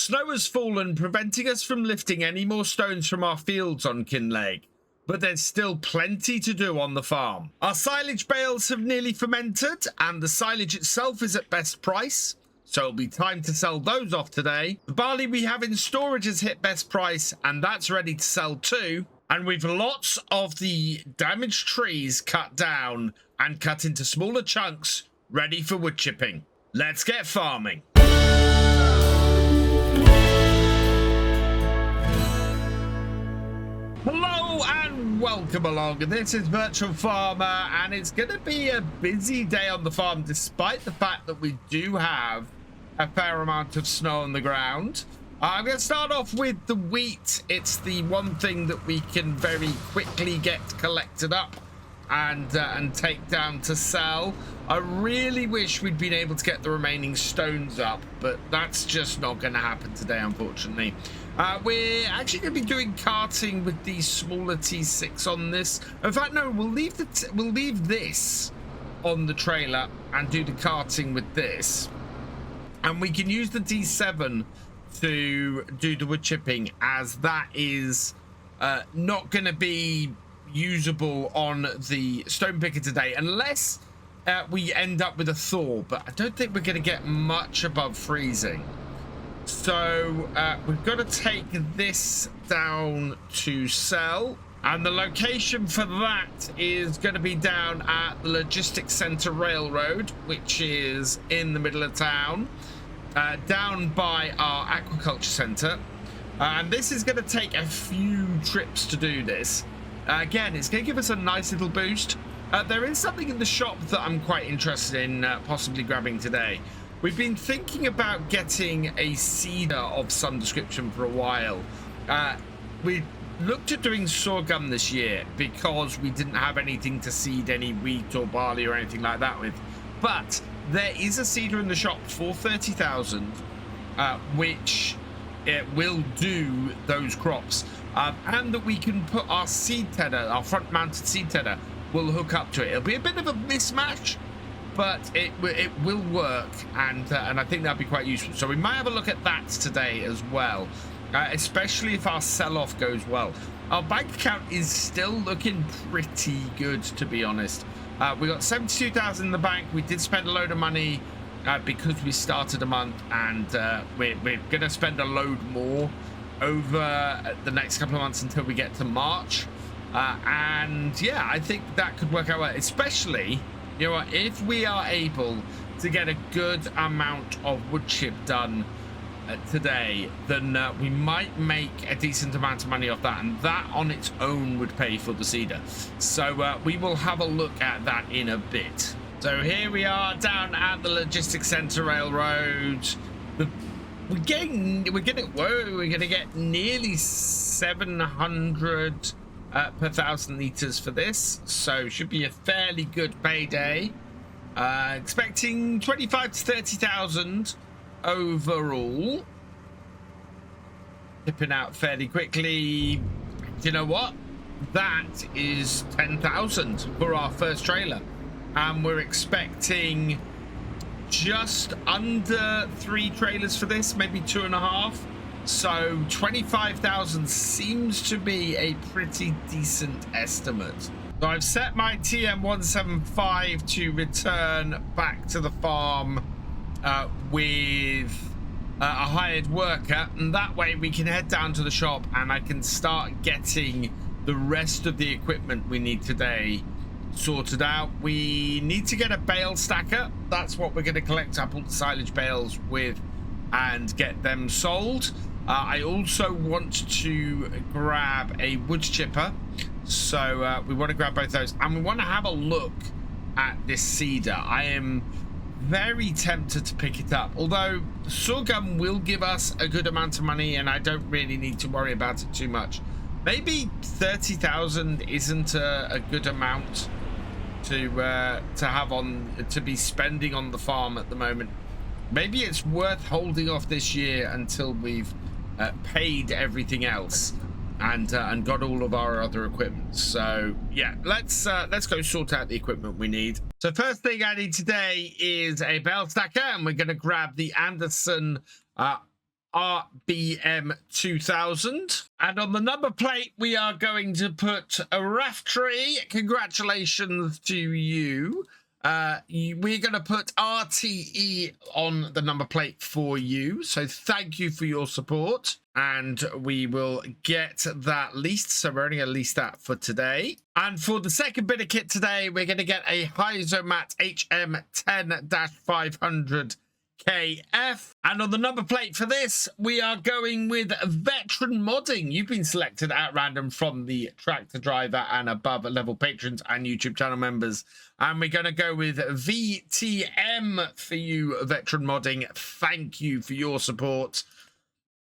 Snow has fallen, preventing us from lifting any more stones from our fields on Kinlaig, but there's still plenty to do on the farm. Our silage bales have nearly fermented, and the silage itself is at best price, so it'll be time to sell those off today. The barley we have in storage has hit best price, and that's ready to sell too. And we've lots of the damaged trees cut down and cut into smaller chunks, ready for wood chipping. Let's get farming. Hello and welcome along. This is Virtual Farmer, and it's going to be a busy day on the farm despite the fact that we do have a fair amount of snow on the ground. I'm going to start off with the wheat. It's the one thing that we can very quickly get collected up and take down to sell. I really wish we'd been able to get the remaining stones up, but that's just not going to happen today, unfortunately. We're actually going to be doing carting with the smaller T6 on this. In fact, no, we'll leave this on the trailer and do the carting with this, and we can use the D7 to do the wood chipping, as that is not going to be usable on the stone picker today unless we end up with a thaw, but I don't think we're going to get much above freezing. So we've got to take this down to sell, and the location for that is going to be down at the Logistics Center Railroad, which is in the middle of town, down by our aquaculture center. And this is going to take a few trips to do this. Again, it's going to give us a nice little boost. There is something in the shop that I'm quite interested in possibly grabbing today. We've been thinking about getting a seeder of some description for a while. We looked at doing sorghum this year because we didn't have anything to seed any wheat or barley or anything like that with. But there is a seeder in the shop for 30,000, which will do those crops. And that we can put our seed tedder, our front-mounted seed tedder, will hook up to it. It'll be a bit of a mismatch, but it will work, and I think that'd be quite useful. So we might have a look at that today as well, especially if our sell-off goes well. Our bank account is still looking pretty good, to be honest. We got 72,000 in the bank. We did spend a load of money because we started a month, and we're gonna spend a load more over the next couple of months until we get to March. And yeah, I think that could work out well, especially, you know what, if we are able to get a good amount of wood chip done today, then we might make a decent amount of money off that, and that on its own would pay for the seeder. So we will have a look at that in a bit. So here we are down at the Logistics Center Railroad. We're gonna get nearly 700 per 1,000 liters for this, so should be a fairly good payday. Expecting 25 to 30,000 overall. Tipping out fairly quickly. You know what? That is 10,000 for our first trailer, and we're expecting just under 3 trailers for this, maybe 2.5. So 25,000 seems to be a pretty decent estimate. So I've set my TM175 to return back to the farm with a hired worker, and that way we can head down to the shop and I can start getting the rest of the equipment we need today sorted out. We need to get a bale stacker. That's what we're going to collect up all the silage bales with and get them sold. I also want to grab a wood chipper, so we want to grab both those, and we want to have a look at this seeder. I am very tempted to pick it up, although sorghum will give us a good amount of money and I don't really need to worry about it too much. Maybe 30,000 isn't a good amount to have on to be spending on the farm at the moment. Maybe it's worth holding off this year until we've paid everything else and got all of our other equipment. So yeah, let's go sort out the equipment we need. So first thing I need today is a bale stacker, and we're going to grab the Anderson RBM 2000. And on the number plate, we are going to put a Raftree. Congratulations to you. We're going to put RTE on the number plate for you. So thank you for your support. And we will get that leased. So we're only going to lease that for today. And for the second bit of kit today, we're going to get a Hyzomat HM10-500 KF. And on the number plate for this, we are going with veteran modding. You've been selected at random from the tractor driver and above level patrons and YouTube channel members. And we're going to go with VTM for you, veteran modding. Thank you for your support.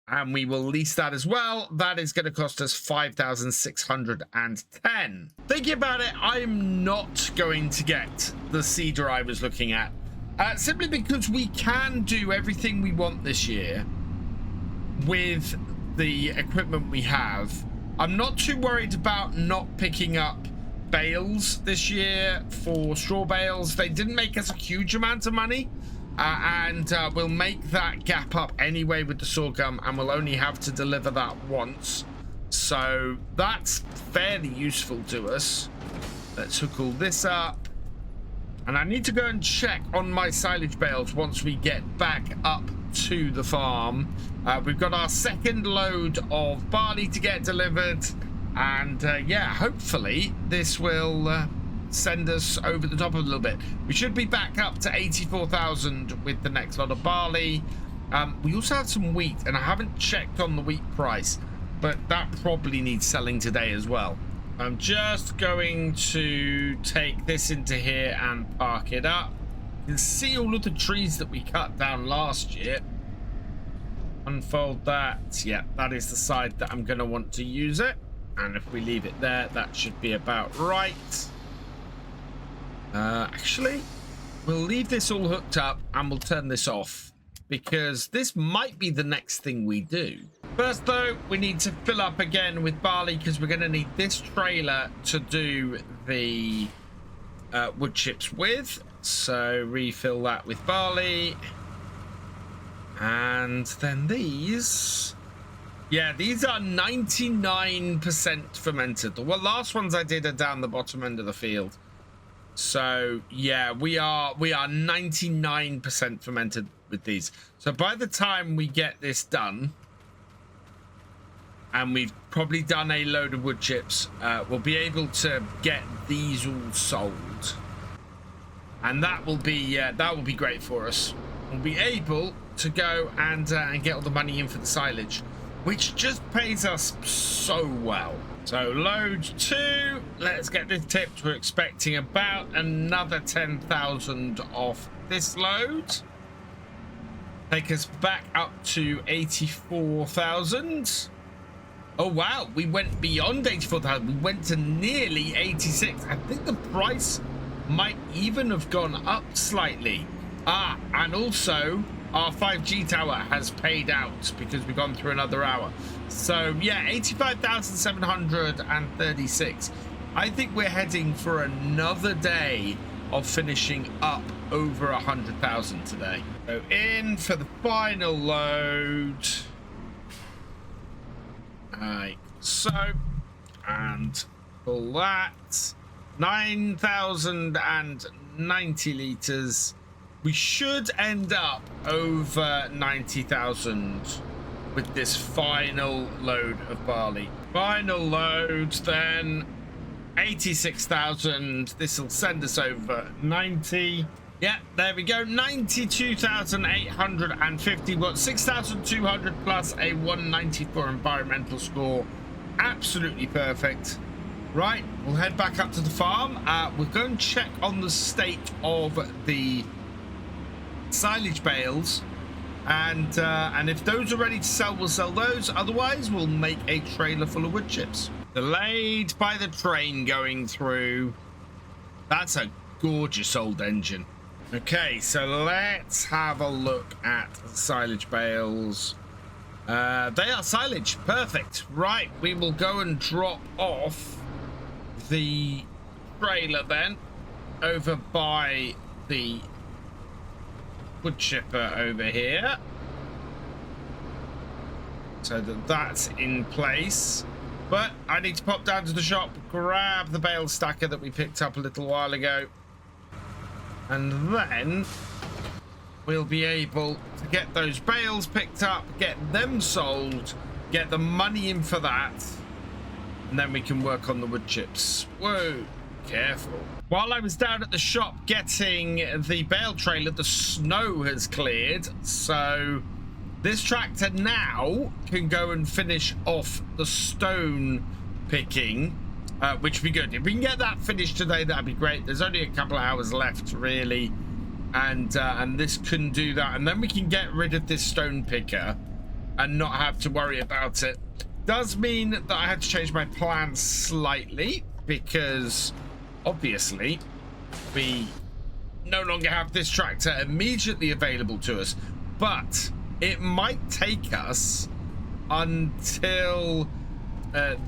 And we will lease that as well. That is going to cost us 5,610. Thinking about it, I'm not going to get the seeder I was looking at. Simply because we can do everything we want this year with the equipment we have. I'm not too worried about not picking up bales this year for straw bales. They didn't make us a huge amount of money, and we'll make that gap up anyway with the sorghum, and we'll only have to deliver that once. So that's fairly useful to us. Let's hook all this up. And I need to go and check on my silage bales once we get back up to the farm. We've got our second load of barley to get delivered. And yeah, hopefully this will send us over the top a little bit. We should be back up to 84,000 with the next lot of barley. We also have some wheat, and I haven't checked on the wheat price, but that probably needs selling today as well. I'm just going to take this into here and park it up. You can see all of the trees that we cut down last year. Unfold that. Yeah, that is the side that I'm going to want to use it. And if we leave it there, that should be about right. Actually, we'll leave this all hooked up and we'll turn this off, because this might be the next thing we do. First, though, we need to fill up again with barley, because we're going to need this trailer to do the wood chips with. So refill that with barley. And then these. Yeah, these are 99% fermented. The last ones I did are down the bottom end of the field. So yeah, we are 99% fermented with these. So by the time we get this done, and we've probably done a load of wood chips, we'll be able to get these all sold, and that will be great for us. We'll be able to go and get all the money in for the silage, which just pays us so well. So load 2, let's get this tipped. We're expecting about another 10,000 off this load. Take us back up to 84,000. Oh wow, we went beyond 84,000. We went to nearly 86. I think the price might even have gone up slightly. And also our 5G tower has paid out because we've gone through another hour. So yeah, 85,736. I think we're heading for another day of finishing up over 100,000 today. So in for the final load. Like so, and pull that. 9,090 liters. We should end up over 90,000 with this final load of barley. Final load, then 86,000. This will send us over 90. Yeah, there we go. 92,850. What? 6,200 plus a 194 environmental score. Absolutely perfect. Right, we'll head back up to the farm. We'll go and check on the state of the silage bales, and if those are ready to sell, we'll sell those. Otherwise, we'll make a trailer full of wood chips. Delayed by the train going through. That's a gorgeous old engine. Okay, so let's have a look at the silage bales. They are silage. Perfect. Right, we will go and drop off the trailer then over by the wood chipper over here. so that that's in place. But I need to pop down to the shop, grab the bale stacker that we picked up a little while ago, and then we'll be able to get those bales picked up, get them sold, get the money in for that, and then we can work on the wood chips. Whoa, careful. While I was down at the shop getting the bale trailer, the snow has cleared, so this tractor now can go and finish off the stone picking, which would be good. If we can get that finished today, that'd be great. There's only a couple of hours left, really, and this can do that. And then we can get rid of this stone picker and not have to worry about it. Does mean that I had to change my plan slightly, because obviously we no longer have this tractor immediately available to us, but it might take us until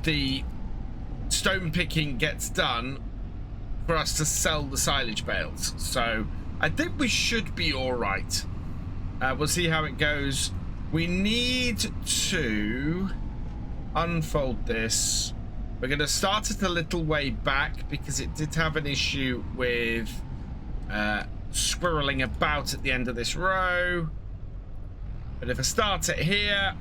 the stone picking gets done for us to sell the silage bales. So I think we should be all right. We'll see how it goes. We need to unfold this. We're going to start it a little way back because it did have an issue with squirreling about at the end of this row. But if I start it here,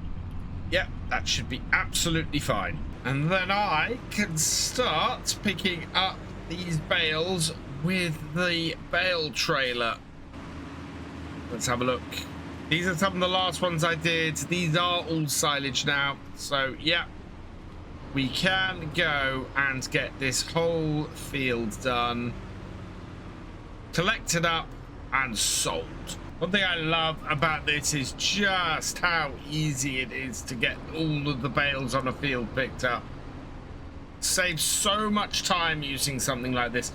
yep, that should be absolutely fine. And then I can start picking up these bales with the bale trailer. Let's have a look. These are some of the last ones I did. These are all silage now. So, yeah, we can go and get this whole field done, collected up and sold. One thing I love about this is just how easy it is to get all of the bales on a field picked up. Saves so much time using something like this.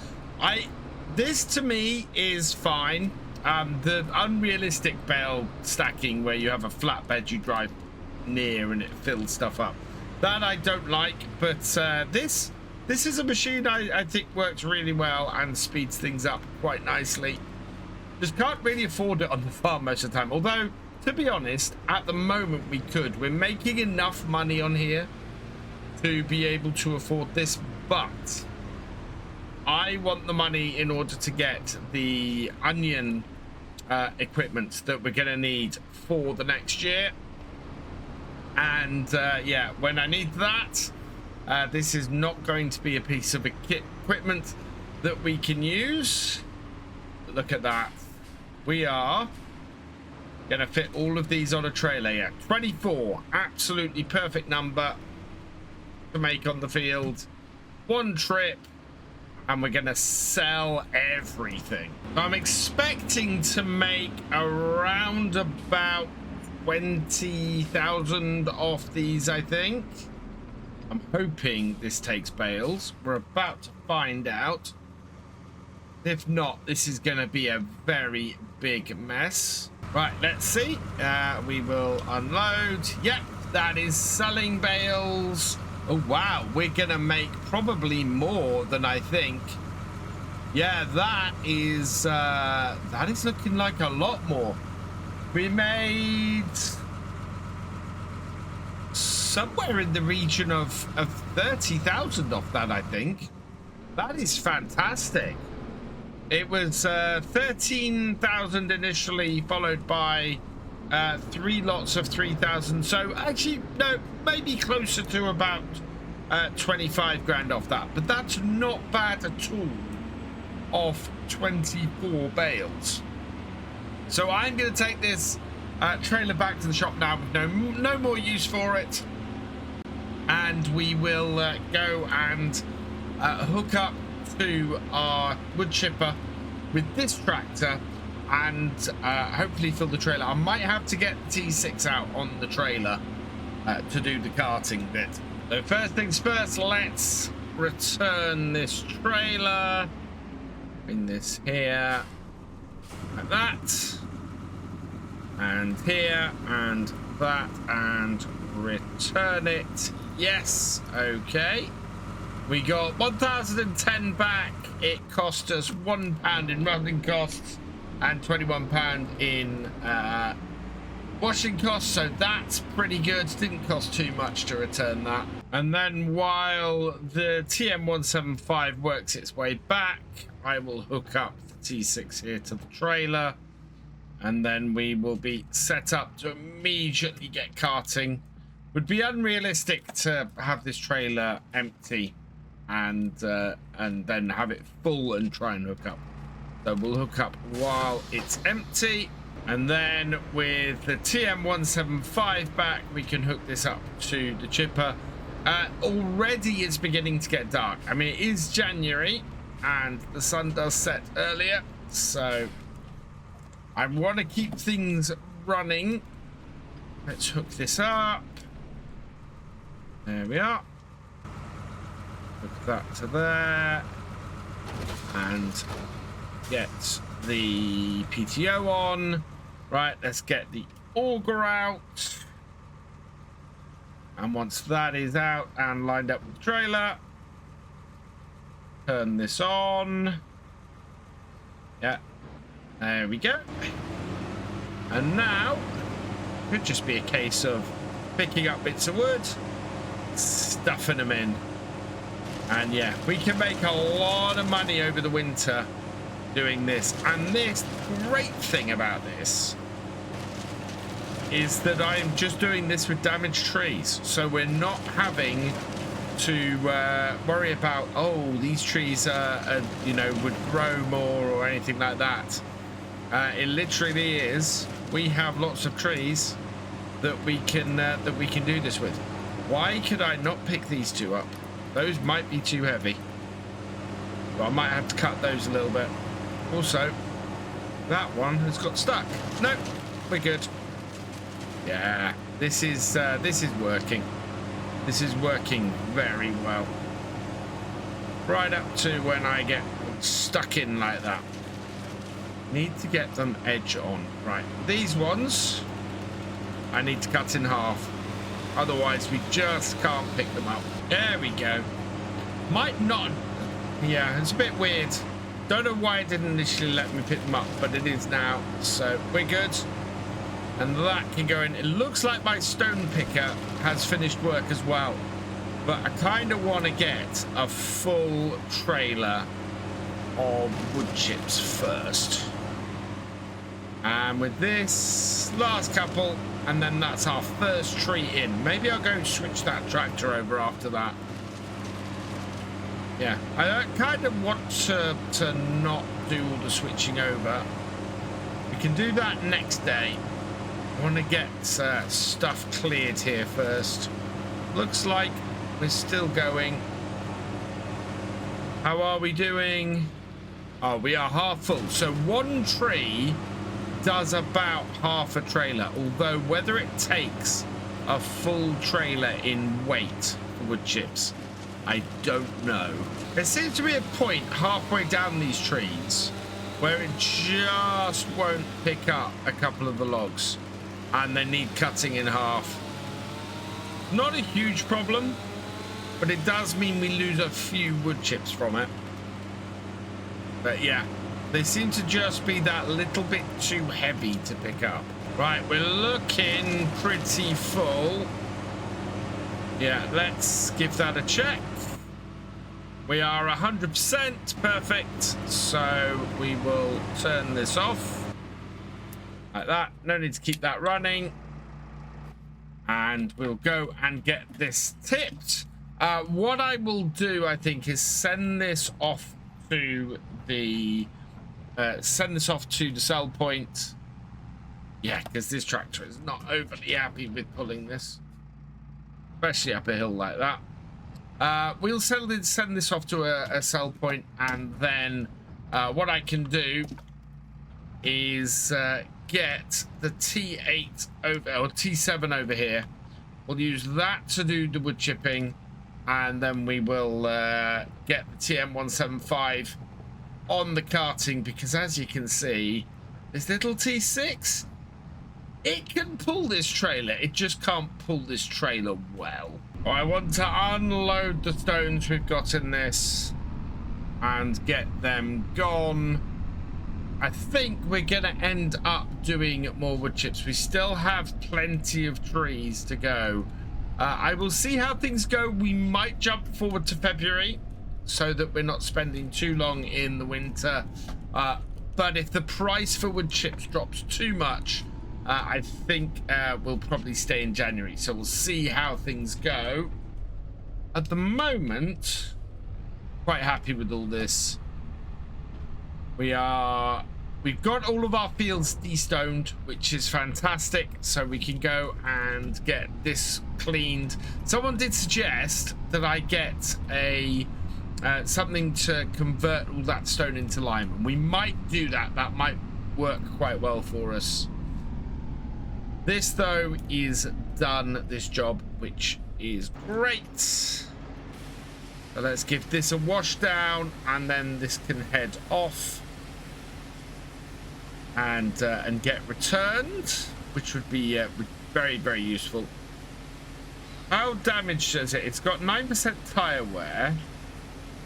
This to me is fine. The unrealistic bale stacking where you have a flatbed you drive near and it fills stuff up, that I don't like. But this is a machine I think works really well and speeds things up quite nicely. Just can't really afford it on the farm most of the time. Although, to be honest, at the moment we could. We're making enough money on here to be able to afford this, but I want the money in order to get the onion equipment that we're going to need for the next year. And yeah, when I need that, this is not going to be a piece of equipment that we can use. Look at that. We are going to fit all of these on a trailer. Yeah, 24, absolutely perfect number to make on the field. One trip, and we're going to sell everything. I'm expecting to make around about 20,000 off these, I think. I'm hoping this takes bales. We're about to find out. If not, this is going to be a very big mess. Right, let's see. We will unload. Yep, that is selling bales. Oh, wow. We're going to make probably more than I think. Yeah, that is looking like a lot more. We made somewhere in the region of 30,000 off that, I think. That is fantastic. It was 13,000 initially, followed by 3 lots of 3,000. So actually, no, maybe closer to about 25 grand off that. But that's not bad at all off 24 bales. So I'm going to take this trailer back to the shop now with no more use for it. And we will go and hook up to our wood chipper with this tractor and hopefully fill the trailer. I might have to get the T6 out on the trailer to do the carting bit. So first things first, let's return this trailer. Bring this here, like that, and here, and that, and return it. Yes, okay. We got 1,010 back. It cost us £1 in running costs and £21 in washing costs, so that's pretty good. Didn't cost too much to return that. And then while the TM175 works its way back, I will hook up the T6 here to the trailer, and then we will be set up to immediately get carting. Would be unrealistic to have this trailer empty and then have it full and try and hook up. So we'll hook up while it's empty, and then with the TM175 back, we can hook this up to the chipper. Already it's beginning to get dark. I mean, it is January and the sun does set earlier, so I want to keep things running. Let's hook this up. There we are. Hook that to there and get the PTO on. Right, let's get the auger out. And once that is out and lined up with the trailer, turn this on. Yeah, there we go. And now, could just be a case of picking up bits of wood, stuffing them in. And yeah, we can make a lot of money over the winter doing this. And this great thing about this is that I'm just doing this with damaged trees, so we're not having to worry about, oh, these trees you know, would grow more or anything like that. It literally is, we have lots of trees that we can do this with. Why could I not pick these two up? Those might be too heavy, so I might have to cut those a little bit. Also, that one has got stuck. No, we're good. Yeah, this is working. This is working very well. Right up to when I get stuck in like that. Need to get them edge on. Right, these ones I need to cut in half. Otherwise, we just can't pick them up. There we go. Might not. Yeah, it's a bit weird. Don't know why it didn't initially let me pick them up, but it is now. So we're good. And that can go in. It looks like my stone picker has finished work as well. But I kind of want to get a full trailer of wood chips first. And with this last couple, and then that's our first tree in. Maybe I'll go and switch that tractor over after that. Yeah, I kind of want to not do all the switching over. We can do that next day. I want to get stuff cleared here first. Looks like we're still going. How are we doing? Oh, we are half full. So one tree does about half a trailer, although whether it takes a full trailer in weight for wood chips, I don't know. There seems to be a point halfway down these trees where it just won't pick up a couple of the logs and they need cutting in half. Not a huge problem, but it does mean we lose a few wood chips from it. But yeah, they seem to just be that little bit too heavy to pick up. Right, we're looking pretty full. Yeah, let's give that a check. We are 100% perfect, so we will turn this off like that. No need to keep that running, and we'll go and get this tipped. What I will do, I think, is send this off to the sell point. Yeah, because this tractor is not overly happy with pulling this, especially up a hill like that. We'll send this off to a sell point, and then what I can do is get the T8 over, or T7 over here. We'll use that to do the wood chipping, and then we will get the TM175 on the carting, because as you can see, this little T6, it can pull this trailer. It just can't pull this trailer well. I want to unload the stones we've got in this and get them gone. I think we're gonna end up doing more wood chips. We still have plenty of trees to go. I will see how things go. We might jump forward to February so that we're not spending too long in the winter. But if the price for wood chips drops too much, I think we'll probably stay in January. So we'll see how things go. At the moment, quite happy with all this. We've got all of our fields destoned, which is fantastic, so we can go and get this cleaned. Someone did suggest that I get a something to convert all that stone into lime, and we might do that. That might work quite well for us. This though is done, this job, which is great. So let's give this a wash down, and then this can head off and get returned, which would be very, very useful. How damaged is it? It's got 9% tire wear.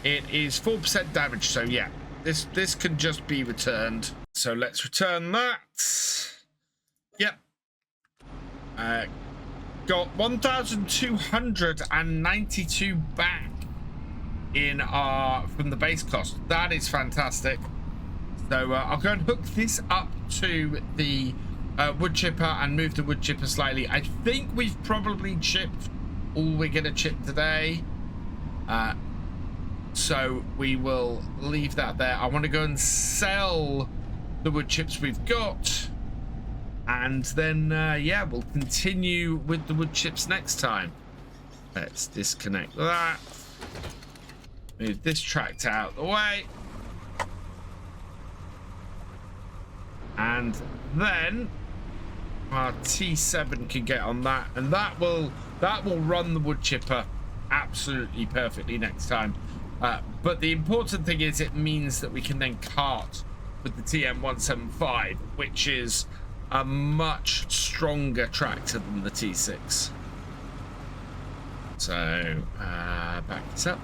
It is 4% damage, so yeah, this can just be returned. So let's return that. Yep. Got 1,292 back in our from the base cost. That is fantastic. So I'll go and hook this up to the wood chipper and move the wood chipper slightly. I think we've probably chipped all we're going to chip today. So we will leave that there. I want to go and sell the wood chips we've got. And then, yeah, we'll continue with the wood chips next time. Let's disconnect that. Move this tractor out of the way. And then our T7 can get on that, and that will run the wood chipper absolutely perfectly next time. But the important thing is it means that we can then cart with the TM175, which is a much stronger tractor than the T6. So back this up.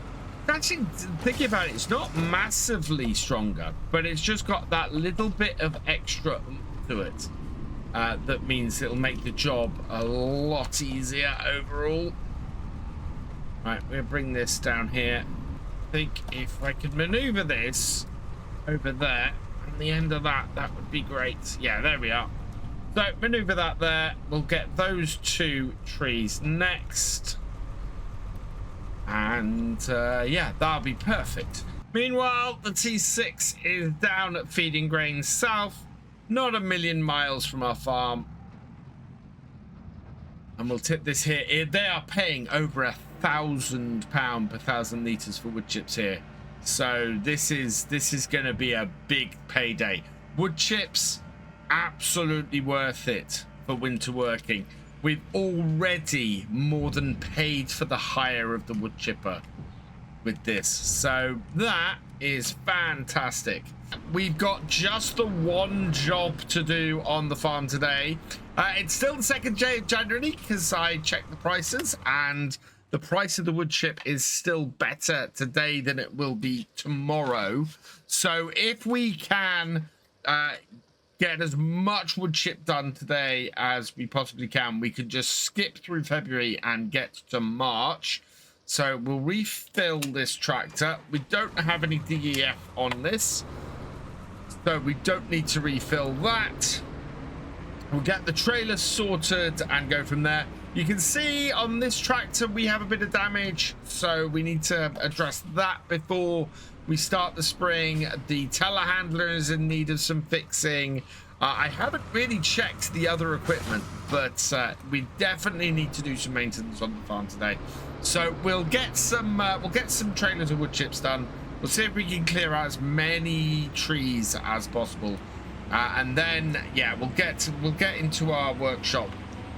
Actually, thinking about it, it's not massively stronger, but it's just got that little bit of extra oomph to it. That means it'll make the job a lot easier overall. Right, we'll bring this down here. I think if I could maneuver this over there, on the end of that, that would be great. Yeah, there we are. So maneuver that there. We'll get those two trees next. And yeah, that'll be perfect. Meanwhile, the T6 is down at Feeding Grain South, not a million miles from our farm. And we'll tip this here. They are paying over £1,000 per 1,000 litres for wood chips here. So this is going to be a big payday. Wood chips, absolutely worth it for winter working. We've already more than paid for the hire of the wood chipper with this. So that is fantastic. We've got just the one job to do on the farm today. It's still the 2nd day of January because I checked the prices, and the price of the wood chip is still better today than it will be tomorrow. So if we can get as much wood chip done today as we possibly can, we could just skip through February and get to March. So we'll refill this tractor. We don't have any DEF on this, so we don't need to refill that. We'll get the trailer sorted and go from there. You can see on this tractor we have a bit of damage, so we need to address that before we start the spring. The telehandler is in need of some fixing. I haven't really checked the other equipment, but we definitely need to do some maintenance on the farm today. So we'll get some trailers of wood chips done. We'll see if we can clear out as many trees as possible, and then yeah, we'll get into our workshop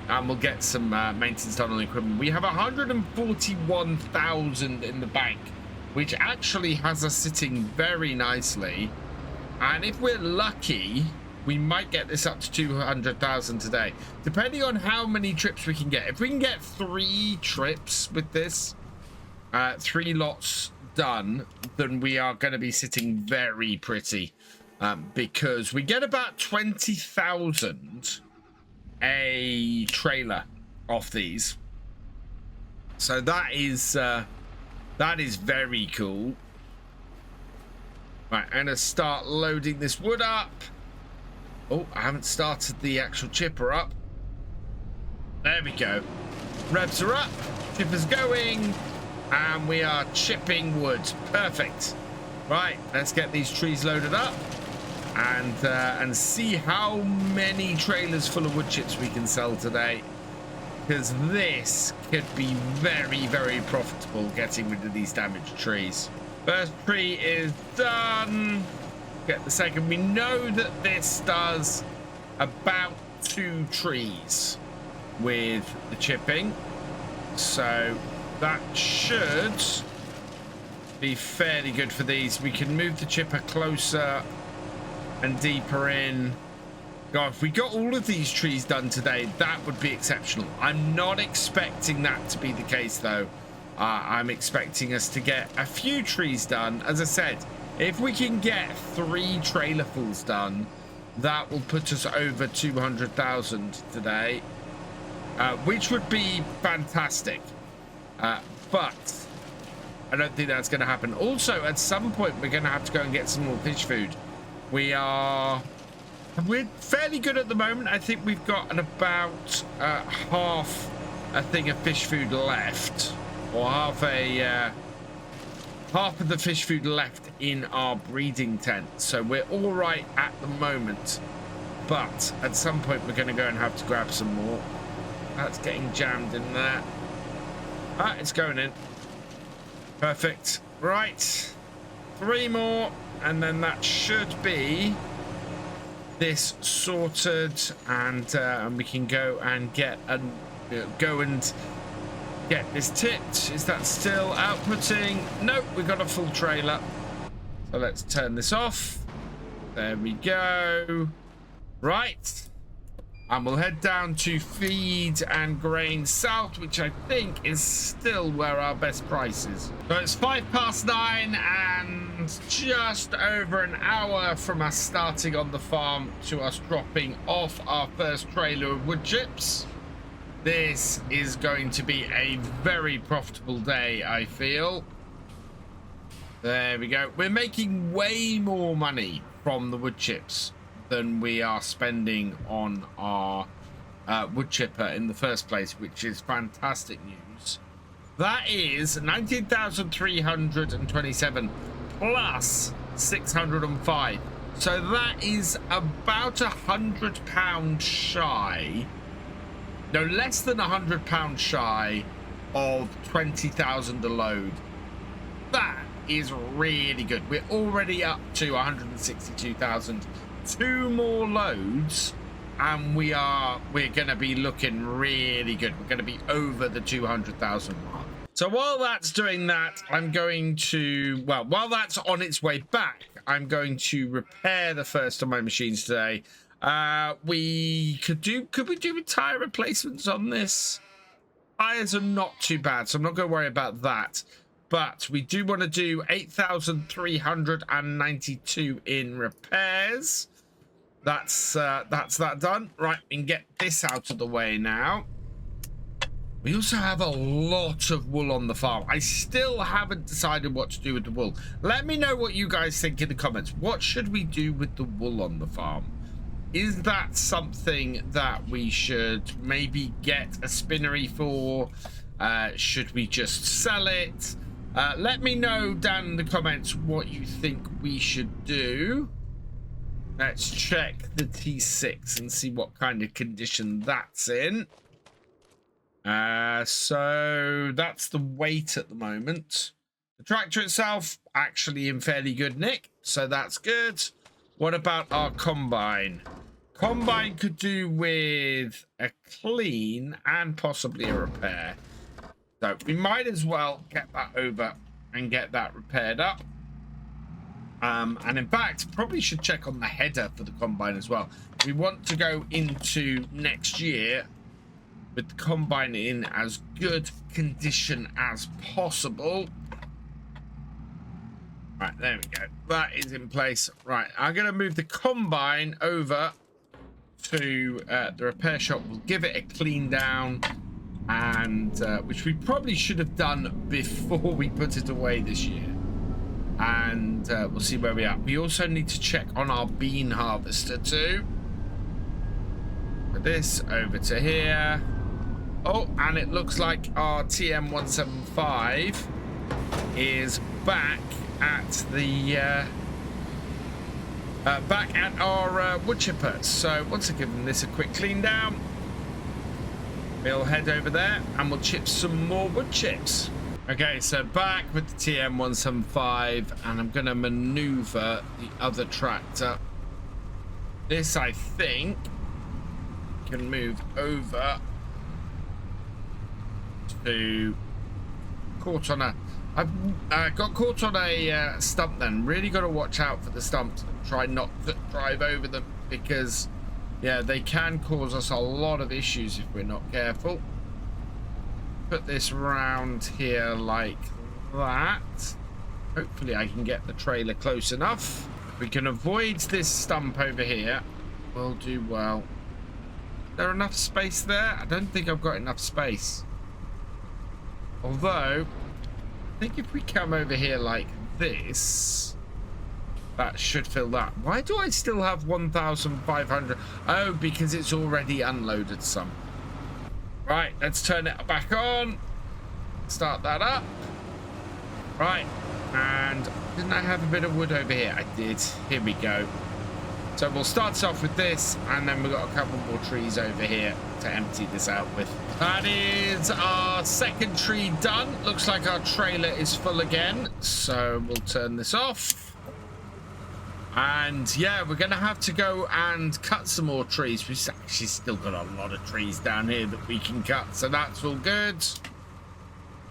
and we'll get some maintenance done on the equipment. We have 141,000 in the bank, which actually has us sitting very nicely. And if we're lucky, we might get this up to 200,000 today, depending on how many trips we can get. If we can get 3 trips with this, 3 lots done, then we are going to be sitting very pretty. because we get about 20,000 a trailer off these. So that is very cool. Right, I'm gonna start loading this wood up. Oh, I haven't started the actual chipper up. There we go. Revs are up, chipper's going, and we are chipping wood. Perfect. Right, let's get these trees loaded up and see how many trailers full of wood chips we can sell today, because this could be very, very profitable getting rid of these damaged trees. First tree is done. Get the second. We know that this does about 2 trees with the chipping, so that should be fairly good for these. We can move the chipper closer and deeper in. God, if we got all of these trees done today, that would be exceptional. I'm not expecting that to be the case, though. I'm expecting us to get a few trees done. As I said, if we can get 3 trailerfuls done, that will put us over 200,000 today, which would be fantastic. But I don't think that's going to happen. Also, at some point, we're going to have to go and get some more fish food. We're fairly good at the moment. I think we've got about half a thing of fish food left, or half of the fish food left in our breeding tent. So we're all right at the moment, but at some point we're going to go and have to grab some more. That's getting jammed in there. Ah, it's going in. Perfect. Right, 3 more, and then that should be this sorted, and we can go and get this tipped. Is that still outputting? Nope, we've got a full trailer. So let's turn this off. There we go. Right, and we'll head down to feed and grain south, which I think is still where our best price is. So it's 9:05 and just over an hour from us starting on the farm to us dropping off our first trailer of wood chips. This is going to be a very profitable day, I feel. There we go. We're making way more money from the wood chips than we are spending on our wood chipper in the first place, which is fantastic news. That is 19,327 plus 605. So that is about £100 shy. No, less than £100 shy of 20,000 a load. That is really good. We're already up to 162,000. 2 more loads, and we're going to be looking really good. We're going to be over the 200,000 mark. So while that's doing that, I'm going to, well, while that's on its way back, I'm going to repair the first of my machines today. Could we do tire replacements on this? Tires are not too bad, so I'm not going to worry about that. But we do want to do 8,392 in repairs. That's that done. Right, we can get this out of the way now. We also have a lot of wool on the farm. I still haven't decided what to do with the wool. Let me know what you guys think in the comments. What should we do with the wool on the farm? Is that something that we should maybe get a spinnery for? Should we just sell it? Let me know down in the comments what you think we should do. Let's check the T6 and see what kind of condition that's in. So that's the weight at the moment. The tractor itself actually in fairly good nick, so that's good. What about our combine? Combine could do with a clean and possibly a repair. So we might as well get that over and get that repaired up. And in fact, probably should check on the header for the combine as well. We want to go into next year with the combine in as good condition as possible. Right, there we go. That is in place. Right, I'm going to move the combine over to the repair shop. We'll give it a clean down, and which we probably should have done before we put it away this year. And we'll see where we are. We also need to check on our bean harvester too. Put this over to here. Oh, and it looks like our TM175 is back at the back at our wood chippers. So once I give them this a quick clean down, we'll head over there and we'll chip some more wood chips. Okay, so back with the TM175, and I'm going to maneuver the other tractor. This, I think, can move over to caught on a I got caught on a stump then. Really got to watch out for the stumps and try not to drive over them, because yeah, they can cause us a lot of issues if we're not careful. Put this round here like that. Hopefully I can get the trailer close enough. If we can avoid this stump over here, we'll do well. Is there enough space there? I don't think I've got enough space. Although, I think if we come over here like this, that should fill that. Why do I still have 1,500? Oh, because it's already unloaded some. Right, let's turn it back on. Start that up. Right, and didn't I have a bit of wood over here? I did. Here we go. So we'll start off with this, and then we've got a couple more trees over here to empty this out with. That is our second tree done. Looks like our trailer is full again, so we'll turn this off. And yeah, we're gonna have to go and cut some more trees. We've actually still got a lot of trees down here that we can cut, so that's all good.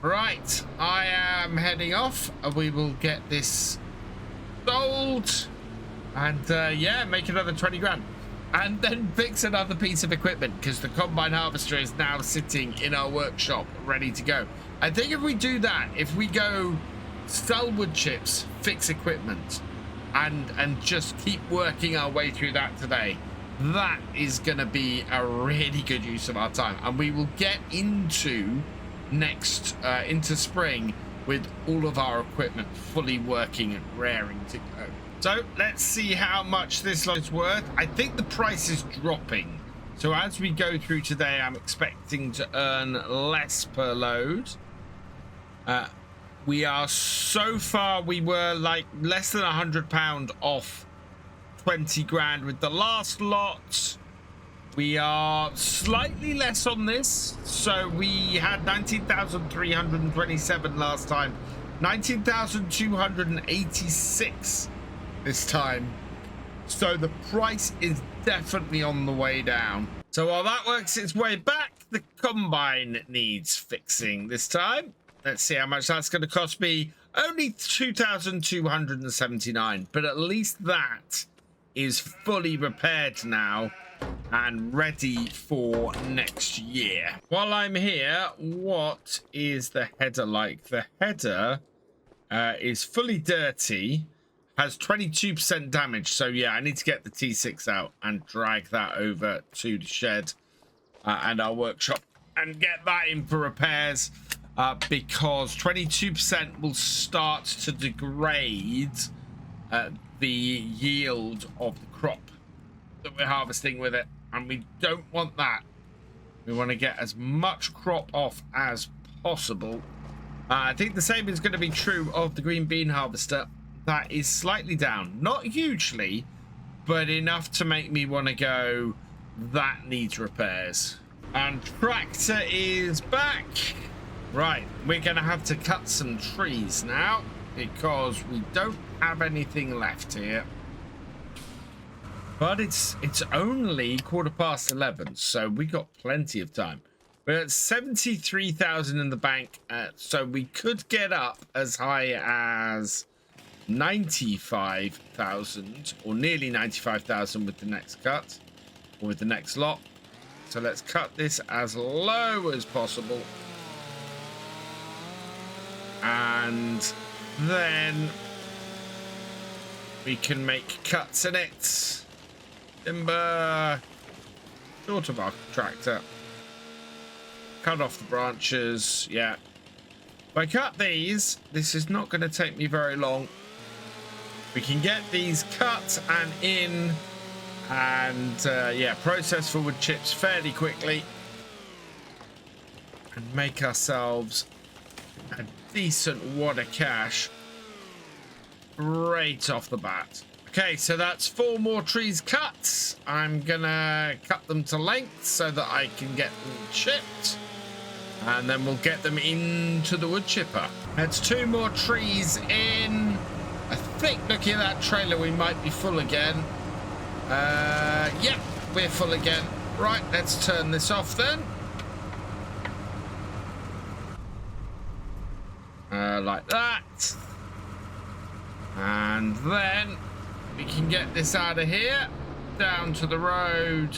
Right, I am heading off, and we will get this sold, and yeah, make another 20 grand, and then fix another piece of equipment, because the combine harvester is now sitting in our workshop ready to go. I think if we do that, if we go sell wood chips, fix equipment, and just keep working our way through that today, that is going to be a really good use of our time, and we will get into next into spring with all of our equipment fully working and raring to go. So let's see how much this lot is worth. I think the price is dropping, so as we go through today, I'm expecting to earn less per load. We are, so far, we were like less than £100 off 20 grand with the last lot. We are slightly less on this. So we had 19,327 last time, 19,286 this time. So the price is definitely on the way down. So while that works its way back, the combine needs fixing this time. Let's see how much that's going to cost me. Only 2,279, but at least that is fully repaired now and ready for next year. While I'm here, what is the header like? The header is fully dirty, has 22% damage. So yeah, I need to get the T6 out and drag that over to the shed and our workshop and get that in for repairs. Because 22% will start to degrade the yield of the crop that we're harvesting with it, and we don't want that. We want to get as much crop off as possible. I think the same is going to be true of the green bean harvester. That is slightly down, not hugely, but enough to make me want to go, that needs repairs. And tractor is back. Right, we're going to have to cut some trees now because we don't have anything left here. But it's only 11:15, so we got plenty of time. We're at 73,000 in the bank, so we could get up as high as 95,000 or nearly 95,000 with the next cut or with the next lot. So let's cut this as low as possible. And then we can make cuts in it. Timber. Short of our tractor. Cut off the branches. Yeah. If I cut these, this is not going to take me very long. We can get these cut and in and yeah, process for wood chips fairly quickly and make ourselves a decent wad of cash right off the bat. Okay, so that's 4 more trees cut. I'm gonna cut them to length so that I can get them chipped, and then we'll get them into the wood chipper. That's 2 more trees in. I think looking at that trailer we might be full again. Yeah, we're full again. Right, let's turn this off then. Like that. And then we can get this out of here, down to the road.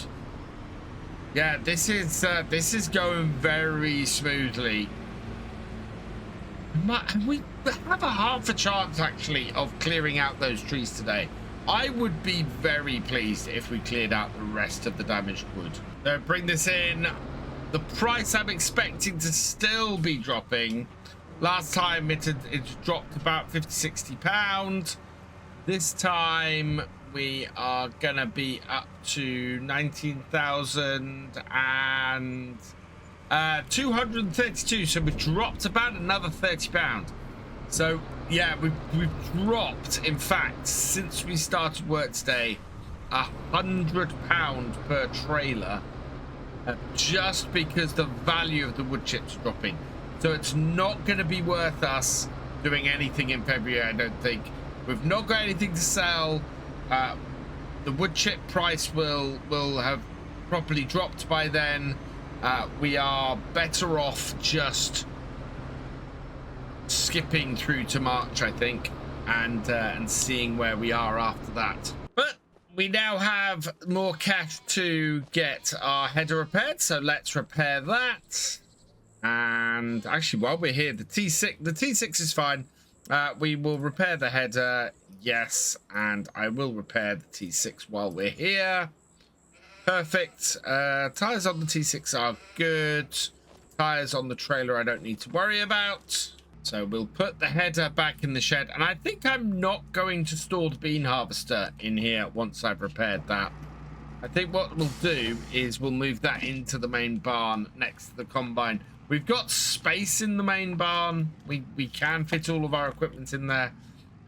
Yeah, this is going very smoothly. We have a half a chance actually of clearing out those trees today. I would be very pleased if we cleared out the rest of the damaged wood. So bring this in. The price I'm expecting to still be dropping. Last time it dropped about 50-60 pounds. This time we are gonna be up to 19,232. So we dropped about another 30 pounds. So yeah, we've dropped, in fact, since we started work today, £100 per trailer, just because the value of the wood chips dropping. So it's not going to be worth us doing anything in February, I don't think. We've not got anything to sell. The wood chip price will have properly dropped by then. We are better off just skipping through to March, I think, and seeing where we are after that. But we now have more cash to get our header repaired, so let's repair that. And actually, while we're here, the T6 is fine. We will repair the header, yes, and I will repair the T6 while we're here. Perfect. Tires on the T6 are good. Tires on the trailer I don't need to worry about. So we'll put the header back in the shed, and I think I'm not going to store the bean harvester in here once I've repaired that. I think what we'll do is we'll move that into the main barn next to the combine. We've got space in the main barn. We can fit all of our equipment in there,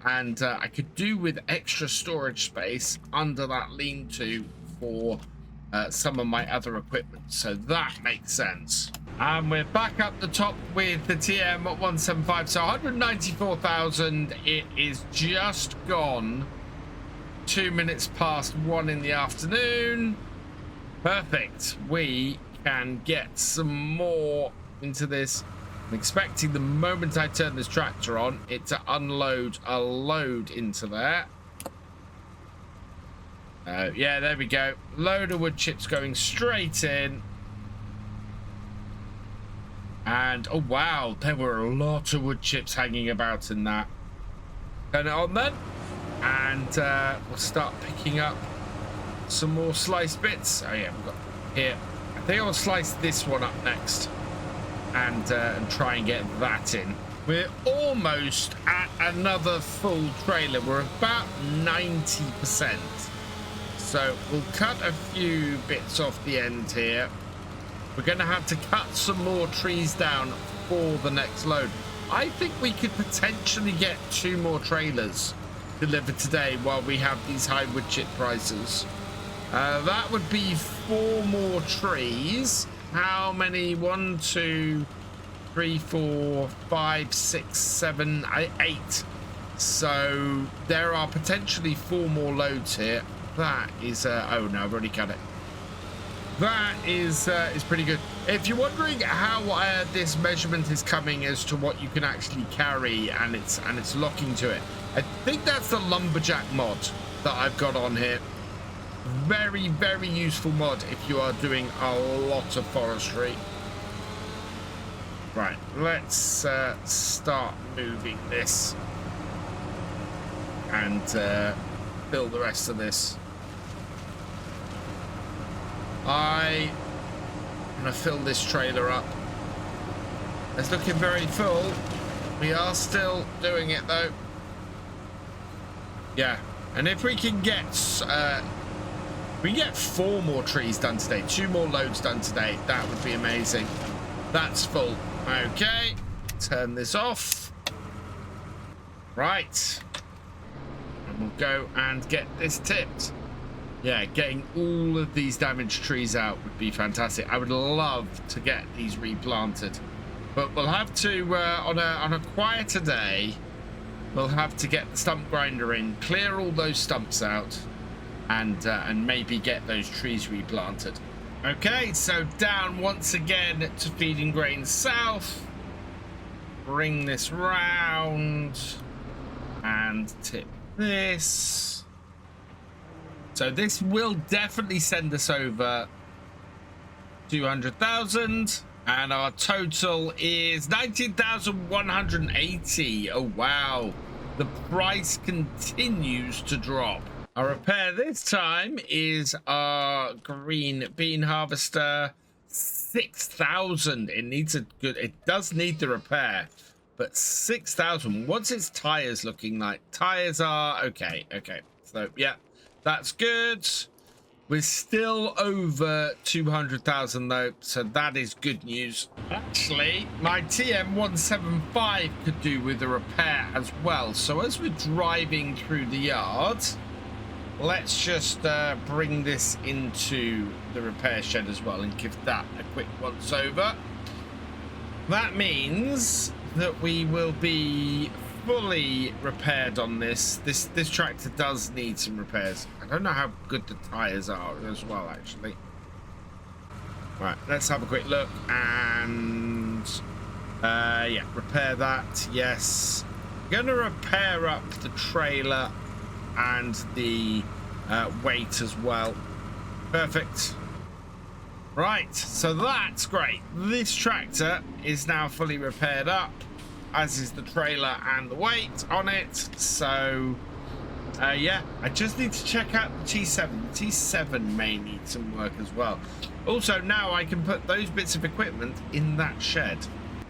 and I could do with extra storage space under that lean-to for some of my other equipment, so that makes sense. And we're back up the top with the TM at 175, so 194,000. It is just gone 2 minutes past 1 in the afternoon. Perfect. We can get some more into this. I'm expecting the moment I turn this tractor on, it to unload a load into there. Yeah, there we go. Load of wood chips going straight in. And oh wow, there were a lot of wood chips hanging about in that. Turn it on then, and we'll start picking up some more sliced bits. Oh yeah, we've got here. I think I'll slice this one up next, and try and get that in. We're almost at another full trailer. We're about 90%. So we'll cut a few bits off the end here. We're going to have to cut some more trees down for the next load. I think we could potentially get 2 more trailers delivered today while we have these high wood chip prices. That would be 4 more trees. How many? 1, 2, 3, 4, 5, 6, 7, 8. So there are potentially 4 more loads here. That is oh no, I've already cut it. That is pretty good. If you're wondering how this measurement is coming as to what you can actually carry and it's locking to it, I think that's the lumberjack mod that I've got on here. Very, very useful mod if you are doing a lot of forestry. Right, let's start moving this and fill the rest of this. I'm gonna fill this trailer up. It's looking very full. We are still doing it though. Yeah, and if we can get 4 more trees done today, 2 more loads done today, that would be amazing. That's full. Okay, turn this off. Right, and we'll go and get this tipped. Yeah, getting all of these damaged trees out would be fantastic. I would love to get these replanted, but we'll have to on a quieter day, we'll have to get the stump grinder in, clear all those stumps out, and maybe get those trees replanted. Okay, so down once again to feeding grain south. Bring this round and tip this. So this will definitely send us over 200,000, and our total is 19,180. Oh wow, the price continues to drop. Our repair this time is our green bean harvester, 6,000. It does need the repair, but 6,000. What's its tires looking like? Tires are okay. So yeah, that's good. We're still over 200,000 though, so that is good news. Actually, my TM175 could do with a repair as well. So as we're driving through the yard, let's just bring this into the repair shed as well and give that a quick once over. That means that we will be fully repaired on this. This tractor does need some repairs. I don't know how good the tires are as well, actually. Right, let's have a quick look and yeah, repair that. Yes, I'm gonna repair up the trailer and the weight as well. Perfect. Right, so that's great. This tractor is now fully repaired up, as is the trailer and the weight on it. So yeah, I just need to check out the T7. The T7 may need some work as well. Also, now I can put those bits of equipment in that shed.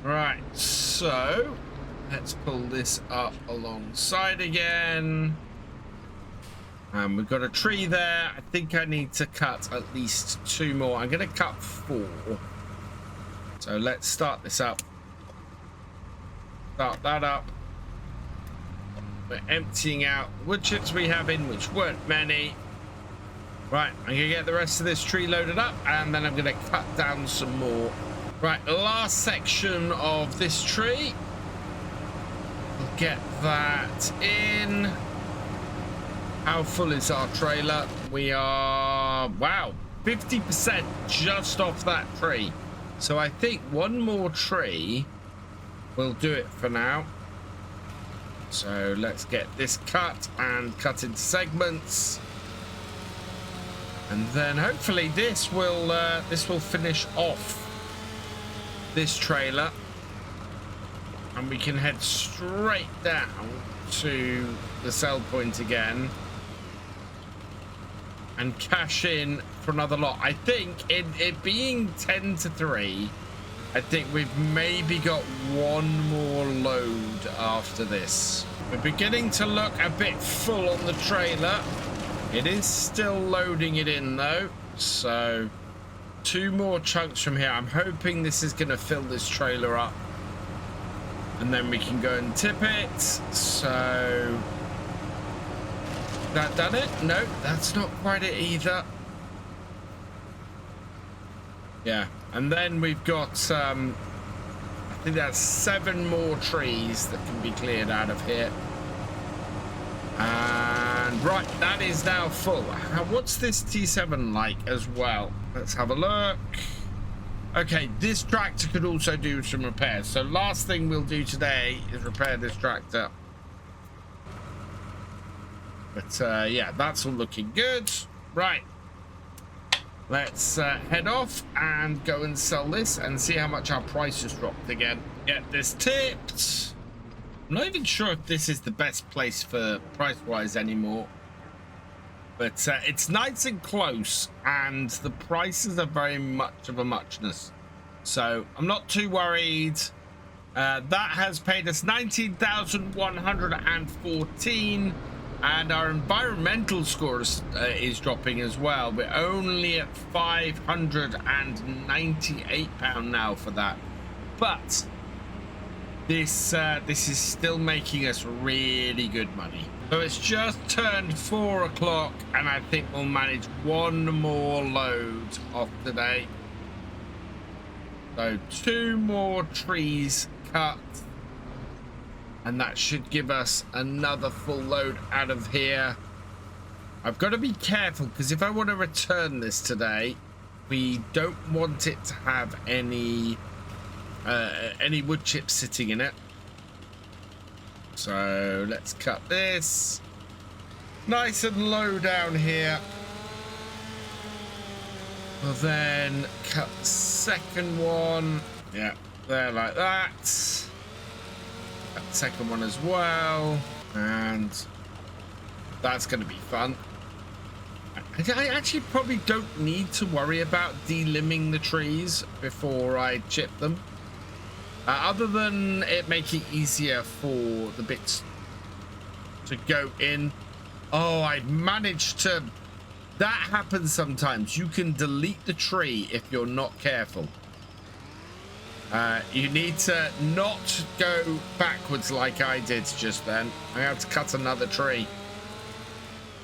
Right, so let's pull this up alongside again. We've got a tree there. I think I need to cut at least 2 more. I'm going to cut 4. So let's start this up. Start that up. We're emptying out the wood chips we have in, which weren't many. Right, I'm going to get the rest of this tree loaded up, and then I'm going to cut down some more. Right, the last section of this tree. We'll get that in. How full is our trailer? We are, wow, 50% just off that tree. So I think 1 more tree will do it for now. So let's get this cut and cut into segments. And then hopefully this will finish off this trailer. And we can head straight down to the sell point again and cash in for another lot. I think it being 10-3, I think we've maybe got 1 more load after this. We're beginning to look a bit full on the trailer. It is still loading it in though, so 2 more chunks from here. I'm hoping this is going to fill this trailer up, and then we can go and tip it. So that done it? No, that's not quite it either. Yeah, and then we've got I think that's 7 more trees that can be cleared out of here. And right, that is now full. What's this T7 like as well? Let's have a look. Okay, this tractor could also do some repairs. So last thing we'll do today is repair this tractor. But yeah, that's all looking good. Right, let's head off and go and sell this and see how much our price has dropped again. Get this tipped. I'm not even sure if this is the best place for price-wise anymore. But it's nice and close, and the prices are very much of a muchness. So I'm not too worried. That has paid us 19,114, and our environmental score is dropping as well. We're only at £598 now for that. But this is still making us really good money. So it's just turned 4 o'clock, and I think we'll manage one more load off today. So 2 more trees cut, and that should give us another full load out of here. I've got to be careful, because if I want to return this today, we don't want it to have any wood chips sitting in it. So let's cut this nice and low down here. We'll then cut the second one. Yeah, there like that. Cut the second one as well. And that's going to be fun. I actually probably don't need to worry about delimbing the trees before I chip them. Other than it making it easier for the bits to go in. Oh, I managed to... That happens sometimes. You can delete the tree if you're not careful. You need to not go backwards like I did just then. I had to cut another tree.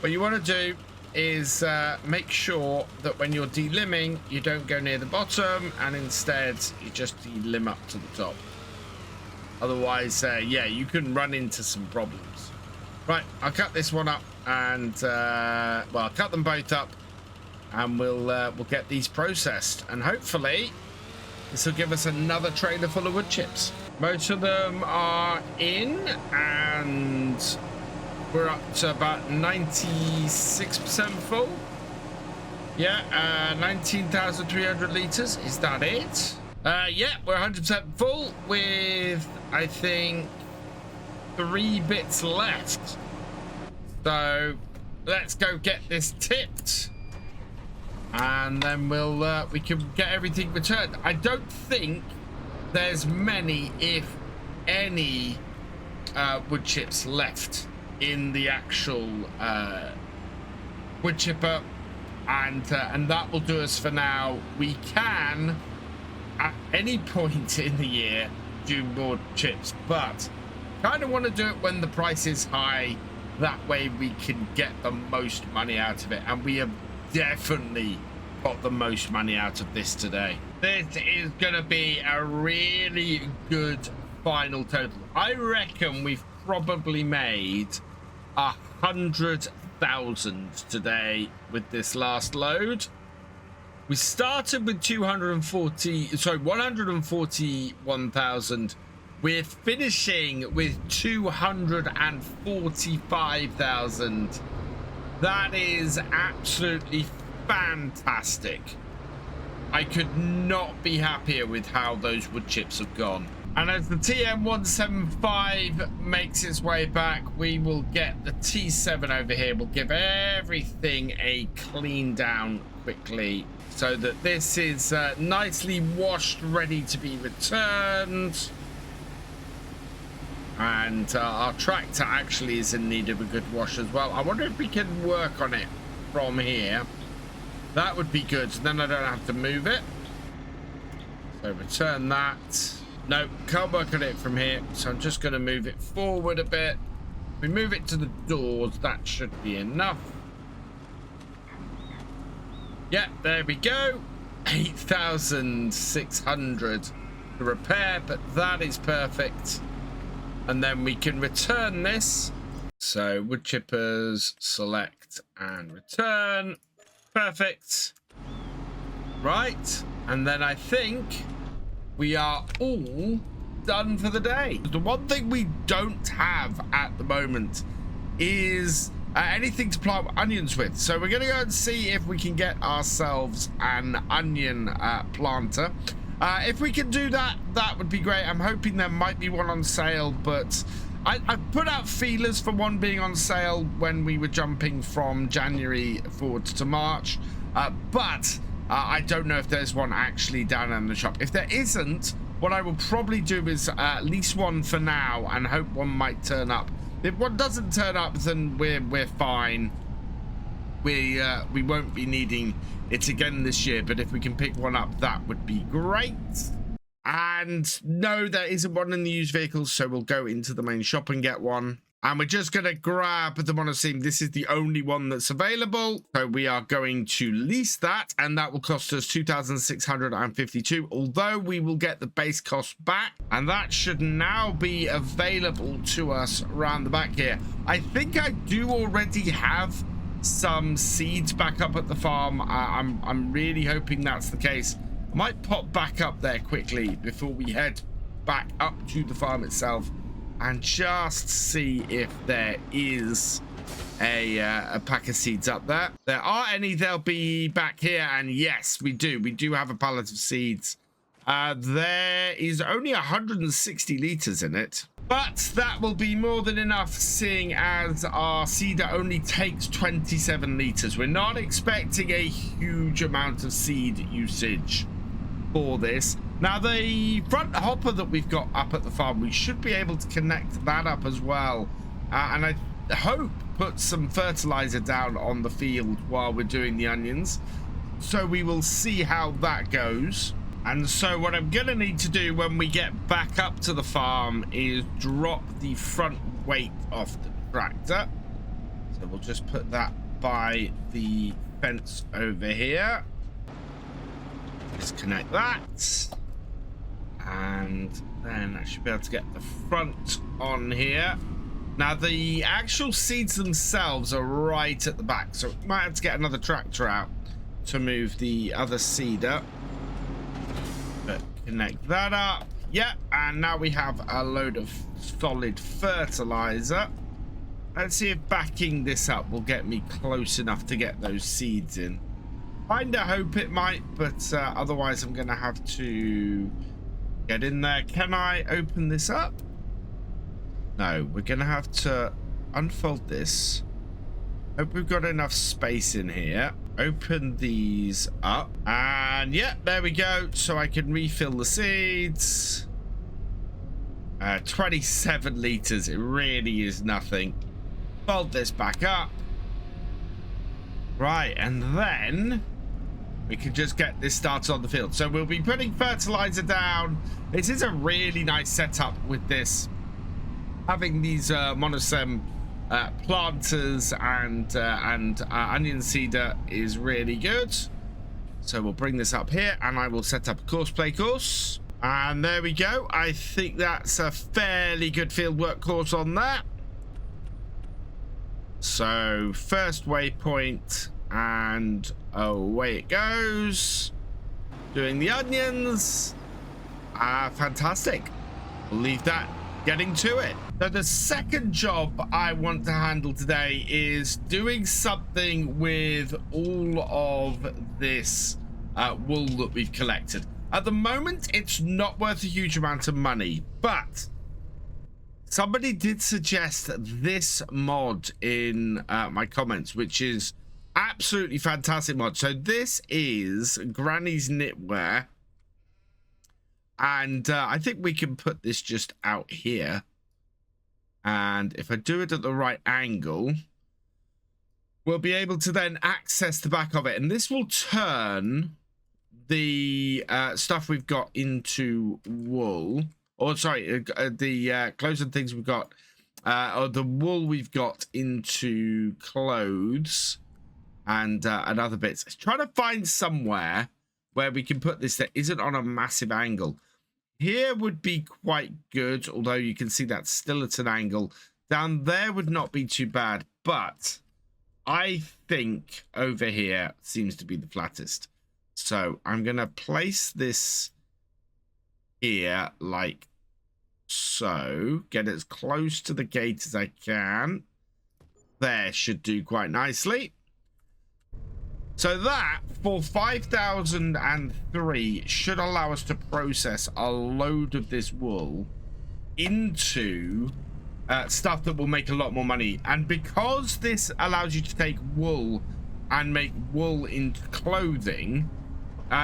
What you want to do is make sure that when you're delimbing, you don't go near the bottom, and instead you just delimb up to the top. Otherwise, yeah, you can run into some problems. Right, I'll cut this one up, and well, I'll cut them both up, and we'll get these processed, and hopefully this will give us another trailer full of wood chips. Most of them are in, and we're up to about 96% full. Yeah, 19,300 liters. Is that it? Yeah, we're 100% full with, I think, 3 bits left. So let's go get this tipped, and then we can get everything returned. I don't think there's many, if any, wood chips left in the actual wood chipper, and that will do us for now. We can at any point in the year do more chips, but kind of want to do it when the price is high. That way we can get the most money out of it, and we have definitely got the most money out of this today. This is gonna be a really good final total. I reckon we've probably made 100,000 today with this last load. We started with 141,000. We're finishing with 245,000. That is absolutely fantastic. I could not be happier with how those wood chips have gone. And as the TM175 makes its way back, we will get the T7 over here. We'll give everything a clean down quickly, so that this is nicely washed, ready to be returned. And our tractor actually is in need of a good wash as well. I wonder if we can work on it from here. That would be good. Then I don't have to move it. So return that. No, can't work on it from here. So I'm just going to move it forward a bit. We move it to the doors. That should be enough. Yeah, there we go. 8,600 to repair, but that is perfect. And then we can return this. So wood chippers, select and return. Perfect. Right. And then I think we are all done for the day. The one thing we don't have at the moment is anything to plant onions with. So we're going to go and see if we can get ourselves an onion planter. If we can do that, that would be great. I'm hoping there might be one on sale, but I put out feelers for one being on sale when we were jumping from January forward to March, but I don't know if there's one actually down in the shop. If there isn't, what I will probably do is at least one for now and hope one might turn up. If one doesn't turn up, then we're fine. We won't be needing it again this year, but if we can pick one up, that would be great. And no, there isn't one in the used vehicles, so we'll go into the main shop and get one. And we're just going to grab the monoseam. This is the only one that's available, so we are going to lease that, and that will cost us 2,652, although we will get the base cost back, and that should now be available to us around the back here. I think I do already have some seeds back up at the farm. I'm really hoping that's the case. I might pop back up there quickly before we head back up to the farm itself and just see if there is a pack of seeds up there. There are any, they'll be back here, and yes, we do have a pallet of seeds. There is only 160 liters in it, but that will be more than enough, seeing as our seeder only takes 27 liters. We're not expecting a huge amount of seed usage for this. Now, the front hopper that we've got up at the farm, we should be able to connect that up as well, and I hope put some fertilizer down on the field while we're doing the onions. So we will see how that goes. And so what I'm gonna need to do when we get back up to the farm is drop the front weight off the tractor. So we'll just put that by the fence over here. Disconnect that, and then I should be able to get the front on here. Now, the actual seeds themselves are right at the back, so we might have to get another tractor out to move the other seeder. But connect that up. Yeah, and now we have a load of solid fertilizer. Let's see if backing this up will get me close enough to get those seeds in. Kinda hope it might, but otherwise I'm gonna have to get in there. Can I open this up? No, we're gonna have to unfold this. Hope we've got enough space in here. Open these up, and yeah, there we go. So I can refill the seeds. 27 liters, it really is nothing. Fold this back up. Right, and then we can just get this started on the field. So we'll be putting fertilizer down. This is a really nice setup with this. Having these monosem planters and onion seeder is really good. So we'll bring this up here, and I will set up a course play course. And there we go. I think that's a fairly good field work course on that. So first waypoint, and away it goes. Doing the onions. Fantastic. We'll leave that. Getting to it. So the second job I want to handle today is doing something with all of this wool that we've collected. At the moment, it's not worth a huge amount of money, but somebody did suggest this mod in my comments, which is absolutely fantastic mod. So this is Granny's Knitwear. And I think we can put this just out here. And if I do it at the right angle, we'll be able to then access the back of it. And this will turn the stuff we've got into wool. Or sorry, the clothes and things we've got, or the wool we've got into clothes and other bits. Let's try to find somewhere where we can put this that isn't on a massive angle. Here would be quite good, although you can see that's still at an angle. Down there would not be too bad, but I think over here seems to be the flattest. So I'm going to place this here like so. Get as close to the gate as I can. There should do quite nicely. So that, for 5,003, should allow us to process a load of this wool into stuff that will make a lot more money. And because this allows you to take wool and make wool into clothing,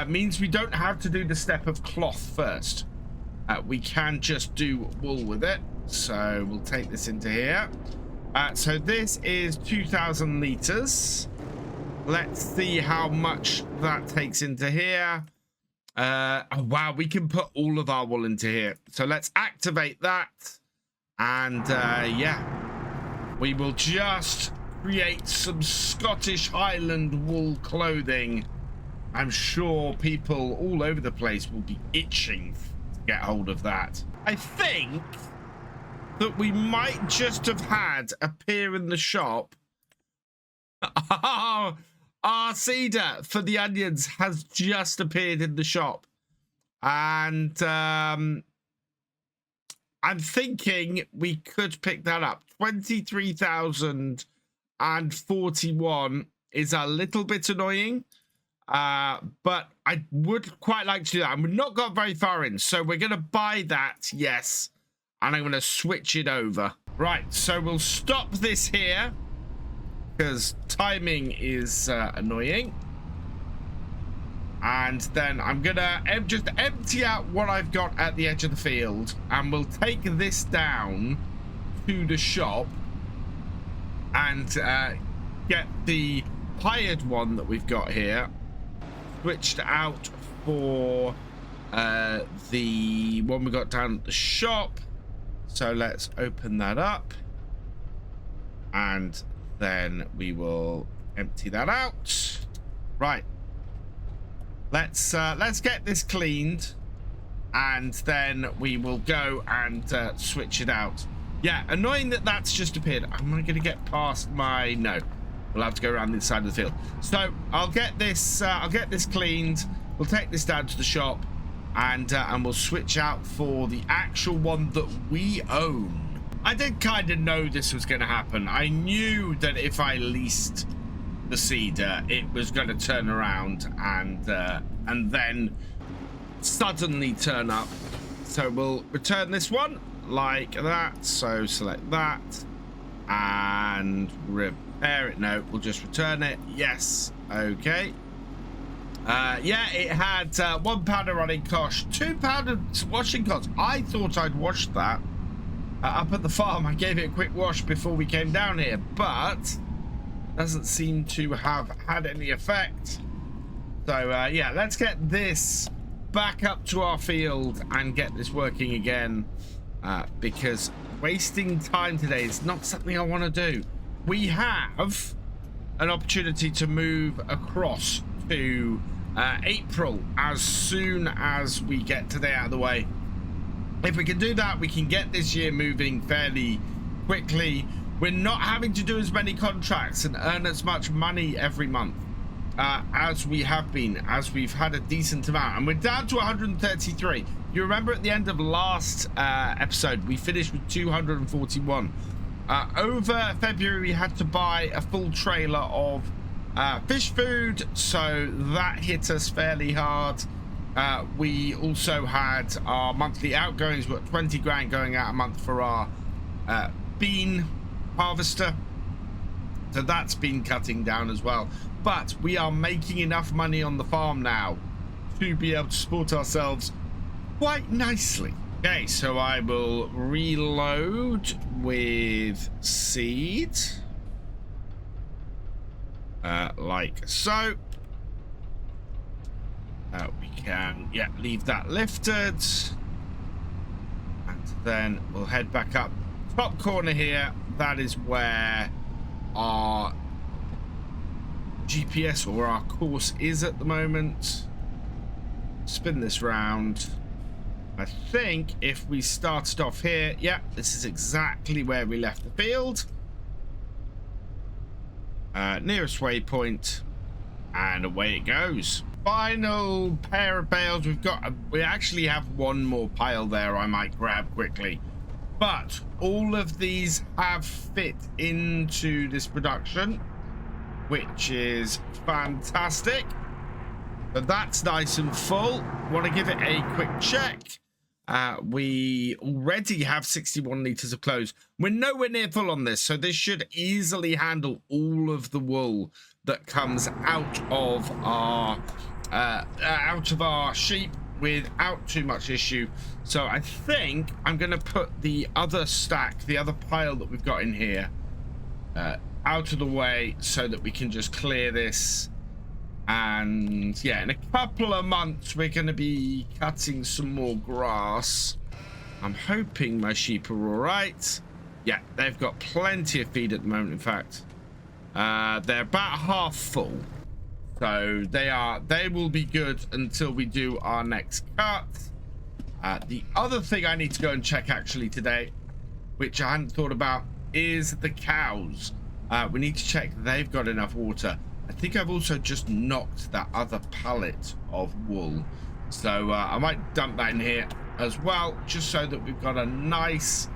means we don't have to do the step of cloth first. We can just do wool with it. So we'll take this into here. So this is 2,000 liters. Let's see how much that takes into here. Oh, wow, we can put all of our wool into here. So let's activate that. And yeah, we will just create some Scottish Highland wool clothing. I'm sure people all over the place will be itching to get hold of that. I think that we might just have had appear in the shop. Our cedar for the onions has just appeared in the shop. And I'm thinking we could pick that up. 23,041 is a little bit annoying. But I would quite like to do that. And we've not got very far in. So we're going to buy that, yes. And I'm going to switch it over. Right, so we'll stop this here. Because timing is annoying. And then I'm going to just empty out what I've got at the edge of the field. And we'll take this down to the shop. And get the hired one that we've got here switched out for the one we got down at the shop. So let's open that up. And then we will empty that out. Right. Let's get this cleaned, and then we will go and switch it out. Yeah, annoying that that's just appeared. I'm not going to get past my no. We'll have to go around the side of the field. So I'll get this cleaned. We'll take this down to the shop, and we'll switch out for the actual one that we own. I did kind of know this was going to happen. I knew that if I leased the cedar, it was going to turn around and then suddenly turn up. So we'll return this one like that. So select that and repair it. No, we'll just return it. Yes. Okay. Yeah, it had £1 running cost, £2 washing cost. I thought I'd washed that up at the farm. I gave it a quick wash before we came down here, but doesn't seem to have had any effect. So yeah, let's get this back up to our field and get this working again, because wasting time today is not something I want to do. We have an opportunity to move across to April as soon as we get today out of the way. If we can do that, we can get this year moving fairly quickly. We're not having to do as many contracts and earn as much money every month as we have been, as we've had a decent amount. And we're down to 133. You remember at the end of last episode, we finished with 241. Over February, we had to buy a full trailer of fish food, so that hit us fairly hard. We also had our monthly outgoings. We've got 20 grand going out a month for our bean harvester, so that's been cutting down as well. But we are making enough money on the farm now to be able to support ourselves quite nicely. Okay, so I will reload with seed, like so. We can, yeah, leave that lifted, and then we'll head back up top corner here. That is where our GPS, or where our course is at the moment. Spin this round. I think if we started off here, yeah, this is exactly where we left the field. Nearest waypoint, and away it goes. Final pair of bales. We actually have one more pile there I might grab quickly, but all of these have fit into this production, which is fantastic. But that's nice and full. Want to give it a quick check. We already have 61 liters of clothes. We're nowhere near full on this, so this should easily handle all of the wool that comes out of our sheep without too much issue. So I think I'm going to put the other stack, the other pile that we've got in here, out of the way so that we can just clear this. And yeah, in a couple of months we're going to be cutting some more grass. I'm hoping my sheep are all right. Yeah, they've got plenty of feed at the moment. In fact, they're about half full, so they will be good until we do our next cut. The other thing I need to go and check actually today, which I hadn't thought about, is the cows. We need to check they've got enough water. I think I've also just knocked that other pallet of wool, so I might dump that in here as well, just so that we've got a nice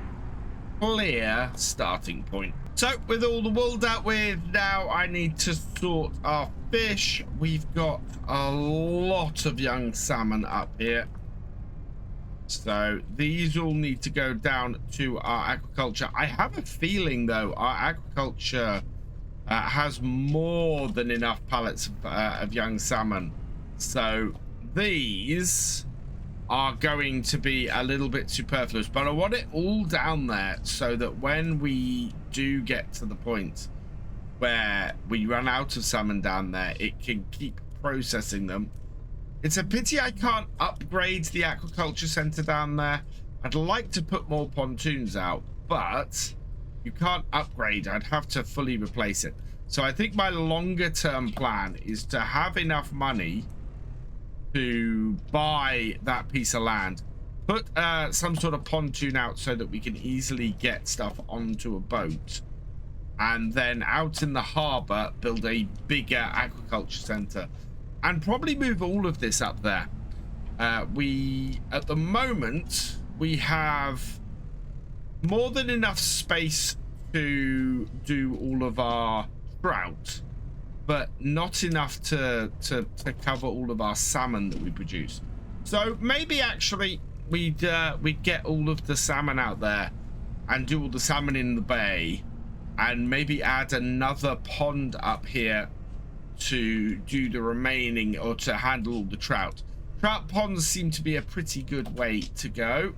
clear starting point. So with all the wool dealt with, now I need to sort our fish. We've got a lot of young salmon up here, so these all need to go down to our aquaculture. I have a feeling though our aquaculture has more than enough pallets of young salmon, so these are going to be a little bit superfluous, but I want it all down there so that when we do get to the point where we run out of salmon down there, it can keep processing them. It's a pity I can't upgrade the aquaculture center down there. I'd like to put more pontoons out, but you can't upgrade. I'd have to fully replace it. So I think my longer term plan is to have enough money to buy that piece of land, put some sort of pontoon out so that we can easily get stuff onto a boat, and then out in the harbor build a bigger aquaculture center and probably move all of this up there. At the moment we have more than enough space to do all of our trout, but not enough to cover all of our salmon that we produce. So maybe actually we'd get all of the salmon out there and do all the salmon in the bay, and maybe add another pond up here to do the remaining, or to handle all the trout. Trout ponds seem to be a pretty good way to go.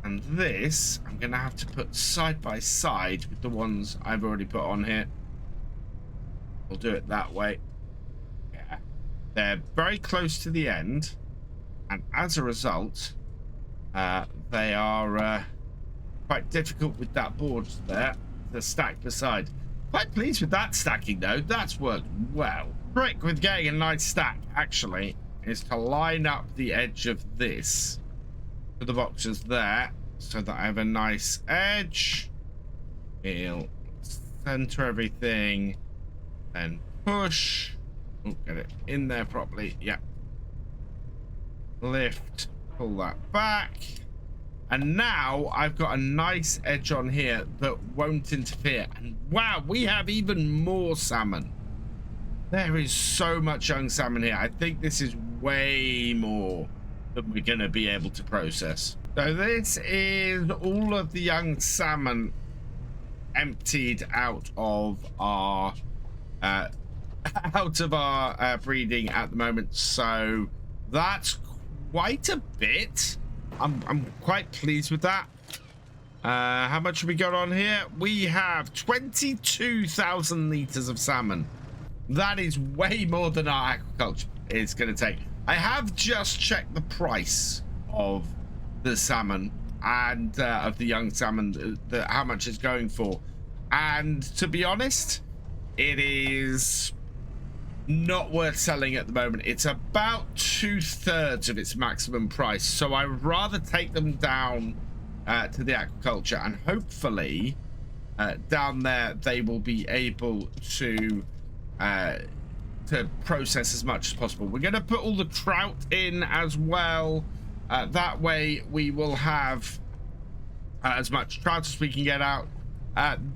And this I'm gonna have to put side by side with the ones I've already put on here. We'll do it that way. Yeah, they're very close to the end, and as a result they are quite difficult with that board there to stack beside. Quite pleased with that stacking though. That's worked well. Trick with getting a nice stack actually is to line up the edge of this to the boxes there, so that I have a nice edge. We'll center everything and push. Oh, get it in there properly. Yeah. Lift, pull that back. And now I've got a nice edge on here that won't interfere. And wow, we have even more salmon. There is so much young salmon here. I think this is way more than we're going to be able to process. So this is all of the young salmon emptied out of our breeding at the moment. So that's quite a bit. I'm quite pleased with that. How much have we got on here? We have 22,000 liters of salmon. That is way more than our aquaculture is going to take. I have just checked the price of the salmon and of the young salmon, how much it's going for. And to be honest, it is not worth selling at the moment. It's about 2/3 of its maximum price. So I would rather take them down to the aquaculture, and hopefully down there they will be able to process as much as possible. We're going to put all the trout in as well. That way we will have as much trout as we can get out.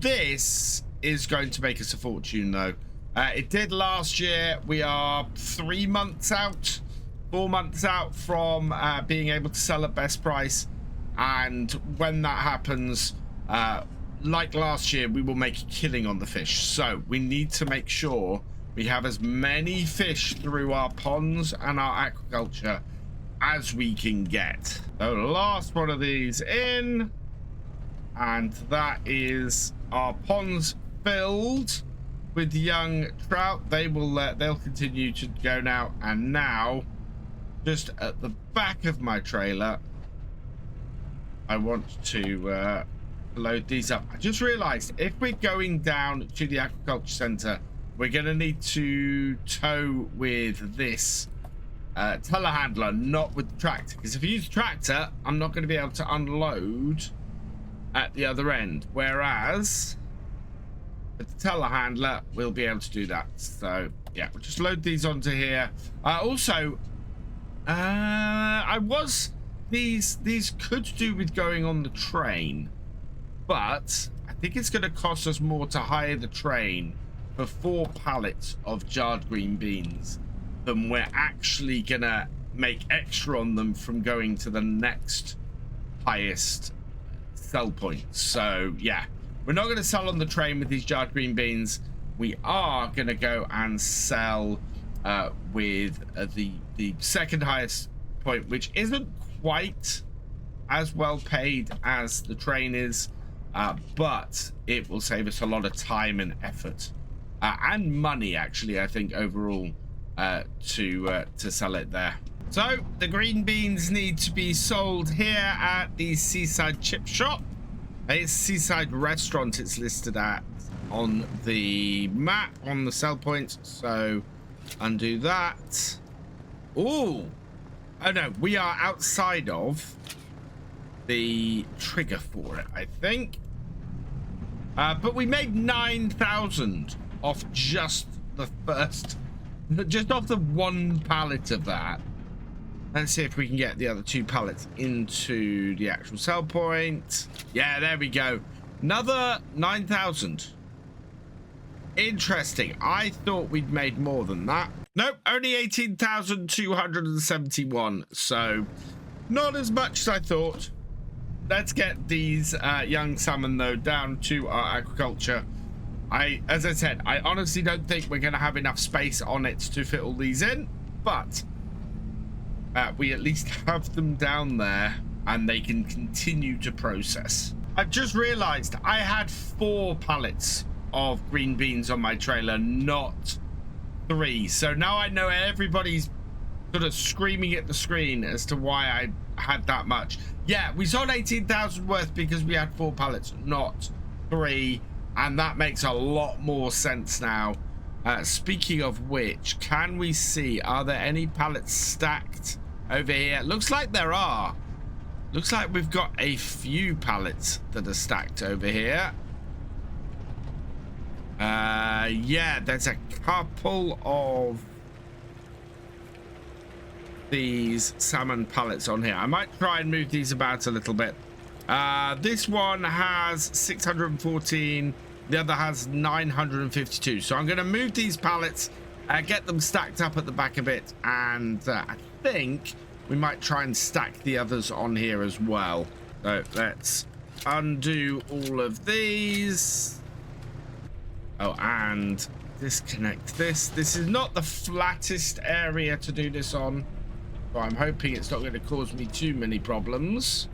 This is going to make us a fortune though. It did last year. We are 3 months out 4 months out from being able to sell at best price, and when that happens, like last year, we will make a killing on the fish. So we need to make sure we have as many fish through our ponds and our aquaculture as we can get. So last one of these in, and that is our ponds filled with young trout. They'll continue to go now. And now, just at the back of my trailer, I want to load these up. I just realized if we're going down to the aquaculture center, we're going to need to tow with this telehandler, not with the tractor, because if you use the tractor, I'm not going to be able to unload at the other end, whereas with the telehandler we'll be able to do that. So yeah, we'll just load these onto here. These could do with going on the train, but I think it's going to cost us more to hire the train for 4 pallets of jarred green beans than we're actually gonna make extra on them from going to the next highest sell point. So yeah, we're not going to sell on the train with these jarred green beans. We are going to go and sell with the second highest point, which isn't quite as well paid as the train is, but it will save us a lot of time and effort and money, actually, I think, overall, to sell it there. So the green beans need to be sold here at the Seaside Chip Shop. It's Seaside Restaurant it's listed at on the map, on the sell points. So undo that. Oh no, we are outside of the trigger for it, I think. But we made 9,000 off just the first, just off the 1 pallet of that. Let's see if we can get the other 2 pallets into the actual sell point. Yeah, there we go. Another 9,000. Interesting. I thought we'd made more than that. Nope, only 18,271. So not as much as I thought. Let's get these young salmon, though, down to our aquaculture. As I said, I honestly don't think we're going to have enough space on it to fit all these in, but we at least have them down there and they can continue to process. I've just realized I had 4 pallets of green beans on my trailer, not 3. So now I know everybody's sort of screaming at the screen as to why I had that much. Yeah, we sold 18,000 worth because we had 4 pallets, not 3. And that makes a lot more sense now. Speaking of which, can we see, are there any pallets stacked over here? Looks like there are. Looks like we've got a few pallets that are stacked over here. Yeah, there's a couple of these salmon pallets on here. I might try and move these about a little bit. This one has 614. The other has 952. So I'm going to move these pallets, get them stacked up at the back a bit, and I think we might try and stack the others on here as well. So let's undo all of these. Oh, and disconnect this. This is not the flattest area to do this on, so I'm hoping it's not going to cause me too many problems.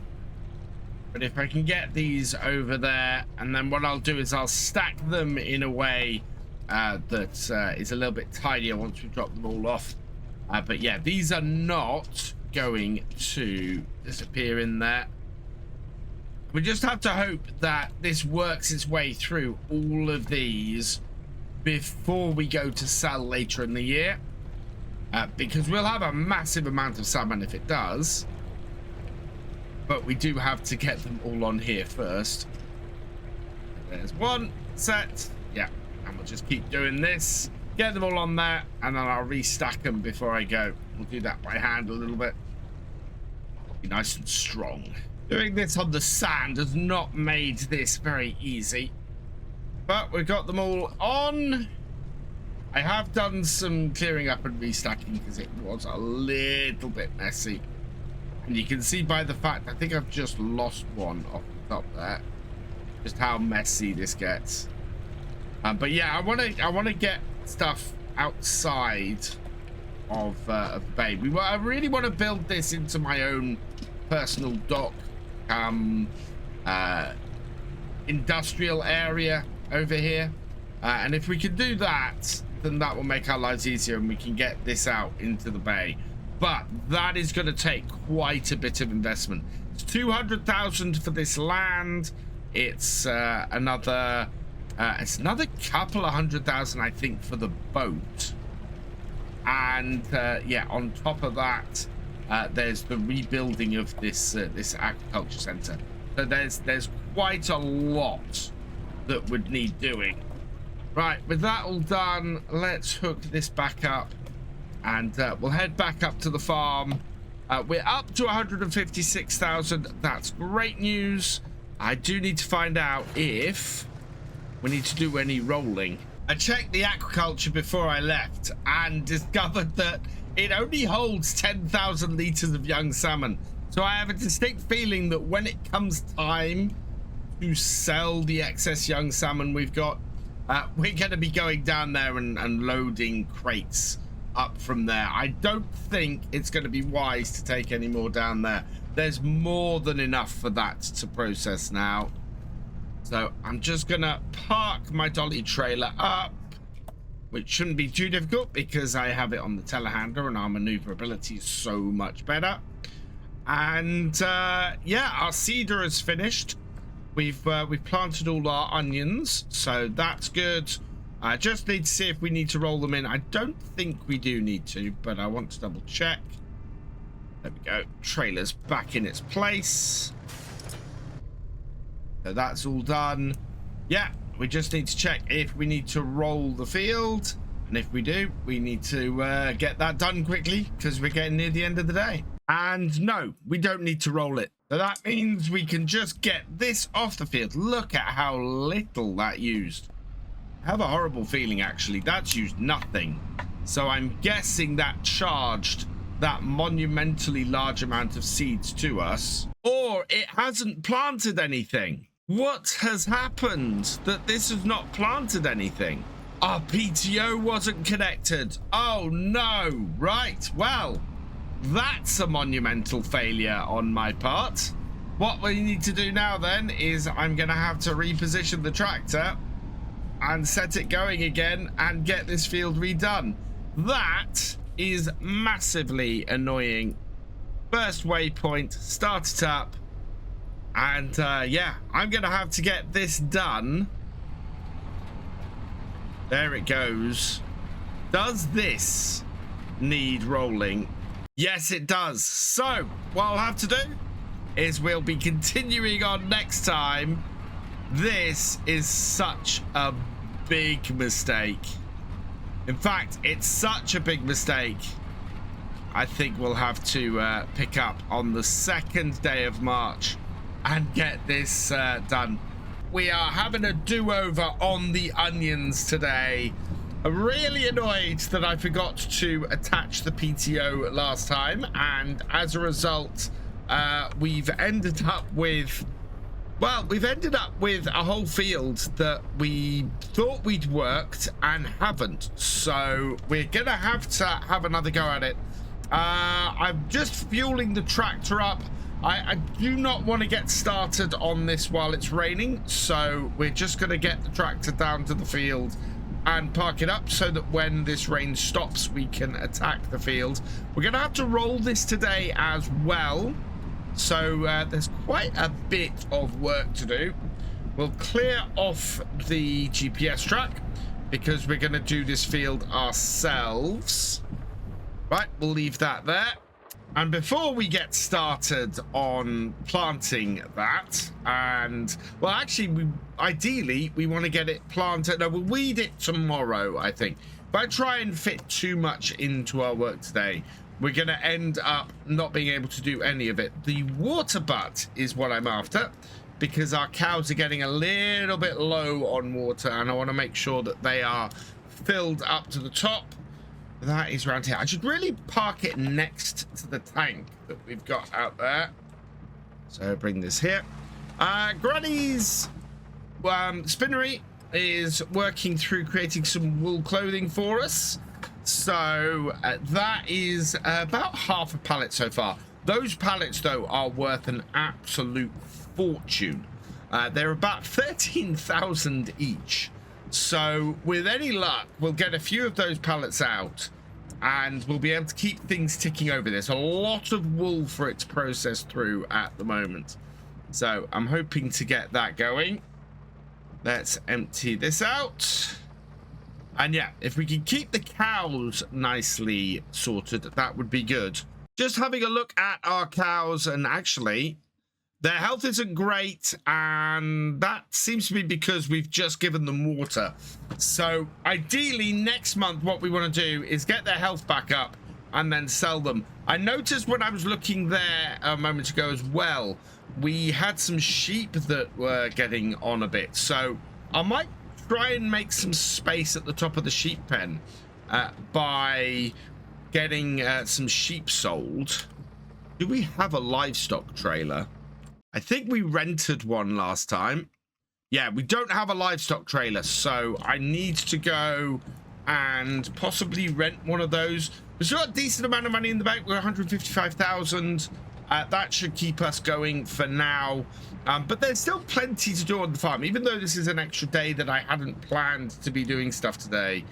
But if I can get these over there, and then what I'll do is I'll stack them in a way that is a little bit tidier once we drop them all off. But yeah, these are not going to disappear in there. We just have to hope that this works its way through all of these before we go to sell later in the year. Because we'll have a massive amount of salmon if it does. But we do have to get them all on here first. There's one set. Yeah, and we'll just keep doing this. Get them all on there, and then I'll restack them before I go. We'll do that by hand a little bit. Be nice and strong. Doing this on the sand has not made this very easy. But we've got them all on. I have done some clearing up and restacking because it was a little bit messy. And you can see by the fact, I think I've just lost one off the top there, just how messy this gets. But yeah, I want to get stuff outside of the bay. I really want to build this into my own personal dock, industrial area over here. And if we can do that, then that will make our lives easier and we can get this out into the bay. But that is going to take quite a bit of investment. It's 200,000 for this land. It's another couple of 100,000, I think, for the boat. And yeah, on top of that, there's the rebuilding of this agriculture center. So there's quite a lot that would need doing. Right, with that all done, let's hook this back up. And we'll head back up to the farm. We're up to 156,000. That's great news. I do need to find out if we need to do any rolling. I checked the aquaculture before I left and discovered that it only holds 10,000 liters of young salmon. So I have a distinct feeling that when it comes time to sell the excess young salmon we've got, we're going to be going down there and loading crates up from there. I don't think it's going to be wise to take any more down there. There's more than enough for that to process now. So I'm just going to park my dolly trailer up, which shouldn't be too difficult because I have it on the telehandler and our maneuverability is so much better. And yeah, our cedar is finished. We've planted all our onions, so that's good. I just need to see if we need to roll them in. I don't think we do need to, but I want to double check. There we go. Trailer's back in its place. So that's all done. Yeah, we just need to check if we need to roll the field. And if we do, we need to get that done quickly because we're getting near the end of the day. And no, we don't need to roll it. So that means we can just get this off the field. Look at how little that used. I have a horrible feeling, actually. That's used nothing. So I'm guessing that charged that monumentally large amount of seeds to us. Or it hasn't planted anything. What has happened that this has not planted anything? Our PTO wasn't connected. Oh, no. Right. Well, that's a monumental failure on my part. What we need to do now, then, is I'm going to have to reposition the tractor and set it going again and get this field redone. That is massively annoying. First waypoint, start it up, and yeah, I'm gonna have to get this done. There it goes. Does this need rolling? Yes, it does. So what I'll have to do is we'll be continuing on next time. This is such a big mistake. In fact, it's such a big mistake. I think we'll have to pick up on the second day of March and get this done. We are having a do-over on the onions today. I'm really annoyed that I forgot to attach the PTO last time, and as a result, we've ended up with a whole field that we thought we'd worked and haven't. So we're gonna have to have another go at it. I'm just fueling the tractor up. I do not want to get started on this while it's raining, so we're just gonna get the tractor down to the field and park it up so that when this rain stops, we can attack the field. We're gonna have to roll this today as well. So there's quite a bit of work to do. We'll clear off the GPS track because we're going to do this field ourselves. Right, we'll leave that there. And before we get started on planting that, and well, actually, ideally we want to get it planted. No, we'll weed it tomorrow, I think. If I try and fit too much into our work today, we're going to end up not being able to do any of it. The water butt is what I'm after because our cows are getting a little bit low on water and I want to make sure that they are filled up to the top. That is around here. I should really park it next to the tank that we've got out there. So bring this here. Granny's Spinnery is working through creating some wool clothing for us. So that is about half a pallet so far. Those pallets, though, are worth an absolute fortune. They're about 13,000 each. So with any luck, we'll get a few of those pallets out and we'll be able to keep things ticking over. There's a lot of wool for it to process through at the moment. So I'm hoping to get that going. Let's empty this out. And yeah, if we can keep the cows nicely sorted, that would be good. Just having a look at our cows, and actually their health isn't great, and that seems to be because we've just given them water. So ideally next month what we want to do is get their health back up and then sell them. I noticed when I was looking there a moment ago as well, we had some sheep that were getting on a bit. So I might try and make some space at the top of the sheep pen by getting some sheep sold. Do we have a livestock trailer? I think we rented one last time. Yeah, we don't have a livestock trailer, so I need to go and possibly rent one of those. We've got a decent amount of money in the bank. We're 155,000. That should keep us going for now. But there's still plenty to do on the farm. Even though this is an extra day that I hadn't planned to be doing stuff today,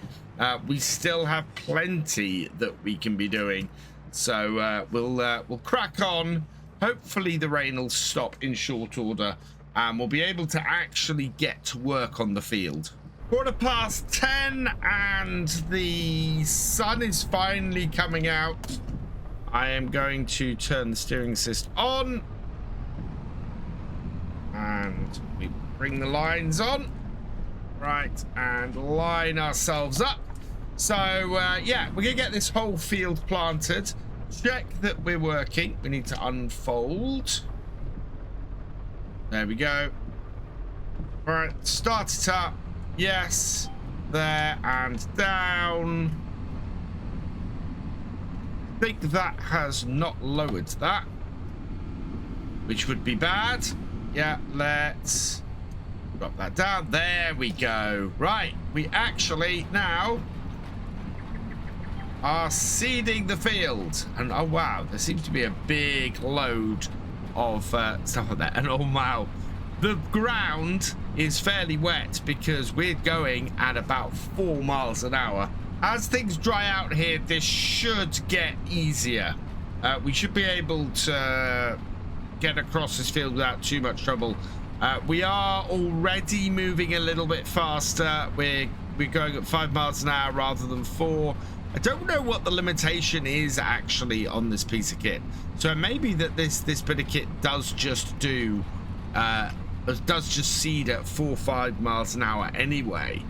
we still have plenty that we can be doing. So we'll crack on. Hopefully the rain will stop in short order and we'll be able to actually get to work on the field. 10:15 and the sun is finally coming out. I am going to turn the steering system on and we bring the lines on, right, and line ourselves up. So yeah, we're gonna get this whole field planted. Check that we're working. We need to unfold. There we go. All right, start it up. Yes, there and down. I think that has not lowered that, which would be bad. Yeah, let's drop that down. There we go. Right, we actually now are seeding the field. And oh wow, there seems to be a big load of stuff on there. And oh wow, the ground is fairly wet because we're going at about 4 miles an hour. As things dry out here, this should get easier. We should be able to get across this field without too much trouble. We are already moving a little bit faster. We're going at 5 miles an hour rather than 4. I don't know what the limitation is actually on this piece of kit. So it may be that this bit of kit does just do does just seed at 4 or 5 miles an hour anyway.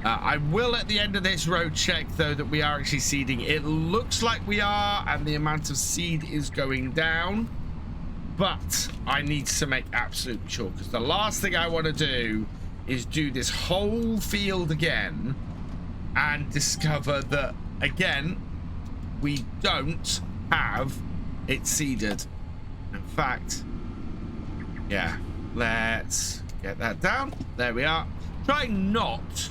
I will at the end of this road check though that we are actually seeding. It looks like we are, and the amount of seed is going down, but I need to make absolutely sure, because the last thing I want to do is do this whole field again and discover that again we don't have it seeded. In fact, yeah, let's get that down. There we are. Trying not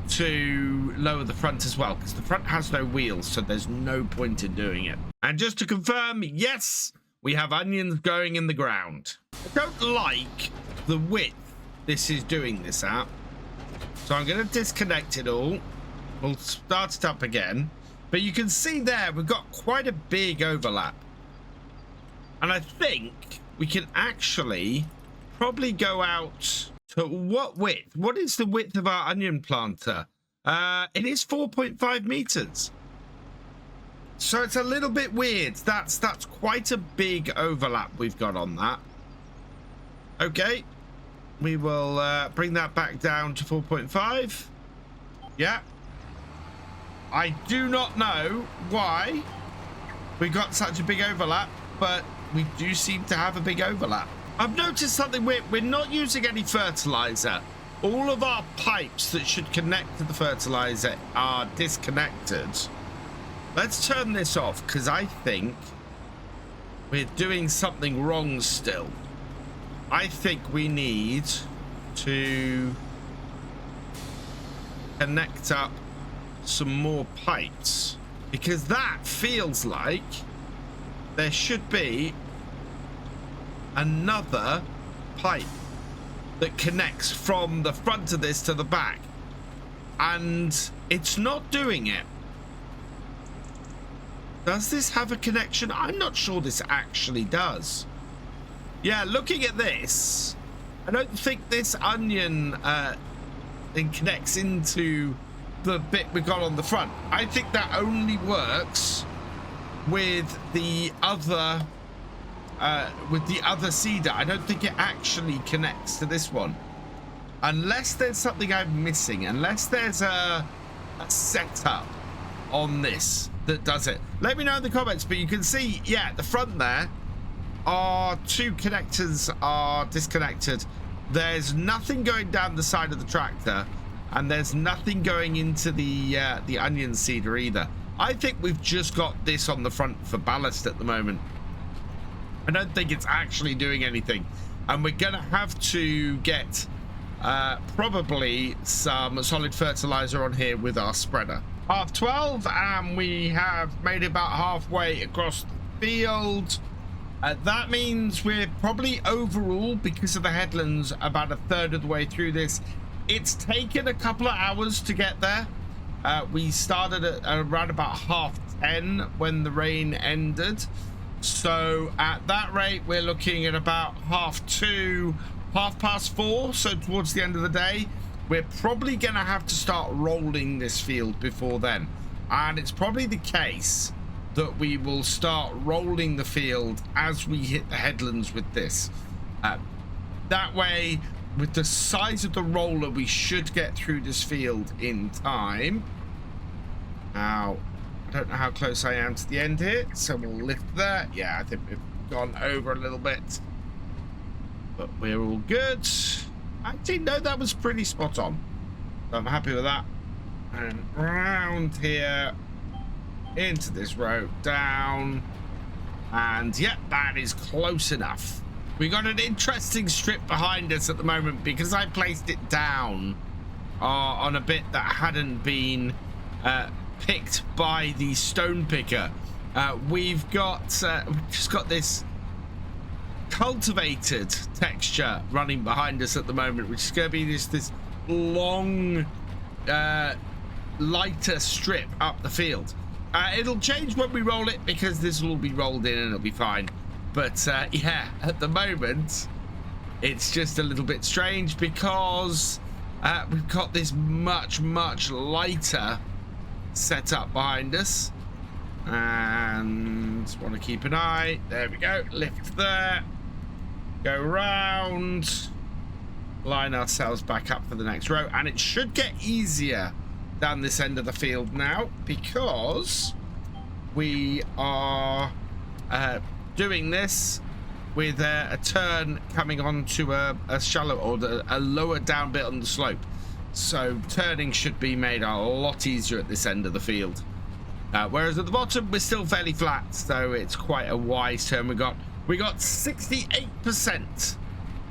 to lower the front as well, because the front has no wheels, so there's no point in doing it. And just to confirm, yes, we have onions going in the ground. I don't like the width this is doing this at, so I'm going to disconnect it all. We'll start it up again, but you can see there we've got quite a big overlap, and I think we can actually probably go out to what width? What is the width of our onion planter? It is 4.5 meters. So it's a little bit weird. That's quite a big overlap we've got on that. Okay. We will bring that back down to 4.5. Yeah. I do not know why we got such a big overlap, but we do seem to have a big overlap. I've noticed something weird. We're not using any fertilizer. all of our pipes that should connect to the fertilizer are disconnected. Let's turn this off because I think we're doing something wrong still. I think we need to connect up some more pipes because that feels like there should be another pipe that connects from the front of this to the back, and it's not doing it. Does this have a connection? I'm not sure this actually does. Yeah, looking at this, I don't think this onion thing connects into the bit we got on the front. I think that only works with the other seeder. I don't think it actually connects to this one, unless there's something I'm missing, unless there's a setup on this that does it. Let me know in the comments. But you can see, yeah, the front there, our two connectors are disconnected. There's nothing going down the side of the tractor, and there's nothing going into the onion seeder either. I think we've just got this on the front for ballast at the moment. I don't think it's actually doing anything, and we're gonna have to get probably some solid fertilizer on here with our spreader. 12:30, and we have made it about halfway across the field. That means we're probably overall, because of the headlands, about a third of the way through this. It's taken a couple of hours to get there. We started at around about 10:30 when the rain ended. So at that rate, we're looking at about 2:30, 4:30. So towards the end of the day, we're probably going to have to start rolling this field before then. And it's probably the case that we will start rolling the field as we hit the headlands with this. That way, with the size of the roller, we should get through this field in time. Now, I don't know how close I am to the end here, so we'll lift that. Yeah, I think we've gone over a little bit, but we're all good. Actually, no, that was pretty spot on. So I'm happy with that. And round here into this row, down, and yep, that is close enough. We got an interesting strip behind us at the moment because I placed it down on a bit that hadn't been picked by the stone picker. We've just got this cultivated texture running behind us at the moment, which is going to be this long lighter strip up the field. It'll change when we roll it because this will all be rolled in and it'll be fine. But yeah, at the moment it's just a little bit strange because we've got this much lighter setup behind us, and want to keep an eye. There we go. Lift there, go round, line ourselves back up for the next row, and it should get easier down this end of the field now because we are doing this with a turn coming onto a shallow or a lower down bit on the slope. So turning should be made a lot easier at this end of the field. Whereas at the bottom, we're still fairly flat, so it's quite a wise turn. We got 68%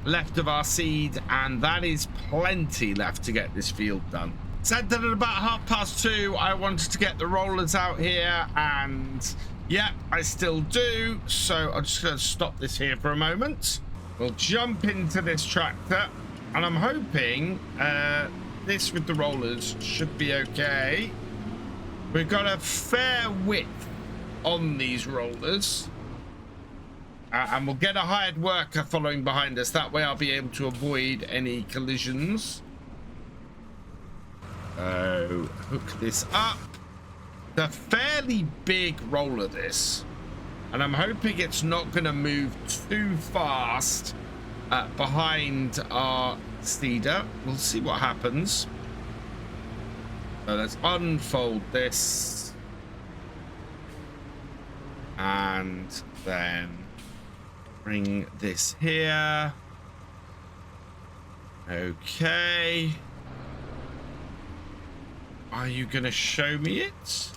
left of our seed, and that is plenty left to get this field done. Said that at about 2:30, I wanted to get the rollers out here, and yeah, I still do. So I'm just going to stop this here for a moment. We'll jump into this tractor, and I'm hoping this with the rollers should be okay. We've got a fair width on these rollers, and we'll get a hired worker following behind us. That way I'll be able to avoid any collisions. So hook this up. It's a fairly big roller, this, and I'm hoping it's not going to move too fast behind our seeder. We'll see what happens. So let's unfold this, and then bring this here. Okay. Are you going to show me it?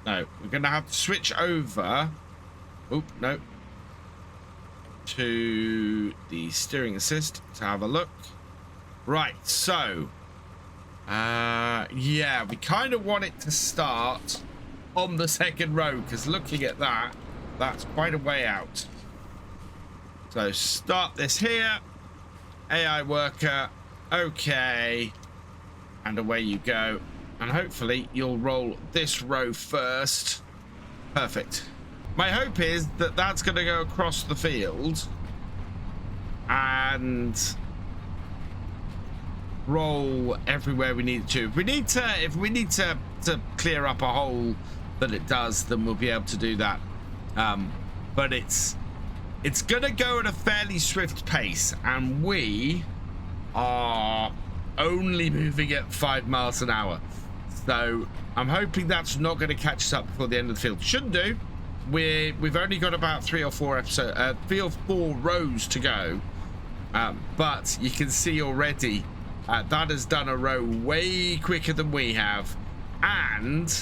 No, we're going to have to switch over. Oh, no. To the steering assist to have a look. Right, so. Yeah, we kind of want it to start on the second row because looking at that, that's quite a way out. So start this here. AI worker. Okay. And away you go. And hopefully you'll roll this row first. Perfect. My hope is that that's going to go across the field and roll everywhere we need to. If we need to clear up a hole that it does, then we'll be able to do that. But it's going to go at a fairly swift pace, and we are only moving at 5 miles an hour. So I'm hoping that's not going to catch us up before the end of the field. Shouldn't do. We've only got about 3 or 4 rows to go. But you can see already that has done a row way quicker than we have. And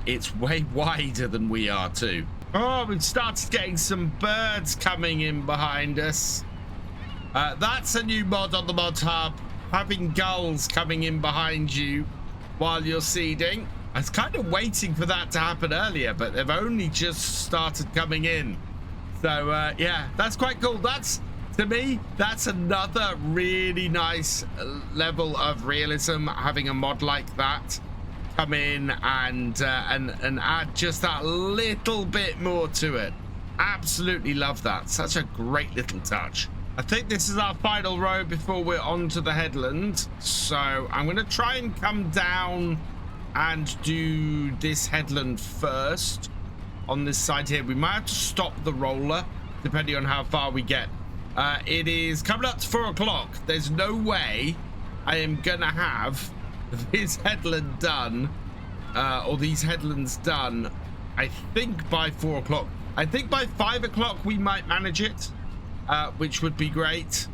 it's way wider than we are too. Oh, we've started getting some birds coming in behind us. That's a new mod on the mod hub. Having gulls coming in behind you while you're seeding. I was kind of waiting for that to happen earlier, but they've only just started coming in. So yeah, that's quite cool. That's, to me, that's another really nice level of realism, having a mod like that come in and add just that little bit more to it. Absolutely love that. Such a great little touch. I think this is our final row before we're on to the headland. So I'm going to try and come down and do this headland first on this side here. We might have to stop the roller depending on how far we get. It is coming up to 4 o'clock. There's no way I am going to have this headland done, or these headlands done, I think by 4 o'clock. I think by 5 o'clock we might manage it. Which would be great,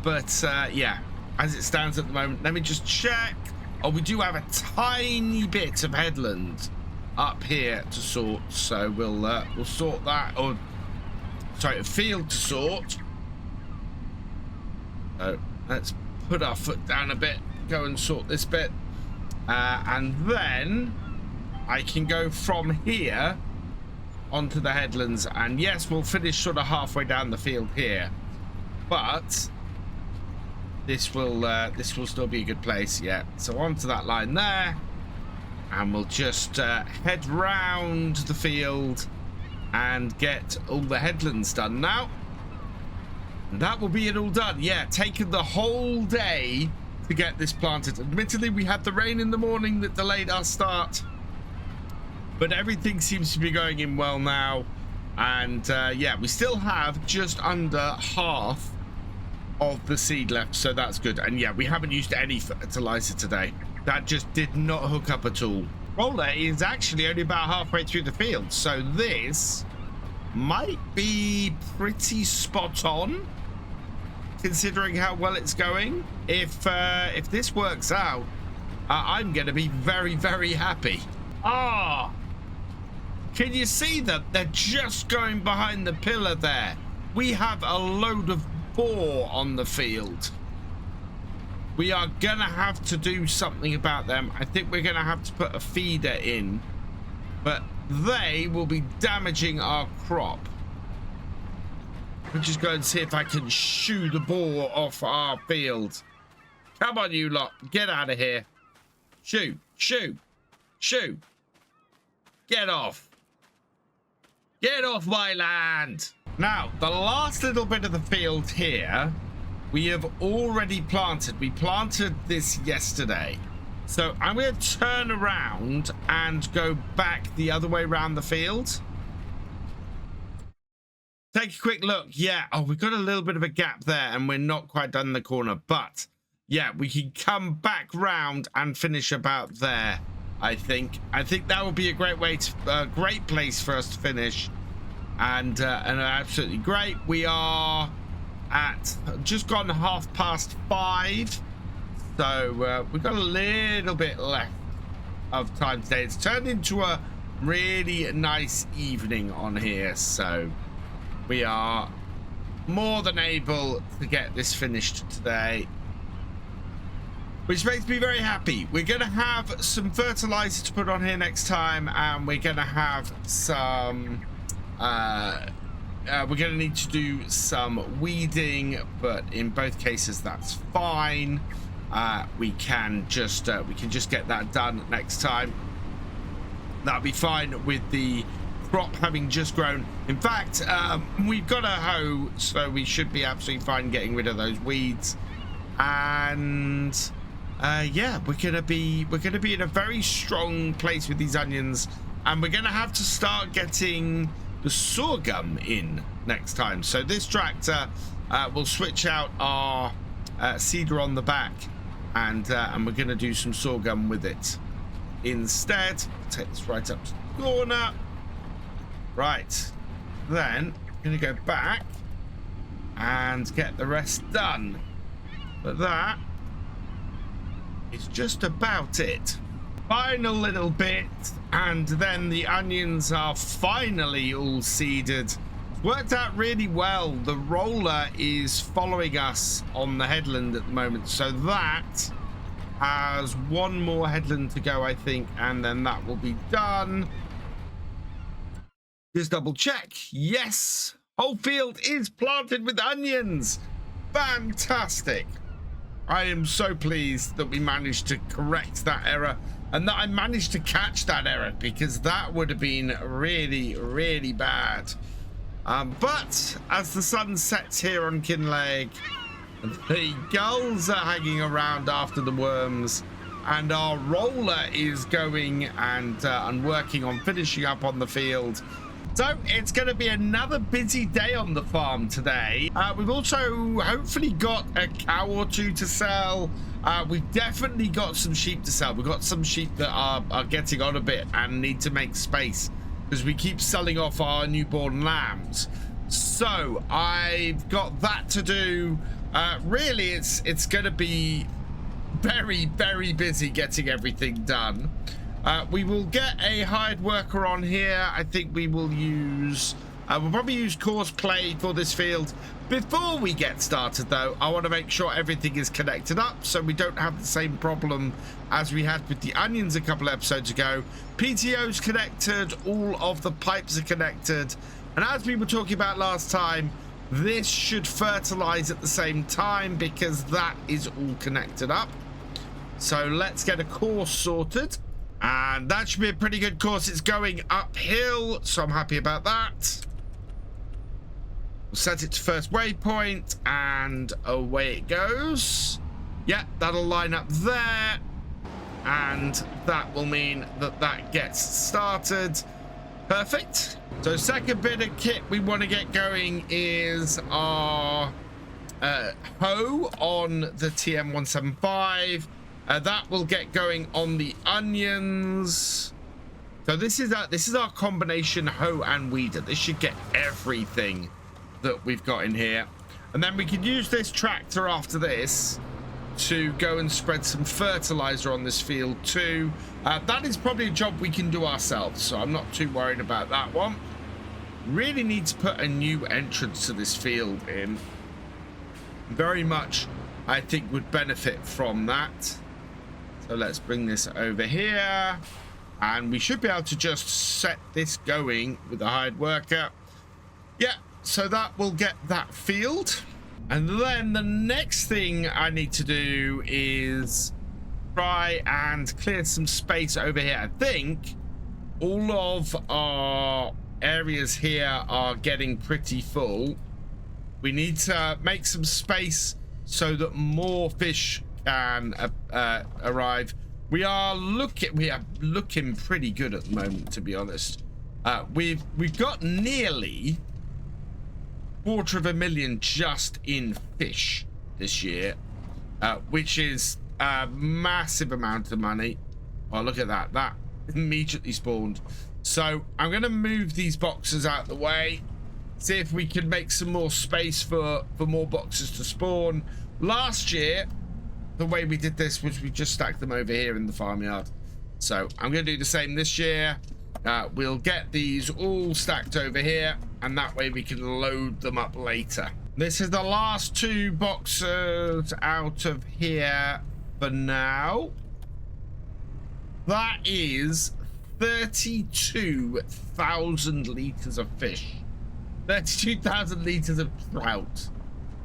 but yeah, as it stands at the moment, let me just check. Oh, we do have a tiny bit of headland up here to sort, so we'll sort that. Or sorry, a field to sort. So let's put our foot down a bit, go and sort this bit, and then I can go from here onto the headlands, and yes, we'll finish sort of halfway down the field here, but this will still be a good place. Yeah, so onto that line there, and we'll just head round the field and get all the headlands done now. And that will be it all done. Yeah, taken the whole day to get this planted. Admittedly, we had the rain in the morning that delayed our start, but everything seems to be going in well now. And yeah, we still have just under half of the seed left, so that's good. And yeah, we haven't used any fertilizer today. That just did not hook up at all. Roller is actually only about halfway through the field, so this might be pretty spot on considering how well it's going. If this works out, I'm going to be very, very happy. Ah, can you see them? They're just going behind the pillar there. We have a load of boar on the field. We are gonna have to do something about them. I think we're gonna have to put a feeder in, but they will be damaging our crop. We'll just go and see if I can shoo the boar off our field. Come on, you lot, get out of here. Shoo, shoo, shoo. Get off. Get off my land. Now, the last little bit of the field here, we have already planted. We planted this yesterday. So I'm going to turn around and go back the other way around the field. Take a quick look. Yeah. Oh, we've got a little bit of a gap there and we're not quite done in the corner. But yeah, we can come back round and finish about there, I think. I think that would be a great way to, great place for us to finish. And absolutely great. We are at just gone 5:30. So we've got a little bit left of time today. It's turned into a really nice evening on here, so we are more than able to get this finished today, which makes me very happy. We're going to have some fertilizer to put on here next time, and we're going to have some we're going to need to do some weeding, but in both cases that's fine. We can just get that done next time. That'll be fine with the crop having just grown. In fact, we've got a hoe, so we should be absolutely fine getting rid of those weeds. And yeah, we're gonna be in a very strong place with these onions, and we're gonna have to start getting the sorghum in next time. So this tractor will switch out our seeder on the back, and we're gonna do some sorghum with it instead. Take this right up to the corner. Right, then I'm gonna go back and get the rest done, but that is just about it. Final little bit, and then the onions are finally all seeded. Worked out really well. The roller is following us on the headland at the moment, so that has one more headland to go, I think, and then that will be done. Just double check. Yes, whole field is planted with onions. Fantastic. I am so pleased that we managed to correct that error, and that I managed to catch that error, because that would have been really, really bad. But as the sun sets here on Kinlaig, the gulls are hanging around after the worms, and our roller is going and working on finishing up on the field. So it's going to be another busy day on the farm today. We've also hopefully got a cow or two to sell. We've definitely got some sheep to sell. We've got some sheep that are getting on a bit and need to make space, because we keep selling off our newborn lambs. So I've got that to do. Really, it's going to be very, very busy getting everything done. We will get a hired worker on here. I think we will use we'll probably use coarse clay for this field. Before we get started though, I want to make sure everything is connected up, so we don't have the same problem as we had with the onions a couple episodes ago. PTO's connected, all of the pipes are connected, and as we were talking about last time, this should fertilize at the same time because that is all connected up. So let's get a course sorted. And that should be a pretty good course. It's going uphill, so I'm happy about that. We'll set it to first waypoint, and away it goes. Yeah, that'll line up there. And that will mean that that gets started. Perfect. So second bit of kit we want to get going is our hoe on the TM175. That will get going on the onions. So this is our combination hoe and weeder. This should get everything that we've got in here, and then we can use this tractor after this to go and spread some fertilizer on this field too. That is probably a job we can do ourselves, so I'm not too worried about that one. Really need to put a new entrance to this field in. Very much, I think, would benefit from that. So let's bring this over here, and we should be able to just set this going with a hired worker. Yeah, so that will get that field. And then the next thing I need to do is try and clear some space over here. I think all of our areas here are getting pretty full. We need to make some space so that more fish can arrive. We are looking pretty good at the moment, to be honest. We've got nearly 250,000 just in fish this year, which is a massive amount of money. Oh, look at that. That immediately spawned. So I'm going to move these boxes out the way see if we can make some more space for more boxes to spawn. Last year, the way we did this was we just stacked them over here in the farmyard. So I'm going to do the same this year. We'll get these all stacked over here, and that way we can load them up later. This is the last 2 boxes out of here for now. That is 32,000 liters of fish. 32,000 liters of trout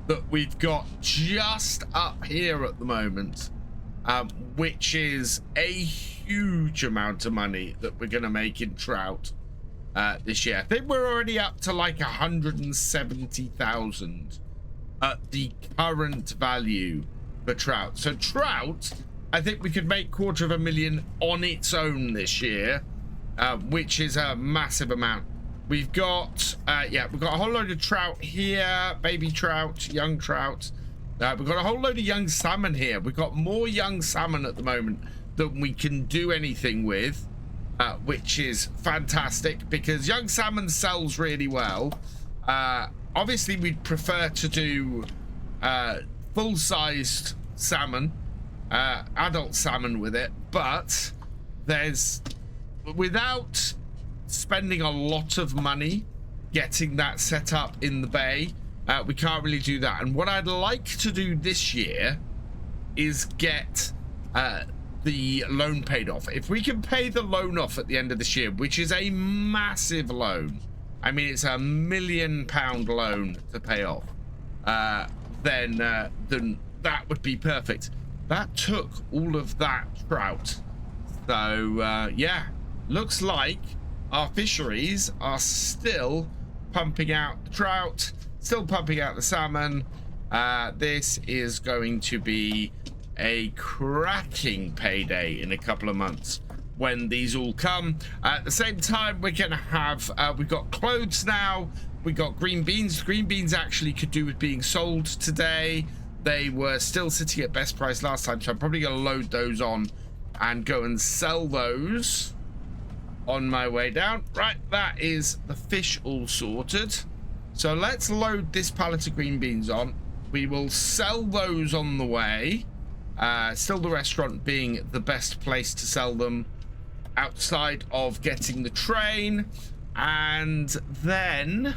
that we've got just up here at the moment, which is a huge amount of money that we're going to make in trout this year. I think we're already up to like 170,000 at the current value for trout. So trout, I think we could make 250,000 on its own this year, which is a massive amount. We've got we've got a whole load of trout here, baby trout, young trout. We've got a whole load of young salmon here. We've got more young salmon at the moment than we can do anything with, which is fantastic because young salmon sells really well. Obviously, we'd prefer to do full-sized salmon, adult salmon with it, but without spending a lot of money getting that set up in the bay, we can't really do that. And what I'd like to do this year is get the loan paid off. If we can pay the loan off at the end of this year, which is a massive loan, I mean it's £1 million loan to pay off, then that would be perfect. That took all of that trout. So yeah, looks like our fisheries are still pumping out the trout, still pumping out the salmon. This is going to be a cracking payday in a couple of months when these all come. At the same time, we're gonna have we've got clothes now, we got green beans. Green beans actually could do with being sold today. They were still sitting at best price last time, so I'm probably gonna load those on and go and sell those on my way down. Right, that is the fish all sorted. So let's load this pallet of green beans on. We will sell those on the way. Still the restaurant being the best place to sell them outside of getting the train. And then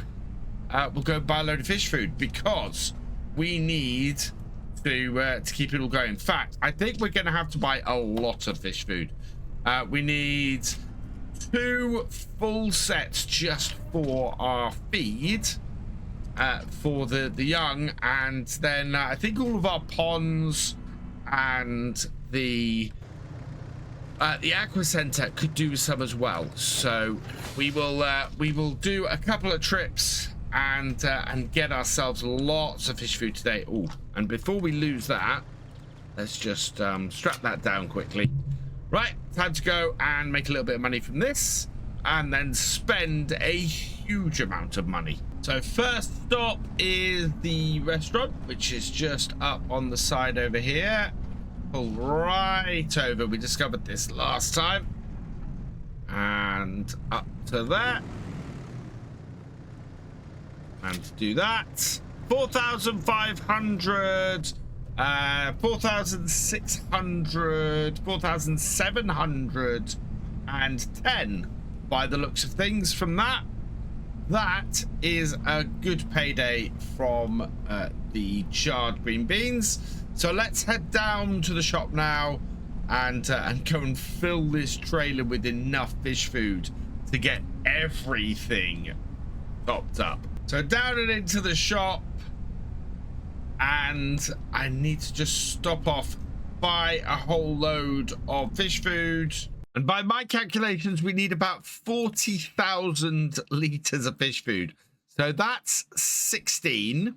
we'll go buy a load of fish food because we need to keep it all going. In fact, I think we're going to have to buy a lot of fish food. We need 2 full sets just for our feed for the young, and then I think all of our ponds and the aqua center could do some as well. So we will do a couple of trips and get ourselves lots of fish food today. Oh, and before we lose that, let's just strap that down quickly. Right, time to go and make a little bit of money from this and then spend a huge amount of money. So first stop is the restaurant, which is just up on the side over here. Pull right over. We discovered this last time. And up to that. And do that. 4,500, 4,600, 4,710 by the looks of things from that. That is a good payday from the charred green beans. So let's head down to the shop now and go and fill this trailer with enough fish food to get everything topped up. So down and into the shop, and I need to just stop off, buy a whole load of fish food. And by my calculations, we need about 40,000 liters of fish food. So that's 16.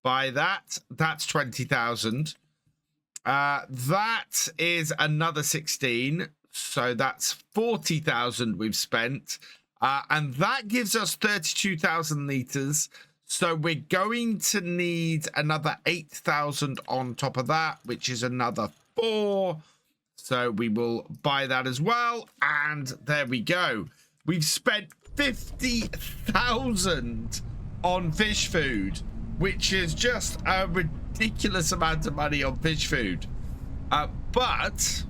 By that, that's 20,000. That is another 16. So that's 40,000 we've spent. And that gives us 32,000 liters. So we're going to need another 8,000 on top of that, which is another 4. So we will buy that as well. And there we go. We've spent 50,000 on fish food, which is just a ridiculous amount of money on fish food. But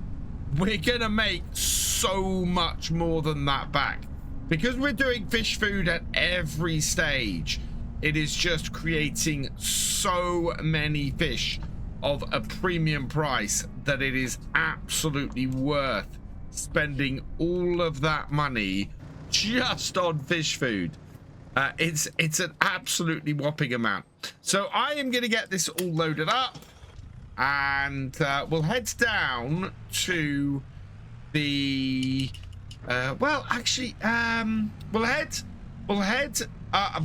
we're gonna make so much more than that back because we're doing fish food at every stage. It is just creating so many fish of a premium price that it is absolutely worth spending all of that money just on fish food. It's an absolutely whopping amount. So I am going to get this all loaded up, and we'll head down to the well, actually, we'll head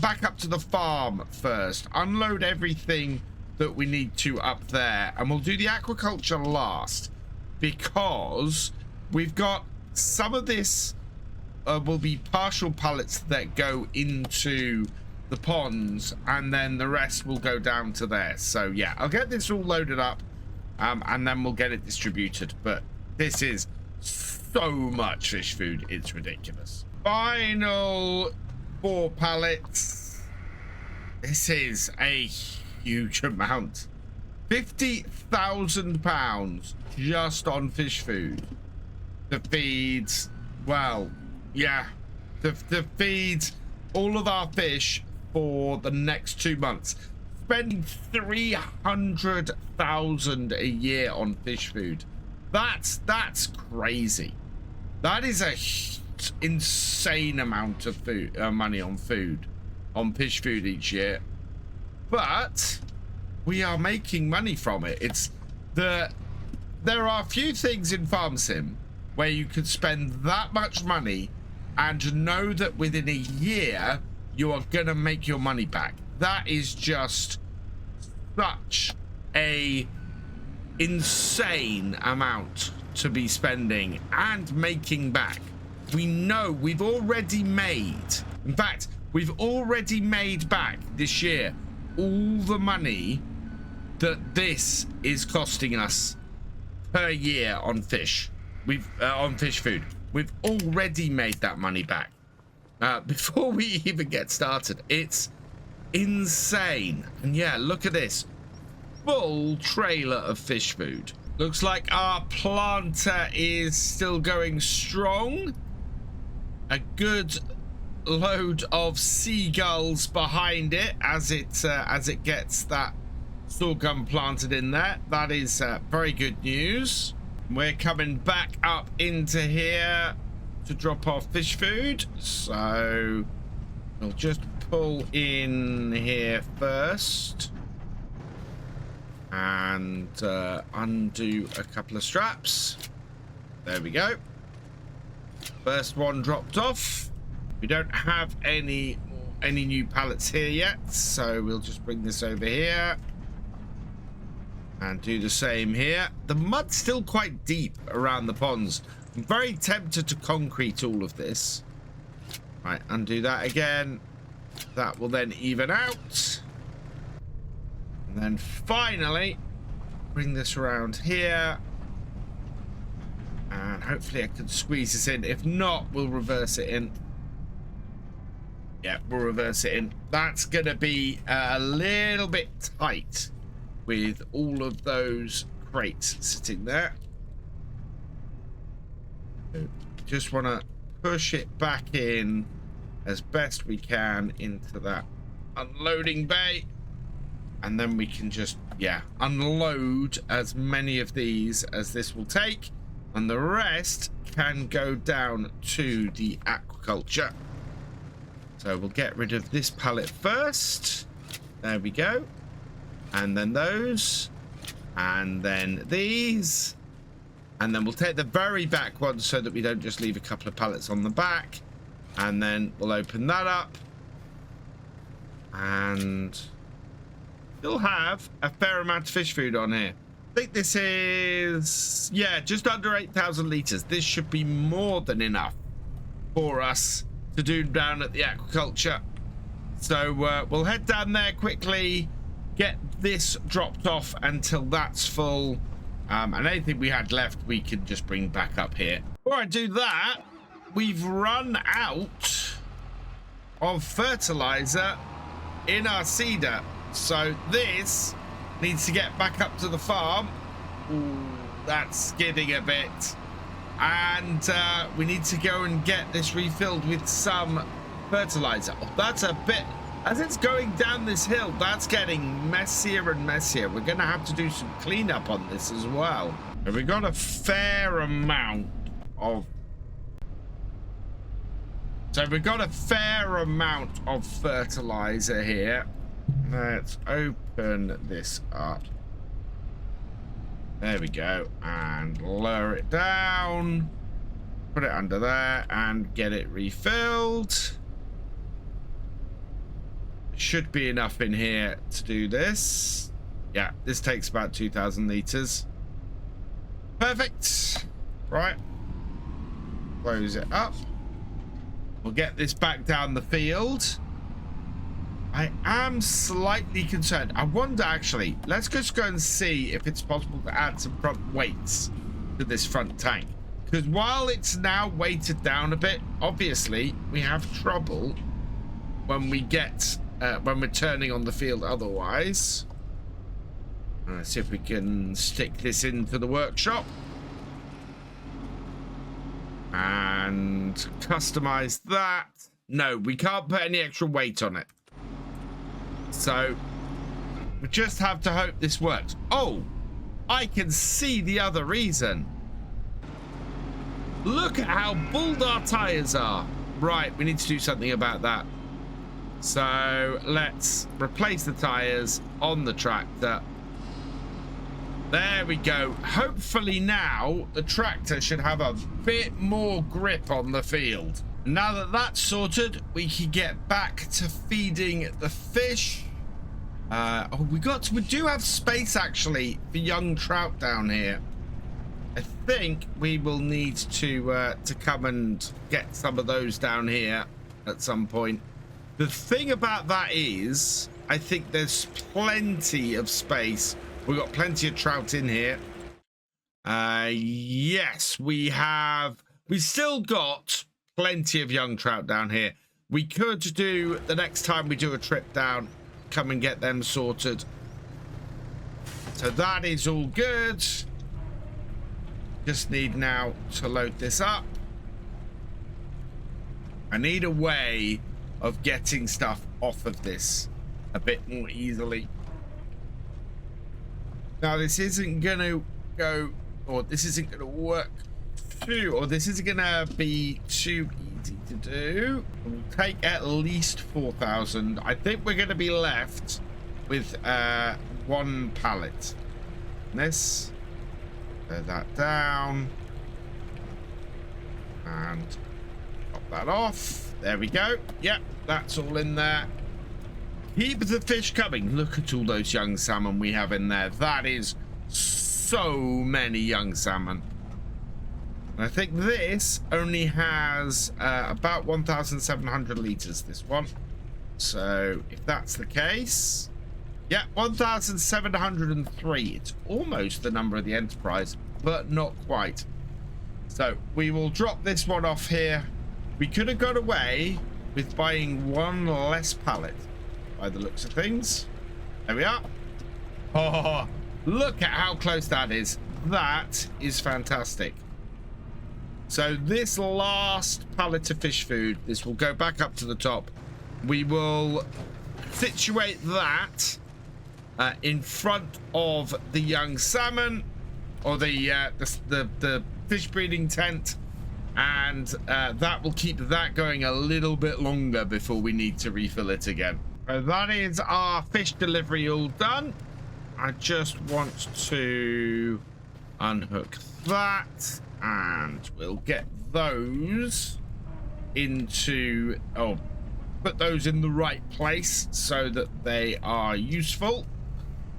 back up to the farm first, unload everything that we need to up there, and we'll do the aquaculture last because we've got some of this will be partial pallets that go into the ponds, and then the rest will go down to there. So yeah, I'll get this all loaded up, and then we'll get it distributed. But this is so much fish food, it's ridiculous. Final 4 pallets. This is a huge amount. £50,000 just on fish food to feed, well, yeah, to feed all of our fish for the next 2 months. Spending 300,000 a year on fish food. That's crazy. That is a insane amount of food, money on food, on fish food each year. But we are making money from it. There are a few things in Farm Sim where you could spend that much money and know that within a year you are gonna make your money back. That is just such a insane amount to be spending and making back. We know we've already made, in fact, we've already made back this year all the money that this is costing us per year on fish. On fish food. We've already made that money back before we even get started. It's insane. And yeah, look at this full trailer of fish food. Looks like our planter is still going strong. A good load of seagulls behind it as it gets that sorghum planted in there. That is very good news. We're coming back up into here to drop off fish food, so we'll just pull in here first and undo a couple of straps. There we go. First one dropped off. We don't have any new pallets here yet, so we'll just bring this over here and do the same here. The mud's still quite deep around the ponds. I'm very tempted to concrete all of this. Right, undo that again. That will then even out. And then finally, bring this around here. And hopefully I can squeeze this in. If not, we'll reverse it in. Yeah, we'll reverse it in. That's gonna be a little bit tight with all of those crates sitting there. Just want to push it back in as best we can into that unloading bay, and then we can just, yeah, unload as many of these as this will take, and the rest can go down to the aquaculture. So we'll get rid of this pallet first. There we go. And then those, and then these, and then we'll take the very back one so that we don't just leave a couple of pallets on the back, and then we'll open that up and still have a fair amount of fish food on here. I think this is, yeah, just under 8,000 litres. This should be more than enough for us to do down at the aquaculture. So we'll head down there quickly, get this dropped off until that's full, and anything we had left we can just bring back up here. Before I do that, we've run out of fertilizer in our cedar. So this needs to get back up to the farm. Ooh, that's skidding a bit. And we need to go and get this refilled with some fertilizer. Oh, that's a bit, as it's going down this hill, that's getting messier and messier. We're going to have to do some cleanup on this as well. And we got a fair amount of fertilizer here. Let's open this up. There we go, and lower it down, put it under there and get it refilled. Should be enough in here to do this. Yeah, this takes about 2,000 liters. Perfect. Right, close it up. We'll get this back down the field. I am slightly concerned. I wonder, actually, let's just go and see if it's possible to add some front weights to this front tank. Because while it's now weighted down a bit, obviously we have trouble when we get when we're turning on the field otherwise. Let's see if we can stick this into the workshop and customize that. No, we can't put any extra weight on it. So we just have to hope this works. Oh, I can see the other reason. Look at how bald our tires are. Right, we need to do something about that. So let's replace the tires on the tractor. There we go. Hopefully now the tractor should have a bit more grip on the field. Now that that's sorted, we can get back to feeding the fish. We do have space actually for young trout down here. I think we will need to come and get some of those down here at some point. The thing about that is, I think there's plenty of space. We've got plenty of trout in here. Yes, we have. We still got plenty of young trout down here. We could do, the next time we do a trip down, come and get them sorted. So that is all good. Just need now to load this up. I need a way of getting stuff off of this a bit more easily. Now this isn't gonna go, or this isn't gonna work too, or this isn't gonna be too easy to do. We'll take at least 4,000. I think we're gonna be left with one pallet. This, throw that down, and pop that off. There we go. Yep, that's all in there. Keep the fish coming. Look at all those young salmon we have in there. That is so many young salmon. And I think this only has about 1,700 liters, this one. So if that's the case, yeah, 1,703. It's almost the number of the Enterprise, but not quite. So we will drop this one off here. We could have got away with buying one less pallet by the looks of things. There we are. Oh, look at how close that is. That is fantastic. So this last pallet of fish food, this will go back up to the top. We will situate that in front of the young salmon, or the fish breeding tent. And that will keep that going a little bit longer before we need to refill it again. So that is our fish delivery all done. I just want to unhook that, and we'll get those into, put those in the right place so that they are useful.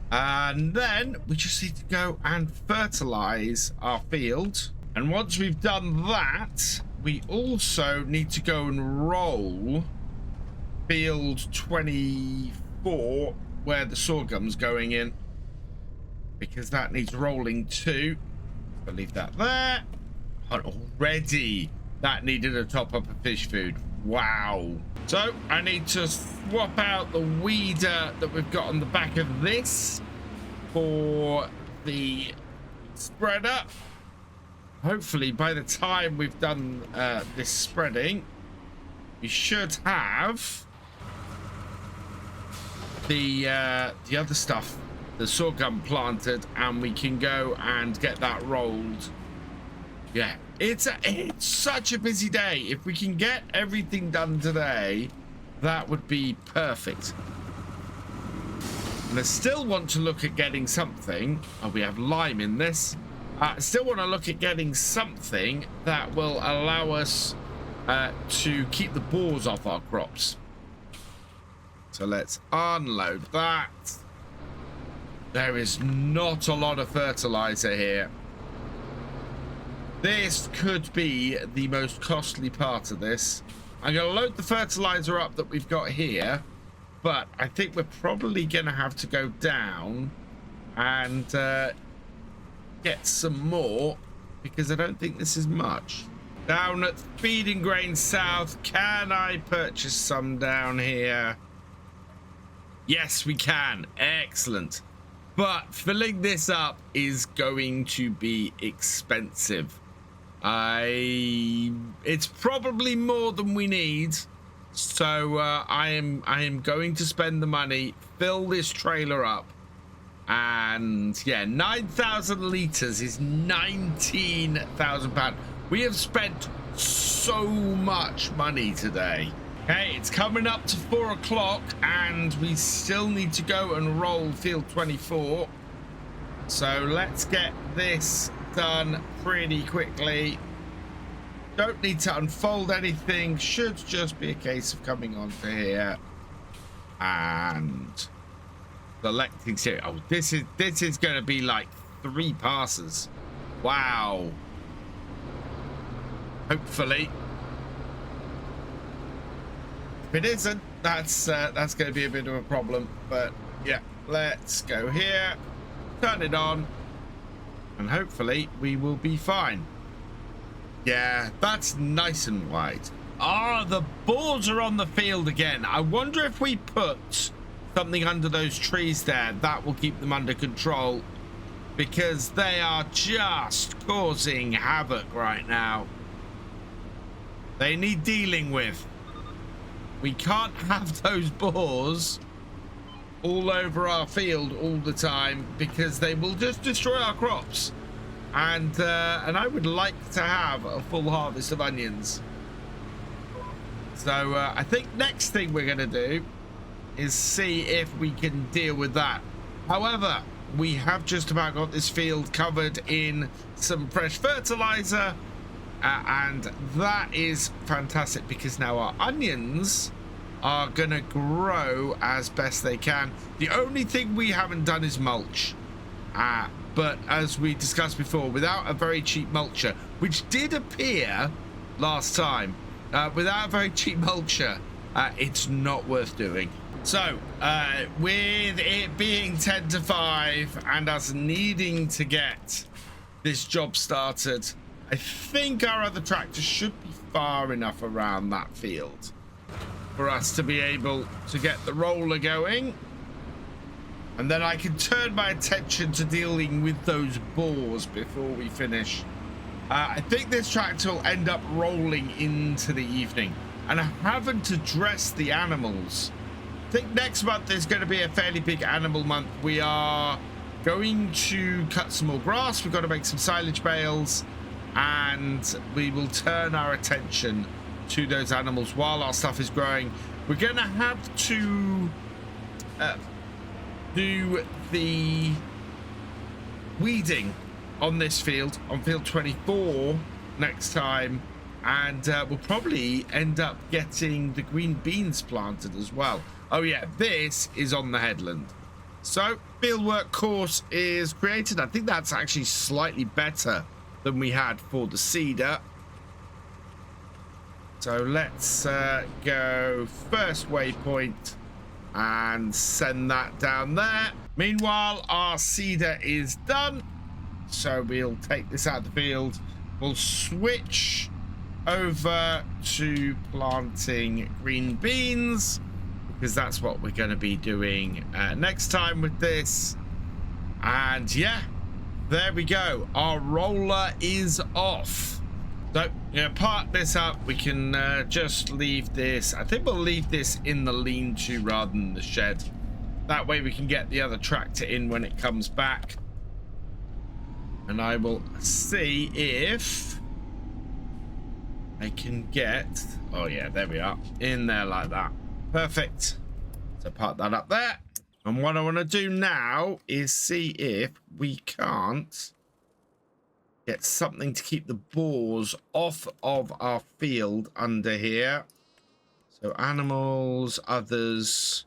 And then we just need to go and fertilize our field. And once we've done that, we also need to go and roll field 24 where the sorghum's going in, because that needs rolling too. I'll leave that there. And already that needed a top up of fish food. Wow. So I need to swap out the weeder that we've got on the back of this for the spreader. Hopefully by the time we've done this spreading, we should have the other stuff, the sorghum planted, and we can go and get that rolled. Yeah, it's such a busy day. If we can get everything done today, that would be perfect. And I still want to look at getting something. Oh, we have lime in this. I still want to look at getting something that will allow us to keep the boars off our crops. So let's unload that. There is not a lot of fertilizer here. This could be the most costly part of this. I'm going to load the fertilizer up that we've got here, but I think we're probably going to have to go down and get some more, because I don't think this is much. Down at Feeding Grain South, can I purchase some down here? Yes, we can. Excellent. But filling this up is going to be expensive. It's probably more than we need. So I am going to spend the money, fill this trailer up. And yeah, 9,000 litres is £19,000. We have spent so much money today. Okay, it's coming up to 4 o'clock and we still need to go and roll field 24. So let's get this done pretty quickly. Don't need to unfold anything. Should just be a case of coming onto here and selecting series. Oh, this is going to be like 3 passes. Wow. Hopefully. If it isn't, that's going to be a bit of a problem. But yeah, let's go here, turn it on, and hopefully we will be fine. Yeah, that's nice and wide. Ah, the boars are on the field again. I wonder if we put something under those trees there, that will keep them under control, because they are just causing havoc right now. They need dealing with. We can't have those boars all over our field all the time, because they will just destroy our crops. And I would like to have a full harvest of onions. So I think next thing we're going to do is see if we can deal with that. However, we have just about got this field covered in some fresh fertilizer. And that is fantastic, because now our onions are gonna grow as best they can. The only thing we haven't done is mulch, but as we discussed before, without a very cheap mulcher, which did appear last time, without a very cheap mulcher, it's not worth doing. So with it being 10 to 5 and us needing to get this job started, I think our other tractor should be far enough around that field for us to be able to get the roller going. And then I can turn my attention to dealing with those boars before we finish. I think this tractor will end up rolling into the evening. And I haven't addressed the animals. I think next month is going to be a fairly big animal month. We are going to cut some more grass. We've got to make some silage bales. And we will turn our attention to those animals while our stuff is growing. We're going to have to do the weeding on this field, on field 24 next time. And we'll probably end up getting the green beans planted as well. Oh yeah, this is on the headland. So fieldwork course is created. I think that's actually slightly better than we had for the cedar. So let's go first waypoint and send that down there. Meanwhile, our cedar is done, so we'll take this out of the field. We'll switch over to planting green beans, because that's what we're going to be doing next time with this. And yeah, there we go. Our roller is off. So, park this up. We can just leave this. I think we'll leave this in the lean-to rather than the shed. That way we can get the other tractor in when it comes back. And I will see if I can get... Oh, yeah, there we are. In there like that. Perfect. So park that up there. And what I want to do now is see if we can't get something to keep the boars off of our field under here. So animals, others.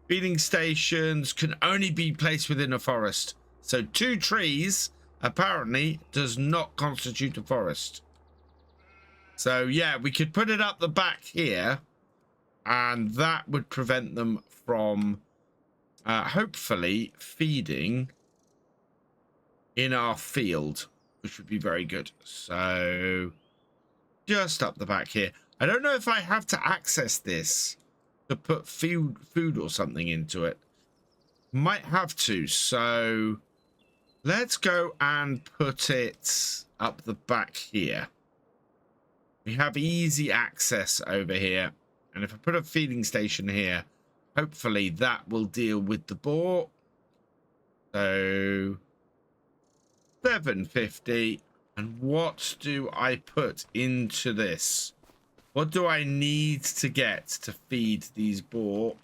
Feeding stations can only be placed within a forest. So 2 trees apparently does not constitute a forest. So yeah, we could put it up the back here, and that would prevent them from hopefully feeding in our field, which would be very good. So just up the back here. I don't know if I have to access this to put food or something into it. Might have to. So let's go and put it up the back here. We have easy access over here. And if I put a feeding station here, hopefully that will deal with the boar. So 750. And what do I put into this? What do I need to get to feed these boar?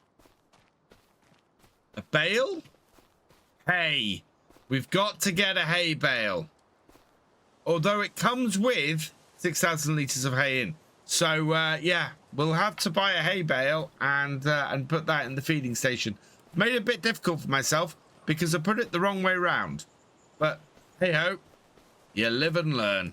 A bale? Hay. We've got to get a hay bale. Although it comes with 6,000 litres of hay in. So, yeah, we'll have to buy a hay bale and put that in the feeding station. Made it a bit difficult for myself because I put it the wrong way round. But, hey-ho, you live and learn.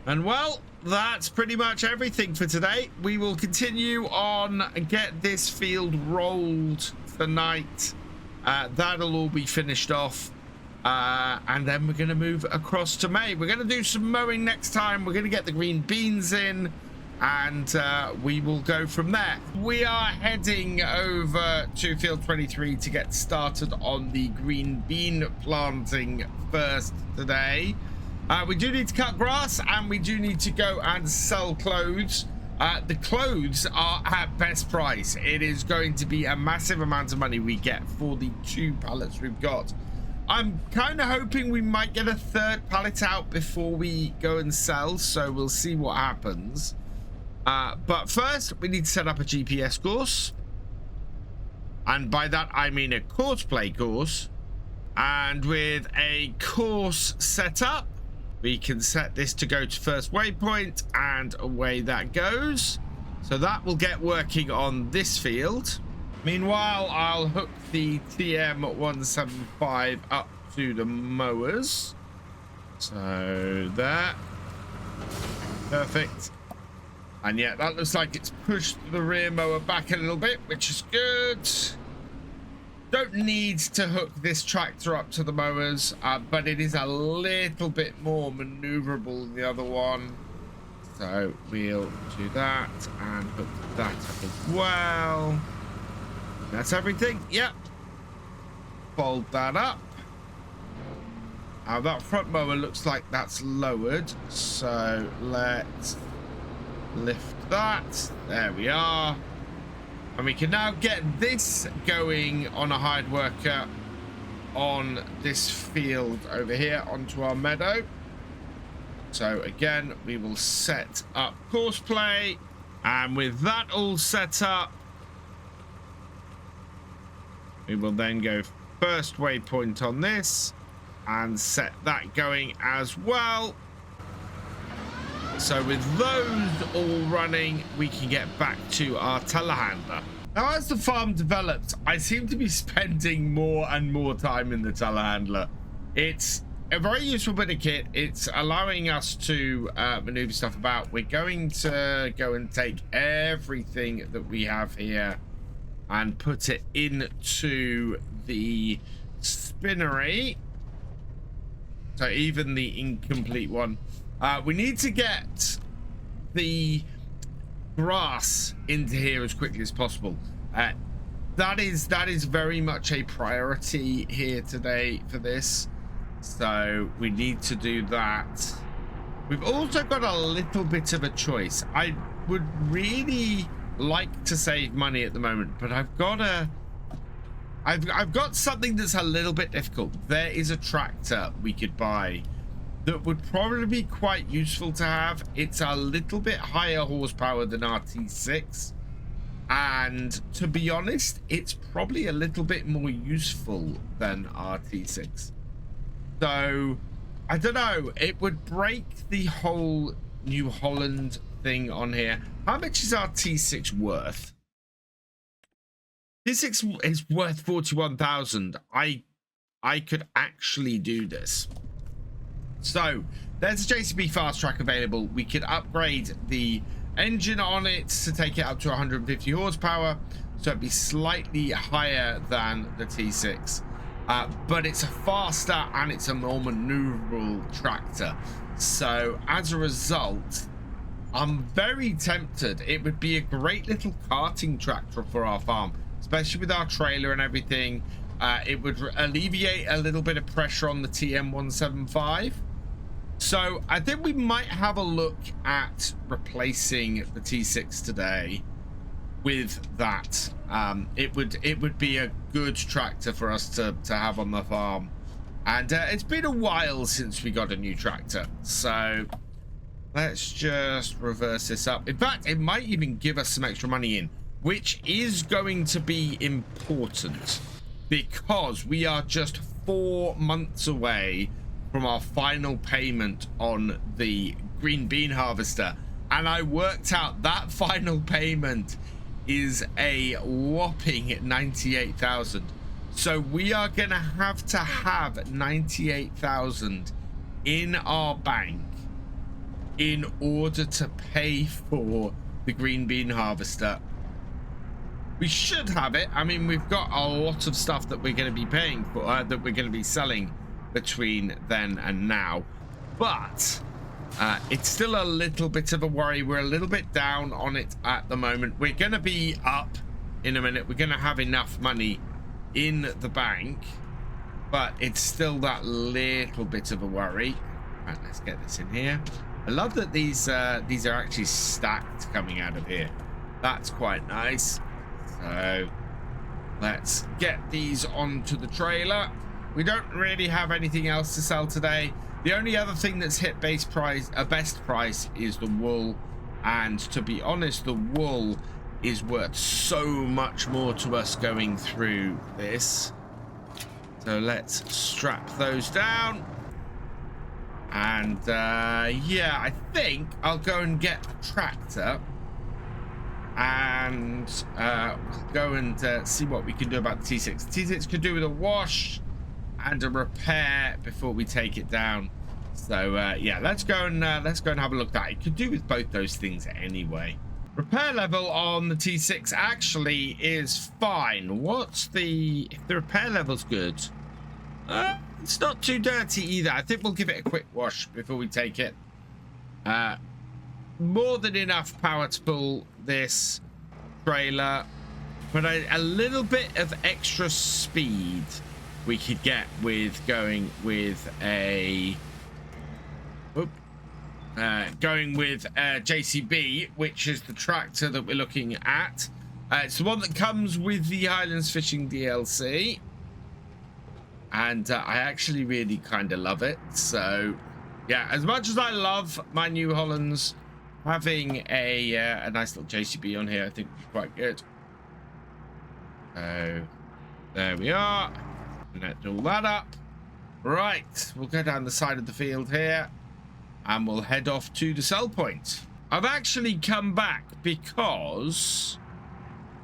And, well, that's pretty much everything for today. We will continue on and get this field rolled tonight. That'll all be finished off. And then we're going to move across to May. We're going to do some mowing next time. We're going to get the green beans in, and we will go from there. We are heading over to field 23 to get started on the green bean planting first today. We do need to cut grass, and we do need to go and sell clothes. The clothes are at best price. It is going to be a massive amount of money we get for the 2 pallets we've got. I'm kind of hoping we might get a 3rd pallet out before we go and sell, so we'll see what happens. But first, we need to set up a GPS course. And by that, I mean a courseplay course. And with a course set up, we can set this to go to first waypoint, and away that goes. So that will get working on this field. Meanwhile, I'll hook the TM175 up to the mowers. So there. Perfect. And yeah, that looks like it's pushed the rear mower back a little bit, which is good. Don't need to hook this tractor up to the mowers, but it is a little bit more maneuverable than the other one. So we'll do that and hook that up as well. That's everything. Yep. Fold that up. That front mower looks like that's lowered. So let's lift that. There we are. And we can now get this going on a hired worker on this field over here onto our meadow. So again, we will set up course play. And with that all set up, we will then go first waypoint on this and set that going as well. So with those all running, we can get back to our telehandler. Now, as the farm develops, I seem to be spending more and more time in the telehandler. It's a very useful bit of kit. It's allowing us to maneuver stuff about. We're going to go and take everything that we have here and put it into the spinnery. So even the incomplete one. We need to get the grass into here as quickly as possible. That is very much a priority here today for this, so we need to do that. We've also got a little bit of a choice. I would really like to save money at the moment, but I've got something that's a little bit difficult. There is a tractor we could buy that would probably be quite useful to have. It's a little bit higher horsepower than our T6, and to be honest, it's probably a little bit more useful than our T6. So I don't know, it would break the whole New Holland thing on here. How much is our T6 worth? T6 is worth 41,000. I could actually do this. So there's a JCB Fastrac available. We could upgrade the engine on it to take it up to 150 horsepower, so it'd be slightly higher than the T6, but it's a faster and it's a more maneuverable tractor. So as a result, I'm very tempted. It would be a great little karting tractor for our farm, especially with our trailer and everything. It would alleviate a little bit of pressure on the TM175. So I think we might have a look at replacing the T6 today with that. It would be a good tractor for us to have on the farm, and it's been a while since we got a new tractor. So let's just reverse this up. In fact, it might even give us some extra money in, which is going to be important because we are just 4 months away from our final payment on the green bean harvester, and I worked out that final payment is a whopping 98,000. So we are gonna have to have 98,000 in our bank in order to pay for the green bean harvester. We should have it. I mean, we've got a lot of stuff that we're going to be paying for, that we're going to be selling between then and now, but it's still a little bit of a worry. We're a little bit down on it at the moment. We're going to be up in a minute. We're going to have enough money in the bank, but it's still that little bit of a worry. Right, let's get this in here. I love that these are actually stacked coming out of here. That's quite nice. So let's get these onto the trailer. We don't really have anything else to sell today. The only other thing that's hit best price is the wool, and to be honest, the wool is worth so much more to us going through this. So let's strap those down, and yeah, I think I'll go and get a tractor and go and see what we can do about the T6. T6 could do with a wash and a repair before we take it down. So yeah, let's go and have a look at that. It could do with both those things anyway. Repair level on the T6 actually is fine. If the repair level's good, it's not too dirty either. I think we'll give it a quick wash before we take it. More than enough power to pull this trailer, but a little bit of extra speed we could get with going with a JCB, which is the tractor that we're looking at. It's the one that comes with the Highlands Fishing DLC, and I actually really kind of love it. So yeah, as much as I love my New Hollands, having a nice little JCB on here I think would be quite good. So there we are. Let's all that up. Right, we'll go down the side of the field here and we'll head off to the sell point. I've actually come back because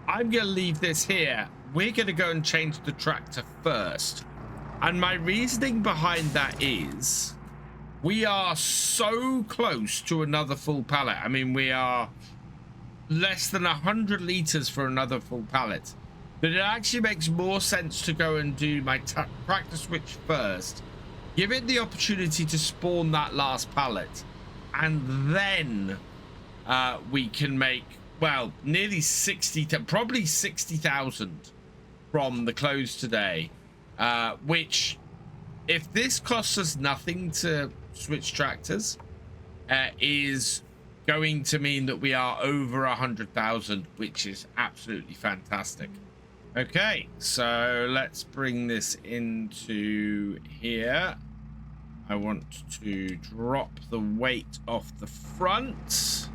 I'm gonna leave this here. We're gonna go and change the tractor first, and my reasoning behind that is we are so close to another full pallet. I mean, we are less than 100 liters for another full pallet, that it actually makes more sense to go and do my tractor switch first, give it the opportunity to spawn that last pallet, and then we can make, well, nearly 60 to probably 60,000 from the close today, which, if this costs us nothing to switch tractors, is going to mean that we are over 100,000, which is absolutely fantastic. Okay, so let's bring this into here. I want to drop the weight off the front.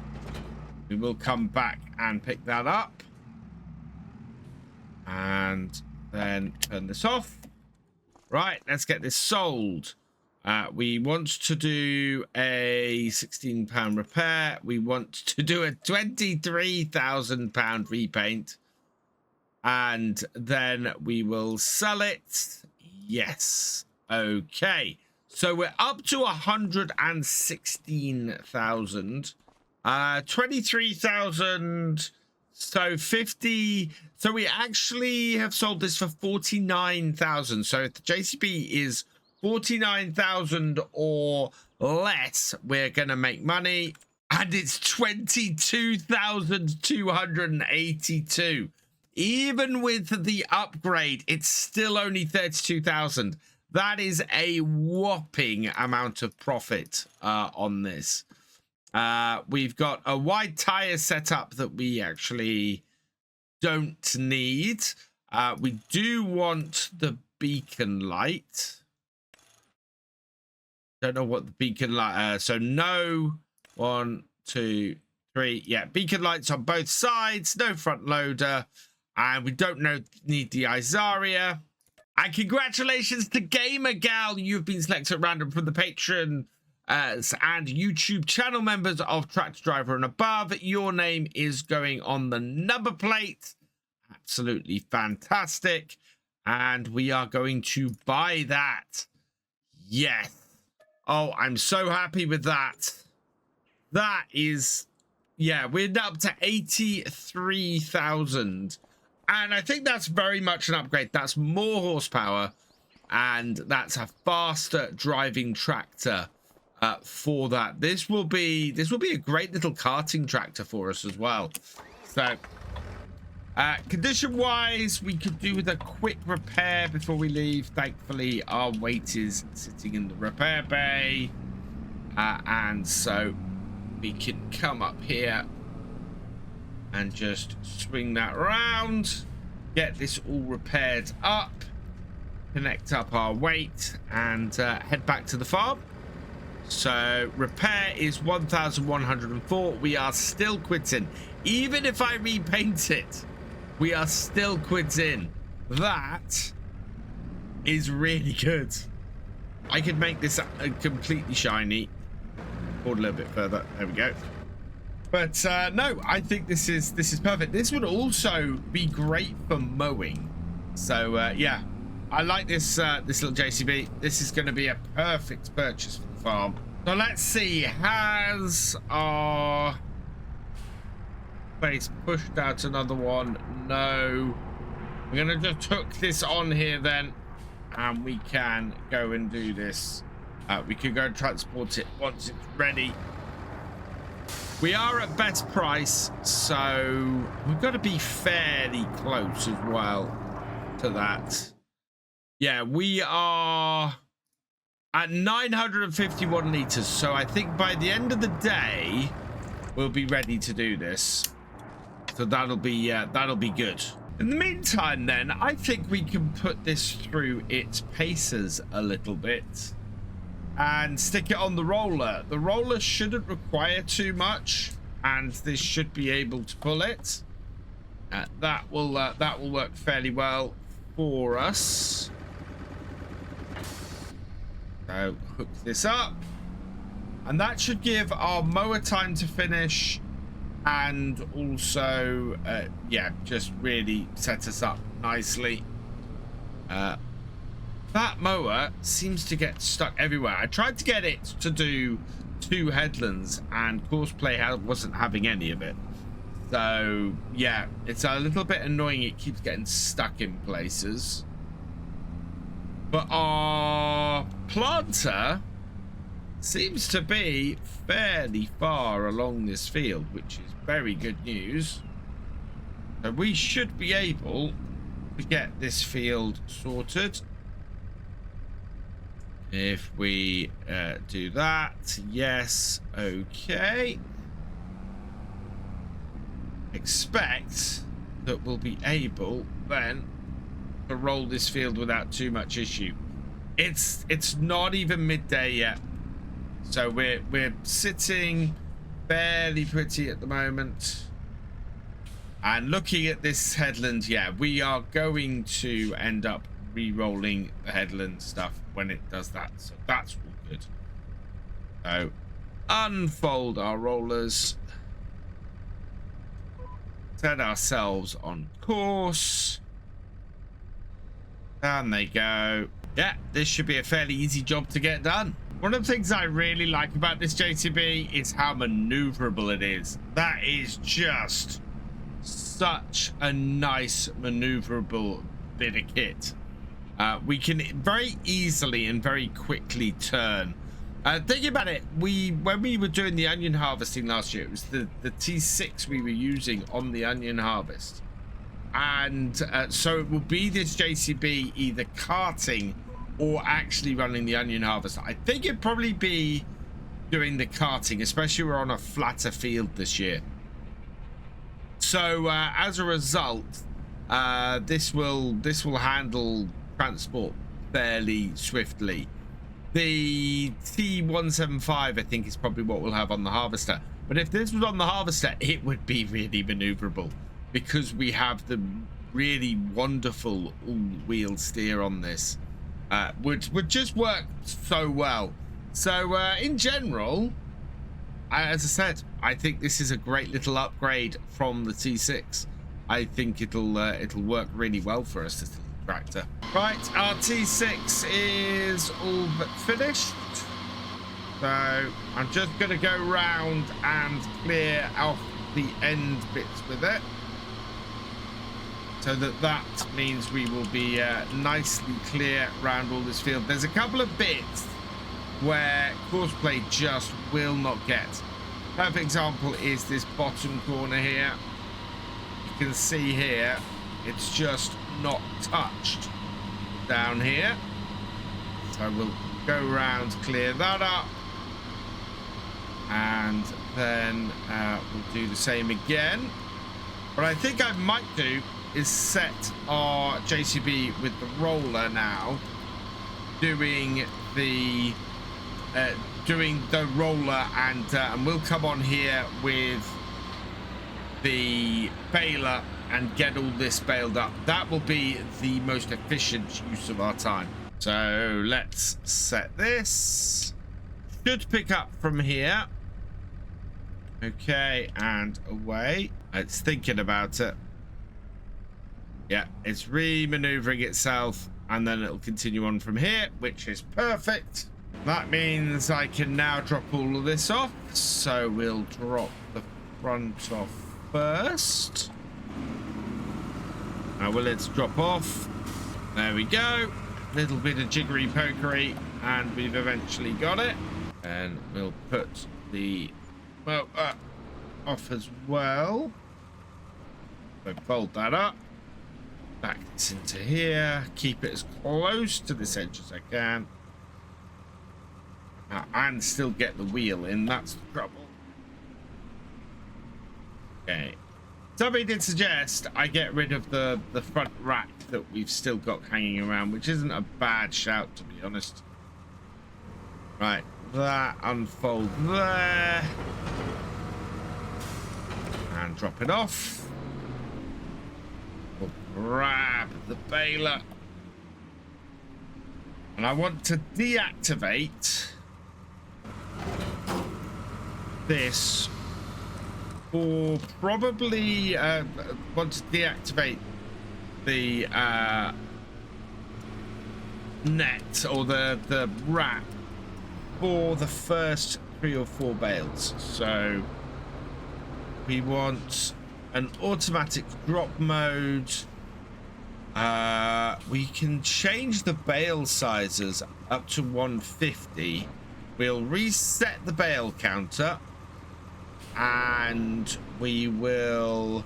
We will come back and pick that up. And then turn this off. Right, let's get this sold. We want to do a £16 repair. We want to do a £23,000 repaint. And then we will sell it. Yes. Okay. So we're up to 116,000. 23,000. So 50. So we actually have sold this for 49,000. So if the JCB is 49,000 or less, we're going to make money. And it's 22,282. Even with the upgrade, it's still only 32,000. That is a whopping amount of profit on this. We've got a wide tire setup that we actually don't need. We do want the beacon light. Don't know what the beacon light. So no. 1, 2, 3. Yeah, beacon lights on both sides. No front loader. And we don't need the Isaria. And congratulations to Gamer Gal. You've been selected at random from the Patreon and YouTube channel members of Tractor Driver and above. Your name is going on the number plate. Absolutely fantastic. And we are going to buy that. Yes. Oh, I'm so happy with that. That is, yeah, we're up to 83,000. And I think that's very much an upgrade. That's more horsepower, and that's a faster driving tractor for that. This will be a great little karting tractor for us as well. So, condition-wise, we could do with a quick repair before we leave. Thankfully, our weight is sitting in the repair bay, and so we can come up here and just swing that around, get this all repaired up, connect up our weight, and head back to the farm. So repair is 1,104. We are still quitting. Even if I repaint it, we are still quitting. That is really good. I could make this completely shiny. Forward a little bit further. There we go. But no, I think this is perfect. This would also be great for mowing. So yeah, I like this this little JCB. This is going to be a perfect purchase for the farm. So let's see, has our base pushed out another one? No. We're going to just hook this on here then, and we can go and do this. We can go and transport it once it's ready. We are at best price, so we've got to be fairly close as well to that. Yeah, we are at 951 liters, so I think by the end of the day we'll be ready to do this. So that'll be good. In the meantime, then, I think we can put this through its paces a little bit and stick it on the roller. The roller shouldn't require too much, and this should be able to pull it. That will work fairly well for us. So hook this up, and that should give our mower time to finish, and also yeah, just really set us up nicely. That mower seems to get stuck everywhere. I tried to get it to do 2 headlands, and Courseplay wasn't having any of it. So yeah, it's a little bit annoying. It keeps getting stuck in places. But our planter seems to be fairly far along this field, which is very good news. So we should be able to get this field sorted. If we do that, yes, okay. Expect that we'll be able then to roll this field without too much issue. It's not even midday yet, so we're sitting fairly pretty at the moment. And looking at this headland, yeah, we are going to end up re-rolling the headland stuff when it does that, so that's all good. So unfold our rollers, set ourselves on course, and they go. Yeah, this should be a fairly easy job to get done. One of the things I really like about this JCB is how maneuverable it is. That is just such a nice maneuverable bit of kit. We can very easily and very quickly turn. Thinking about it, when we were doing the onion harvesting last year, it was the T6 we were using on the onion harvest, and so it will be this JCB either carting or actually running the onion harvest. I think it'd probably be doing the carting, especially we're on a flatter field this year. So as a result, this will handle transport fairly swiftly. The T175 I think is probably what we'll have on the harvester, but if this was on the harvester it would be really maneuverable because we have the really wonderful all-wheel steer on this. Would just work so well. So in general, as I said, I think this is a great little upgrade from the T6. I think it'll work really well for us, this little tractor. Right, our T6 is all but finished. So I'm just going to go round and clear off the end bits with it, so that means we will be nicely clear around all this field. There's a couple of bits where courseplay just will not get. Perfect example is this bottom corner here. You can see here it's just not touched down here, so we'll go around, clear that up, and then we'll do the same again. What I think I might do is set our JCB with the roller now, doing the roller, and we'll come on here with the baler and get all this baled up. That will be the most efficient use of our time. So let's set this. Should pick up from here. Okay, and away. It's thinking about it. Yeah, it's re-maneuvering itself, and then it'll continue on from here, which is perfect. That means I can now drop all of this off. So we'll drop the front off first. Now will it drop off? There we go. Little bit of jiggery pokery, and we've eventually got it. And we'll put the off as well. So fold that up. Back this into here. Keep it as close to this edge as I can. And still get the wheel in. That's the trouble. Okay. Somebody did suggest I get rid of the front rack that we've still got hanging around, which isn't a bad shout, to be honest. Right. That unfold there. And drop it off. We'll grab the baler. And I want to deactivate this, or probably want to deactivate the net or the wrap for the first 3 or 4 bales. So we want an automatic drop mode. We can change the bale sizes up to 150, We'll reset the bale counter, and we will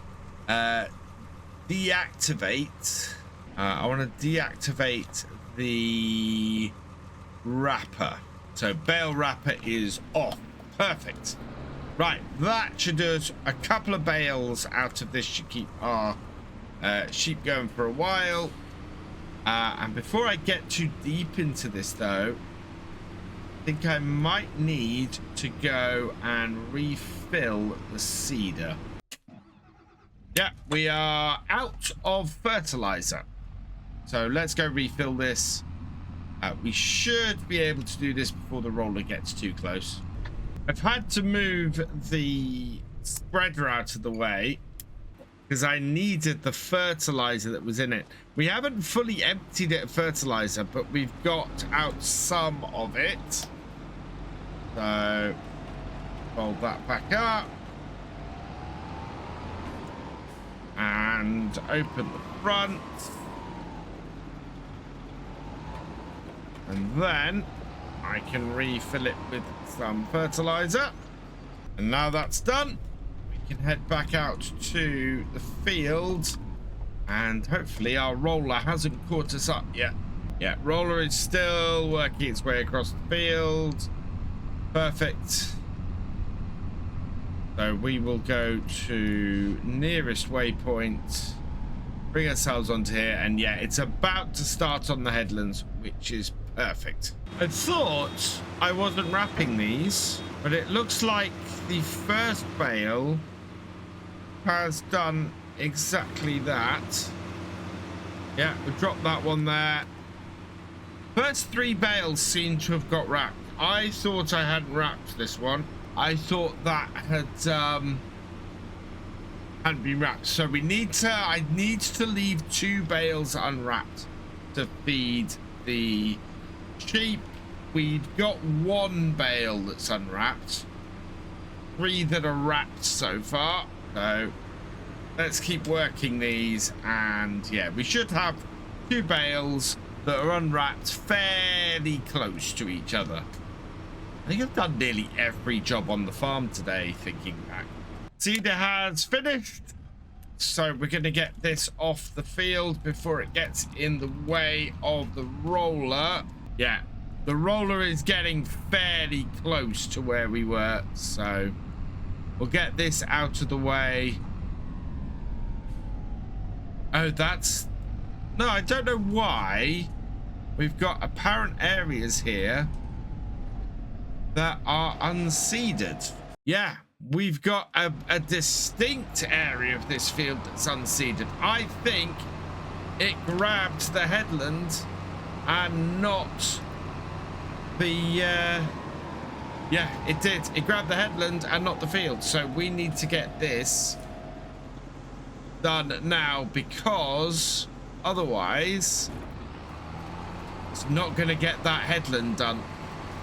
deactivate. I want to deactivate the wrapper. So bale wrapper is off. Perfect. Right, that should do us. A couple of bales out of this should keep our sheep going for a while. And before I get too deep into this, though, I think I might need to go and refill the seeder. Yeah, we are out of fertilizer. So let's go refill this. We should be able to do this before the roller gets too close. I've had to move the spreader out of the way because I needed the fertilizer that was in it. We haven't fully emptied it of fertilizer, but we've got out some of it. So fold that back up and open the front. And then I can refill it with some fertilizer. And now that's done, we can head back out to the field. And hopefully our roller hasn't caught us up yet. Yeah, roller is still working its way across the field. Perfect. So we will go to nearest waypoint, bring ourselves onto here, and yeah, it's about to start on the headlands, which is perfect. I thought I wasn't wrapping these, but it looks like the first bale has done exactly that. Yeah, we dropped that one there. First 3 bales seem to have got wrapped. I thought I hadn't wrapped this one. I thought that hadn't been wrapped. So I need to leave 2 bales unwrapped to feed the sheep. We've got 1 bale that's unwrapped, 3 that are wrapped so far. So let's keep working these, and yeah, we should have 2 bales that are unwrapped fairly close to each other. I think I've done nearly every job on the farm today, thinking back. Seeder has finished, so we're going to get this off the field before it gets in the way of the roller. Yeah, the roller is getting fairly close to where we were, so we'll get this out of the way. Oh, that's... No, I don't know why we've got apparent areas here that are unseeded. Yeah, we've got a distinct area of this field that's unseeded. I think it grabbed the headland and not the yeah, it did. It grabbed the headland and not the field. So we need to get this done now, because otherwise it's not going to get that headland done.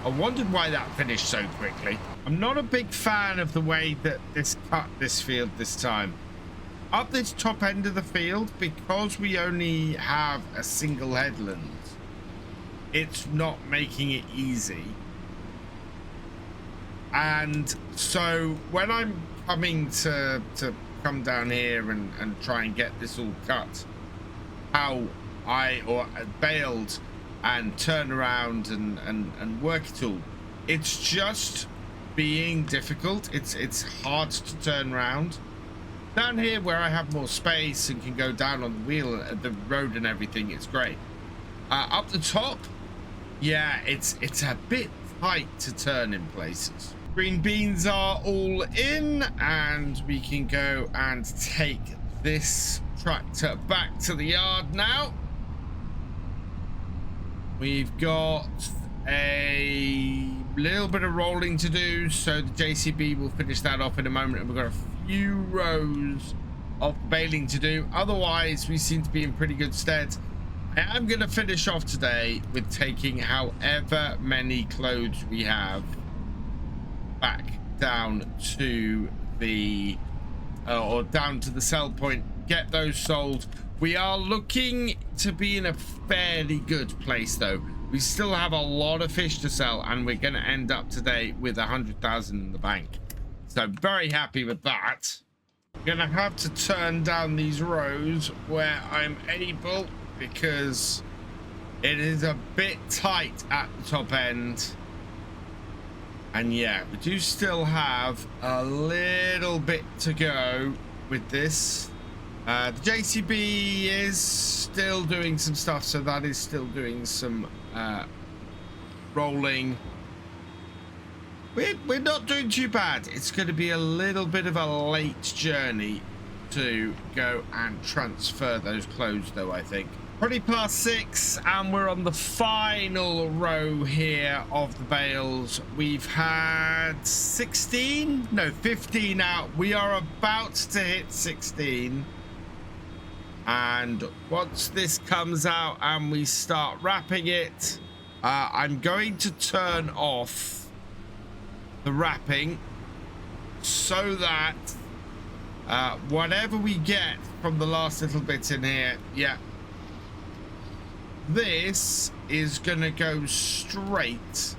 I wondered why that finished so quickly. I'm not a big fan of the way that this cut this field this time. Up this top end of the field, because we only have a single headland, it's not making it easy. And so when I'm coming to come down here and try and get this all cut, baled and turn around and work it all, it's just being difficult. It's hard to turn around. Down here where I have more space and can go down on the wheel, the road and everything, it's great. Up the top, yeah, it's a bit tight to turn in places. Green beans are all in, and we can go and take this tractor back to the yard now. We've got a little bit of rolling to do, so the JCB will finish that off in a moment, and we've got a few rows of baling to do. Otherwise, we seem to be in pretty good stead. I am going to finish off today with taking however many clothes we have back down to the or down to the sell point, get those sold. We are looking to be in a fairly good place though. We still have a lot of fish to sell, and we're going to end up today with 100,000 in the bank. So very happy with that. I'm going to have to turn down these rows where I'm able, because it is a bit tight at the top end. And yeah, we do still have a little bit to go with this. The JCB is still doing some stuff, so that is still doing some rolling. We're not doing too bad. It's going to be a little bit of a late journey to go and transfer those clothes, though, I think. 6:20, and we're on the final row here of the bales. We've had 15 out. We are about to hit 16. And once this comes out and we start wrapping it, I'm going to turn off the wrapping so that whatever we get from the last little bit in here, yeah, this is gonna go straight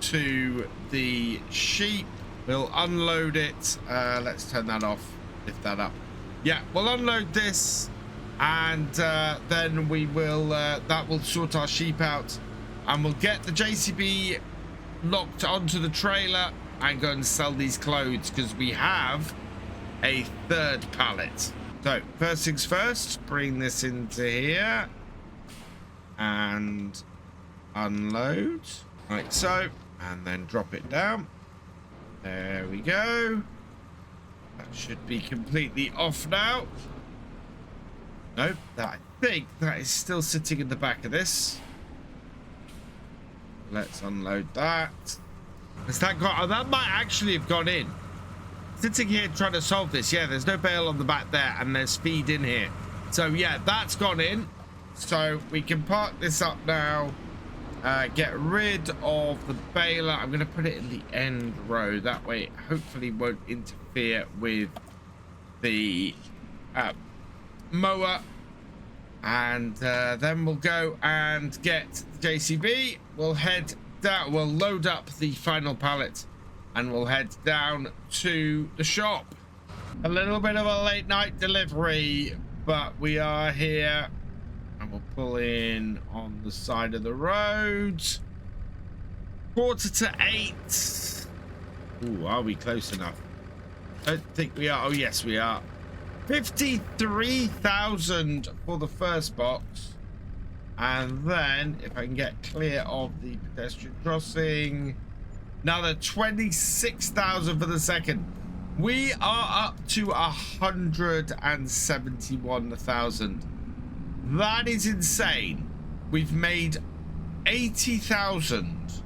to the sheep. We'll unload it. Let's turn that off, lift that up. Yeah, we'll unload this, and then we will that will sort our sheep out, and we'll get the JCB locked onto the trailer and go and sell these clothes, because we have a third pallet. So first things first, bring this into here and unload like so, and then drop it down. There we go. That should be completely off now. Nope, I think that is still sitting in the back of this. Let's unload that. Has that got? Oh, that might actually have gone in. Sitting here trying to solve this. Yeah, there's no bale on the back there, and there's feed in here. So yeah, that's gone in. So we can park this up now. Get rid of the baler. I'm going to put it in the end row. That way it hopefully won't interfere with the mower. And then we'll go and get the JCB. We'll head down. We'll load up the final pallet and we'll head down to the shop. A little bit of a late night delivery, but we are here. And we'll pull in on the side of the road. 7:45. Ooh, are we close enough? I don't think we are. Oh, yes, we are. 53,000 for the first box. And then, if I can get clear of the pedestrian crossing, another 26,000 for the second. We are up to 171,000. That is insane. We've made 80,000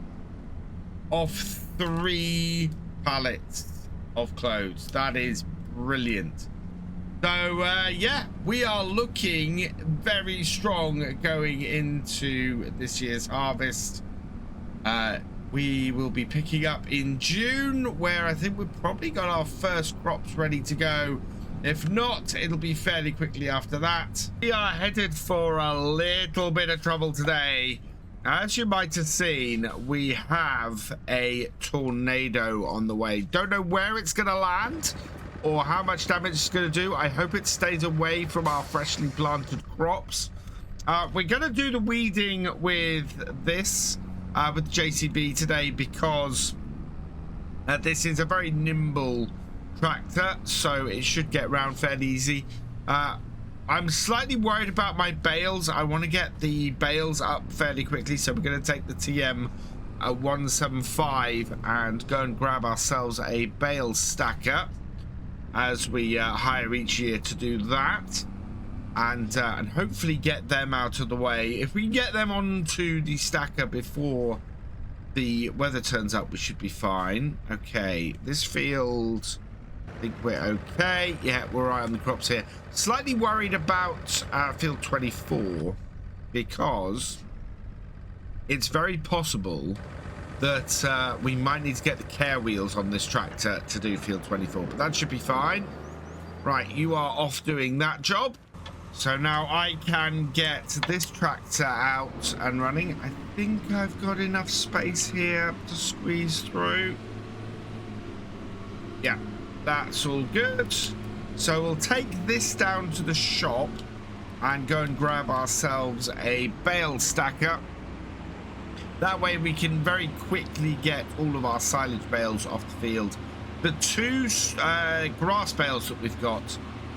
off 3 pallets of clothes. That is brilliant. So yeah, we are looking very strong going into this year's harvest. We will be picking up in June, where I think we've probably got our first crops ready to go. If not, it'll be fairly quickly after that. We are headed for a little bit of trouble today. As you might have seen, we have a tornado on the way. Don't know where it's going to land or how much damage it's going to do. I hope it stays away from our freshly planted crops. We're going to do the weeding with this, with JCB today, because this is a very nimble tractor, so it should get around fairly easy. I'm slightly worried about my bales. I want to get the bales up fairly quickly, so we're going to take the TM 175 and go and grab ourselves a bale stacker, as we hire each year to do that, and hopefully get them out of the way. If we can get them onto the stacker before the weather turns up, we should be fine. Okay, this field, I think we're okay. Yeah, we're right on the crops here. Slightly worried about field 24, because it's very possible that we might need to get the care wheels on this tractor to do field 24, but that should be fine. Right, you are off doing that job. So now I can get this tractor out and running. I think I've got enough space here to squeeze through. Yeah, that's all good. So we'll take this down to the shop and go and grab ourselves a bale stacker. That way we can very quickly get all of our silage bales off the field. The two grass bales that we've got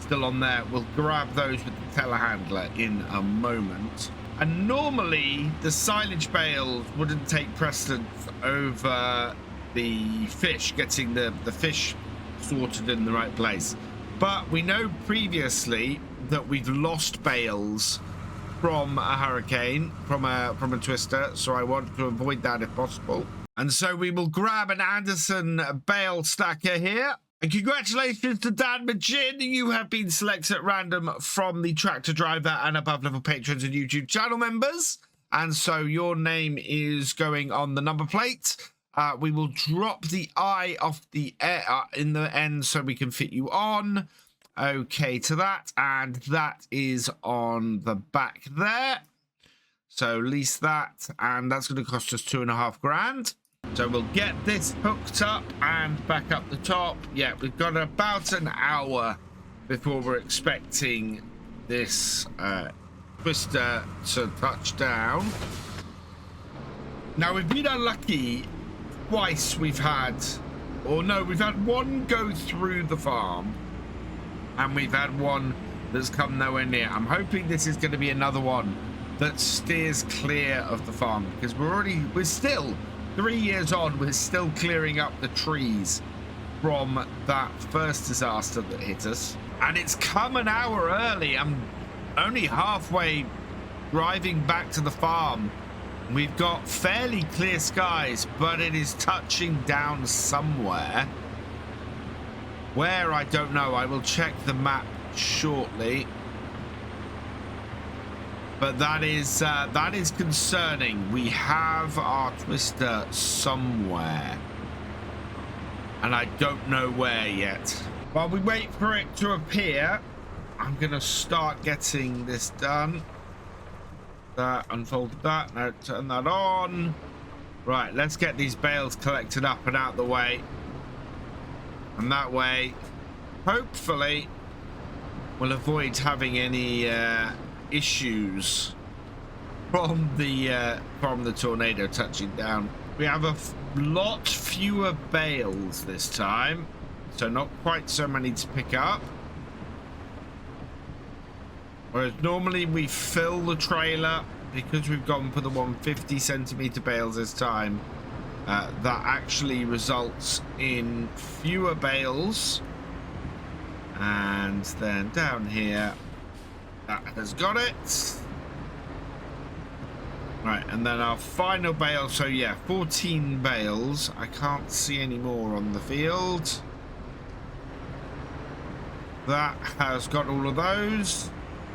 still on there, we'll grab those with the telehandler in a moment. And normally the silage bales wouldn't take precedence over the fish, getting the fish sorted in the right place. But we know previously that we've lost bales from a hurricane, from a twister, so I want to avoid that if possible. And so we will grab an Anderson bale stacker here. And congratulations to Dan Magin. You have been selected at random from the Tractor Driver and above level patrons and YouTube channel members. And so your name is going on the number plate. We will drop the eye off the in the end so we can fit you on. Okay to that. And that is on the back there. So lease that. And that's going to cost us $2.5 grand. So we'll get this hooked up and back up the top. Yeah, we've got about an hour before we're expecting this twister to touch down. Now, we've been unlucky twice. We've had one go through the farm, and we've had one that's come nowhere near. I'm hoping this is going to be another one that steers clear of the farm, because we're still 3 years on, we're still clearing up the trees from that first disaster that hit us. And it's come an hour early. I'm only halfway driving back to the farm. We've got fairly clear skies, but it is touching down somewhere. Where, I don't know. I will check the map shortly. But that is concerning. We have our twister somewhere, and I don't know where yet. While we wait for it to appear, I'm gonna start getting this done. That unfolded that. Now turn that on. Right, let's get these bales collected up and out the way. And that way, hopefully, we'll avoid having any issues from the tornado touching down. We have a lot fewer bales this time, so not quite so many to pick up. Whereas normally we fill the trailer, because we've gone for the 150 centimeter bales this time. That actually results in fewer bales. And then down here, that has got it. Right, and then our final bale. So yeah, 14 bales. I can't see any more on the field. That has got all of those.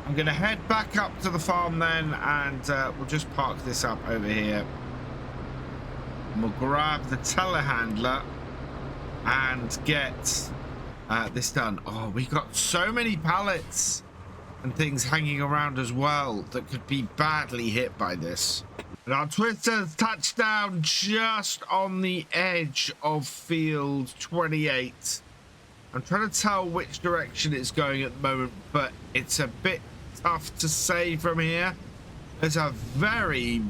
I'm going to head back up to the farm then, and we'll just park this up over here. And we'll grab the telehandler and get this done. Oh, we got so many pallets and things hanging around as well that could be badly hit by this. And our twister's touched down just on the edge of field 28. I'm trying to tell which direction it's going at the moment, but it's a bit tough to say from here. There's a very,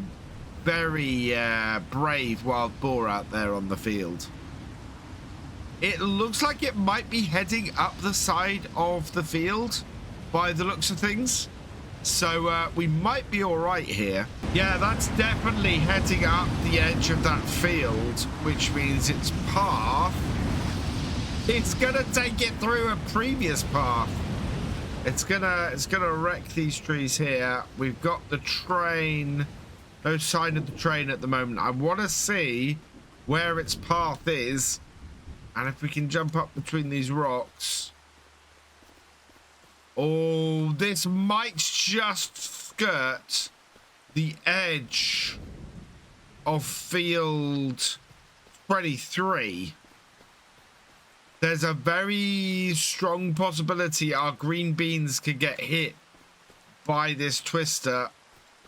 very brave wild boar out there on the field. It looks like it might be heading up the side of the field by the looks of things. So we might be all right here. Yeah, that's definitely heading up the edge of that field, which means its path, it's gonna take it through a previous path. It's gonna wreck these trees here. We've got the train, no sign of the train at the moment. I want to see where its path is, and if we can jump up between these rocks. Oh, this might just skirt the edge of field 23. There's a very strong possibility our green beans could get hit by this twister.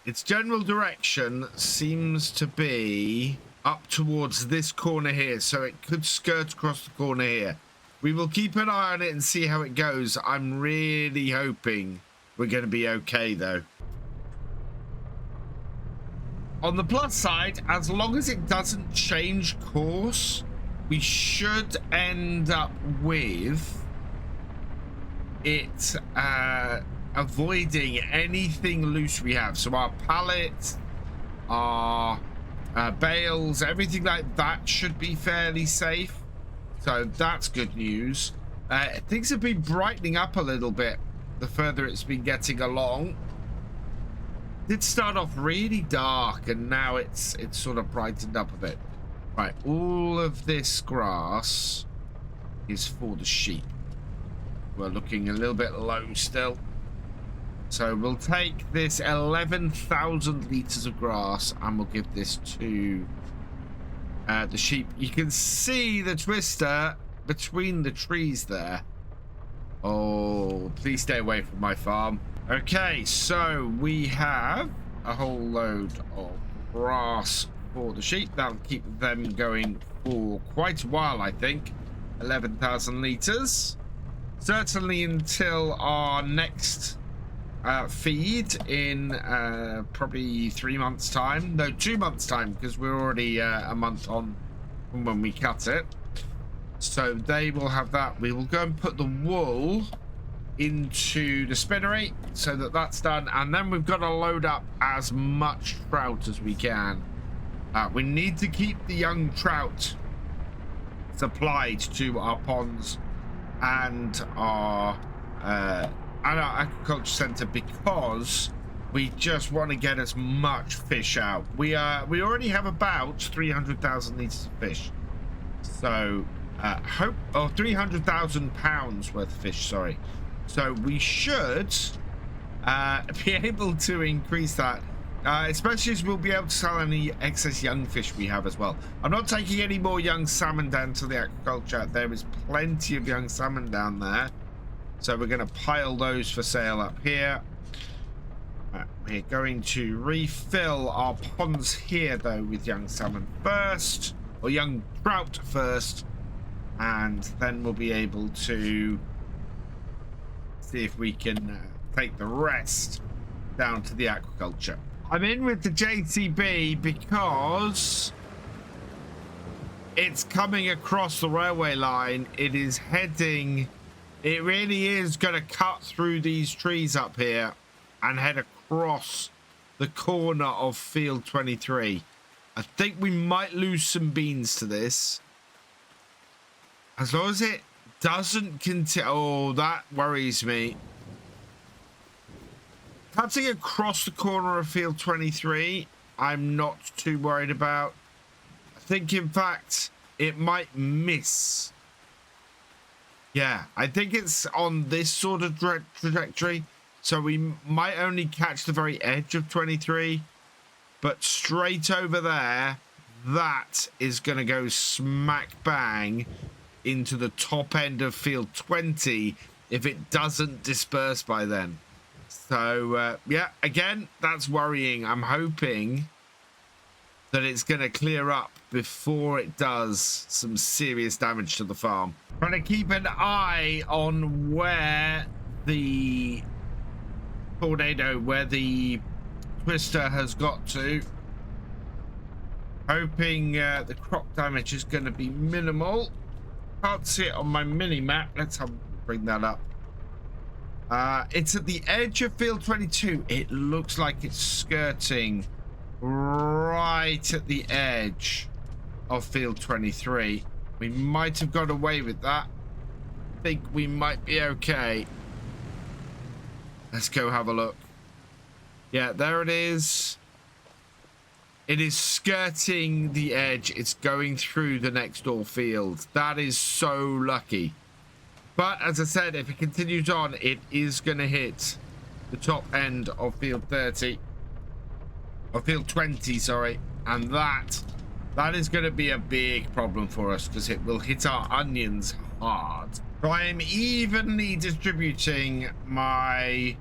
Its general direction seems to be up towards this corner here, so it could skirt across the corner here. We will keep an eye on it and see how it goes. I'm really hoping we're going to be okay, though. On the plus side, as long as it doesn't change course, we should end up with it avoiding anything loose we have. So our pallets, our bales, everything like that should be fairly safe. So that's good news. Things have been brightening up a little bit the further it's been getting along. It did start off really dark, and now it's sort of brightened up a bit. Right, all of this grass is for the sheep. We're looking a little bit low still. So we'll take this 11,000 litres of grass and we'll give this to the sheep. You can see the twister between the trees there. Oh, please stay away from my farm. Okay, so we have a whole load of grass for the sheep. That'll keep them going for quite a while, I think. 11,000 litres. Certainly until our next feed in probably 3 months' time. No, 2 months' time, because we're already a month on from when we cut it. So they will have that. We will go and put the wool into the spinnery so that that's done, and then we've got to load up as much trout as we can. We need to keep the young trout supplied to our ponds and our agriculture center, because we just want to get as much fish out. We already have about 300,000 liters of fish, so 300,000 pounds worth of fish, sorry. So we should be able to increase that, especially as we'll be able to sell any excess young fish we have as well. I'm not taking any more young salmon down to the agriculture. There is plenty of young salmon down there, so we're going to pile those for sale up here. We're going to refill our ponds here though with young salmon first, or young trout first, and then we'll be able to see if we can take the rest down to the aquaculture. I'm in with the JCB because it's coming across the railway line. It is heading, it really is going to cut through these trees up here and head across the corner of field 23. I think we might lose some beans to this, as long as it doesn't continue. Oh, that worries me. Cutting across the corner of field 23, I'm not too worried about. I think, in fact, it might miss. Yeah, I think it's on this sort of trajectory, so we might only catch the very edge of 23, but straight over there, that is going to go smack bang into the top end of field 20 if it doesn't disperse by then. So yeah, again, that's worrying. I'm hoping that it's going to clear up before it does some serious damage to the farm. Trying to keep an eye on where the tornado, where the twister has got to. Hoping the crop damage is going to be minimal. Can't see it on my mini map. Let's bring that up. It's at the edge of field 22. It looks like it's skirting right at the edge of field 23. We might have got away with that. I think we might be okay. Let's go have a look. Yeah, there it is. It is skirting the edge. It's going through the next door field. That is so lucky. But as I said, if it continues on, it is going to hit the top end of field 30. Or field 20, sorry. And that is going to be a big problem for us, because it will hit our onions hard. So I am evenly distributing my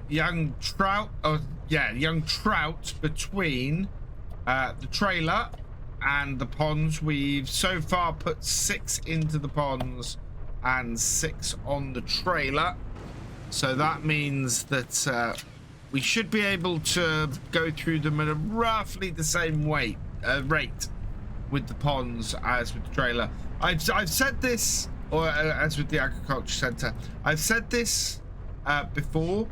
young trout, young trout between the trailer and the ponds. We've so far put 6 into the ponds and 6 on the trailer, so that means that we should be able to go through them at a roughly the same rate with the ponds as with the trailer. I've said this, or as with the agriculture center, I've said this before.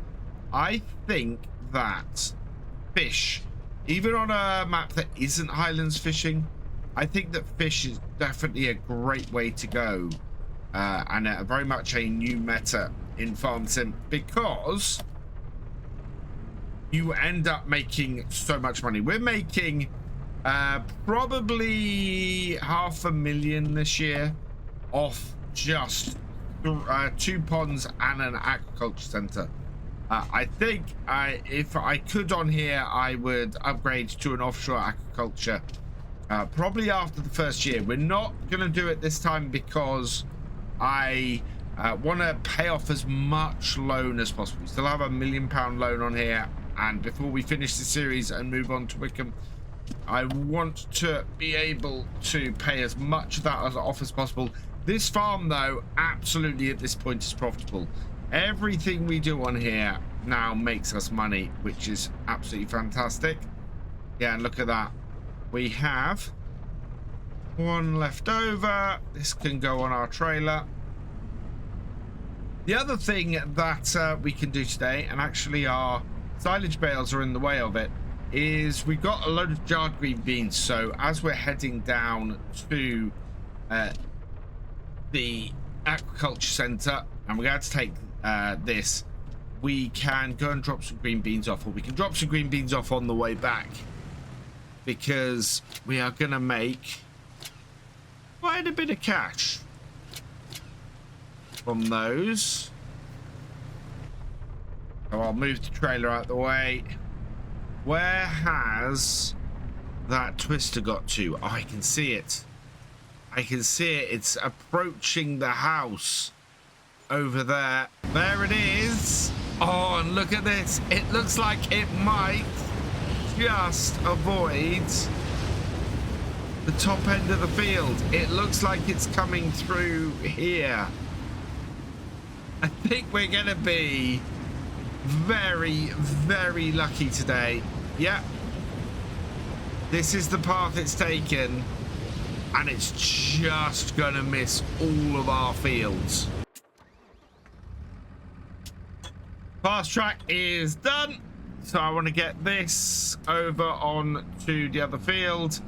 I think that fish, even on a map that isn't Highlands fishing, I think that fish is definitely a great way to go, and very much a new meta in Farm Sim, because you end up making so much money. We're making probably $500,000 this year off just 2 ponds and an agriculture center. I think if I could on here, I would upgrade to an offshore agriculture probably after the first year. We're not going to do it this time because I want to pay off as much loan as possible. We still have a £1 million loan on here, and before we finish the series and move on to Wickham, I want to be able to pay as much of that off as possible. This farm, though, absolutely at this point is profitable. Everything we do on here now makes us money, which is absolutely fantastic. Yeah, and look at that. We have 1 left over. This can go on our trailer. The other thing that we can do today, and actually our silage bales are in the way of it, is we've got a load of jarred green beans. So as we're heading down to the agriculture center, and we're going to take this, we can go and drop some green beans off, or we can drop some green beans off on the way back, because we are going to make quite a bit of cash from those. So I'll move the trailer out the way. Where has that twister got to? Oh, I can see it. I can see it. It's approaching the house over there. There it is. Oh, and look at this. It looks like it might just avoid the top end of the field. It looks like it's coming through here. I think we're going to be very, very lucky today. Yeah. This is the path it's taken, and it's just going to miss all of our fields. Fast track is done, so I want to get this over on to the other field.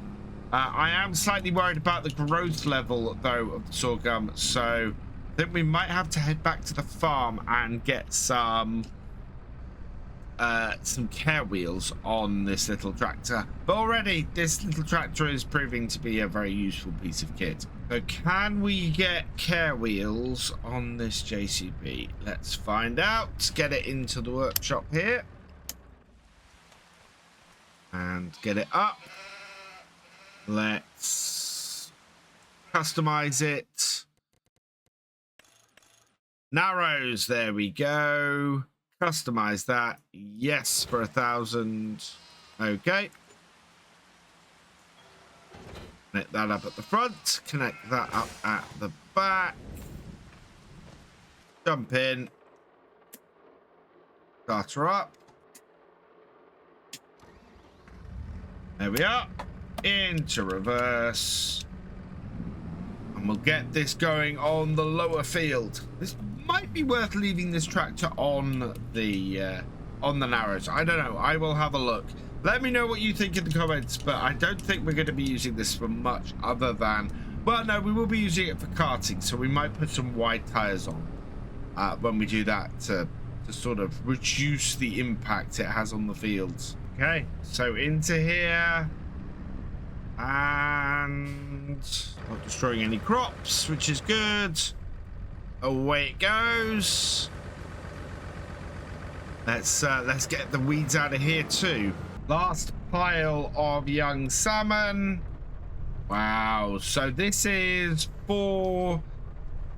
I am slightly worried about the growth level, though, of the sorghum, so I think we might have to head back to the farm and get some care wheels on this little tractor. But already this little tractor is proving to be a very useful piece of kit. So can we get care wheels on this JCB? Let's find out. Get it into the workshop here and get it up. Let's customize it. Narrows, there we go. Customize that. Yes, for 1,000. Okay. Connect that up at the front. Connect that up at the back. Jump in. Start her up. There we are. Into reverse. And we'll get this going on the lower field. This might be worth leaving this tractor on the narrows. I don't know. I will have a look. Let me know what you think in the comments, but I don't think we're going to be using this for much other than, well, no, we will be using it for karting, so we might put some wide tires on when we do that to sort of reduce the impact it has on the fields. Okay, so into here, and not destroying any crops, which is good. Away it goes. Let's get the weeds out of here too. Last pile of young salmon. Wow, so this is for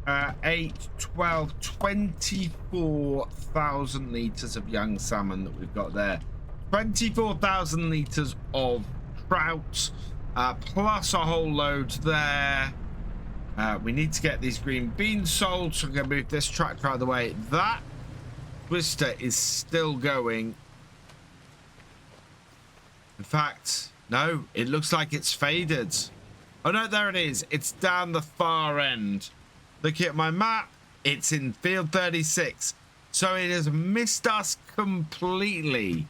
8, 12, 24,000 liters of young salmon that we've got there. 24,000 liters of trout, plus a whole load there. We need to get these green beans sold, so I'm going to move this tractor out of the way. That twister is still going. In fact, no, it looks like it's faded. Oh no, there it is. It's down the far end. Looking at my map, it's in field 36. So it has missed us completely.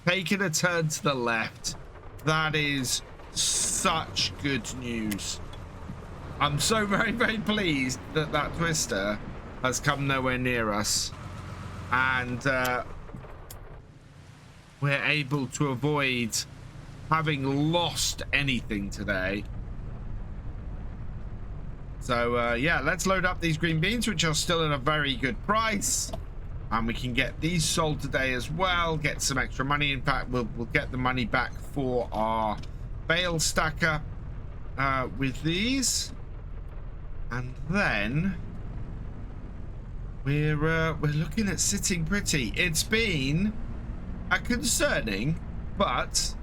Taking a turn to the left. That is such good news. I'm so very, very pleased that that twister has come nowhere near us. And we're able to avoid having lost anything today. So, yeah, let's load up these green beans, which are still at a very good price. And we can get these sold today as well, get some extra money. In fact, we'll get the money back for our bale stacker with these. And then we're looking at sitting pretty. It's been a concerning, but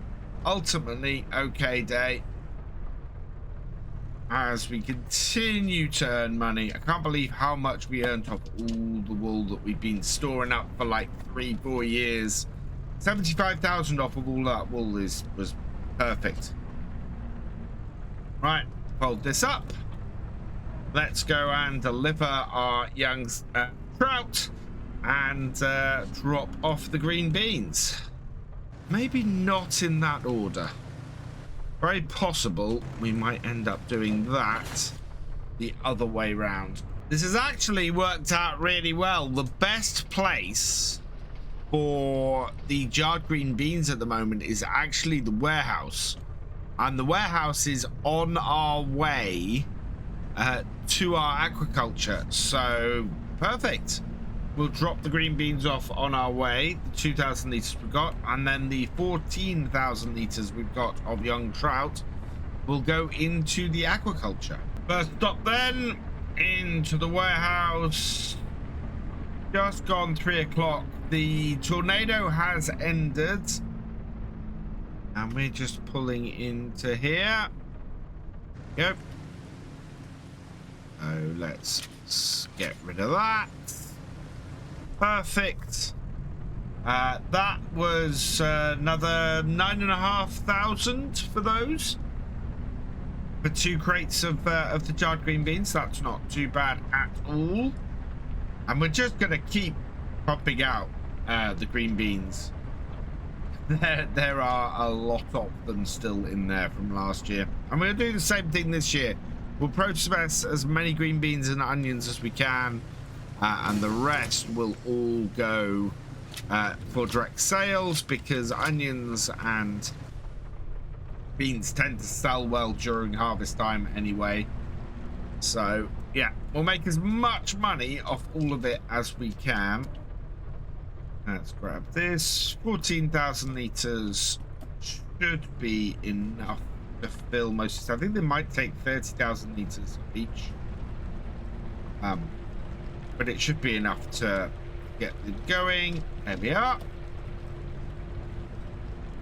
ultimately okay day. As we continue to earn money. I can't believe how much we earned off all the wool that we've been storing up for like 3-4 years. 75,000 off of all that wool was perfect. Right, fold this up. Let's go and deliver our young trout and drop off the green beans. Maybe not in that order. Very possible we might end up doing that the other way round. This has actually worked out really well. The best place for the jarred green beans at the moment is actually the warehouse. And the warehouse is on our way to our aquaculture. So, perfect. We'll drop the green beans off on our way, the 2,000 litres we've got, and then the 14,000 litres we've got of young trout will go into the aquaculture. First stop then, into the warehouse. Just gone 3 o'clock. The tornado has ended. And we're just pulling into here. Yep. So let's get rid of that. Perfect. That was another 9,500 for those. For 2 crates of the jarred green beans. That's not too bad at all. And we're just going to keep pumping out the green beans. There are a lot of them still in there from last year. I'm going to do the same thing this year. We'll process as many green beans and onions as we can. And the rest will all go for direct sales, because onions and beans tend to sell well during harvest time anyway. So yeah, we'll make as much money off all of it as we can. Let's grab this. 14,000 litres should be enough to fill most of this. I think they might take 30,000 litres each. But it should be enough to get them going. There we are.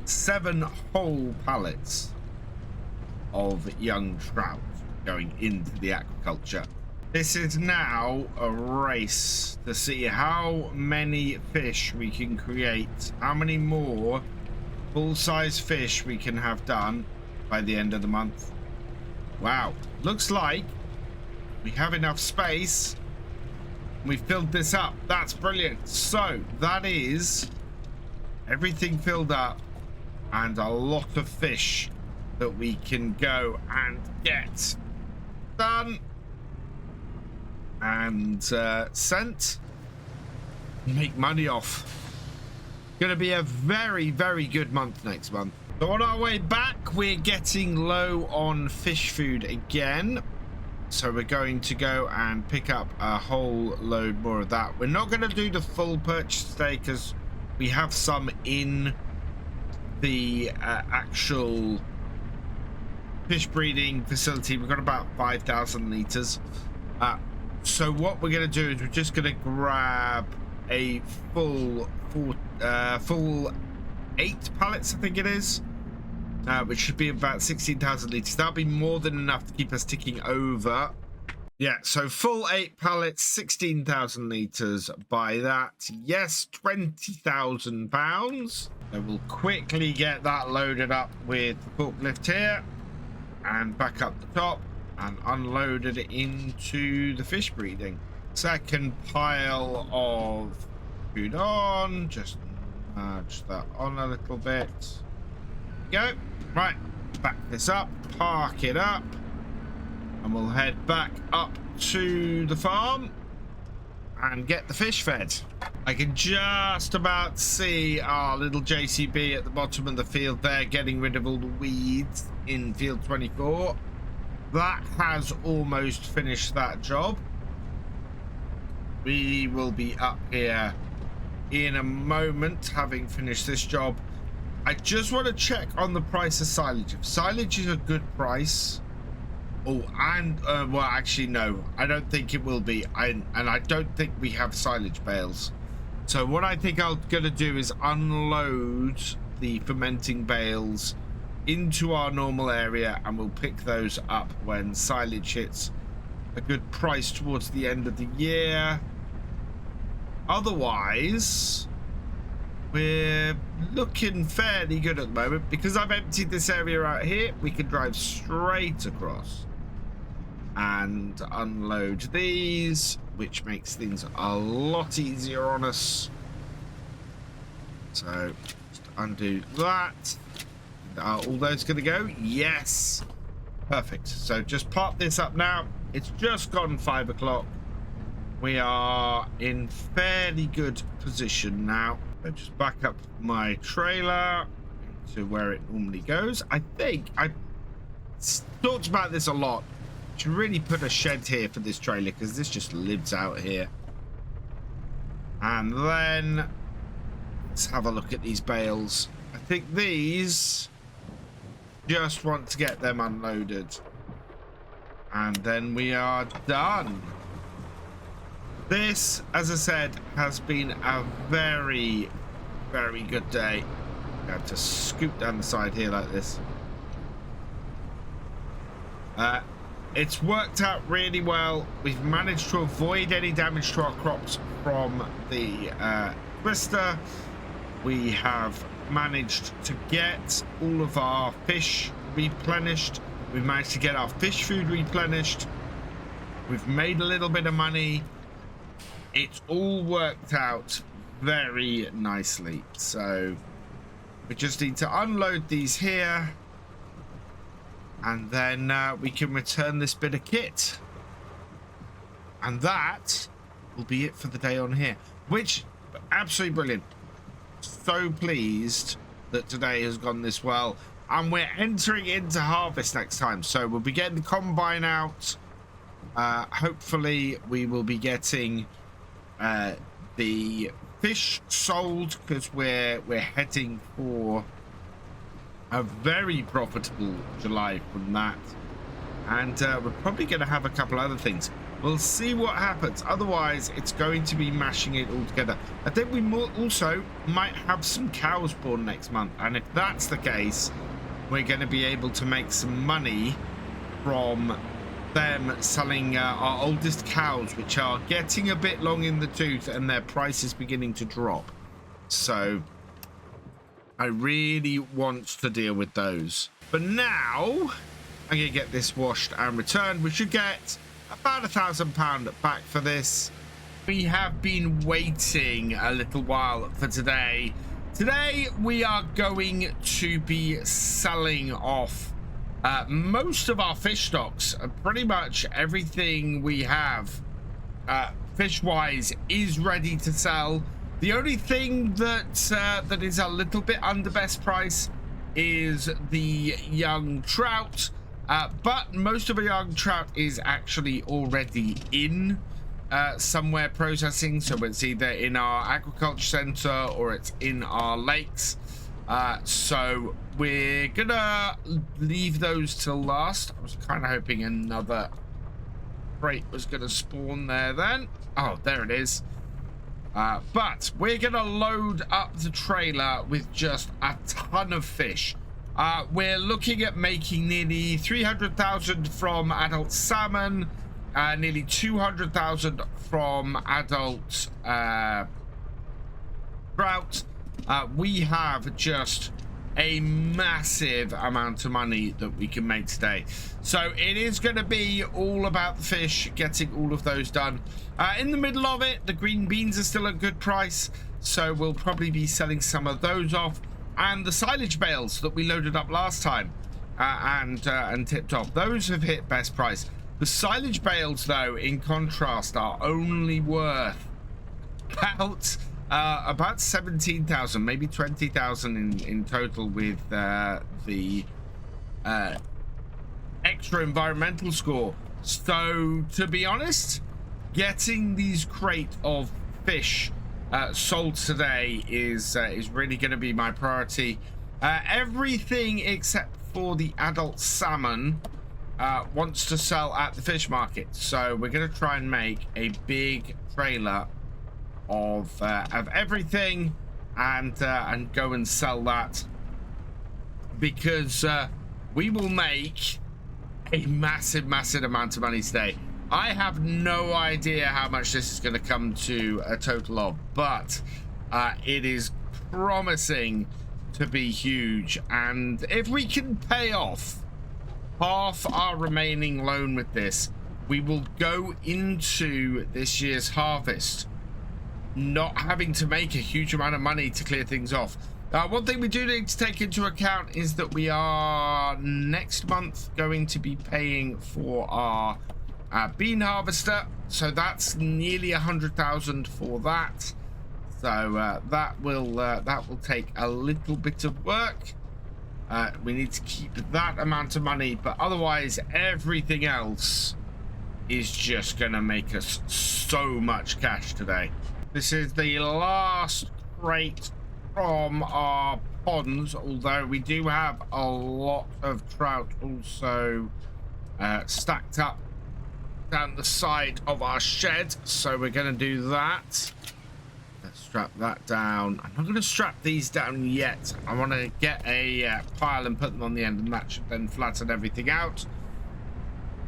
7 whole pallets of young trout going into the aquaculture. This is now a race to see how many fish we can create, how many more full-size fish we can have done by the end of the month. Wow, looks like we have enough space. We filled this up. That's brilliant. So that is everything filled up and a lot of fish that we can go and get done and sent, make money off. Gonna be a very, very good month next month. So on our way back, we're getting low on fish food again. So we're going to go and pick up a whole load more of that. We're not going to do the full purchase today because we have some in the actual fish breeding facility. We've got about 5,000 litres. So what we're going to do is we're just going to grab a full 8 pallets, I think it is, which should be about 16,000 liters. That'll be more than enough to keep us ticking over. Yeah, so full 8 pallets, 16,000 liters. By that, yes, 20,000 pounds. And we'll quickly get that loaded up with the forklift here and back up the top and unloaded it into the fish breeding. Second pile of food on, just nudge that on a little bit. Go. Right, back this up, park it up, and we'll head back up to the farm and get the fish fed. I can just about see our little JCB at the bottom of the field there, getting rid of all the weeds in field 24. That has almost finished that job. We will be up here in a moment, having finished this job. I just want to check on the price of silage. If silage is a good price, oh, and well, actually no, I don't think it will be. And I don't think we have silage bales. So what I think I'm gonna do is unload the fermenting bales into our normal area, and we'll pick those up when silage hits a good price towards the end of the year. Otherwise, we're looking fairly good at the moment. Because I've emptied this area out here, we can drive straight across and unload these, which makes things a lot easier on us. So just undo that. Are all those gonna go? Yes, perfect. So just pop this up now. It's just gone 5 o'clock. We are in fairly good position now. So just back up my trailer to where it normally goes. I think I talked about this a lot. Should really put a shed here for this trailer, because this just lives out here. And then let's have a look at these bales. I think these just want to get them unloaded, and then we are done. This, as I said, has been a very, very good day. I have to scoop down the side here like this. It's worked out really well. We've managed to avoid any damage to our crops from the twister. We have managed to get all of our fish replenished. We've managed to get our fish food replenished. We've made a little bit of money. It's all worked out very nicely. So we just need to unload these here, and then we can return this bit of kit, and that will be it for the day on here, which absolutely brilliant. So pleased that today has gone this well, and we're entering into harvest next time, so we'll be getting the combine out. Hopefully we will be getting the fish sold, because we're heading for a very profitable July from that, and we're probably going to have a couple other things. We'll see what happens. Otherwise, it's going to be mashing it all together. I think we also might have some cows born next month, and if that's the case, we're going to be able to make some money from them selling our oldest cows, which are getting a bit long in the tooth, and their price is beginning to drop. So I really want to deal with those. But now I'm going to get this washed and returned. We should get about £1,000 back for this. We have been waiting a little while for today. Today we are going to be selling off most of our fish stocks. Pretty much everything we have fish wise is ready to sell. The only thing that that is a little bit under best price is the young trout. But most of a young trout is actually already in somewhere processing, so it's either in our agriculture center or it's in our lakes. So we're gonna leave those till last. I was kind of hoping another crate was going to spawn there then. Oh, there it is. But we're going to load up the trailer with just a ton of fish. We're looking at making nearly 300,000 from adult salmon, nearly 200,000 from adult trout. We have just a massive amount of money that we can make today. So it is going to be all about the fish, getting all of those done. In the middle of it, the green beans are still a good price, so we'll probably be selling some of those off. And the silage bales that we loaded up last time and tipped off, those have hit best price. The silage bales, though, in contrast, are only worth about 17,000, maybe 20,000 in total, with the extra environmental score. So, to be honest, getting these crate of fish sold today is really going to be my priority. Everything except for the adult salmon wants to sell at the fish market, so we're going to try and make a big trailer of everything and go and sell that, because we will make a massive amount of money today. I have no idea how much this is going to come to a total of, but it is promising to be huge. And if we can pay off half our remaining loan with this, we will go into this year's harvest not having to make a huge amount of money to clear things off. One thing we do need to take into account is that we are next month going to be paying for our bean harvester, so that's nearly 100,000 for that. So that will take a little bit of work. We need to keep that amount of money, but otherwise everything else is just gonna make us so much cash today. This is the last crate from our ponds, although we do have a lot of trout also stacked up down the side of our shed, so we're going to do that. Let's strap that down. I'm not going to strap these down yet. I want to get a pile and put them on the end, and that should then flatten everything out.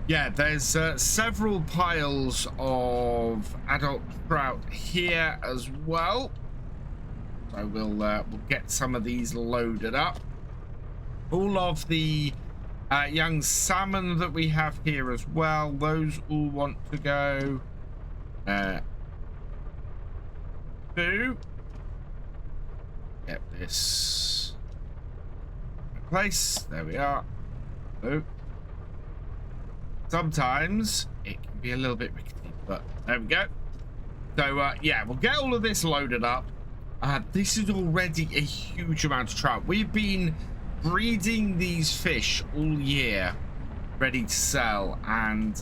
Yeah, there's several piles of adult trout here as well, so we'll get some of these loaded up. All of the young salmon that we have here as well, those all want to go to get this in place. There we are. Oh. Sometimes it can be a little bit rickety, but there we go. So yeah, we'll get all of this loaded up. This is already a huge amount of trout. We've been breeding these fish all year, ready to sell, and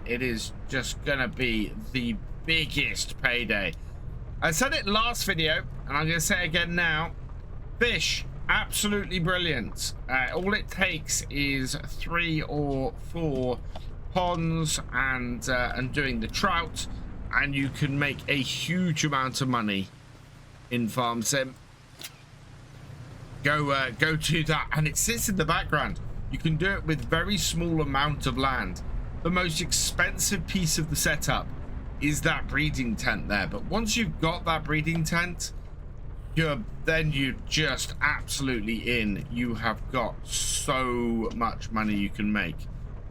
it is just gonna be the biggest payday. I said it last video, and I'm gonna say it again now. Fish, absolutely brilliant. All it takes is 3 or 4 ponds and doing the trout, and you can make a huge amount of money in farm sim. Go to that, and it sits in the background. You can do it with very small amount of land. The most expensive piece of the setup is that breeding tent there, but once you've got that breeding tent, you're just absolutely in. You have got so much money you can make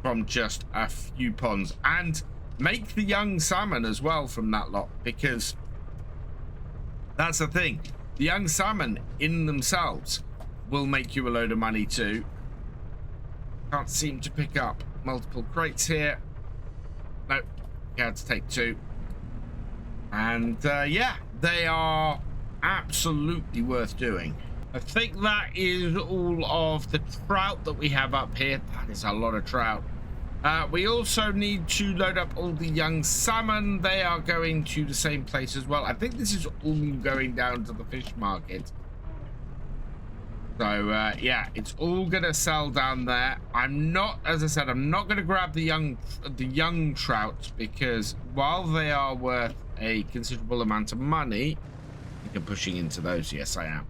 from just a few ponds, and make the young salmon as well from that lot, because that's the thing. The young salmon in themselves will make you a load of money too. Can't seem to pick up multiple crates here. Nope, you had to take 2. And yeah, they are absolutely worth doing. I think that is all of the trout that we have up here. That is a lot of trout. We also need to load up all the young salmon. They are going to the same place as well. I think this is all going down to the fish market. So yeah, it's all gonna sell down there. I'm not, as I said, I'm not gonna grab the young trout, because while they are worth a considerable amount of money, I think I'm pushing into those. Yes, I am.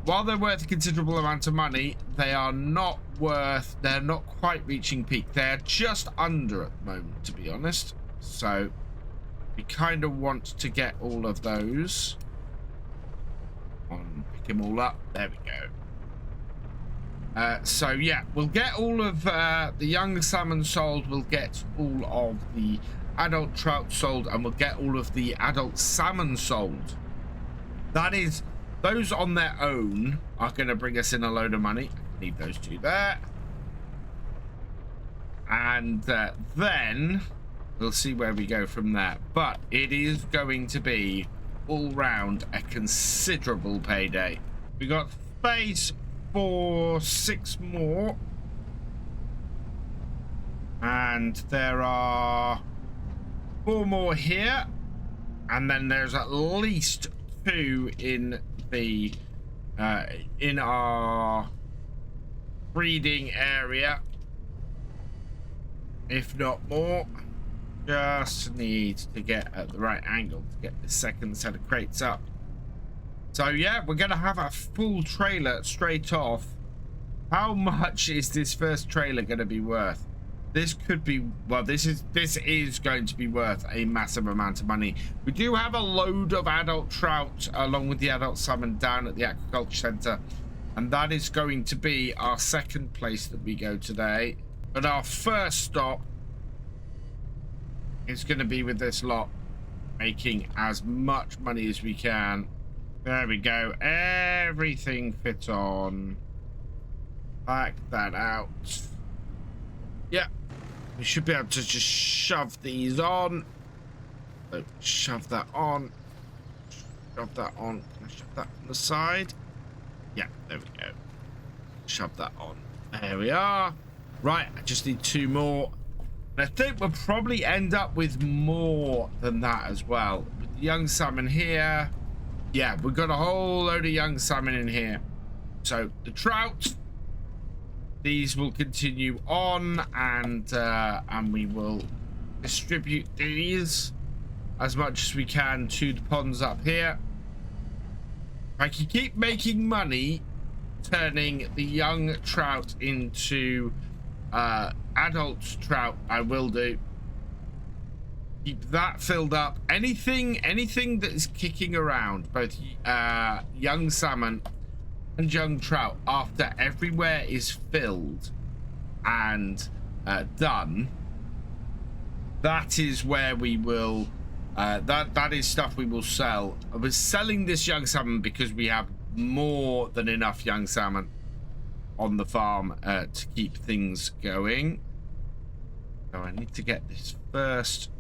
While they're worth a considerable amount of money, they are not worth, they're not quite reaching peak. They're just under at the moment, to be honest. So we kind of want to get all of those on, pick them all up. There we go. So yeah, we'll get all of the young salmon sold, we'll get all of the adult trout sold, and we'll get all of the adult salmon sold. That is, those on their own are going to bring us in a load of money. Leave those two there. And then we'll see where we go from there. But it is going to be all round a considerable payday. We got space for 6 more. And there are 4 more here. And then there's at least 2 in the in our breeding area, if not more. Just need to get at the right angle to get the second set of crates up. So yeah, we're gonna have a full trailer straight off. How much is this first trailer gonna be worth? This could be, well, this is going to be worth a massive amount of money. We do have a load of adult trout along with the adult salmon down at the aquaculture center, and that is going to be our second place that we go today. But our first stop is going to be with this lot, making as much money as we can. There we go. Everything fit on. Back that out. Yeah. We should be able to just shove these on. So shove that on. Shove that on. Can I shove that on the side? Yeah, there we go. Shove that on. There we are. Right, I just need 2 more. And I think we'll probably end up with more than that as well. With the young salmon here. Yeah, we've got a whole load of young salmon in here. So the trout, these will continue on, and we will distribute these as much as we can to the ponds up here. If I can keep making money turning the young trout into adult trout, I will do. Keep that filled up. Anything that is kicking around, both young salmon and young trout, after everywhere is filled and done, that is where we will that is stuff we will sell. I was selling this young salmon because we have more than enough young salmon on the farm to keep things going. So I need to get this first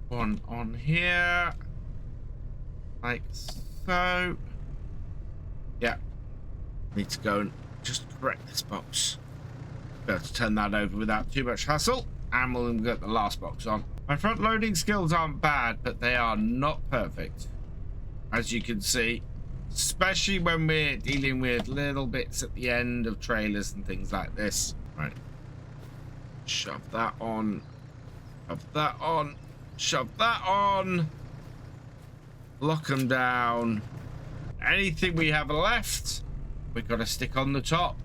one on here like so. Yeah, need to go and just correct this box. Be able to turn that over without too much hassle, and we'll get the last box on. My front loading skills aren't bad, but they are not perfect, as you can see, especially when we're dealing with little bits at the end of trailers and things like this. Right, shove that on, shove that on, shove that on, lock them down. Anything we have left, we've got to stick on the top,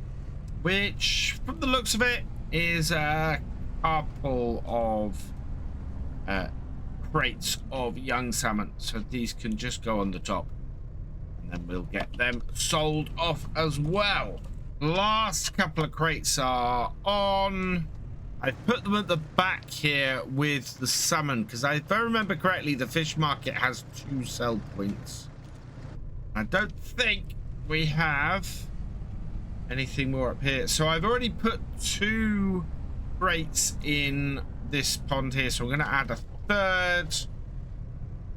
which from the looks of it is a couple of crates of young salmon, so these can just go on the top, and then we'll get them sold off as well. Last couple of crates are on. I put them at the back here with the salmon because if I remember correctly, the fish market has 2 sell points. I don't think we have anything more up here, so I've already put 2 crates in this pond here, so we're going to add a third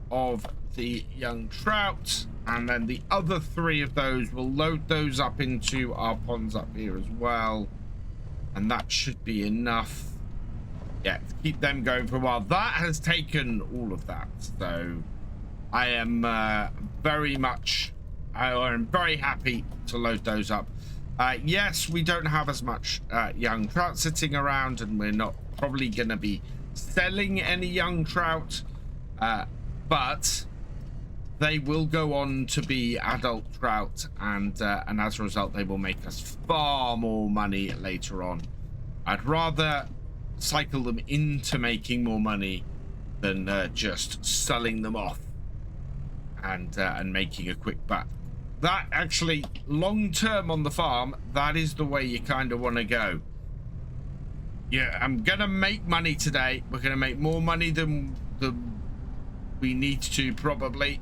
of the young trout, and then the other 3 of those, we'll load those up into our ponds up here as well, and that should be enough, yeah, to keep them going for a while. That has taken all of that, so I am very much I'm very happy to load those up. Yes, we don't have as much young trout sitting around, and we're not probably going to be selling any young trout, but they will go on to be adult trout, and as a result, they will make us far more money later on. I'd rather cycle them into making more money than just selling them off and making a quick buck. That actually, long term on the farm, that is the way you kind of want to go. Yeah, I'm gonna make money today. We're gonna make more money than we need to, probably,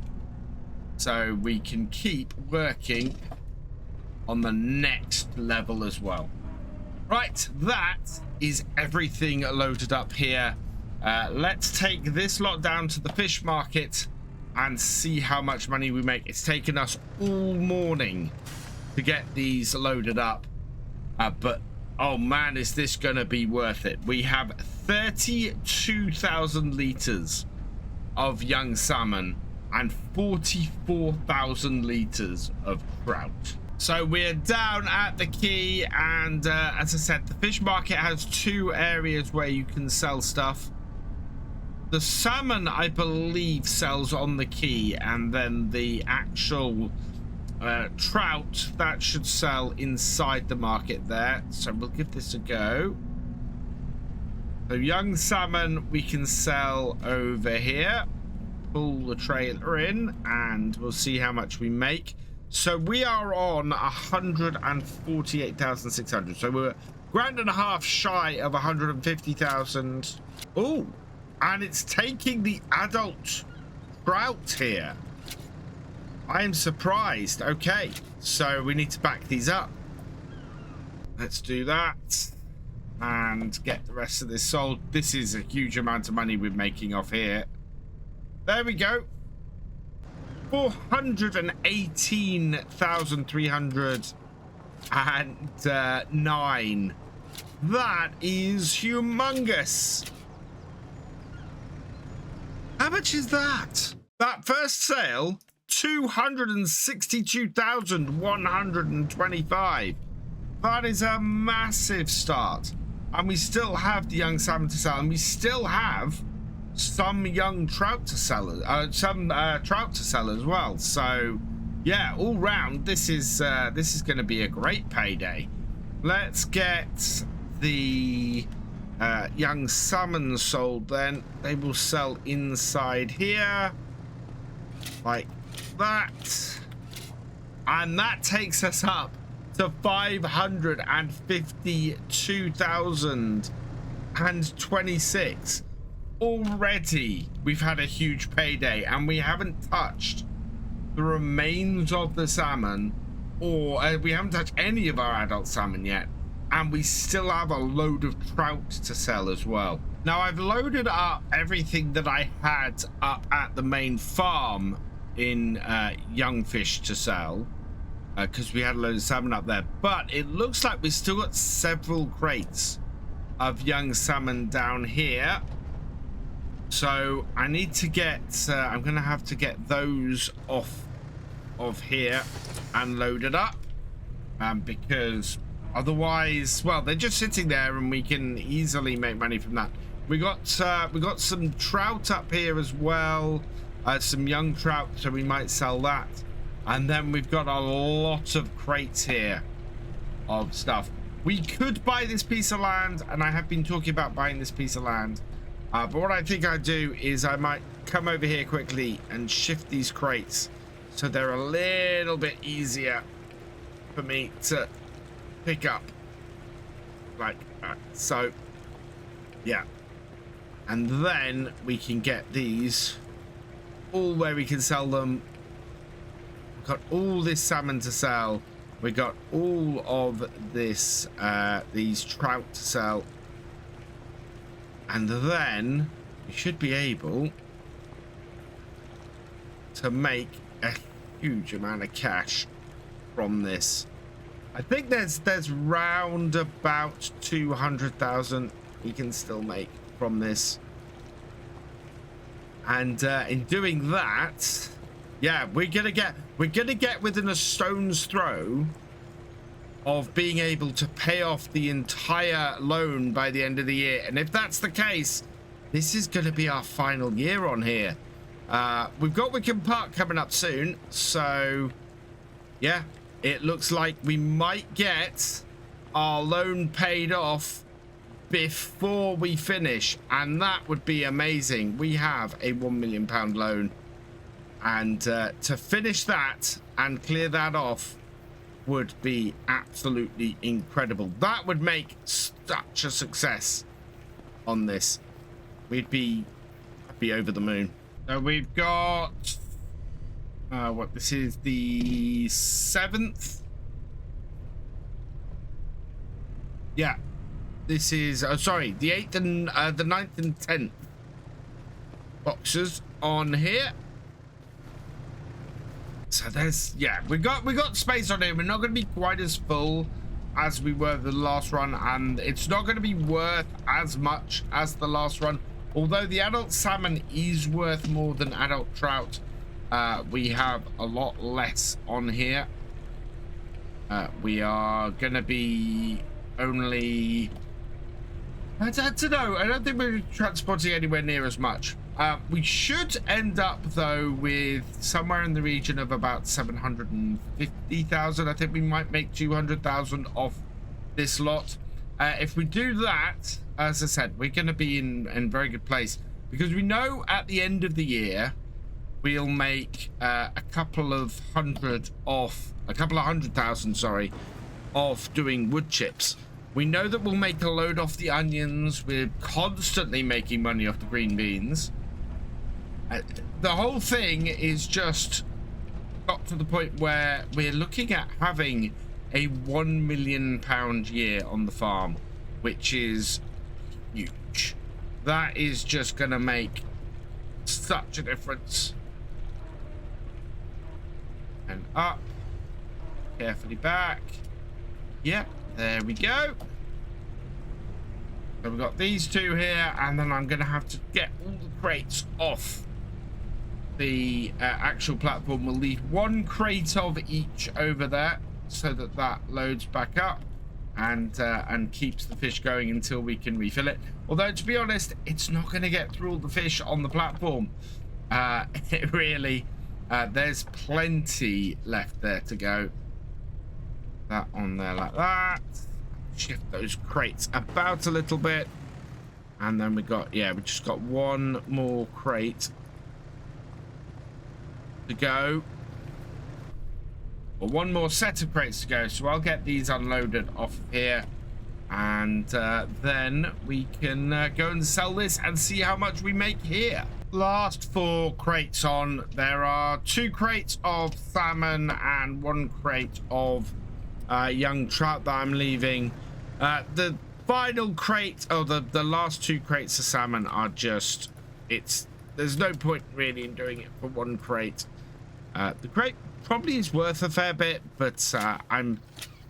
so we can keep working on the next level as well. Right, that is everything loaded up here. Let's take this lot down to the fish market and see how much money we make. It's taken us all morning to get these loaded up, but oh man, is this gonna be worth it. We have 32,000 liters of young salmon and 44,000 liters of trout. So we're down at the quay, and as I said, the fish market has two areas where you can sell stuff. The salmon, I believe, sells on the quay, and then the actual trout, that should sell inside the market there. So we'll give this a go. So young salmon we can sell over here. Pull the trailer in and we'll see how much we make. So we are on 148,600. So we're $1.5 shy of 150,000. Oh, and it's taking the adult trout here. I am surprised. Okay, so we need to back these up. Let's do that and get the rest of this sold. This is a huge amount of money we're making off here. There we go. 418,309. That is humongous. How much is that? That first sale, 262,125. That is a massive start. And we still have the young salmon to sell, and we still have some young trout to sell, trout to sell as well. So yeah, all round, this is going to be a great payday. Let's get the young salmon sold then. They will sell inside here like that, and that takes us up to 552,026. Already we've had a huge payday, and we haven't touched the remains of the salmon, or we haven't touched any of our adult salmon yet, and we still have a load of trout to sell as well. Now I've loaded up everything that I had up at the main farm in young fish to sell, because we had a load of salmon up there, but it looks like we've still got several crates of young salmon down here. So I need to get, I'm going to have to get those off of here and loaded up, because otherwise, well, they're just sitting there and we can easily make money from that. We got some trout up here as well, some young trout, so we might sell that. And then we've got a lot of crates here of stuff. We could buy this piece of land, and I have been talking about buying this piece of land. But what I think I'd do is I might come over here quickly and shift these crates so they're a little bit easier for me to pick up. Like that. So, yeah. And then we can get these all where we can sell them. We've got all this salmon to sell. We got all of this, these trout to sell. And then we should be able to make a huge amount of cash from this. I think there's round about 200,000 we can still make from this. And in doing that, Yeah, we're gonna get within a stone's throw of being able to pay off the entire loan by the end of the year. And if that's the case, this is going to be our final year on here. We've got Wickham Park coming up soon, so yeah, it looks like we might get our loan paid off before we finish, and that would be amazing. We have a £1 million loan, and to finish that and clear that off would be absolutely incredible. That would make such a success on this. We'd be over the moon. So we've got what, this is the 7th. Yeah, this is sorry, the 8th and the 9th and 10th boxes on here. So there's, yeah, we got space on here. We're not going to be quite as full as we were the last run, and it's not going to be worth as much as the last run. Although the adult salmon is worth more than adult trout, we have a lot less on here. We are going to be only, I don't know, I don't think we're transporting anywhere near as much. We should end up though with somewhere in the region of about 750,000. I think we might make 200,000 off this lot. If we do that, as I said, we're going to be in very good place, because we know at the end of the year we'll make a couple of hundred off, a couple of 100,000, sorry, off doing wood chips. We know that we'll make a load off the onions. We're constantly making money off the green beans. The whole thing is just got to the point where we're looking at having a £1 million year on the farm, which is huge. That is just going to make such a difference. And up, carefully back. Yep, there we go. So we've got these two here, and then I'm going to have to get all the crates off the actual platform. We'll leave one crate of each over there so that that loads back up and keeps the fish going until we can refill it. Although, to be honest, it's not going to get through all the fish on the platform. It really, there's plenty left there to go. That on there like that. Shift those crates about a little bit, and then we got, yeah, we just got one more crate to go, or one more set of crates to go. So I'll get these unloaded off here, and then we can go and sell this and see how much we make here. Last 4 crates on. There are 2 crates of salmon and 1 crate of young trout that I'm leaving. The final crate, or the last 2 crates of salmon are just, there's no point really in doing it for 1 crate. The crate probably is worth a fair bit, but I'm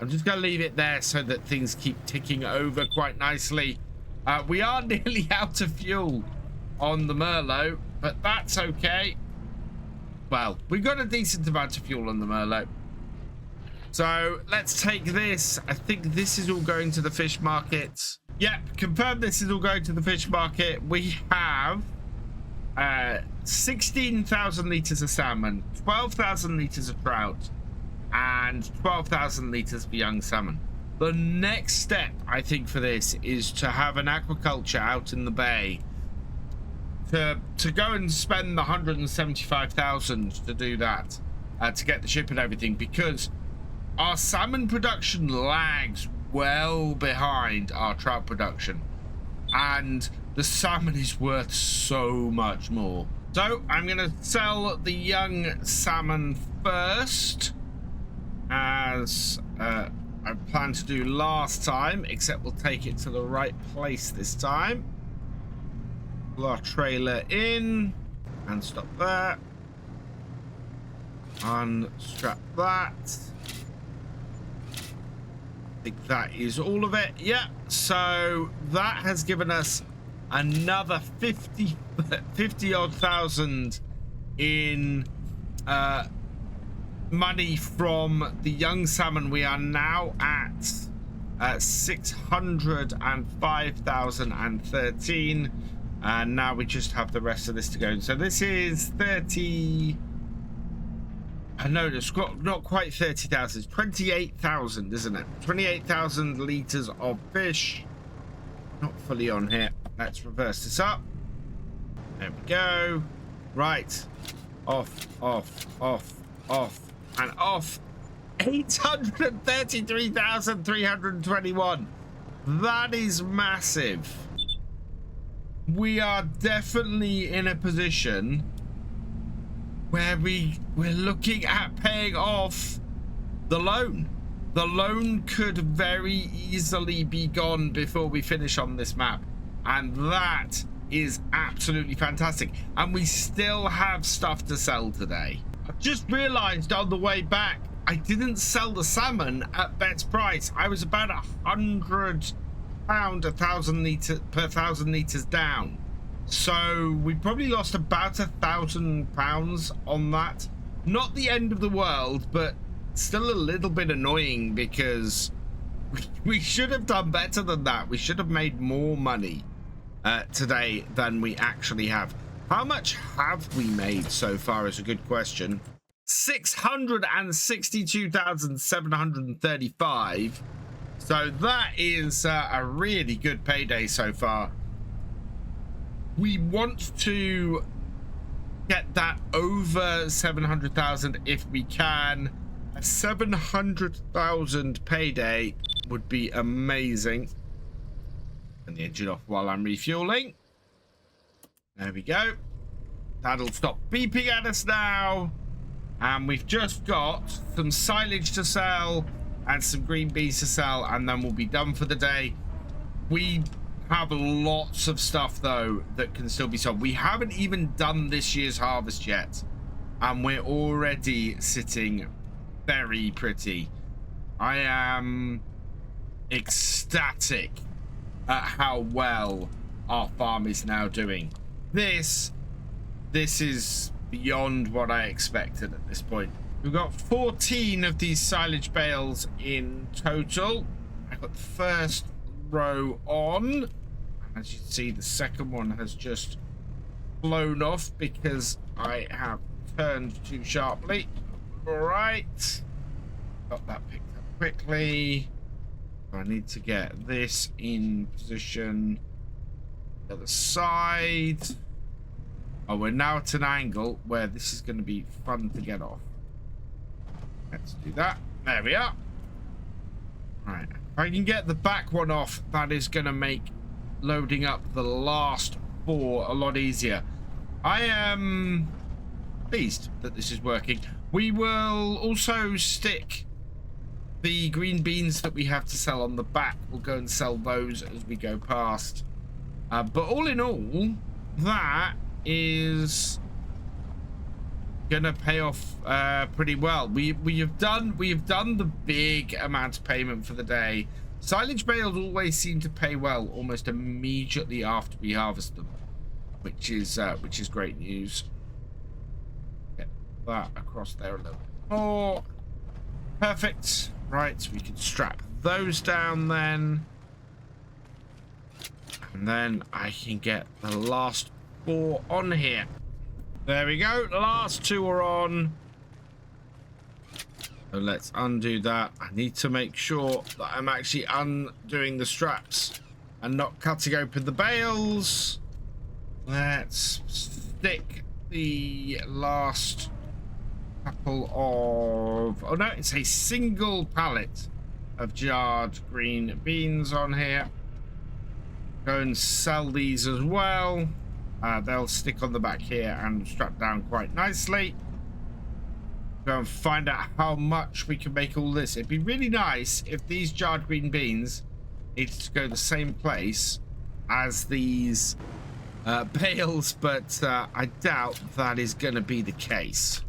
just gonna leave it there so that things keep ticking over quite nicely. We are nearly out of fuel on the Merlot, but that's okay. Well, we've got a decent amount of fuel on the Merlot. So let's take this. I think this is all going to the fish market. Yep, confirm this is all going to the fish market. We have 16,000 litres of salmon, 12,000 litres of trout, and 12,000 litres of young salmon. The next step, I think, for this is to have an aquaculture out in the bay. To go and spend the 175,000 to do that, to get the ship and everything, because our salmon production lags well behind our trout production, and the salmon is worth so much more. So I'm going to sell the young salmon first, as I planned to do last time, except we'll take it to the right place this time. Pull our trailer in and stop there. Unstrap that. I think that is all of it. Yeah, so that has given us another 50 odd thousand in money from the young salmon. We are now at 605,013, and now we just have the rest of this to go. So this is 30. No, it's not quite 30,000. It's 28,000, isn't it? 28,000 liters of fish. Not fully on here. Let's reverse this up. There we go. Right. Off, off, off, off, and off. 833,321. That is massive. We are definitely in a position where we're looking at paying off the loan. The loan could very easily be gone before we finish on this map, and that is absolutely fantastic. And we still have stuff to sell today. I've just realized on the way back I didn't sell the salmon at Bet's price. I was about £100 per 1,000 litres down. So we probably lost about £1,000 on that. Not the end of the world, but still a little bit annoying because we should have done better than that. We should have made more money today than we actually have. How much have we made so far is a good question. 662,735. So that is a really good payday so far. We want to get that over 700,000 if we can. A 700,000 payday would be amazing. And the engine off while I'm refueling. There we go. That'll stop beeping at us now. And we've just got some silage to sell and some green beans to sell, and then we'll be done for the day. We have lots of stuff though that can still be sold. We haven't even done this year's harvest yet, and we're already sitting very pretty. I am ecstatic at how well our farm is now doing. This is beyond what I expected at this point. We've got 14 of these silage bales in total. I've got the first row on. As you can see, the second one has just blown off because I have turned too sharply. All right. Got that picked up quickly. I need to get this in position. The other side. Oh, we're now at an angle where this is going to be fun to get off. Let's do that. There we are. Right. If I can get the back one off, that is going to make loading up the last 4 a lot easier. I am pleased that this is working. We will also stick the green beans that we have to sell on the back. We'll go and sell those as we go past. But all in all, that is gonna pay off pretty well. We have done the big amount of payment for the day. Silage bales always seem to pay well almost immediately after we harvest them, which is great news. Get that across there a little more. Perfect. Right, we can strap those down then, and then I can get the last 4 on here. There we go. The last 2 are on. So let's undo that. I need to make sure that I'm actually undoing the straps and not cutting open the bales. Let's stick the last couple of... Oh no, it's a single pallet of jarred green beans on here. Go and sell these as well. They'll stick on the back here and strap down quite nicely. Go and find out how much we can make all this. It'd be really nice if these jarred green beans needed to go the same place as these bales, but I doubt that is going to be the case.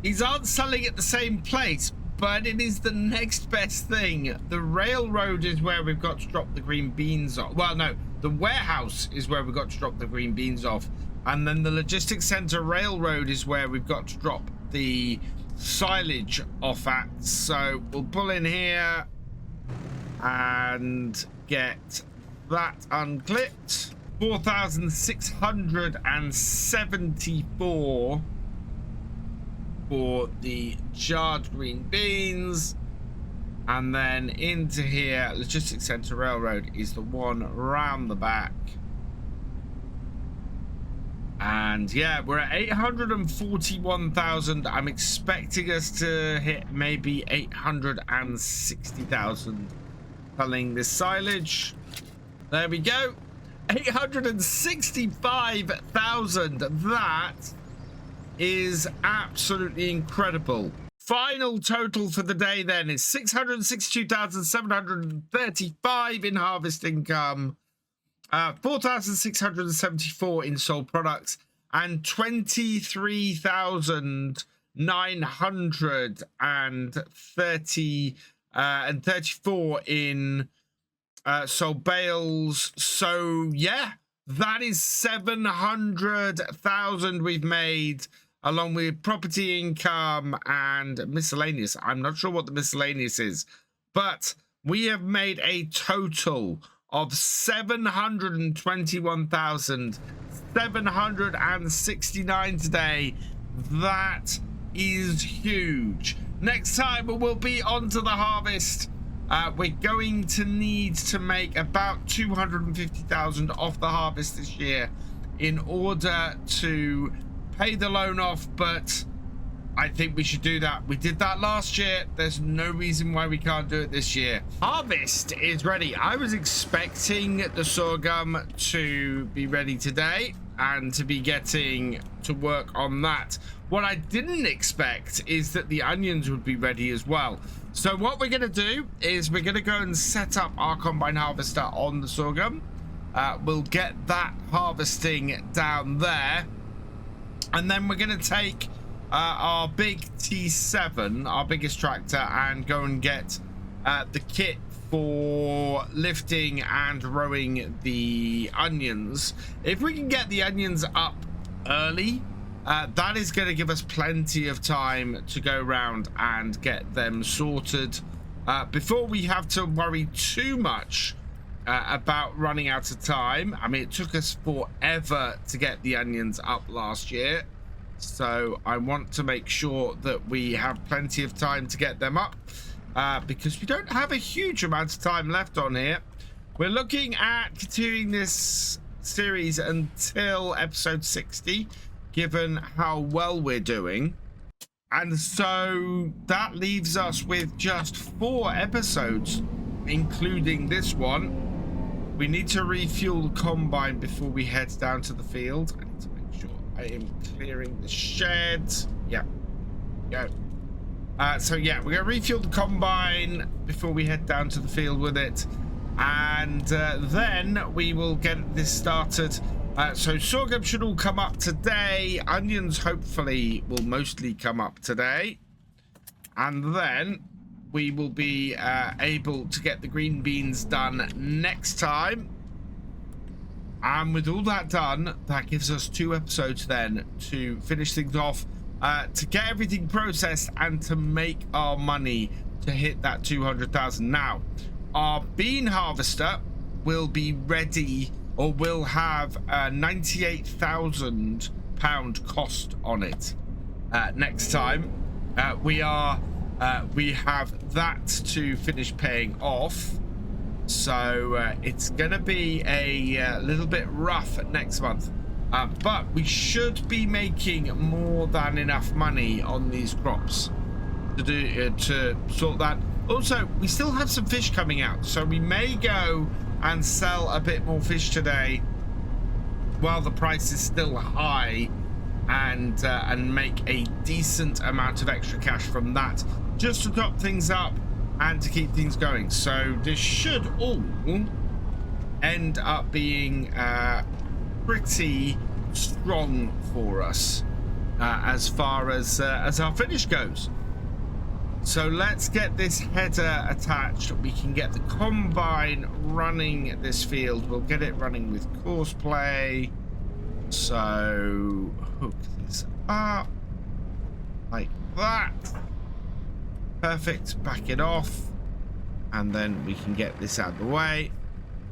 These aren't selling at the same place, but it is the next best thing. The railroad is where we've got to drop the green beans off. Well, no, the warehouse is where we've got to drop the green beans off. And then the logistics center railroad is where we've got to drop the silage off at. So we'll pull in here and get that unclipped. 4,674 for the charred green beans. And then into here, Logistics Centre Railroad is the one round the back. And yeah, we're at 841,000. I'm expecting us to hit maybe 860,000 culling this silage. There we go. 865,000. That is absolutely incredible. Final total for the day then is 662,735 in harvest income, 4,674 in sold products, and 23,934 in sold bales. So yeah, that is 700,000 we've made, along with property income and miscellaneous. I'm not sure what the miscellaneous is, but we have made a total of 721,769 today. That is huge. Next time we'll be on to the harvest. We're going to need to make about 250,000 off the harvest this year in order to pay the loan off, but I think we should do that. We did that last year. There's no reason why we can't do it this year. Harvest is ready. I was expecting the sorghum to be ready today and to be getting to work on that. What I didn't expect is that the onions would be ready as well. So what we're going to do is we're going to go and set up our combine harvester on the sorghum. We'll get that harvesting down there. And then we're going to take our big T7, our biggest tractor, and go and get the kit for lifting and rowing the onions. If we can get the onions up early, that is going to give us plenty of time to go around and get them sorted before we have to worry too much about running out of time. I mean, it took us forever to get the onions up last year, so I want to make sure that we have plenty of time to get them up, because we don't have a huge amount of time left on here. We're looking at continuing this series until episode 60, given how well we're doing. And so that leaves us with just 4 episodes, including this one. We need to refuel the combine before we head down to the field. I need to make sure I am clearing the shed. Yeah. Go. So yeah, we're going to refuel the combine before we head down to the field with it. And then we will get this started. So sorghum should all come up today. Onions hopefully will mostly come up today. And then we will be able to get the green beans done next time. And with all that done, that gives us 2 episodes then to finish things off, to get everything processed and to make our money to hit that 200,000. Now, our bean harvester will be ready, or will have a £98,000 cost on it next time. We have that to finish paying off, so it's gonna be a little bit rough next month, but we should be making more than enough money on these crops to sort that. Also, we still have some fish coming out, so we may go and sell a bit more fish today while the price is still high, and make a decent amount of extra cash from that, just to top things up and to keep things going. So this should all end up being pretty strong for us as far as our finish goes. So let's get this header attached. We can get the combine running this field. We'll get it running with course play. So hook this up. like that. Perfect. Back it off. And then we can get this out of the way.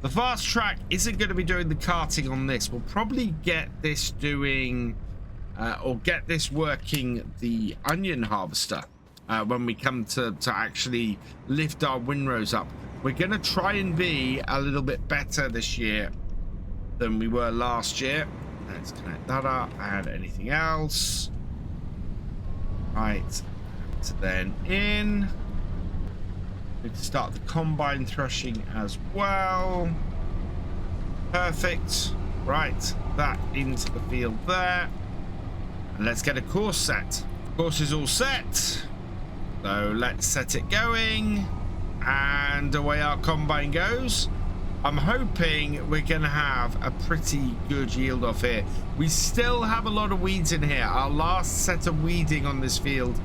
The Fastrac isn't going to be doing the carting on this. We'll probably get this doing or get this working the onion harvester when we come to actually lift our windrows up. We're going to try and be a little bit better this year than we were last year. Let's connect that up. And anything else? Right. So then in. We can start the combine threshing as well. Perfect. Right, that into the field there. And let's get a course set. Course is all set. So let's set it going. And away our combine goes. I'm hoping we're going to have a pretty good yield off here. We still have a lot of weeds in here. Our last set of weeding on this field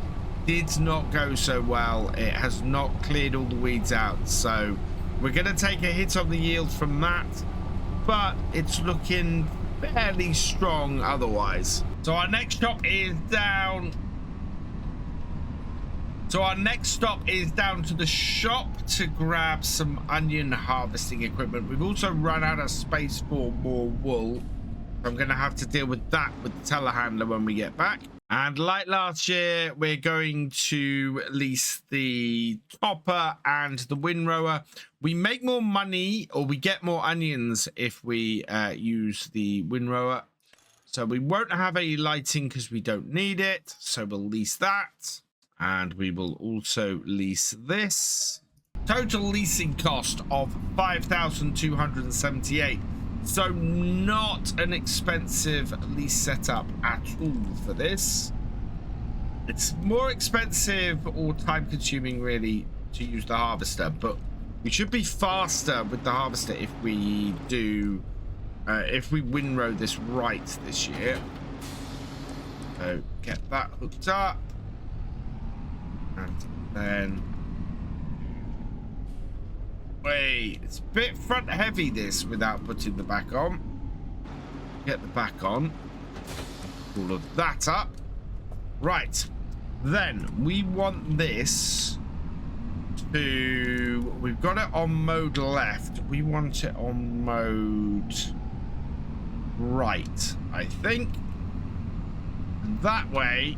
did not go so well. It has not cleared all the weeds out, so we're going to take a hit on the yield from that, but it's looking fairly strong otherwise. So our next stop is down to the shop to grab some onion harvesting equipment. We've also run out of space for more wool, so I'm going to have to deal with that with the telehandler when we get back. And like last year, we're going to lease the topper and the windrower. We make more money, or we get more onions if we use the windrower. So we won't have any lighting because we don't need it. So we'll lease that. And we will also lease this. Total leasing cost of 5,278. So not an expensive lease setup at all for this. It's more expensive or time consuming really to use the harvester, but we should be faster with the harvester if we do, if we windrow this right this year. So get that hooked up. And then wait, it's a bit front heavy this without putting the back on. Get the back on. All of that up. Right. Then we want this to, we've got it on mode left. We want it on mode right, I think. And that way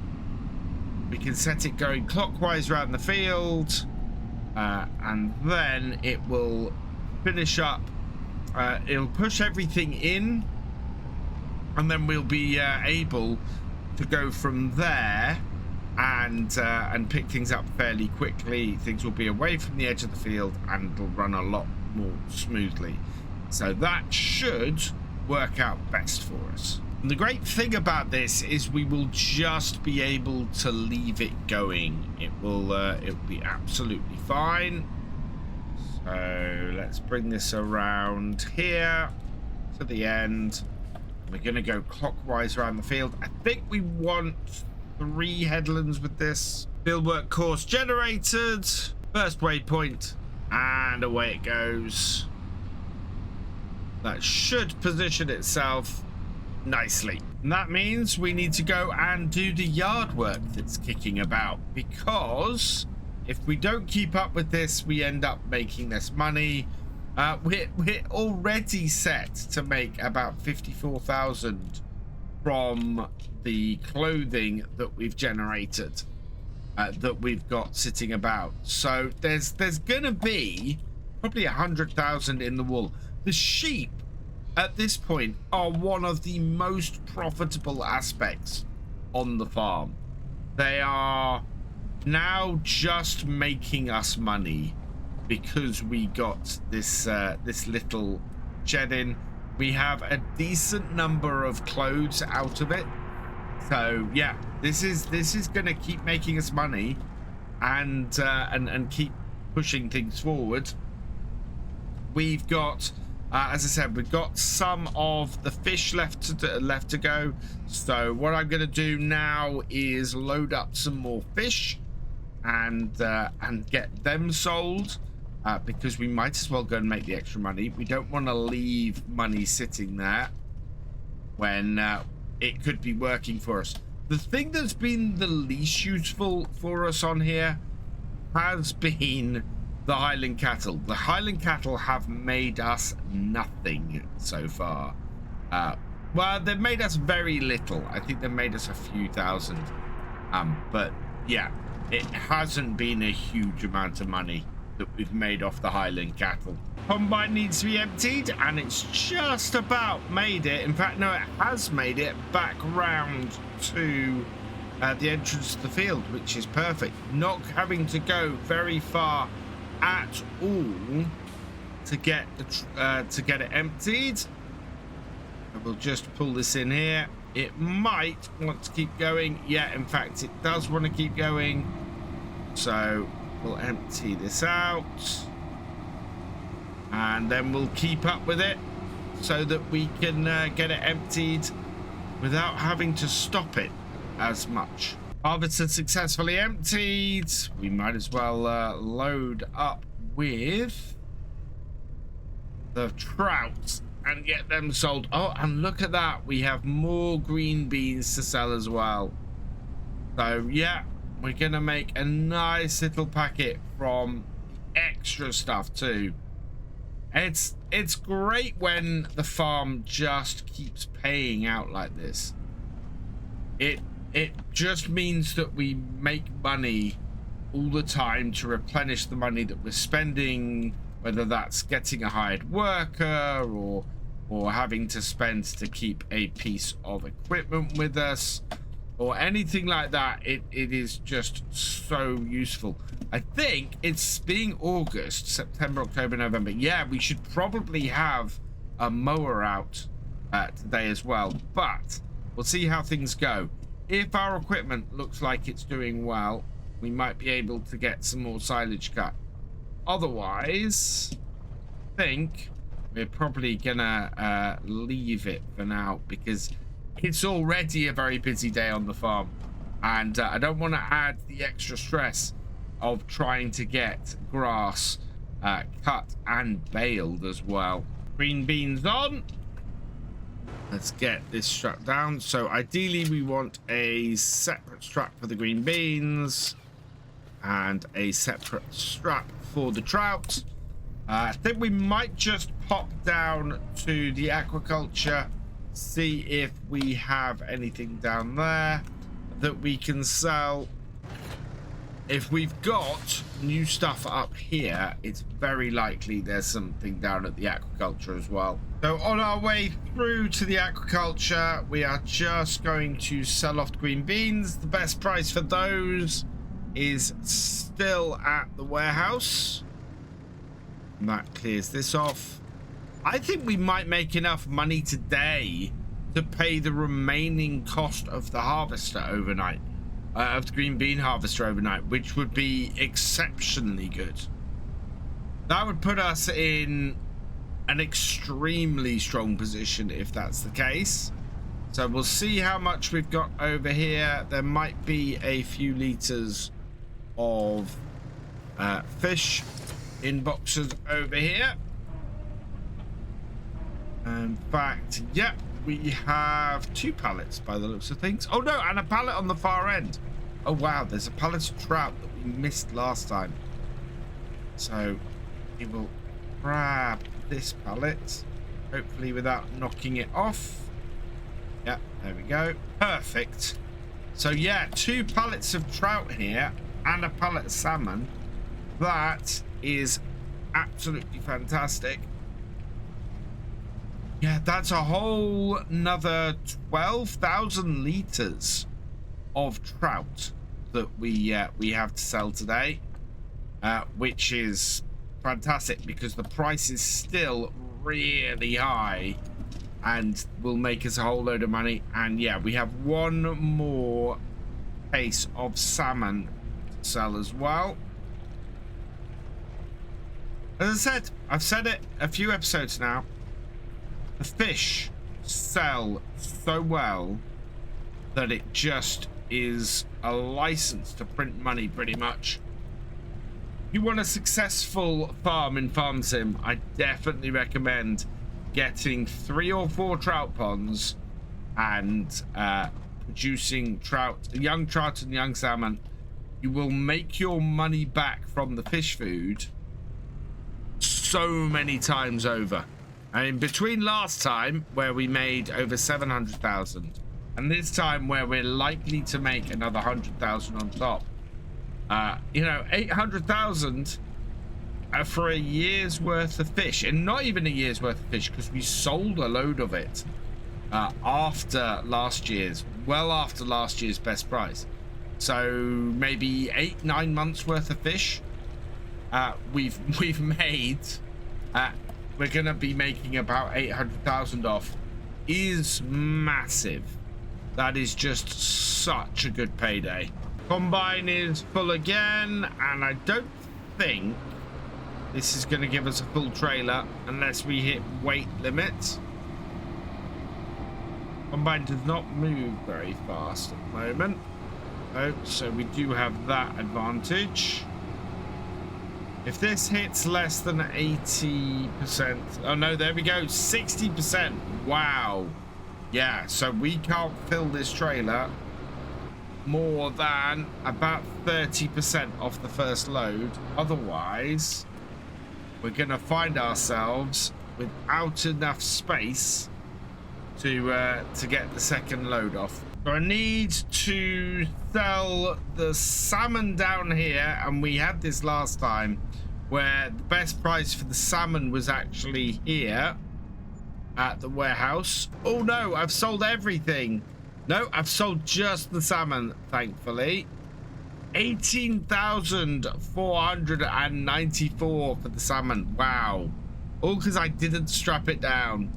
we can set it going clockwise around the field. And then it will finish up. It'll push everything in, and then we'll be able to go from there and pick things up fairly quickly. Things will be away from the edge of the field, and it'll run a lot more smoothly. So that should work out best for us. And the great thing about this is we will just be able to leave it going. It'll be absolutely fine. So let's bring this around here to the end. We're going to go clockwise around the field. I think we want 3 headlands with this. Fieldwork course generated. First waypoint, and away it goes. That should position itself nicely. And that means we need to go and do the yard work that's kicking about, because if we don't keep up with this, we end up making less money. We're already set to make about 54,000 from the clothing that we've generated, that we've got sitting about. So there's gonna be probably 100,000 in the wool. The sheep at this point are one of the most profitable aspects on the farm. They are now just making us money because we got this this little shed in. We have a decent number of clothes out of it. So yeah, this is gonna keep making us money and keep pushing things forward. We've got as I said, we've got some of the fish left to go. So what I'm going to do now is load up some more fish and get them sold, because we might as well go and make the extra money. We don't want to leave money sitting there when it could be working for us. The thing that's been the least useful for us on here has been the Highland cattle. The Highland cattle have made us nothing so far. Well, they've made us very little. I think they've made us a few thousand. But yeah, it hasn't been a huge amount of money that we've made off the Highland cattle. Combine needs to be emptied, and it's just about made it. In fact, no, it has made it back round to the entrance to the field, which is perfect. Not having to go very far at all to get it emptied. We'll just pull this in here. It might want to keep going. Yeah, in fact, it does want to keep going. So we'll empty this out, and then we'll keep up with it so that we can get it emptied without having to stop it as much. Harvested successfully emptied. We might as well load up with the trout and get them sold. Oh, and look at that. We have more green beans to sell as well. So, yeah, we're going to make a nice little packet from extra stuff too. It's great when the farm just keeps paying out like this. It just means that we make money all the time to replenish the money that we're spending, whether that's getting a hired worker or having to spend to keep a piece of equipment with us or anything like that. It is just so useful. I think it's being August, September, October, November. Yeah, we should probably have a mower out today as well, but we'll see how things go. If our equipment looks like it's doing well, we might be able to get some more silage cut. Otherwise, I think we're probably gonna leave it for now, because it's already a very busy day on the farm, and I don't want to add the extra stress of trying to get grass cut and baled as well. Green beans on. Let's get this strap down. So ideally we want a separate strap for the green beans and a separate strap for the trout. I think we might just pop down to the aquaculture, see if we have anything down there that we can sell. If we've got new stuff up here, it's very likely there's something down at the aquaculture as well. So on our way through to the aquaculture, we are just going to sell off the green beans. The best price for those is still at the warehouse. And that clears this off. I think we might make enough money today to pay the remaining cost of the harvester overnight. Of the green bean harvester overnight, which would be exceptionally good. That would put us in an extremely strong position if that's the case. So we'll see how much we've got over here. There might be a few liters of fish in boxes over here. In fact, yep, we have 2 pallets by the looks of things. Oh no, and a pallet on the far end. Oh wow, there's a pallet of trout that we missed last time. So we will grab this pallet, hopefully without knocking it off. Yeah, there we go. Perfect. So yeah, 2 pallets of trout here and a pallet of salmon. That is absolutely fantastic. Yeah, that's a whole another 12,000 liters of trout that we have to sell today, which is fantastic because the price is still really high and will make us a whole load of money. And yeah, we have 1 more case of salmon to sell as well. As I said, I've said it a few episodes now, the fish sell so well that it just is a license to print money pretty much. If you want a successful farm in Farm Sim, I definitely recommend getting 3 or 4 trout ponds and producing trout, young trout and young salmon, you will make your money back from the fish food so many times over. And between last time, where we made over 700,000, and this time where we're likely to make another 100,000 on top, you know, 800,000 for a year's worth of fish. And not even a year's worth of fish, because we sold a load of it after last year's, well after last year's best price. So maybe 8-9 months worth of fish we've made. We're gonna be making about 800,000 off. Is massive. That is just such a good payday. Combine is full again, and I don't think this is going to give us a full trailer unless we hit weight limit. Combine does not move very fast at the moment. Oh, so we do have that advantage. If this hits less than 80%, oh no, there we go, 60%. Wow. Yeah, so we can't fill this trailer more than about 30% off the first load. Otherwise, we're gonna find ourselves without enough space to get the second load off. So I need to sell the salmon down here, and we had this last time where the best price for the salmon was actually here at the warehouse. Oh no, I've sold everything. No, I've sold just the salmon, thankfully. 18,494 for the salmon. Wow. All because I didn't strap it down.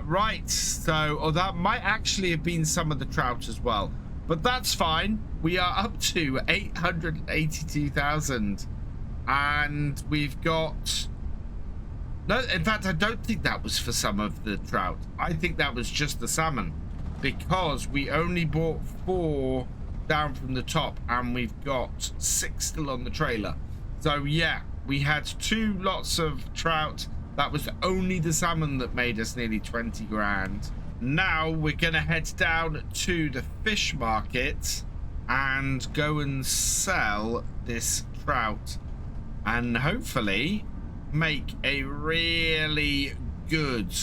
Right, so, oh, that might actually have been some of the trout as well. But that's fine. We are up to 882,000. And we've got... No, in fact, I don't think that was for some of the trout. I think that was just the salmon. Because we only bought 4 down from the top, and we've got 6 still on the trailer. So, yeah, we had 2 lots of trout. That was only the salmon that made us nearly 20 grand. Now we're gonna head down to the fish market and go and sell this trout and hopefully make a really good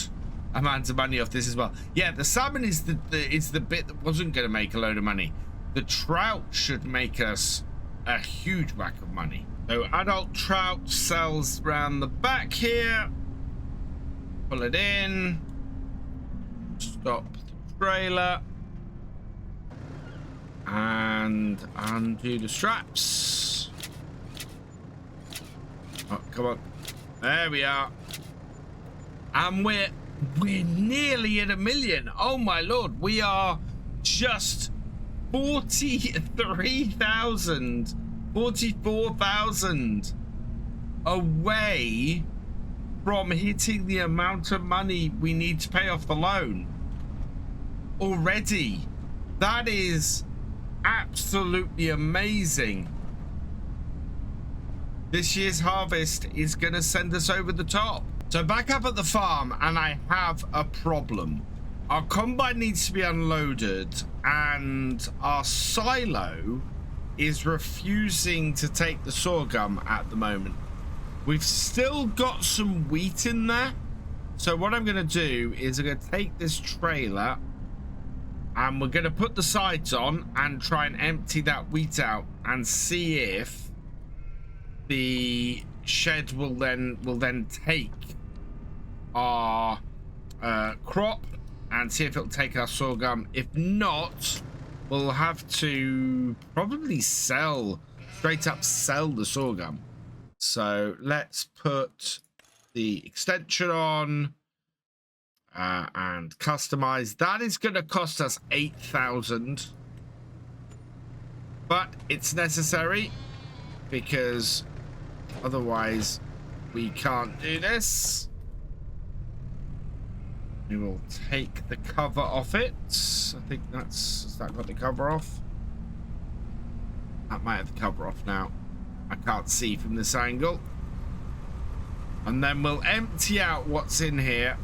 amount of money off this as well. Yeah, the salmon is the bit that wasn't gonna make a load of money. The trout should make us a huge whack of money. So adult trout sells around the back here. Pull it in, stop the trailer, and undo the straps. Oh, come on. There we are. And we're nearly at 1 million. Oh my lord, we are just 44,000 away from hitting the amount of money we need to pay off the loan already. That is absolutely amazing. This year's harvest is going to send us over the top. So back up at the farm, and I have a problem. Our combine needs to be unloaded, and our silo is refusing to take the sorghum at the moment. We've still got some wheat in there. So what I'm going to do is I'm going to take this trailer and we're going to put the sides on and try and empty that wheat out and see if the shed will then take our crop and see if it'll take our sorghum. If not, we'll have to probably straight up sell the sorghum. So let's put the extension on and customize. That is going to cost us 8,000, but it's necessary because otherwise we can't do this. We will take the cover off it. I think has that got the cover off? That might have the cover off now. I can't see from this angle. And then we'll empty out what's in here.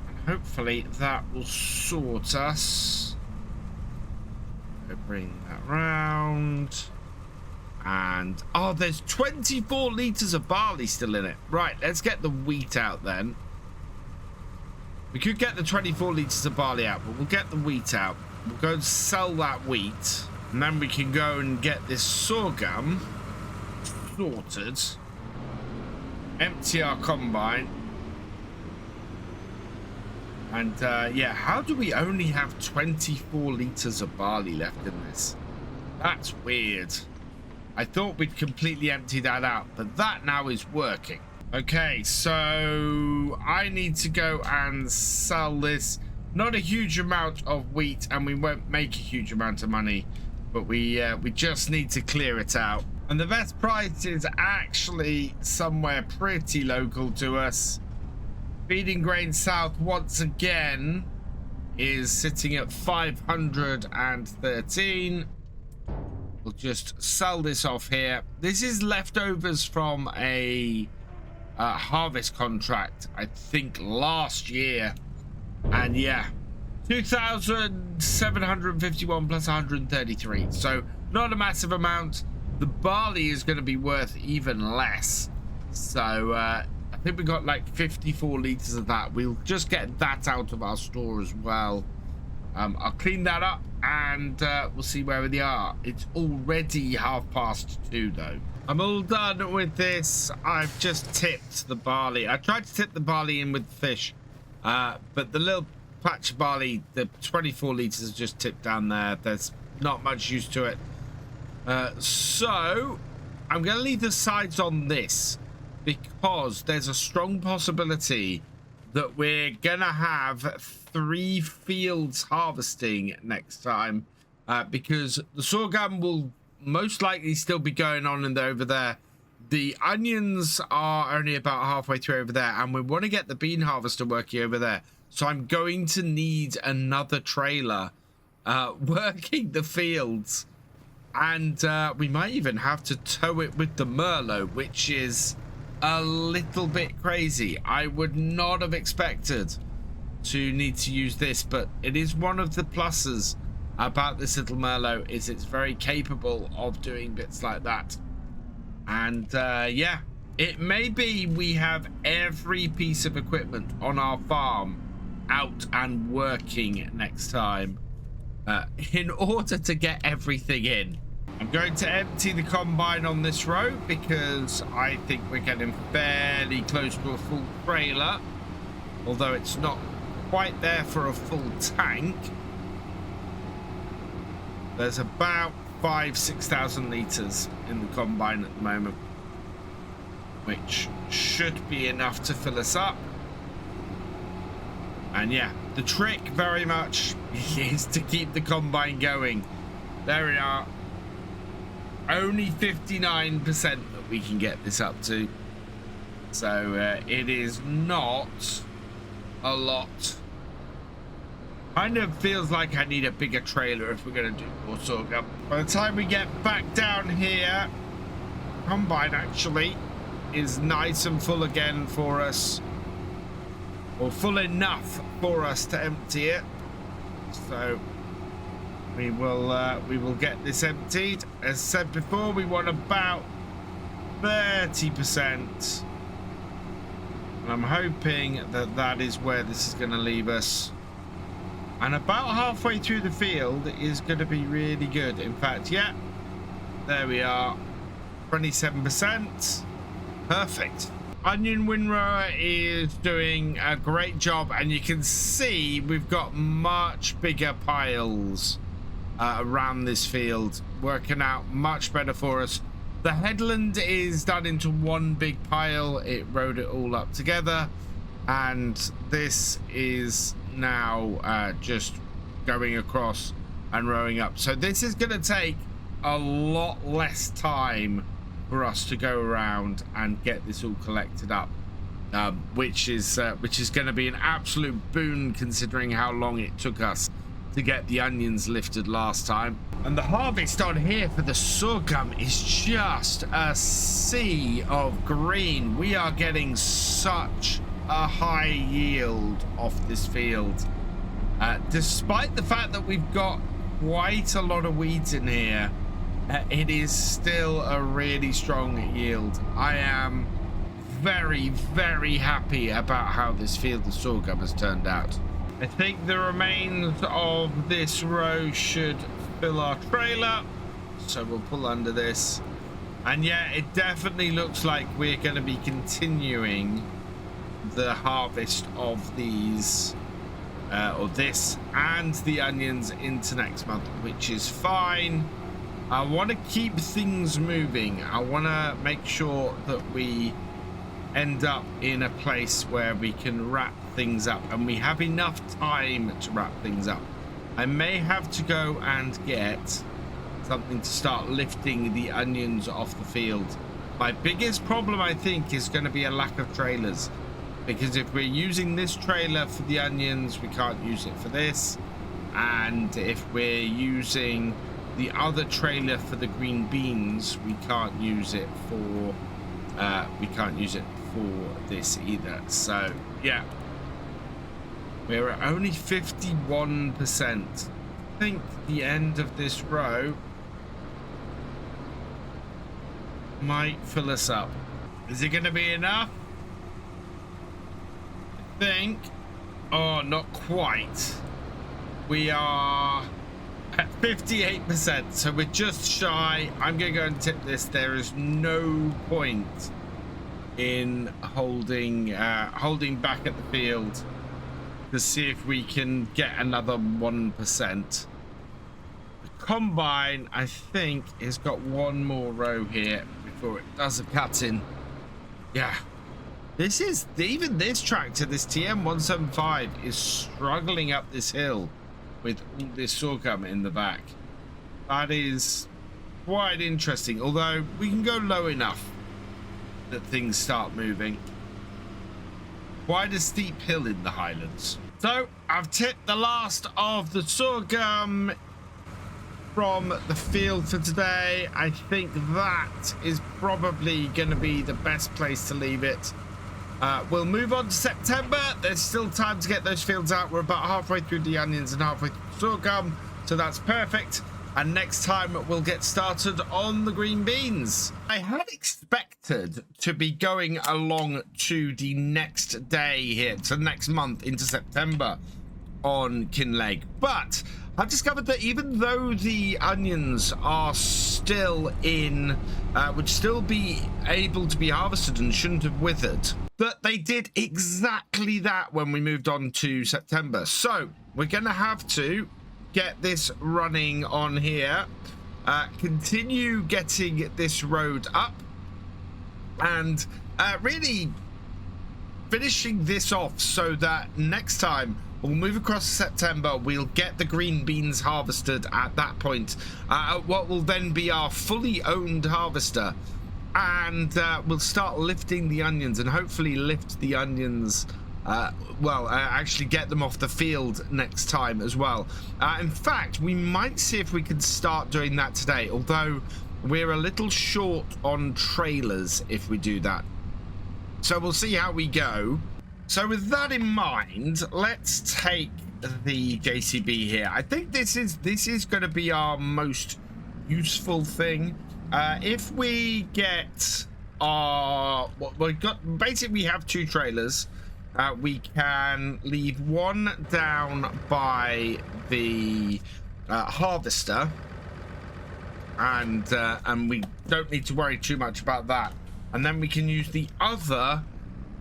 And hopefully that will sort us. We'll bring that round. And oh, there's 24 liters of barley still in it. Right, let's get the wheat out then. We could get the 24 liters of barley out, but we'll get the wheat out. We'll go and sell that wheat, and then we can go and get this sorghum sorted. Empty our combine. And yeah, how do we only have 24 liters of barley left in this? That's weird. I thought we'd completely empty that out, but that now is working. Okay, so I need to go and sell this. Not a huge amount of wheat, and we won't make a huge amount of money, but we just need to clear it out. And the best price is actually somewhere pretty local to us. Feeding Grain South once again is sitting at 513. We'll just sell this off here. This is leftovers from a harvest contract, I think last year. And yeah, 2,751 plus 133. So not a massive amount. The barley is going to be worth even less. So I think we got like 54 liters of that. We'll just get that out of our store as well. I'll clean that up and we'll see where we are. It's already 2:30 though. I'm all done with this. I've just tipped the barley. I tried to tip the barley in with the fish, but the little patch of barley, the 24 liters is just tipped down there. There's not much use to it. So I'm going to leave the sides on this because there's a strong possibility that we're gonna have 3 fields harvesting next time, because the sorghum will most likely still be going on and over there. The onions are only about halfway through over there, and we want to get the bean harvester working over there. So I'm going to need another trailer working the fields, and we might even have to tow it with the Merlot, which is a little bit crazy. I would not have expected to need to use this, but it is one of the pluses about this little Merlot, is it's very capable of doing bits like that. And yeah, it may be we have every piece of equipment on our farm out and working next time in order to get everything in. I'm going to empty the combine on this row because I think we're getting fairly close to a full trailer, although it's not quite there for a full tank. There's about 5,000-6,000 liters in the combine at the moment, which should be enough to fill us up. And yeah, the trick very much is to keep the combine going. There we are. Only 59% that we can get this up to, so it is not a lot. Kind of feels like I need a bigger trailer if we're going to do more sorghum. By the time we get back down here, combine actually is nice and full again for us, or full enough for us to empty it. So we will get this emptied. As said before, we want about 30%, and I'm hoping that that is where this is going to leave us. And about halfway through the field is going to be really good. In fact, yeah, there we are, 27%. Perfect. Onion windrower is doing a great job, and you can see we've got much bigger piles around this field, working out much better for us. The headland is done into one big pile. It rode it all up together, and this is now just going across and rowing up. So this is going to take a lot less time for us to go around and get this all collected up, which is going to be an absolute boon considering how long it took us to get the onions lifted last time. And the harvest on here for the sorghum is just a sea of green. We are getting such a high yield off this field. Despite the fact that we've got quite a lot of weeds in here, it is still a really strong yield. I am very, very happy about how this field of sorghum has turned out. I think the remains of this row should fill our trailer, so we'll pull under this. And yeah, it definitely looks like we're going to be continuing the harvest of these or this and the onions into next month, which is fine. I want to keep things moving. I want to make sure that we end up in a place where we can wrap things up and we have enough time to wrap things up. I may have to go and get something to start lifting the onions off the field. My biggest problem, I think, is going to be a lack of trailers, because if we're using this trailer for the onions, we can't use it for this, and if we're using the other trailer for the green beans, we can't use it for this either. So yeah, we're at only 51%. I think the end of this row might fill us up. Is it going to be enough? I think. Oh, not quite. We are at 58%, so we're just shy. I'm going to go and tip this. There is no point in holding back at the field to see if we can get another 1%. The combine, I think, has got one more row here before it does a cut in. Yeah, this is, even this tractor, this TM175, is struggling up this hill with all this sorghum in the back. That is quite interesting, although we can go low enough that things start moving. Quite a steep hill in the Highlands. So I've tipped the last of the sorghum from the field for today. I think that is probably going to be the best place to leave it. We'll move on to September. There's still time to get those fields out. We're about halfway through the onions and halfway through the sorghum, so that's perfect. And next time we'll get started on the green beans. I had expected to be going along to the next day here, to next month into September on Kinlaig, but I've discovered that even though the onions are still in, would still be able to be harvested and shouldn't have withered, that they did exactly that when we moved on to September. So we're going to have to get this running on here, continue getting this road up, and really finishing this off so that next time we'll move across to September, we'll get the green beans harvested at that point, what will then be our fully owned harvester, and we'll start lifting the onions and hopefully lift the onions, actually get them off the field next time as well. In fact, we might see if we can start doing that today, although we're a little short on trailers if we do that. So we'll see how we go. So with that in mind, let's take the JCB here. I think this is going to be our most useful thing. If we get our, basically we have two trailers. We can leave one down by the harvester, and we don't need to worry too much about that. And then we can use the other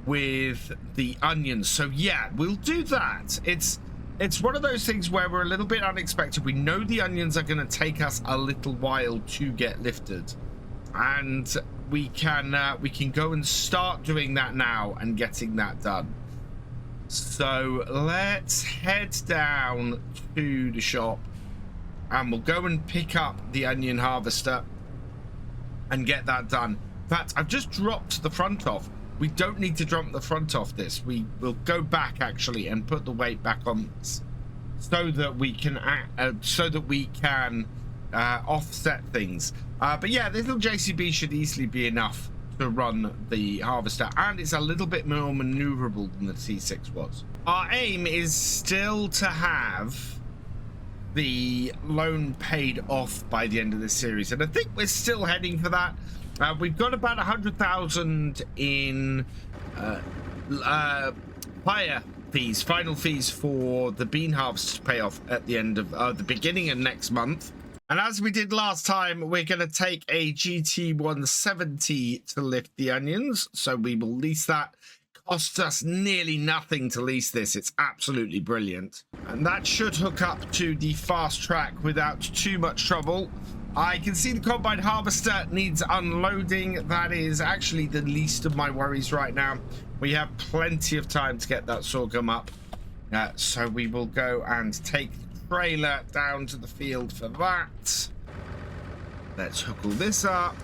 with the onions. So yeah, we'll do that. It's one of those things where we're a little bit unexpected. We know the onions are going to take us a little while to get lifted, and we can go and start doing that now and getting that done. So let's head down to the shop and we'll go and pick up the onion harvester and get that done. In fact, I've just dropped the front off. We don't need to drop the front off this. We will go back actually and put the weight back on this so that we can offset things. But yeah, this little JCB should easily be enough to run the harvester, and it's a little bit more maneuverable than the T6 was. Our aim is still to have the loan paid off by the end of this series, and I think we're still heading for that. We've got about 100,000 in higher fees, final fees for the bean harvest to pay off at the end of the beginning of next month. And as we did last time, we're going to take a GT 170 to lift the onions. So we will lease that. Costs us nearly nothing to lease this. It's absolutely brilliant. And that should hook up to the Fastrac without too much trouble. I can see the combine harvester needs unloading. That is actually the least of my worries right now. We have plenty of time to get that sorghum up. So we will go and take trailer down to the field for that. Let's hook all this up.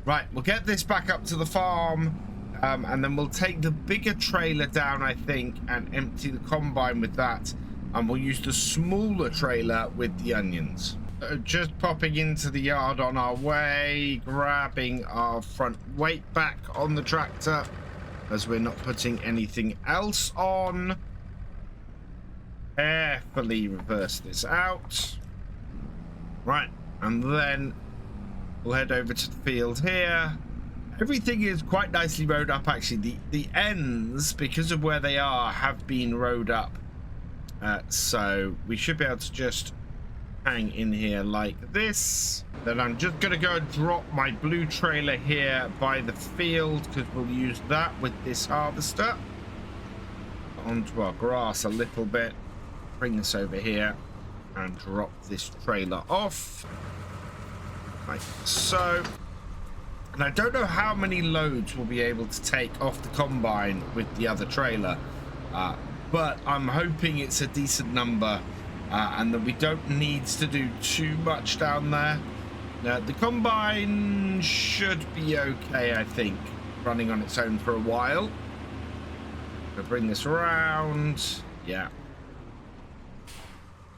Right, we'll get this back up to the farm, and then we'll take the bigger trailer down, I think, and empty the combine with that, and we'll use the smaller trailer with the onions. Just popping into the yard on our way, grabbing our front weight back on the tractor as we're not putting anything else on. Carefully reverse this out. Right, and then we'll head over to the field here. Everything is quite nicely rowed up, actually. The ends, because of where they are, have been rowed up. So we should be able to just hang in here like this. Then I'm just going to go and drop my blue trailer here by the field, because we'll use that with this harvester. Onto our grass a little bit. Bring this over here and drop this trailer off like so. And I don't know how many loads we'll be able to take off the combine with the other trailer, but I'm hoping it's a decent number, and that we don't need to do too much down there. The combine should be okay, I think, running on its own for a while. We'll bring this around. Yeah.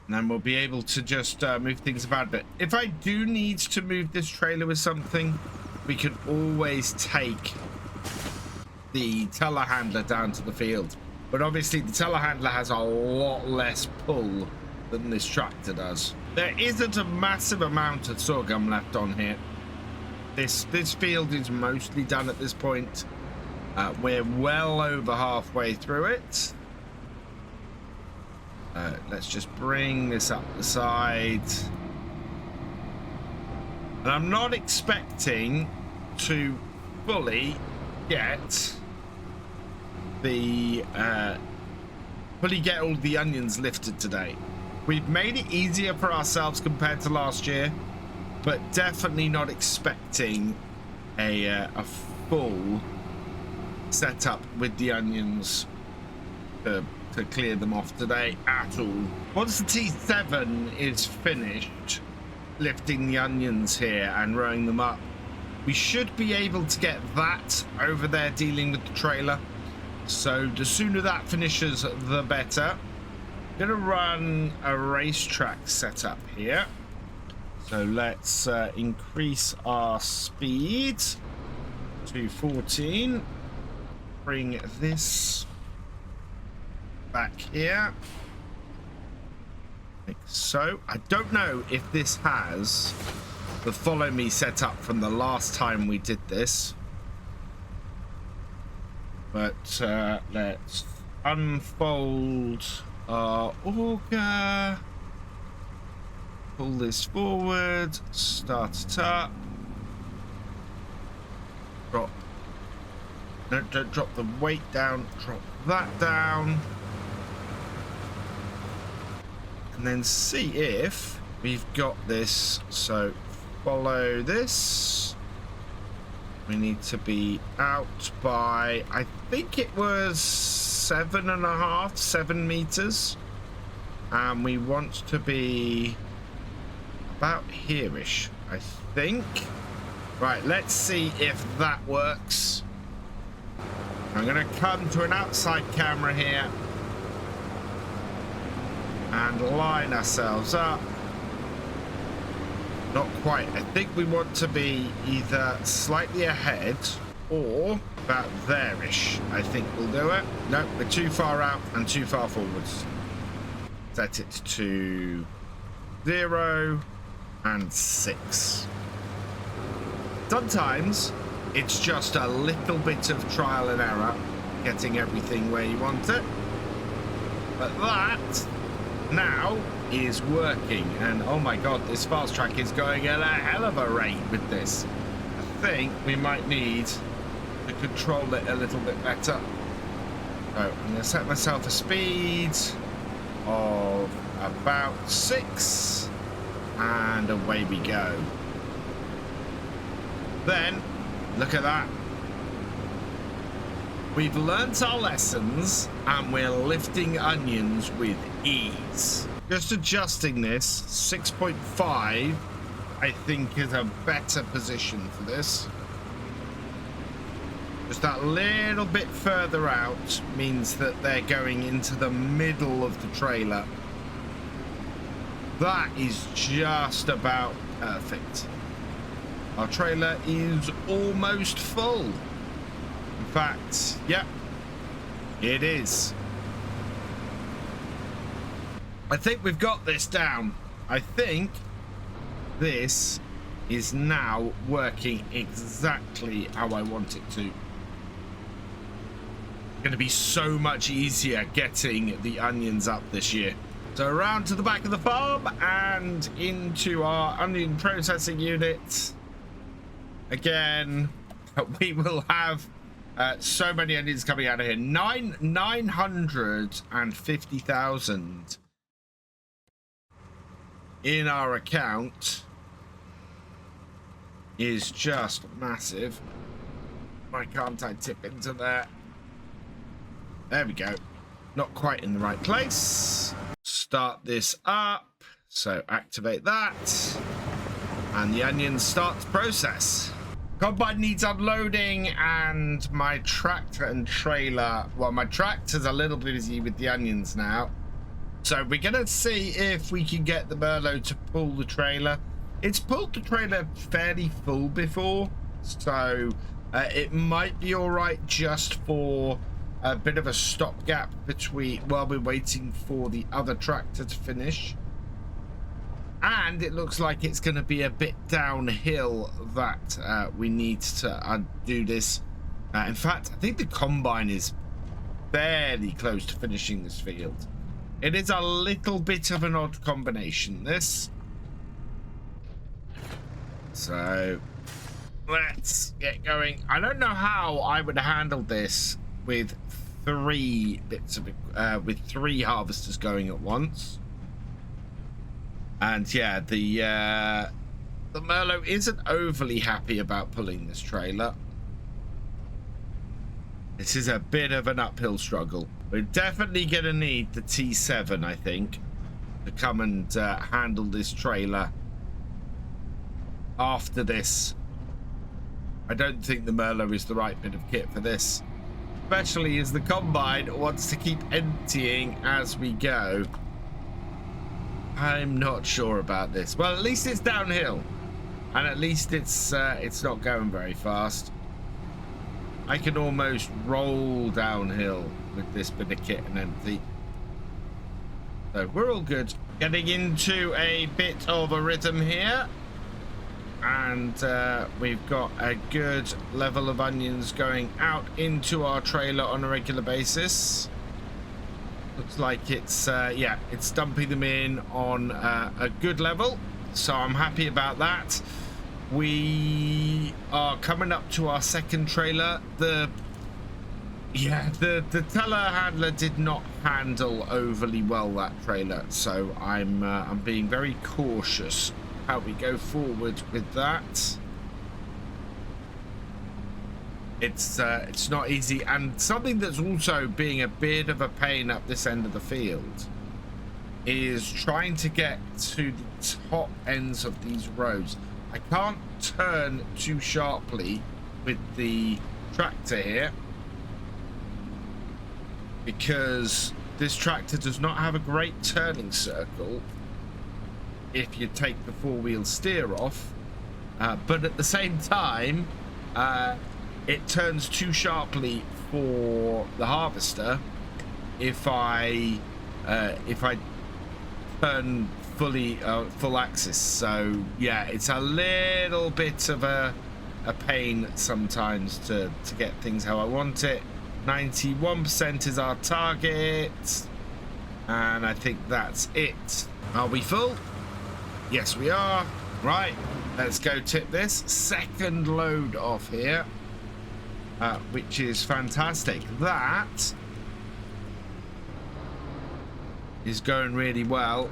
And then we'll be able to just move things about a bit. If I do need to move this trailer with something, we can always take the telehandler down to the field. But obviously the telehandler has a lot less pull than this tractor does. There isn't a massive amount of sorghum left on here. This field is mostly done at this point. We're well over halfway through it. Let's just bring this up the side. And I'm not expecting to fully get the all the onions lifted today. We've made it easier for ourselves compared to last year, but definitely not expecting a full setup with the onions to clear them off today at all. Once the T7 is finished lifting the onions here and rowing them up, we should be able to get that over there dealing with the trailer. So the sooner that finishes, the better. I'm gonna run a racetrack setup here. So let's increase our speed to 14. Bring this back here like so. I don't know if this has the follow me set up from the last time we did this, but let's unfold our auger, pull this forward, start it up, drop, no, don't drop the weight down, drop that down, and then see if we've got this. So follow this. We need to be out by, I think it was 7 meters, and we want to be about here-ish, I think. Right, let's see if that works. I'm gonna come to an outside camera here and line ourselves up. Not quite. I think we want to be either slightly ahead or about there-ish, I think we'll do it. No, we're too far out and too far forwards. Set it to 0 and 6. Sometimes it's just a little bit of trial and error getting everything where you want it, but that now is working. And oh my god, this Fastrac is going at a hell of a rate with this. I think we might need to control it a little bit better. So I'm going to set myself a speed of about 6 and away we go. Then look at that, we've learnt our lessons and we're lifting onions with ease. Just adjusting this 6.5 I think is a better position for this. Just that little bit further out means that they're going into the middle of the trailer. That is just about perfect. Our trailer is almost full. In fact, yep, it is. I think we've got this down. I think this is now working exactly how I want it to. It's going to be so much easier getting the onions up this year. So around to the back of the farm and into our onion processing unit. Again, we will have so many onions coming out of here. 950,000 in our account is just massive. Why can't I tip into there? There we go. Not quite in the right place. Start this up. So activate that. And the onions start to process. Combine needs unloading, and my tractor and trailer, well, my tractor's a little busy with the onions now, so we're gonna see if we can get the Merlot to pull the trailer. It's pulled the trailer fairly full before, so it might be all right just for a bit of a stopgap between while we're waiting for the other tractor to finish. And it looks like it's going to be a bit downhill that we need to do this. In fact, I think the combine is fairly close to finishing this field. It is a little bit of an odd combination, this. So let's get going. I don't know how I would handle this with three harvesters going at once. And yeah, the Merlot isn't overly happy about pulling this trailer. This is a bit of an uphill struggle. We're definitely going to need the T7, I think, to come and handle this trailer after this. I don't think the Merlot is the right bit of kit for this, especially as the combine wants to keep emptying as we go. I'm not sure about this. Well, at least it's downhill, and at least it's not going very fast. I can almost roll downhill with this bit of kit and empty. So we're all good. Getting into a bit of a rhythm here, and we've got a good level of onions going out into our trailer on a regular basis. Looks like it's yeah, it's dumping them in on a good level, so I'm happy about that. We are coming up to our second trailer. The telehandler did not handle overly well that trailer, so I'm being very cautious how we go forward with that. It's not easy, and something that's also being a bit of a pain up this end of the field is trying to get to the top ends of these roads. I can't turn too sharply with the tractor here because this tractor does not have a great turning circle if you take the four-wheel steer off, but at the same time it turns too sharply for the harvester if I turn full axis. So yeah, it's a little bit of a pain sometimes to get things how I want it. 91% is our target, and I think that's it. Are we full? Yes, we are. Right, let's go tip this second load off here, which is fantastic. That is going really well.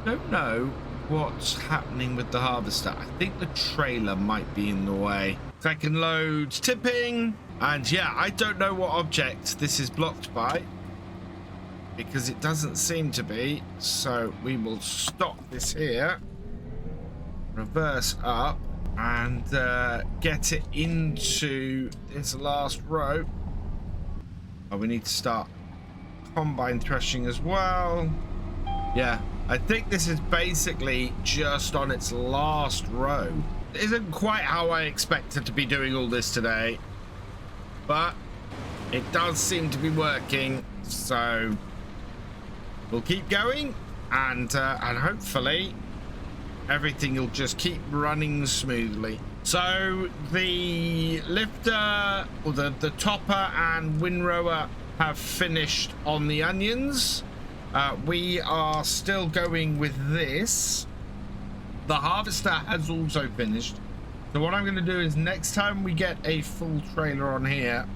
Don't know what's happening with the harvester. I think the trailer might be in the way. Second load tipping, and yeah, I don't know what object this is blocked by, because it doesn't seem to be. So we will stop this here, reverse up, and get it into this last row. Oh, we need to start combine threshing as well. Yeah, I think this is basically just on its last row. It isn't quite how I expected to be doing all this today, but it does seem to be working. So we'll keep going, and hopefully everything will just keep running smoothly. So the lifter, or the topper and windrower have finished on the onions. We are still going with this. The harvester has also finished. So what I'm going to do is, next time we get a full trailer on here,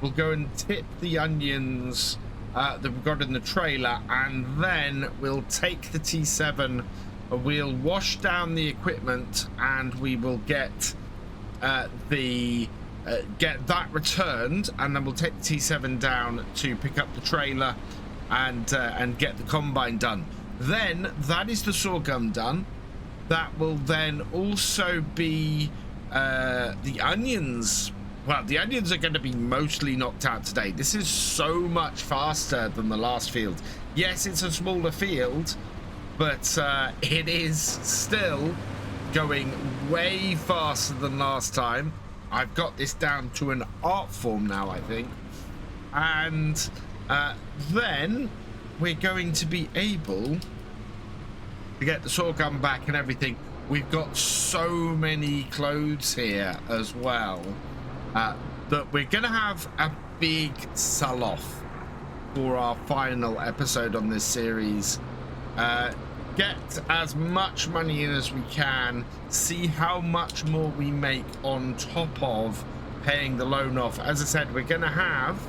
we'll go and tip the onions that we've got in the trailer, and then we'll take the T7, we'll wash down the equipment, and we will get get that returned, and then we'll take the T7 down to pick up the trailer and get the combine done. Then that is the sorghum done. That will then also be the onions. Well, the onions are going to be mostly knocked out today. This is so much faster than the last field. Yes, it's a smaller field, but it is still going way faster than last time. I've got this down to an art form now, I think. And then we're going to be able to get the sorghum back and everything. We've got so many clothes here as well that we're going to have a big sell-off for our final episode on this series. Get as much money in as we can, see how much more we make on top of paying the loan off. As I said, we're going to have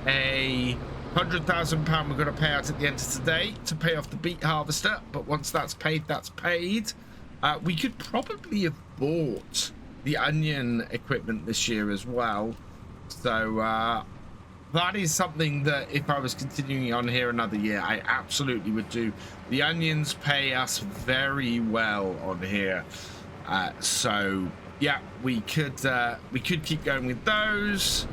a £100,000 we're going to pay out at the end of today to pay off the beet harvester, but once that's paid, that's paid. We could probably have bought the onion equipment this year as well. So that is something that, if I was continuing on here another year, I absolutely would do. The onions pay us very well on here. So yeah, we could keep going with those.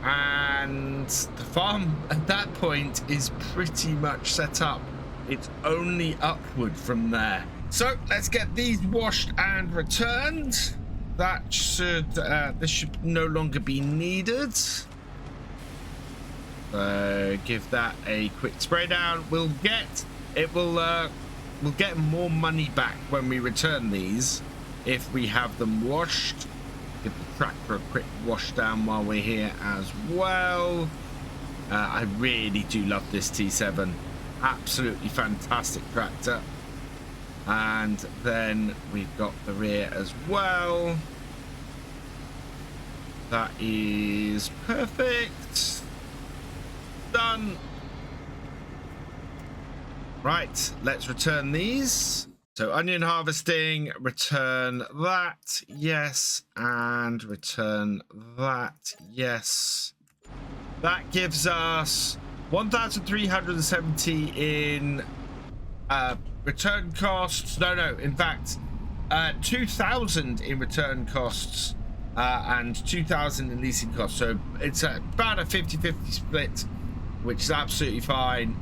And the farm at that point is pretty much set up. It's only upward from there. So let's get these washed and returned. That should this should no longer be needed. Give that a quick spray down. We'll get more money back when we return these if we have them washed. Give the tractor a quick wash down while we're here as well. I really do love this T7. Absolutely fantastic tractor. And then we've got the rear as well. That is perfect. Done. Right, let's return these. So onion harvesting, return that, yes, and return that, yes. That gives us 1,370 in return costs. No, in fact, 2,000 in return costs and 2,000 in leasing costs. So it's about a 50-50 split, which is absolutely fine.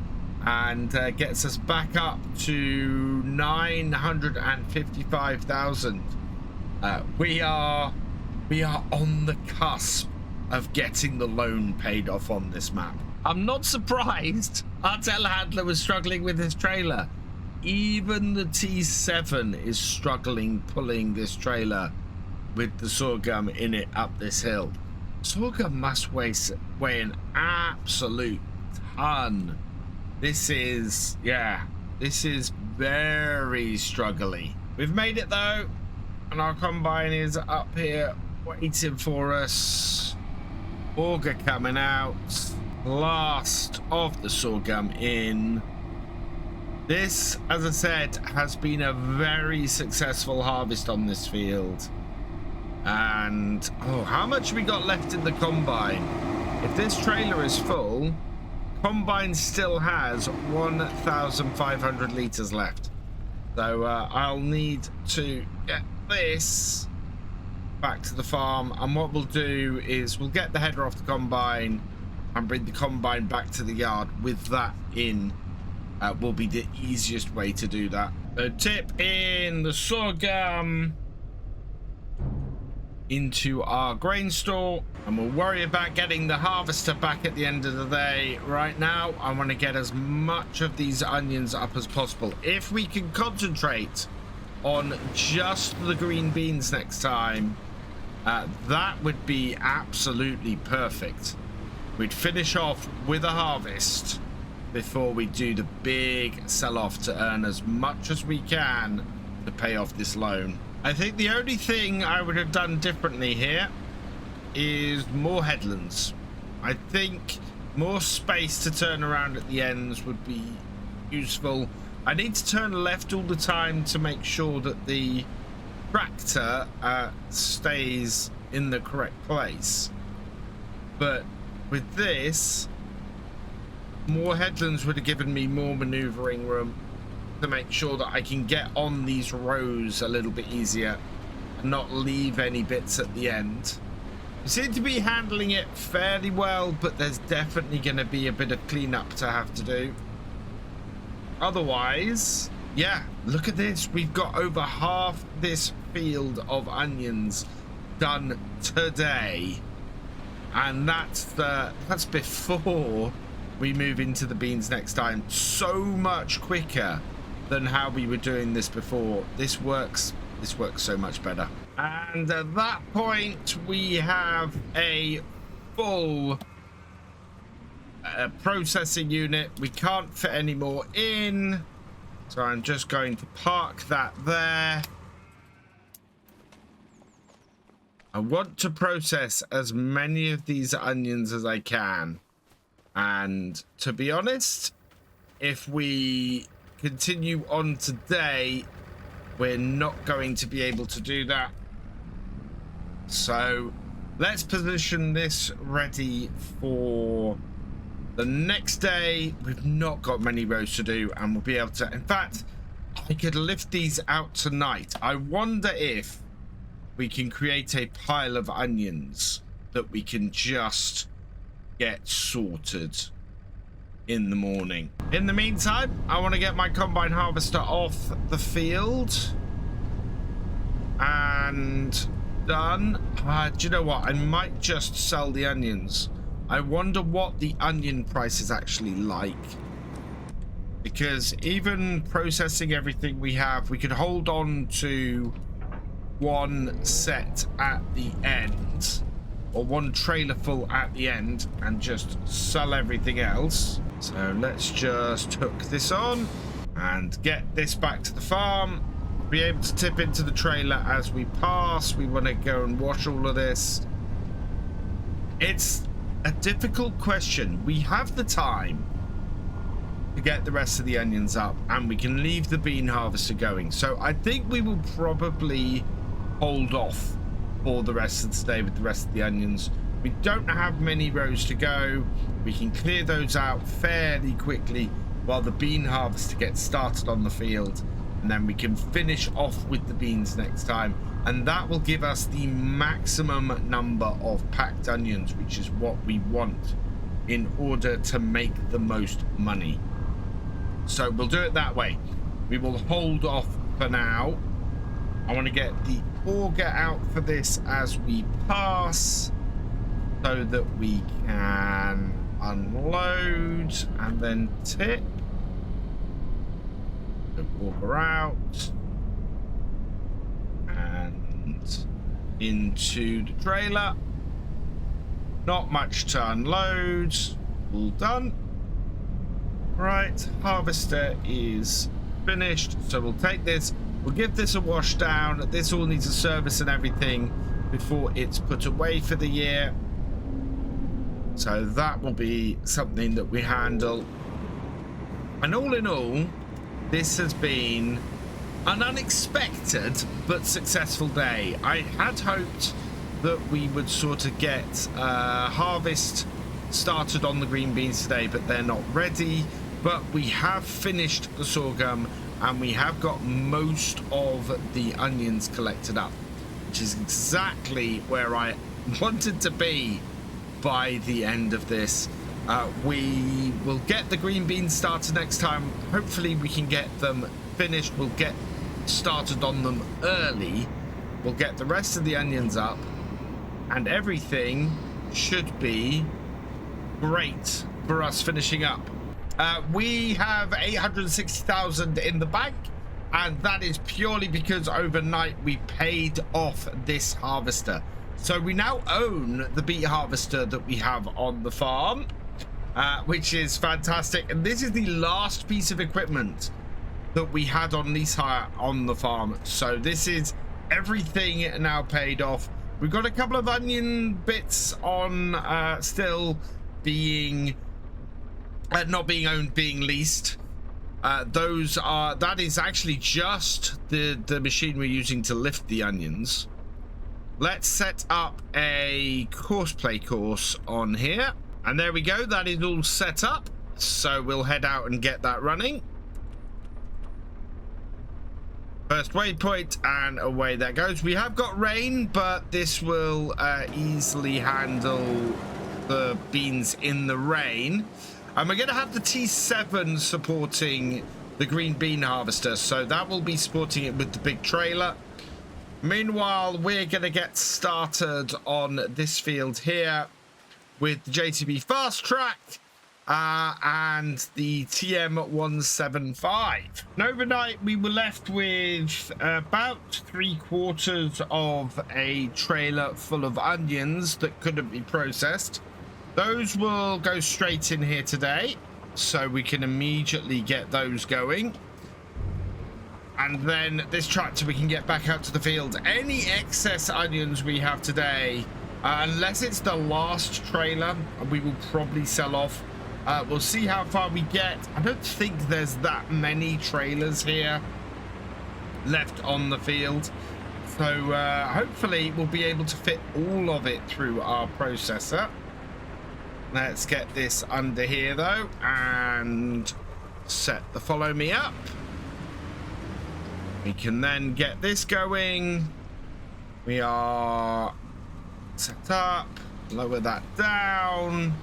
And gets us back up to 955,000. We are We are on the cusp of getting the loan paid off on this map. I'm not surprised our telehandler was struggling with his trailer. Even the T7 is struggling pulling this trailer with the sorghum in it up this hill. Sorghum must weigh an absolute ton. This is, yeah, this is very struggly. We've made it though, and our combine is up here waiting for us. Auger coming out. Last of the sorghum in. This, as I said, has been a very successful harvest on this field. And oh, how much we got left in the combine? If this trailer is full, combine still has 1,500 liters left. So I'll need to get this back to the farm, and what we'll do is we'll get the header off the combine and bring the combine back to the yard with that in. Will be the easiest way to do that. So tip in the sorghum into our grain store, and we'll worry about getting the harvester back at the end of the day. Right now I want to get as much of these onions up as possible. If we can concentrate on just the green beans next time, that would be absolutely perfect. We'd finish off with a harvest before we do the big sell-off to earn as much as we can to pay off this loan. I think the only thing I would have done differently here is more headlands. I think more space to turn around at the ends would be useful. I need to turn left all the time to make sure that the tractor stays in the correct place. But with this, more headlands would have given me more maneuvering room to make sure that I can get on these rows a little bit easier and not leave any bits at the end. We seem to be handling it fairly well, but there's definitely going to be a bit of cleanup to have to do. Otherwise, yeah, look at this. We've got over half this field of onions done today, and that's before we move into the beans next time. So much quicker than how we were doing this before. This works so much better. And at that point we have a full processing unit. We can't fit any more in, so I'm just going to park that there. I want to process as many of these onions as I can. And to be honest, if we continue on today, we're not going to be able to do that. So let's position this ready for the next day. We've not got many rows to do, and we'll be able to, in fact, I could lift these out tonight. I wonder if we can create a pile of onions that we can just get sorted in the morning. In the meantime, I want to get my combine harvester off the field and done. Do you know what? I might just sell the onions. I wonder what the onion price is actually like, because even processing everything we have, we could hold on to one set at the end, or one trailer full at the end, and just sell everything else. So let's just hook this on and get this back to the farm. Be able to tip into the trailer as we pass. We want to go and wash all of this. It's a difficult question. We have the time to get the rest of the onions up, and we can leave the bean harvester going. So I think we will probably hold off for the rest of the day with the rest of the onions. We don't have many rows to go. We can clear those out fairly quickly while the bean harvester gets started on the field, and then we can finish off with the beans next time, and that will give us the maximum number of packed onions, which is what we want in order to make the most money. So we'll do it that way. We will hold off for now. I want to get the auger out for this as we pass so that we can unload and then tip. Auger out and into the trailer. Not much to unload. All done. Right, harvester is finished, so we'll take this, we'll give this a wash down. This all needs a service and everything before it's put away for the year, so that will be something that we handle. And all in all, this has been an unexpected but successful day. I had hoped that we would sort of get harvest started on the green beans today, but they're not ready. But we have finished the sorghum and we have got most of the onions collected up, which is exactly where I wanted to be by the end of this. We will get the green beans started next time. Hopefully we can get them finished. We'll get started on them early. We'll get the rest of the onions up and everything should be great for us finishing up. We have 860,000 in the bank, and that is purely because overnight we paid off this harvester. So we now own the beet harvester that we have on the farm, which is fantastic. And this is the last piece of equipment that we had on lease hire on the farm. So this is everything now paid off. We've got a couple of onion bits on still being not being owned, being leased. That is actually just the machine we're using to lift the onions. Let's set up a courseplay course on here, and there we go. That is all set up, so we'll head out and get that running. First waypoint, and away that goes. We have got rain, but this will easily handle the beans in the rain. And we're going to have the T7 supporting the green bean harvester, so that will be supporting it with the big trailer. Meanwhile, we're going to get started on this field here with the JCB Fastrac and the TM175. And overnight, we were left with about 3/4 of a trailer full of onions that couldn't be processed. Those will go straight in here today, so we can immediately get those going. And then this tractor, we can get back out to the field. Any excess onions we have today, unless it's the last trailer, we will probably sell off. We'll see how far we get. I don't think there's that many trailers here left on the field. So hopefully we'll be able to fit all of it through our processor. Let's get this under here though and set the follow me up. We can then get this going. We are set up, lower that down,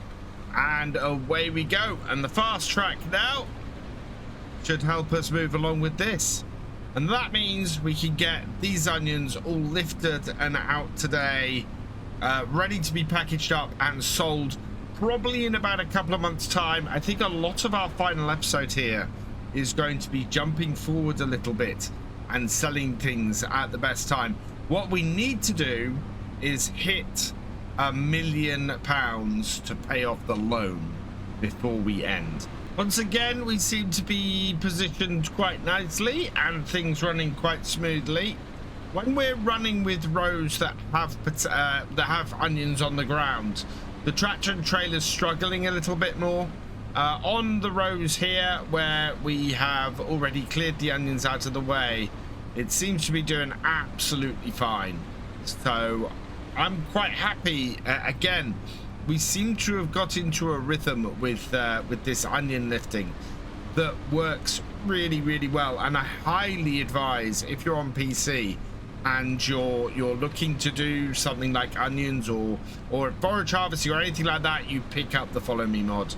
and away we go. And the fast track now should help us move along with this. And that means we can get these onions all lifted and out today, ready to be packaged up and sold probably in about a couple of months' time. I think a lot of our final episode here is going to be jumping forward a little bit and selling things at the best time. What we need to do is hit £1 million to pay off the loan before we end. Once again, we seem to be positioned quite nicely and things running quite smoothly. When we're running with rows that have onions on the ground, the tractor and trailer's struggling a little bit more. On the rows here where we have already cleared the onions out of the way, it seems to be doing absolutely fine. So I'm quite happy. Again, we seem to have got into a rhythm with this onion lifting that works really, really well. And I highly advise, if you're on PC and you're looking to do something like onions or forage harvesting or anything like that, you pick up the follow me mod.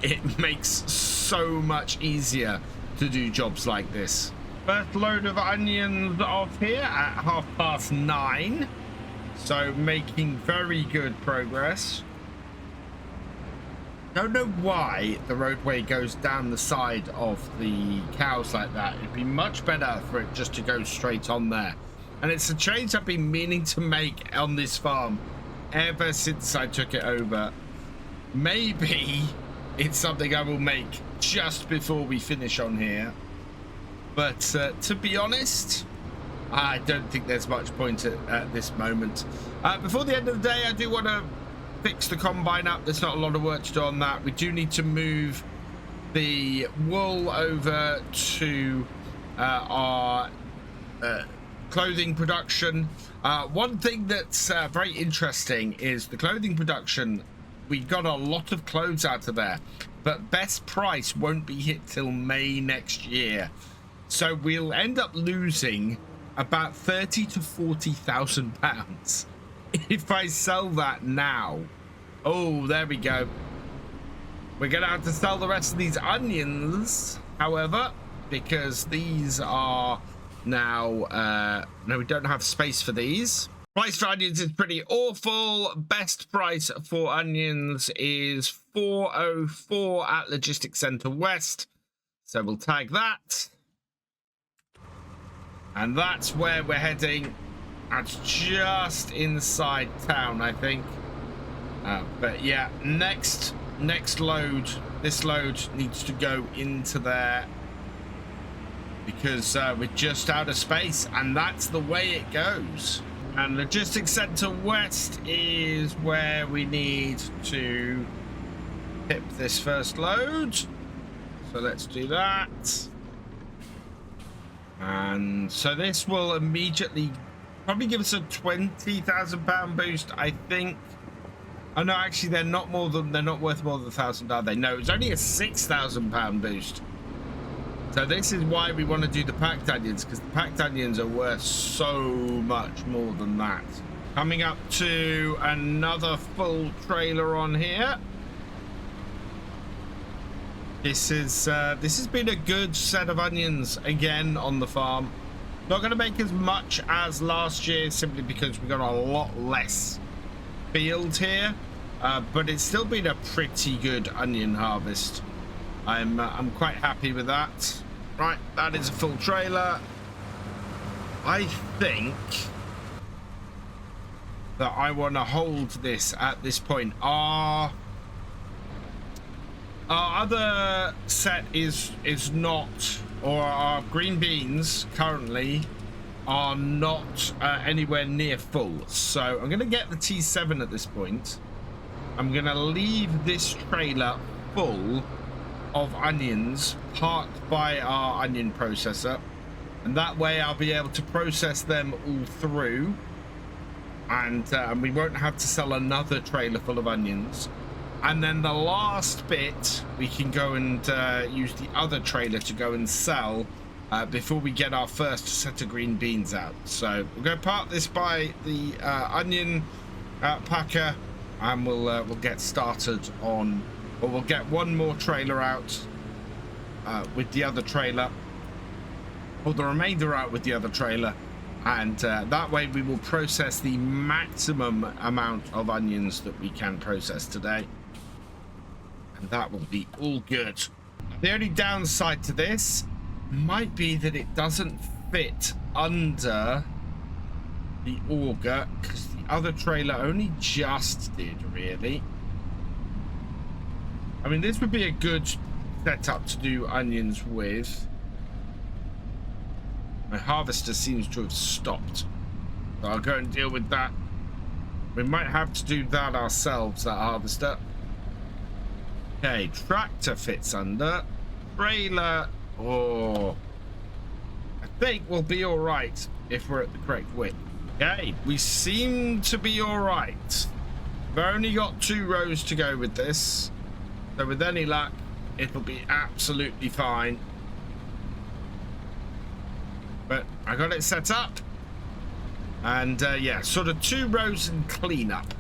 It makes so much easier to do jobs like this. First load of onions off here at 9:30. So making very good progress. Don't know why the roadway goes down the side of the cows like that. It'd be much better for it just to go straight on there. And it's a change I've been meaning to make on this farm ever since I took it over. Maybe it's something I will make just before we finish on here. But to be honest, I don't think there's much point at this moment. Before the end of the day, I do want to fix the combine up. There's not a lot of work to do on that. We do need to move the wool over to our clothing production. One thing that's very interesting is the clothing production. We got a lot of clothes out of there, but best price won't be hit till May next year. So we'll end up losing about 30 to 40,000 pounds if I sell that now. Oh, there we go. We're gonna have to sell the rest of these onions, however, because these are now no, we don't have space for these. Price for onions is pretty awful. Best price for onions is 404 at Logistics Centre West, so we'll tag that. And that's where we're heading. That's just inside town, I think. But yeah, next load, this load needs to go into there because we're just out of space, and that's the way it goes. And Logistics Centre West is where we need to tip this first load. So let's do that. And so this will immediately probably give us a £20,000 boost, I think. Oh no, actually they're not worth more than 1,000, are they? No, it's only a £6,000 boost. So this is why we want to do the packed onions, because the packed onions are worth so much more than that. Coming up to another full trailer on here. This has been a good set of onions again on the farm. Not going to make as much as last year simply because we got a lot less field here, but it's still been a pretty good onion harvest. I'm quite happy with that. Right, that is a full trailer. I think that I want to hold this at this point. Our other set is not, or our green beans currently are not anywhere near full. So I'm going to get the T7 at this point. I'm going to leave this trailer full of onions parked by our onion processor, and that way I'll be able to process them all through, and we won't have to sell another trailer full of onions. And then the last bit we can go and use the other trailer to go and sell before we get our first set of green beans out. So we'll go park this by the onion packer, and we'll get started on, or we'll get one more trailer out with the other trailer, or the remainder out with the other trailer, and that way we will process the maximum amount of onions that we can process today, and that will be all good. The only downside to this might be that it doesn't fit under the auger, because the other trailer only just did, really. I mean, this would be a good setup to do onions with. My harvester seems to have stopped, so I'll go and deal with that. We might have to do that ourselves, that harvester. Okay, tractor fits under. Trailer, oh, I think we'll be all right if we're at the correct width. Okay, we seem to be all right. We've only got 2 rows to go with this, so with any luck, it'll be absolutely fine. But I got it set up, and yeah, sort of 2 rows and cleanup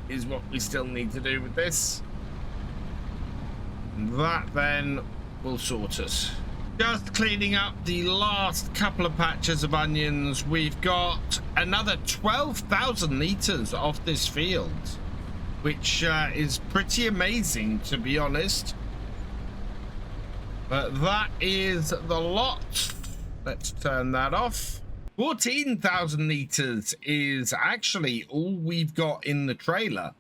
is what we still need to do with this. And that then will sort us. Just cleaning up the last couple of patches of onions. We've got another 12,000 litres off this field, which is pretty amazing, to be honest. But that is the lot. Let's turn that off. 14,000 litres is actually all we've got in the trailer.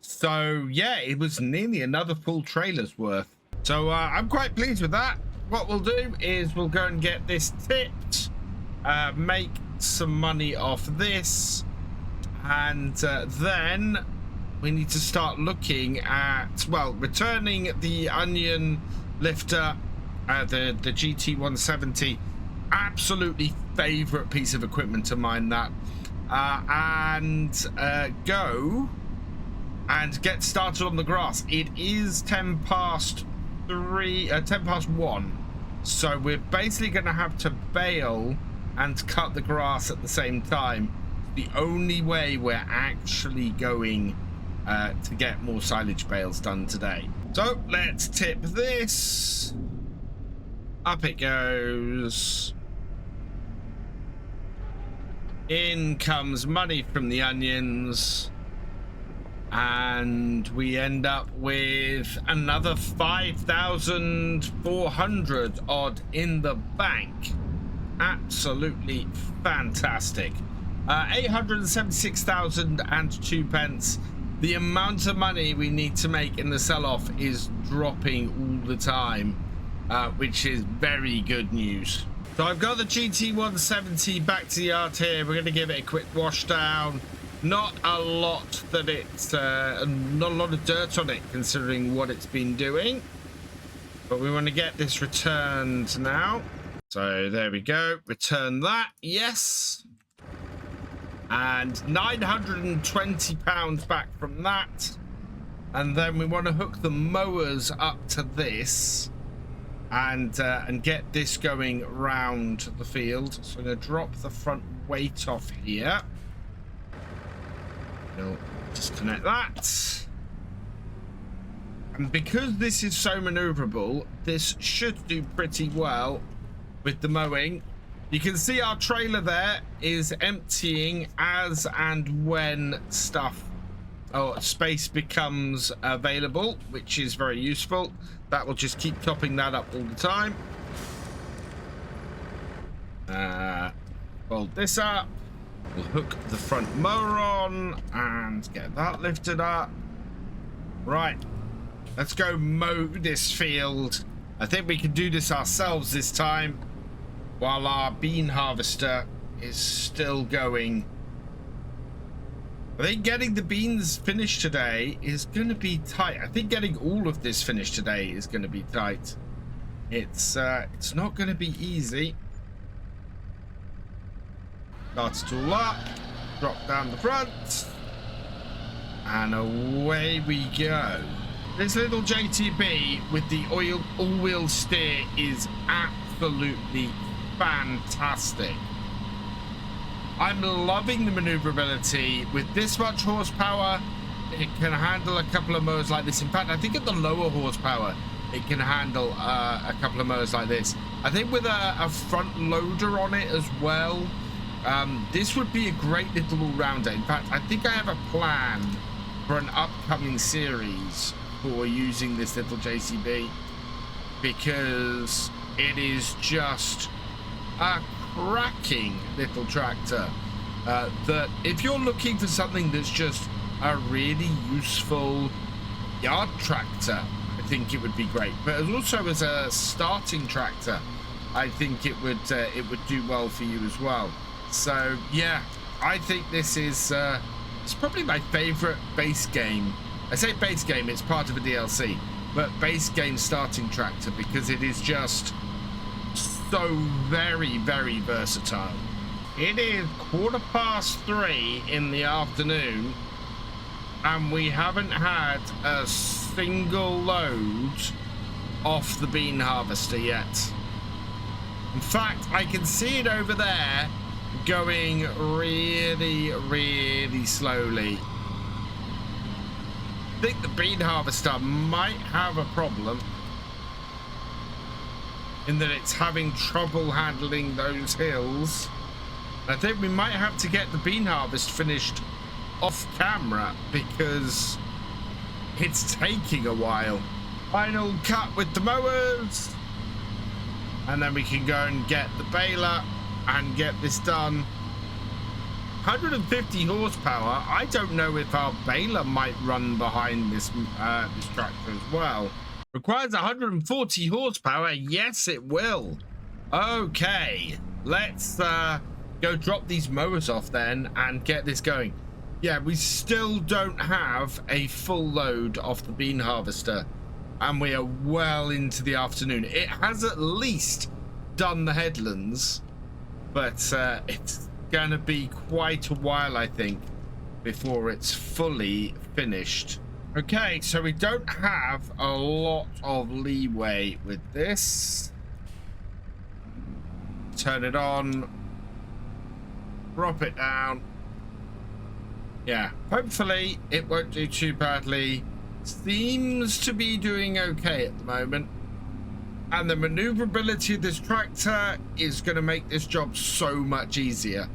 So yeah, it was nearly another full trailer's worth. So I'm quite pleased with that. What we'll do is we'll go and get this tipped, make some money off this, and then we need to start looking at, well, returning the onion lifter, the GT170. Absolutely favorite piece of equipment to mine that, and go and get started on the grass. It is 10 past 1, so we're basically going to have to bale and cut the grass at the same time. The only way we're actually going to get more silage bales done today. So let's tip this. Up it goes. In comes money from the onions, and we end up with another 5,400 odd in the bank. Absolutely fantastic. 876,002 pence. The amount of money we need to make in the sell-off is dropping all the time, which is very good news. So I've got the GT170 back to the yard here. We're going to give it a quick wash down. Not a lot that it's not a lot of dirt on it considering what it's been doing, but we want to get this returned now. So there we go, return that, yes, and 920 pounds back from that. And then we want to hook the mowers up to this and get this going round the field. So I'm going to drop the front weight off here. We'll disconnect that, and because this is so maneuverable, this should do pretty well with the mowing. You can see our trailer there is emptying as and when space becomes available, which is very useful. That will just keep topping that up all the time. Fold this up. We'll hook the front mower on and get that lifted up. Right, let's go mow this field. I think we can do this ourselves this time while our bean harvester is still going. I think getting the beans finished today is going to be tight. I think getting all of this finished today is going to be tight. It's not going to be easy. Start it all up, drop down the front, and away we go. This little JTB with the all-wheel steer is absolutely fantastic. I'm loving the maneuverability. With this much horsepower, it can handle a couple of mowers like this. In fact, I think at the lower horsepower, it can handle a couple of mowers like this. I think with a front loader on it as well, this would be a great little all-rounder. In fact, I think I have a plan for an upcoming series for using this little JCB, because it is just a cracking little tractor. That if you're looking for something that's just a really useful yard tractor, I think it would be great. But also as a starting tractor, I think it would do well for you as well. So yeah, I think this is it's probably my favorite base game. I say base game, it's part of a DLC, but base game starting tractor, because it is just so very, very versatile. It is 3:15 in the afternoon, and we haven't had a single load off the bean harvester yet. In fact, I can see it over there going really, really slowly. I think the bean harvester might have a problem. in that it's having trouble handling those hills. I think we might have to get the bean harvest finished off camera because it's taking a while. Final cut with the mowers, and then we can go and get the baler and get this done. 150 horsepower. I don't know if our baler might run behind this this tractor as well. Requires 140 horsepower. Yes, it will. Okay, let's go drop these mowers off then and get this going. Yeah, we still don't have a full load off the bean harvester, and we are well into the afternoon. It has at least done the headlands, but it's gonna be quite a while, I think, before it's fully finished. Okay, so we don't have a lot of leeway with this. Turn it on, drop it down. Yeah, hopefully it won't do too badly. Seems to be doing okay at the moment. And the maneuverability of this tractor is going to make this job so much easier.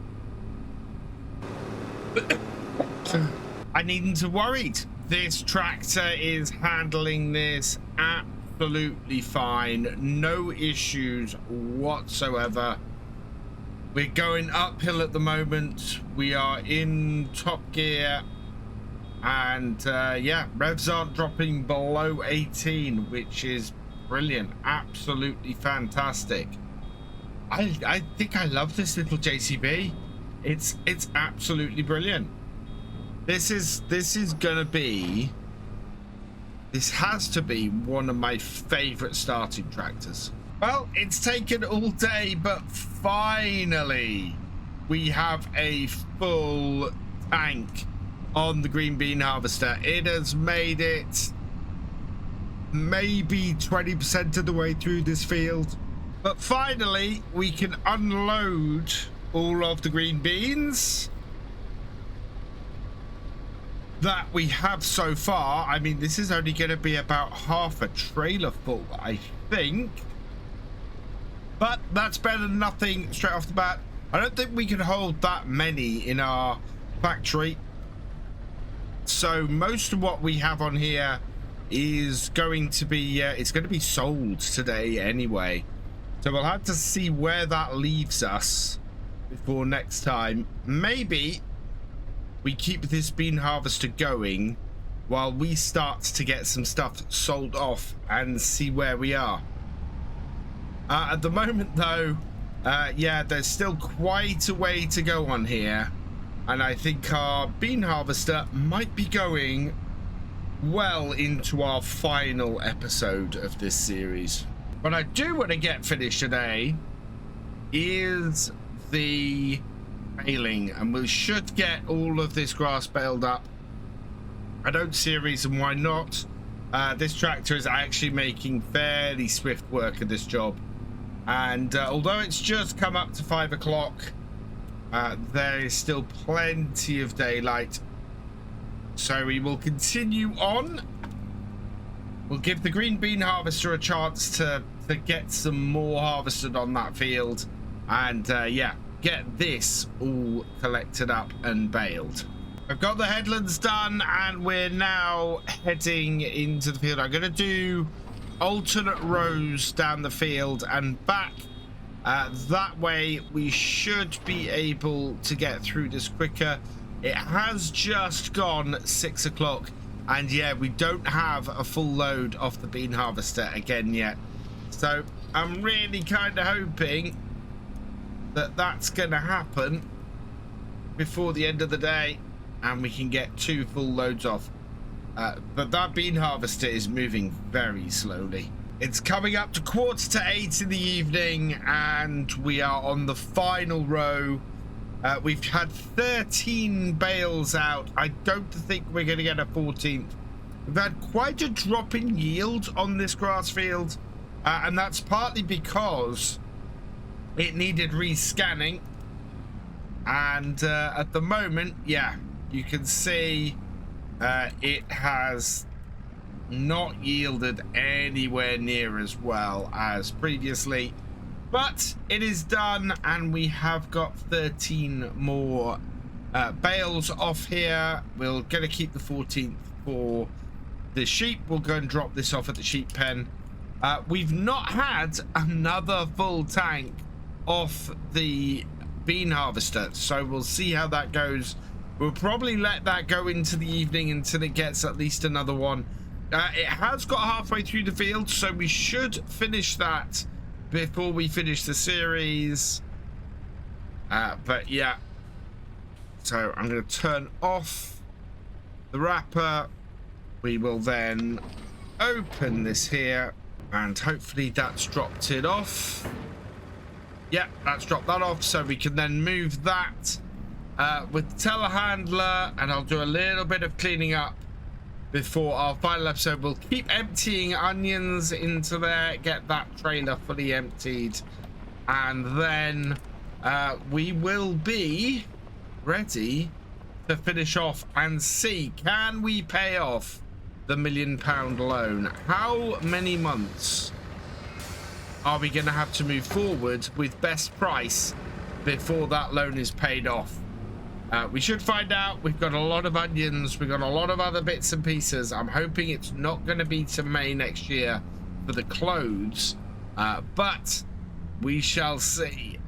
I needn't have worried. This tractor is handling this absolutely fine. No issues whatsoever. We're going uphill at the moment. We are in top gear. And yeah, revs aren't dropping below 18, which is brilliant. Absolutely fantastic. I think I love this little JCB. It's absolutely brilliant. This has to be one of my favorite starting tractors. Well, it's taken all day, but finally we have a full tank on the green bean harvester. It has made it maybe 20% of the way through this field, but finally we can unload all of the green beans that we have so far. I mean, this is only going to be about half a trailer full, I think. But that's better than nothing straight off the bat. I don't think we can hold that many in our factory. So most of what we have on here is going to be, it's going to be sold today anyway. So we'll have to see where that leaves us before next time. Maybe we keep this bean harvester going while we start to get some stuff sold off and see where we are. At the moment though, yeah, there's still quite a way to go on here, and I think our bean harvester might be going well into our final episode of this series. What I do want to get finished today is the baling, and we should get all of this grass baled up. I don't see a reason why not. This tractor is actually making fairly swift work of this job. And although it's just come up to 5 o'clock, there is still plenty of daylight. So we will continue on. We'll give the green bean harvester a chance to get some more harvested on that field. And yeah, get this all collected up and baled. I've got the headlands done and we're now heading into the field. I'm going to do alternate rows down the field and back. That way we should be able to get through this quicker. It has just gone 6 o'clock, and yeah, we don't have a full load off the bean harvester again yet. So I'm really kind of hoping that that's gonna happen before the end of the day and we can get 2 full loads off. But that bean harvester is moving very slowly. It's coming up to 7:45 in the evening and we are on the final row. We've had 13 bales out. I don't think we're going to get a 14th. We've had quite a drop in yield on this grass field, and that's partly because it needed rescanning. And at the moment, yeah, you can see it has not yielded anywhere near as well as previously, but it is done, and we have got 13 more bales off here. We're going to keep the 14th for the sheep. We'll go and drop this off at the sheep pen. We've not had another full tank off the bean harvester, so we'll see how that goes. We'll probably let that go into the evening until it gets at least another one. It has got halfway through the field, so we should finish that before we finish the series. But yeah, so I'm going to turn off the wrapper. We will then open this here, and hopefully that's dropped it off. Yeah, that's dropped that off, so we can then move that with the telehandler, and I'll do a little bit of cleaning up before our final episode. We'll keep emptying onions into there, get that trailer fully emptied, and then we will be ready to finish off and see, can we pay off the £1 million loan? How many months are we going to have to move forward with best price before that loan is paid off? We should find out. We've got a lot of onions. We've got a lot of other bits and pieces. I'm hoping it's not going to be to May next year for the clothes, but we shall see.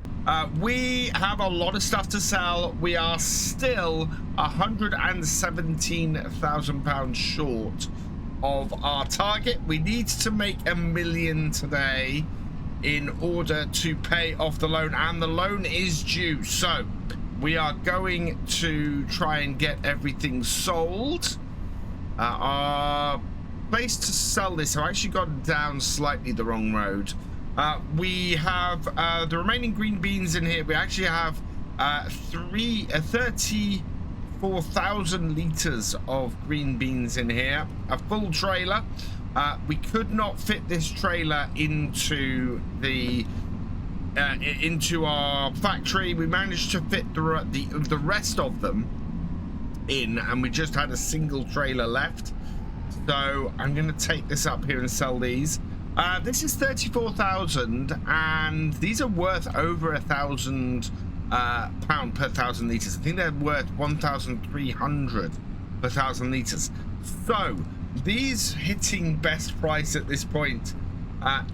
We have a lot of stuff to sell. We are still £117,000 short of our target. We need to make $1 million today in order to pay off the loan, and the loan is due, so we are going to try and get everything sold. Our place to sell this, I've actually gone down slightly the wrong road. We have the remaining green beans in here. We actually have 34,000 litres of green beans in here, a full trailer. We could not fit this trailer into the into our factory. We managed to fit the rest of them in, and we just had a single trailer left. So I'm going to take this up here and sell these. This is 34,000, and these are worth over £1,000 pound per 1,000 litres. I think they're worth 1,300 per 1,000 litres. So these hitting best price at this point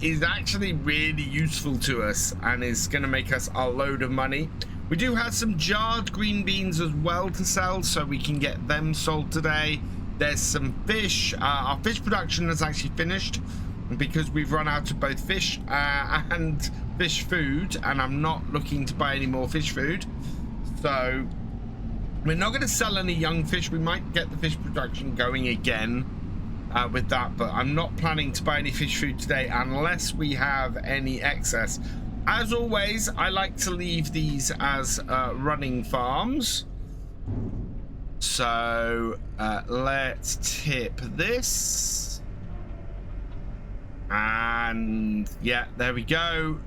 is actually really useful to us, and is going to make us a load of money. We do have some jarred green beans as well to sell, so we can get them sold today. There's some fish. Our fish production has actually finished because we've run out of both fish and fish food, and I'm not looking to buy any more fish food. So we're not going to sell any young fish. We might get the fish production going again with that, but I'm not planning to buy any fish food today unless we have any excess. As always, I like to leave these as running farms. So let's tip this, and yeah, there we go.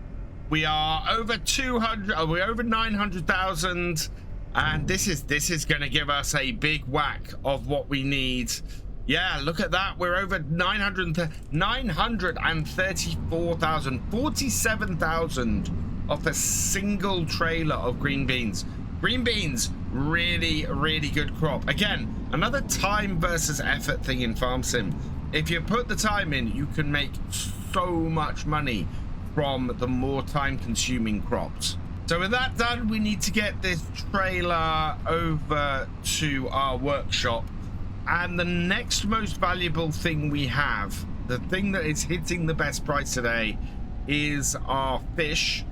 We are over 200. We're over 900,000, and this is going to give us a big whack of what we need. Yeah, look at that. We're over 934,000, 47,000 off a single trailer of green beans. Green beans, really, really good crop. Again, another time versus effort thing in Farm Sim. If you put the time in, you can make so much money from the more time consuming crops. So with that done, we need to get this trailer over to our workshop. And the next most valuable thing we have, the thing that is hitting the best price today, is our fish.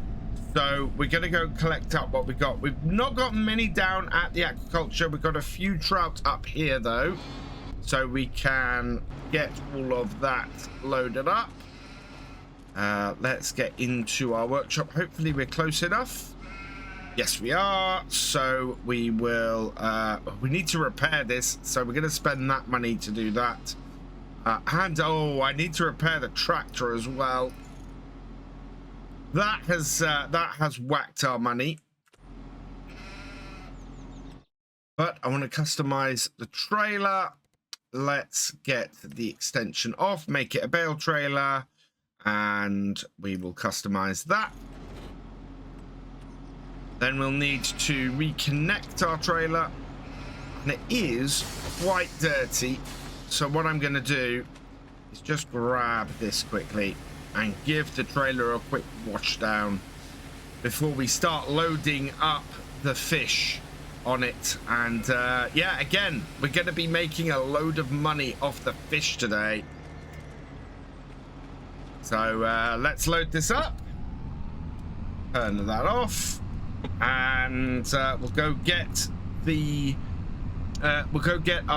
So we're going to go collect up what we got. We've not got many down at the aquaculture. We've got a few trout up here though, so we can get all of that loaded up. Let's get into our workshop. Hopefully we're close enough. Yes, we are. So we will we need to repair this, so we're going to spend that money to do that. And oh, I need to repair the tractor as well. That has whacked our money. But I want to customize the trailer. let's get the extension off, make it a bale trailer, and we will customize that. Then we'll need to reconnect our trailer, and it is quite dirty. So what I'm going to do is just grab this quickly and give the trailer a quick wash down before we start loading up the fish on it. And yeah, again, we're going to be making a load of money off the fish today. So let's load this up, turn that off, and we'll go get the our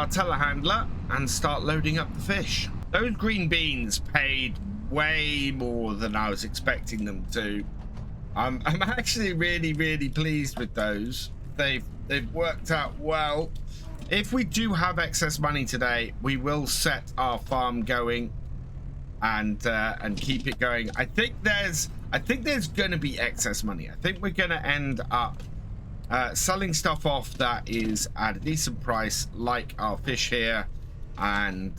telehandler and start loading up the fish. Those green beans paid way more than I was expecting them to. I'm actually really pleased with those. They've worked out well. If we do have excess money today, we will set our farm going and keep it going. I think there's going to be excess money. I think we're going to end up selling stuff off that is at a decent price, like our fish here, and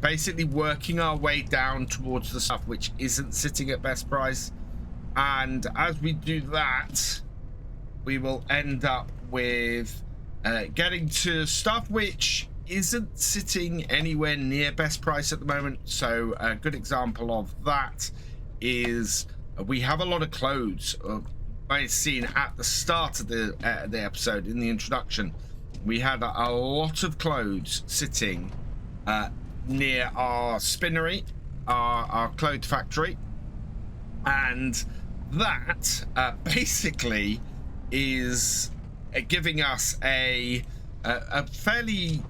basically working our way down towards the stuff which isn't sitting at best price. And as we do that, we will end up with getting to stuff which isn't sitting anywhere near best price at the moment. So a good example of that is we have a lot of clothes. I've seen at the start of the episode, in the introduction, we had a lot of clothes sitting near our spinnery, our clothes factory, and that basically is giving us a fairly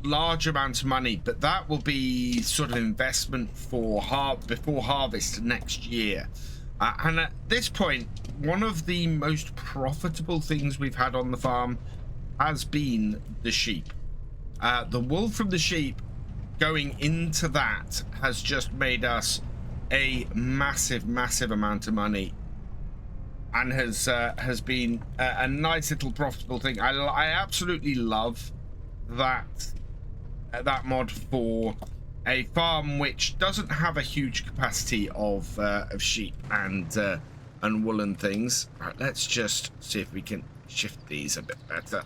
large amount of money, but that will be sort of investment for before harvest next year. And at this point, one of the most profitable things we've had on the farm has been the sheep. The wool from the sheep going into that has just made us a massive amount of money, and has been a nice little profitable thing. I absolutely love that mod for a farm which doesn't have a huge capacity of sheep and woolen things. Right, let's just see if we can shift these a bit better.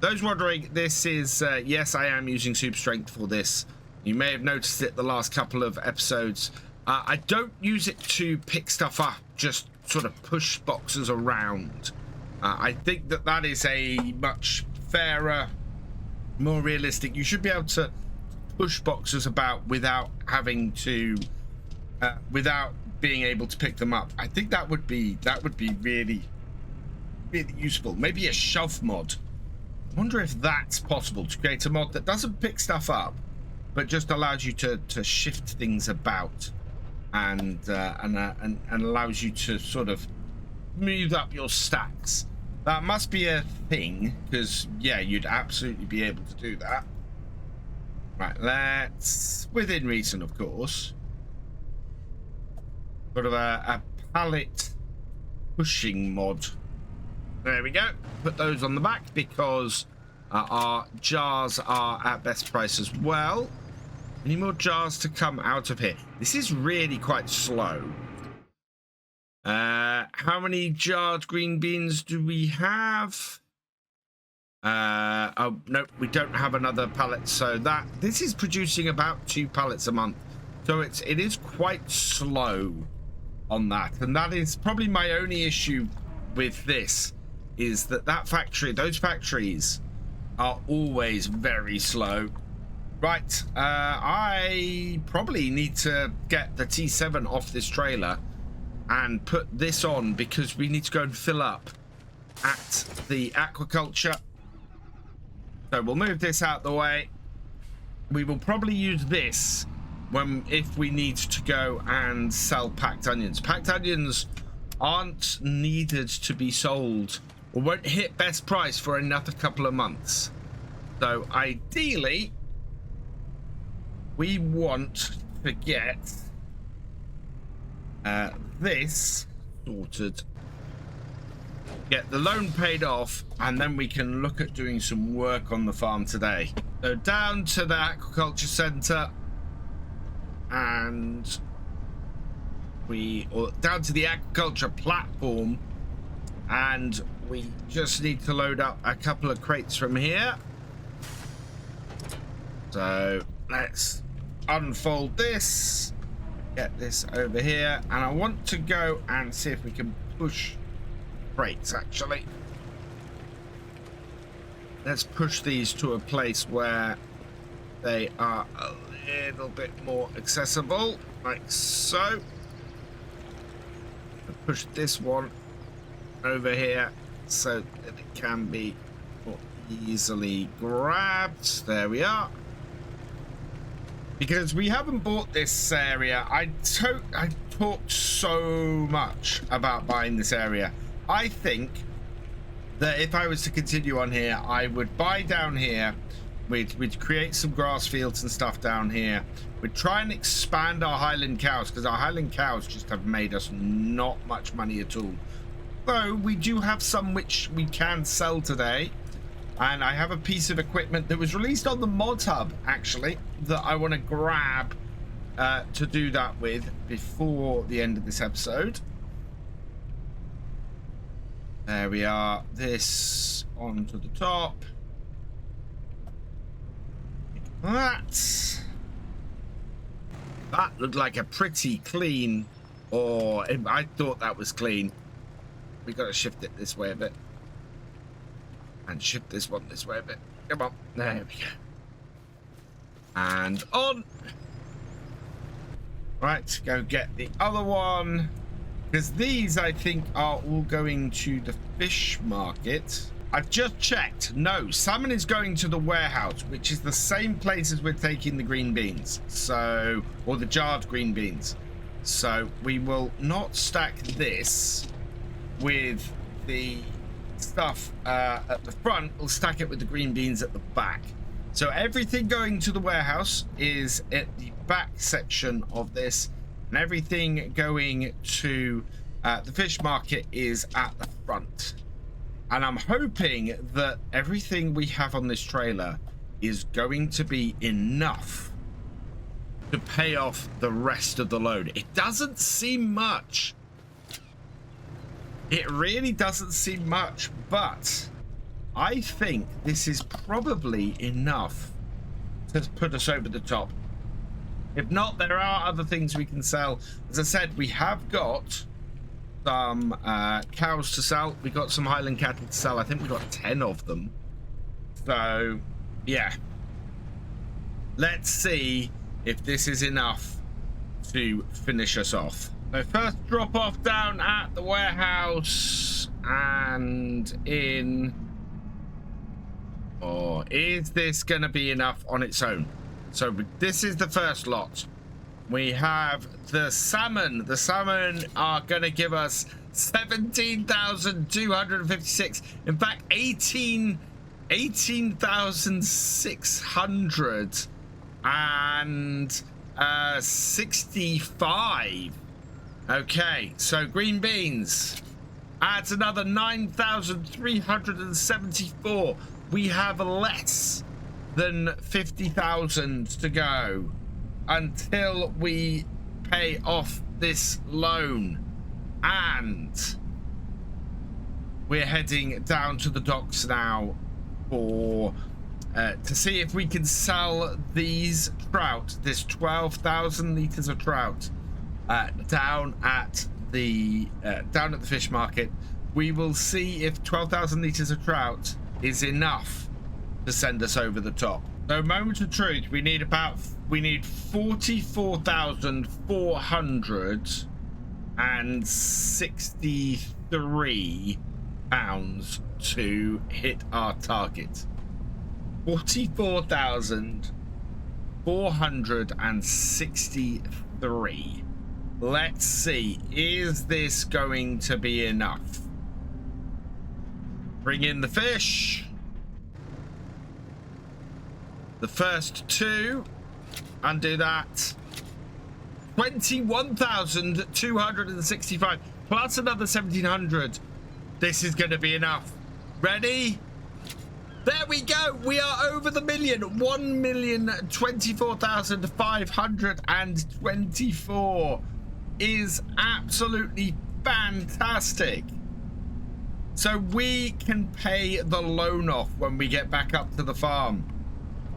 Those wondering, this is yes, I am using super strength for this. You may have noticed it the last couple of episodes. I don't use it to pick stuff up, just sort of push boxes around. I think that is a much fairer, more realistic. You should be able to push boxes about without having to, without being able to pick them up. I think that would be really useful. Maybe a shove mod. I wonder if that's possible, to create a mod that doesn't pick stuff up, but just allows you to shift things about, and allows you to sort of move up your stacks. That must be a thing, because yeah, you'd absolutely be able to do that. Right, let's, within reason, of course, sort of a pallet pushing mod. There we go. Put those on the back because our jars are at best price as well. Any more jars to come out of here? This is really quite slow. How many jarred green beans do we have? Oh no, we don't have another pallet. So this is producing about 2 pallets a month. So it is quite slow on that, and that is probably my only issue with this, is that factory, those factories are always very slow. Right, I probably need to get the T7 off this trailer and put this on, because we need to go and fill up at the aquaculture. So we'll move this out the way. We will probably use this if we need to go and sell packed onions. Packed onions aren't needed to be sold, or won't hit best price for another couple of months. So ideally, we want to get this sorted, get the loan paid off, and then we can look at doing some work on the farm today. So down to the aquaculture center, and down to the aquaculture platform, and we just need to load up a couple of crates from here. So let's unfold this, get this over here, and I want to go and see if we can push crates. Actually, let's push these to a place where they are a little bit more accessible, like so. Push this one over here so that it can be more easily grabbed. There we are. Because we haven't bought this area. I talked so much about buying this area. I think that if I was to continue on here, I would buy down here. We'd create some grass fields and stuff down here. We'd try and expand our Highland cows, because our Highland cows just have made us not much money at all. Though we do have some which we can sell today. And I have a piece of equipment that was released on the mod hub, actually, that I want to grab to do that with before the end of this episode. There we are. This onto the top. That looked like a pretty clean, or I thought that was clean. We got to shift it this way a bit, and shift this one this way a bit. Come on, there we go. And on. Right, go get the other one, because these I think are all going to the fish market. I've just checked. No, salmon is going to the warehouse, which is the same place as we're taking the green beans. So, or the jarred green beans. So we will not stack this with the stuff at the front. We'll stack it with the green beans at the back. So everything going to the warehouse is at the back section of this, and everything going to the fish market is at the front. And I'm hoping that everything we have on this trailer is going to be enough to pay off the rest of the load. It doesn't seem much. It really doesn't seem much, but I think this is probably enough to put us over the top. If not, there are other things we can sell. As I said, we have got some cows to sell. We got some Highland cattle to sell. I think we got 10 of them. So yeah, let's see if this is enough to finish us off. So first drop off down at the warehouse, and in, or is this gonna be enough on its own? So this is the first lot. We have the salmon. The salmon are going to give us 17,256. In fact, 18,665. Okay, so green beans adds another 9,374. We have less than 50,000 to go until we pay off this loan, and we're heading down to the docks now for to see if we can sell these trout, this 12,000 liters of trout, down at the fish market. We will see if 12,000 liters of trout is enough to send us over the top. So, moment of truth, we need 44,463 pounds to hit our target. 44,463. Let's see, is this going to be enough? Bring in the fish. The first two, undo that. 21,265 plus another 1,700. This is going to be enough. Ready? There we go. We are over the million. 1,024,524 is absolutely fantastic. So we can pay the loan off when we get back up to the farm.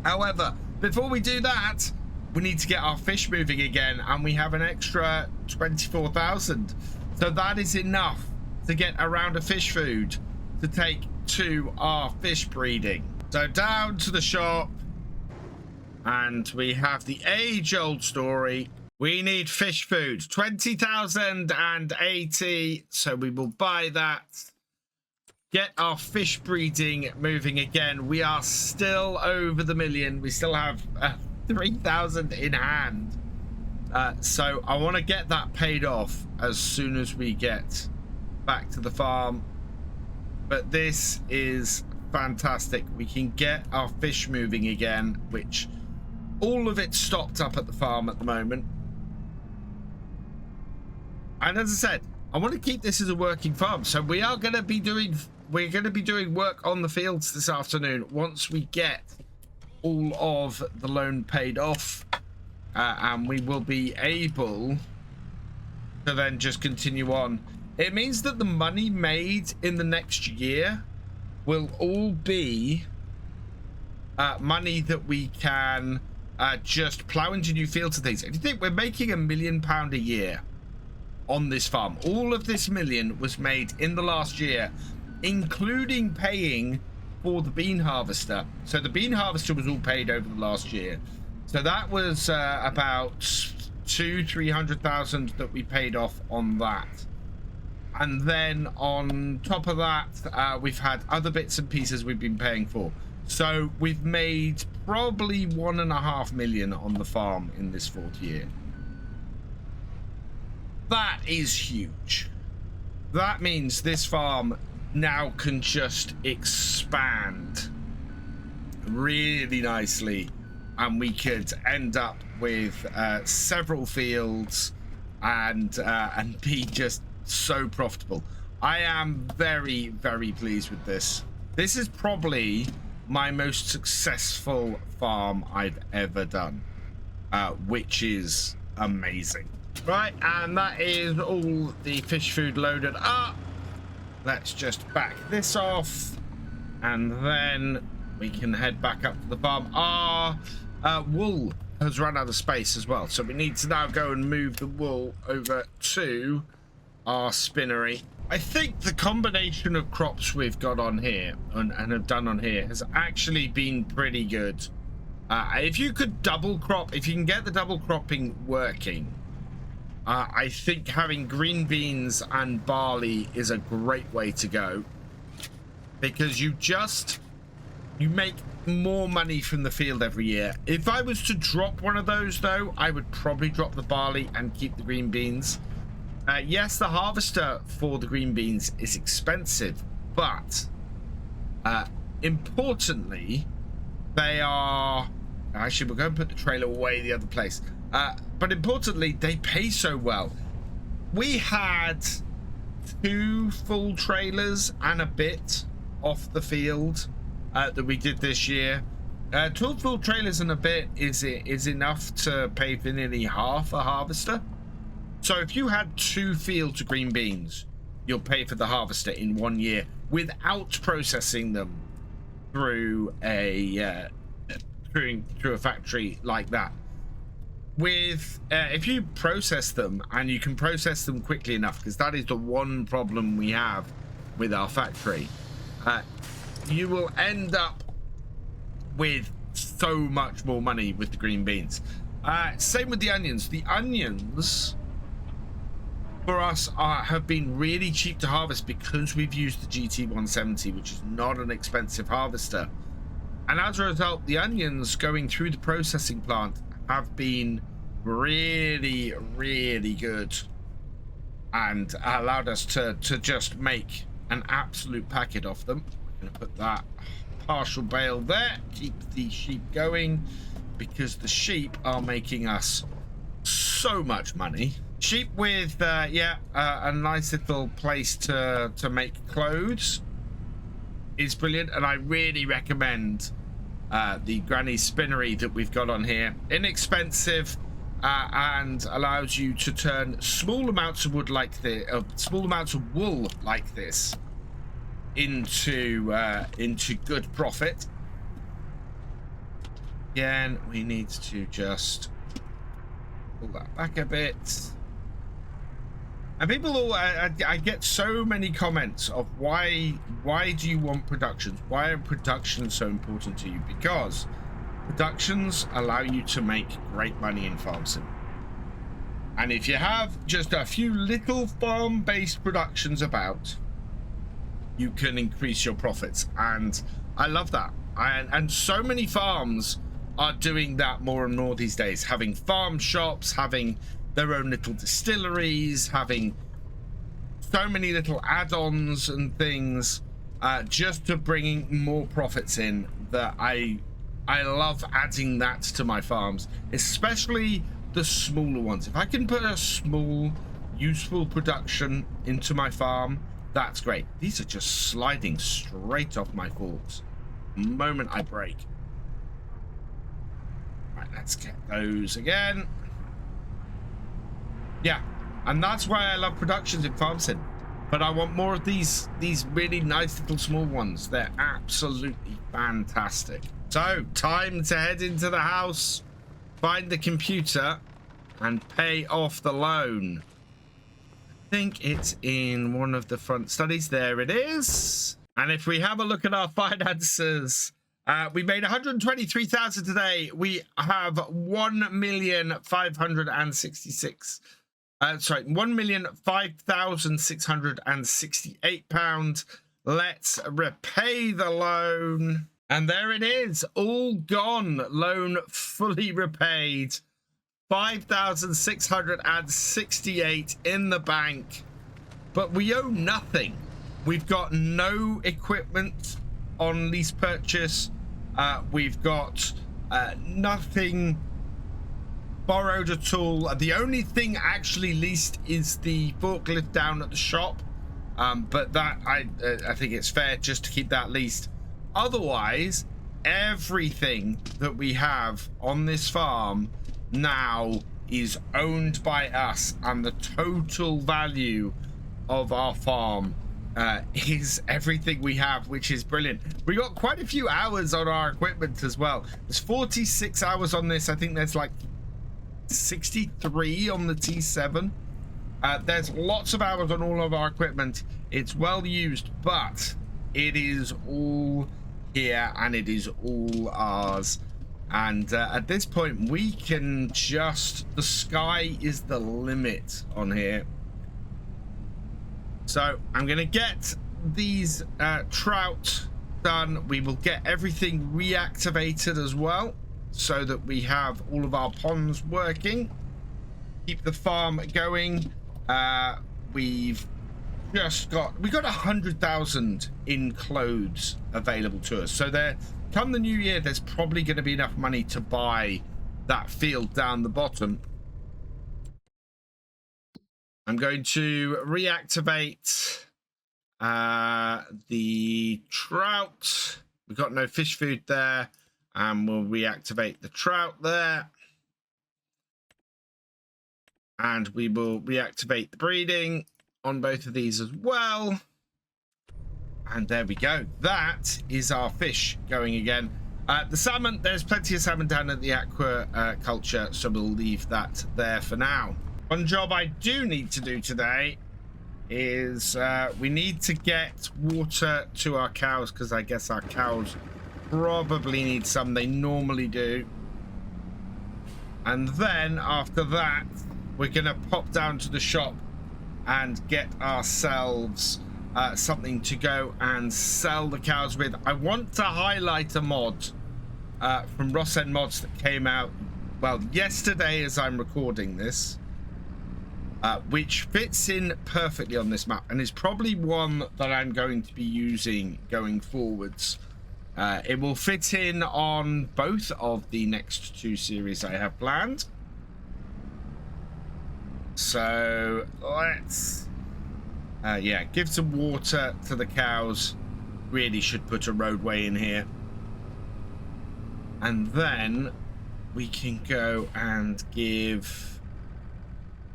However, before we do that, we need to get our fish moving again, and we have an extra 24,000. So that is enough to get a round of fish food to take to our fish breeding. So down to the shop, and we have the age-old story. We need fish food, 20,080. So we will buy that. Get our fish breeding moving again. We are still over the million. We still have 3,000 in hand. So I want to get that paid off as soon as we get back to the farm. But this is fantastic. We can get our fish moving again, which all of it stopped up at the farm at the moment. And as I said, I want to keep this as a working farm. So we are going to be doing work on the fields this afternoon once we get all of the loan paid off, and we will be able to then just continue on. It means that the money made in the next year will all be money that we can just plow into new fields and things. If you think we're making £1 million a year on this farm, all of this million was made in the last year, including paying for the bean harvester. So the bean harvester was all paid over the last year. So that was about 200,000-300,000 that we paid off on that. And then on top of that, we've had other bits and pieces we've been paying for. So we've made probably 1.5 million on the farm in this fourth year. That is huge. That means this farm now can just expand really nicely, and we could end up with several fields and be just so profitable. I am very, very pleased with this. This is probably my most successful farm I've ever done, which is amazing. Right, and that is all the fish food loaded up. Let's just back this off, and then we can head back up to the farm. Our wool has run out of space as well, so we need to now go and move the wool over to our spinnery. I think the combination of crops we've got on here and have done on here has actually been pretty good. If you could double crop, if you can get the double cropping working, I think having green beans and barley is a great way to go, because you make more money from the field every year. If I was to drop one of those, though, I would probably drop the barley and keep the green beans. Yes, the harvester for the green beans is expensive, but importantly, they are... Actually, we'll go and put the trailer away the other place. But importantly, they pay so well. We had 2 full trailers and a bit off the field that we did this year. 2 full trailers and a bit is enough to pay for nearly half a harvester. So if you had 2 fields of green beans, you'll pay for the harvester in 1 year without processing them through a through a factory like that. With if you process them, and you can process them quickly enough, because that is the one problem we have with our factory, you will end up with so much more money with the green beans. Same with the onions. The onions for us have been really cheap to harvest because we've used the GT170, which is not an expensive harvester, and as a result, the onions going through the processing plant have been really, really good, and allowed us to just make an absolute packet of them. We're gonna put that partial bale there, keep the sheep going, because the sheep are making us so much money. Sheep with a nice little place to make clothes. is brilliant, and I really recommend the Granny Spinnery that we've got on here. Inexpensive, and allows you to turn small amounts of wood like this, small amounts of wool like this, into good profit. Again, we need to just pull that back a bit. And people all, I get so many comments of why do you want productions? Why are productions so important to you? Because productions allow you to make great money in farm sim. And if you have just a few little farm-based productions about, you can increase your profits. And I love that. And so many farms are doing that more and more these days, having farm shops, having their own little distilleries, having so many little add-ons and things, just to bringing more profits in. That I love adding that to my farms, especially the smaller ones. If I can put a small useful production into my farm, that's great. These are just sliding straight off my forks the moment I break. Right, let's get those again. Yeah, and that's why I love productions in farm sim. But I want more of these really nice little small ones. They're absolutely fantastic. So, time to head into the house, find the computer, and pay off the loan. I think it's in one of the front studies. There it is. And if we have a look at our finances, we made 123,000 today. We have 1,566,000. Sorry, £1,005,668. Let's repay the loan. And there it is, all gone. Loan fully repaid. 5,668 in the bank. But we owe nothing. We've got no equipment on lease purchase. We've got nothing borrowed at all. The only thing actually leased is the forklift down at the shop, but that I think it's fair just to keep that leased. Otherwise, everything that we have on this farm now is owned by us, and the total value of our farm is everything we have, which is brilliant. We got quite a few hours on our equipment as well. There's 46 hours on this. I think there's like 63 on the T7. There's lots of hours on all of our equipment. It's well used, but it is all here and it is all ours. And at this point, we can just, the sky is the limit on here. So I'm gonna get these trout done. We will get everything reactivated as well, so that we have all of our ponds working, keep the farm going. We've got 100,000 in clothes available to us, so there, come the new year, there's probably going to be enough money to buy that field down the bottom. I'm going to reactivate the trout. We've got no fish food there. And we'll reactivate the trout there. And we will reactivate the breeding on both of these as well. And there we go. That is our fish going again. The salmon, there's plenty of salmon down at the aqua culture, so we'll leave that there for now. One job I do need to do today is we need to get water to our cows, because I guess our cows probably need some. They normally do. And then after that, we're gonna pop down to the shop and get ourselves something to go and sell the cows with. I want to highlight a mod from Ross End Mods that came out, well, yesterday as I'm recording this, which fits in perfectly on this map and is probably one that I'm going to be using going forwards. It will fit in on both of the next two series I have planned. So let's, yeah, give some water to the cows really should put a roadway in here. And then we can go and give...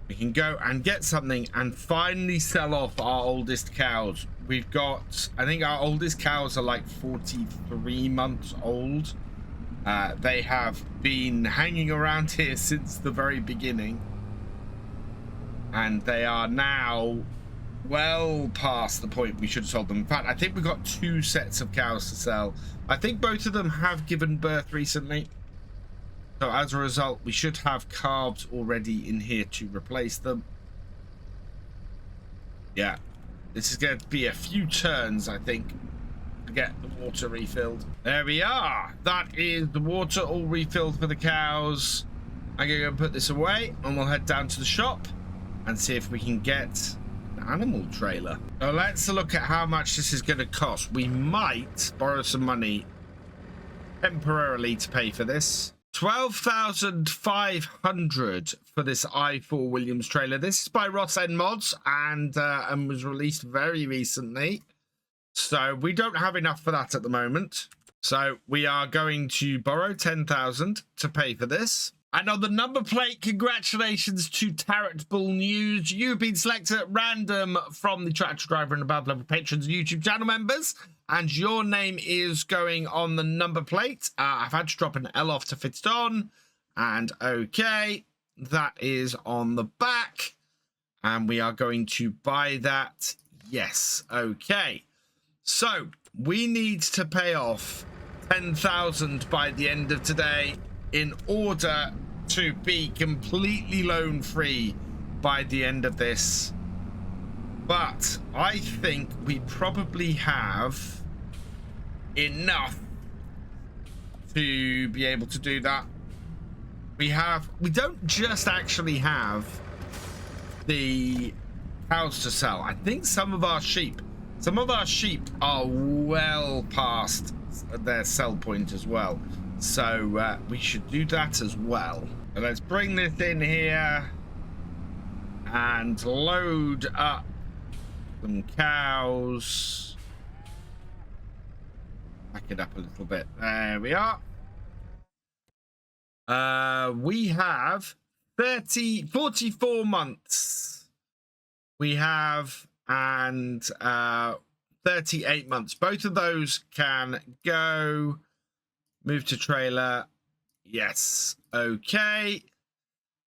We can go and get something and finally sell off our oldest cows. We've got... I think our oldest cows are like 43 months old. They have been hanging around here since the very beginning. And they are now well past the point we should have sold them. In fact, I think we've got 2 sets of cows to sell. I think both of them have given birth recently. So as a result, we should have calves already in here to replace them. Yeah, this is going to be a few turns, I think, to get the water refilled. There we are. That is the water all refilled for the cows. I'm going to go put this away and we'll head down to the shop and see if we can get an animal trailer. So let's look at how much this is going to cost. We might borrow some money temporarily to pay for this. 12,500 for this i4 Williams trailer. This is by Ross N Mods and was released very recently. So we don't have enough for that at the moment. So we are going to borrow 10,000 to pay for this. And on the number plate, congratulations to Tarot Bull News. You've been selected at random from the Tractor Driver and Above Level Patrons YouTube channel members. And your name is going on the number plate. I've had to drop an L off to fit it on. And okay, that is on the back. And we are going to buy that. Yes, okay. So we need to pay off 10,000 by the end of today in order to be completely loan free by the end of this. But I think we probably have enough to be able to do that. We don't just actually have the cows to sell. I think some of our sheep are well past their sell point as well. So we should do that as well. So let's bring this in here and load up some cows. Back it up a little bit. There we are. We have 44 months. We have and 38 months. Both of those can go. Move to trailer. Yes. Okay.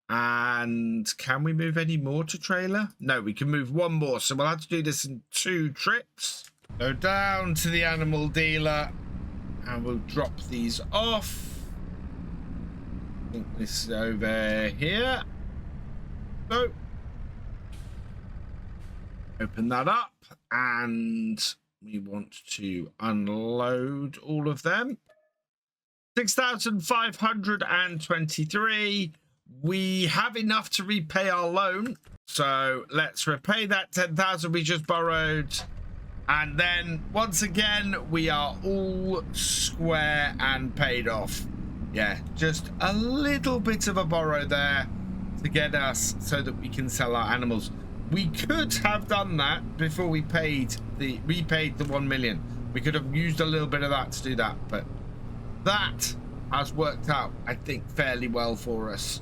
And can we move any more to trailer? No, we can move one more. So we'll have to do this in 2 trips. Go down to the animal dealer and we'll drop these off. I think this is over here. So open that up and we want to unload all of them. 6,523. We have enough to repay our loan. So let's repay that 10,000 we just borrowed. And then once again, we are all square and paid off. Yeah, just a little bit of a borrow there to get us so that we can sell our animals. We could have done that before we repaid the 1 million. We could have used a little bit of that to do that, but that has worked out, I think, fairly well for us.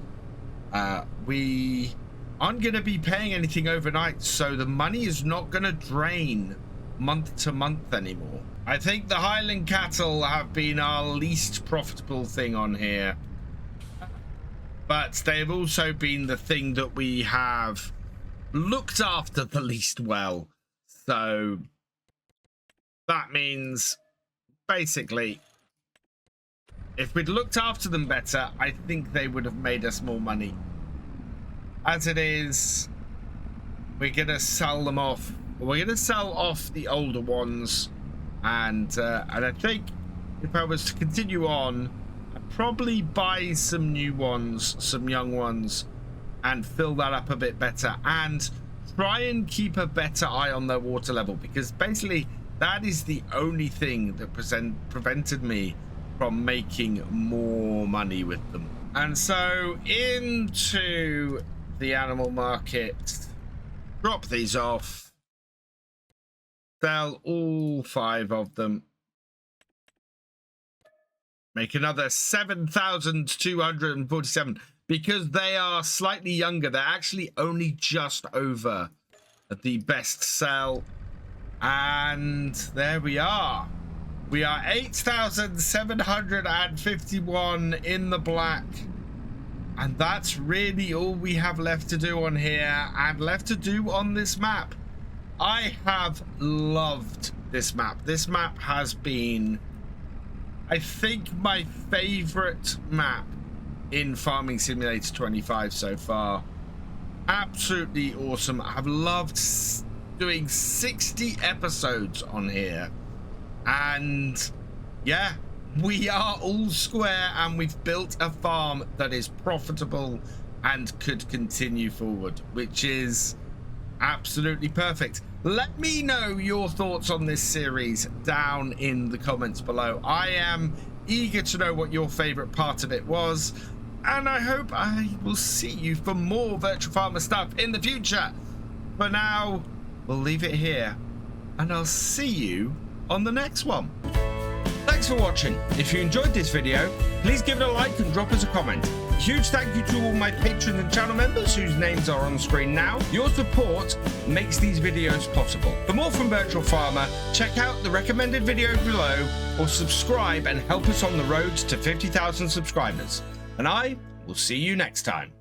We aren't going to be paying anything overnight, so the money is not going to drain month to month anymore. I think the Highland cattle have been our least profitable thing on here, but they've also been the thing that we have looked after the least well. So that means basically if we'd looked after them better, I think they would have made us more money. As it is, we're gonna sell them off. We're gonna sell off the older ones, and I think if I was to continue on, I'd probably buy some new ones, some young ones, and fill that up a bit better, and try and keep a better eye on their water level, because basically that is the only thing that prevented me from making more money with them. And so into the animal market, drop these off, Sell all 5 of them. Make another 7,247 because they are slightly younger. They're actually only just over the best sell. And there we are. We are 8,751 in the black. And that's really all we have left to do on here and left to do on this map. I have loved this map. This map has been, I think, my favorite map in Farming Simulator 25 so far. Absolutely awesome. I've loved doing 60 episodes on here. And yeah, we are all square and we've built a farm that is profitable and could continue forward, which is absolutely perfect. Let me know your thoughts on this series down in the comments below. I am eager to know what your favorite part of it was, and I hope I will see you for more Virtual Farmer stuff in the future. For now, we'll leave it here, and I'll see you on the next one. Thanks for watching. If you enjoyed this video, please give it a like and drop us a comment. A huge thank you to all my patrons and channel members whose names are on screen now. Your support makes these videos possible. For more from Virtual Farmer, check out the recommended video below or subscribe and help us on the road to 50,000 subscribers. And I will see you next time.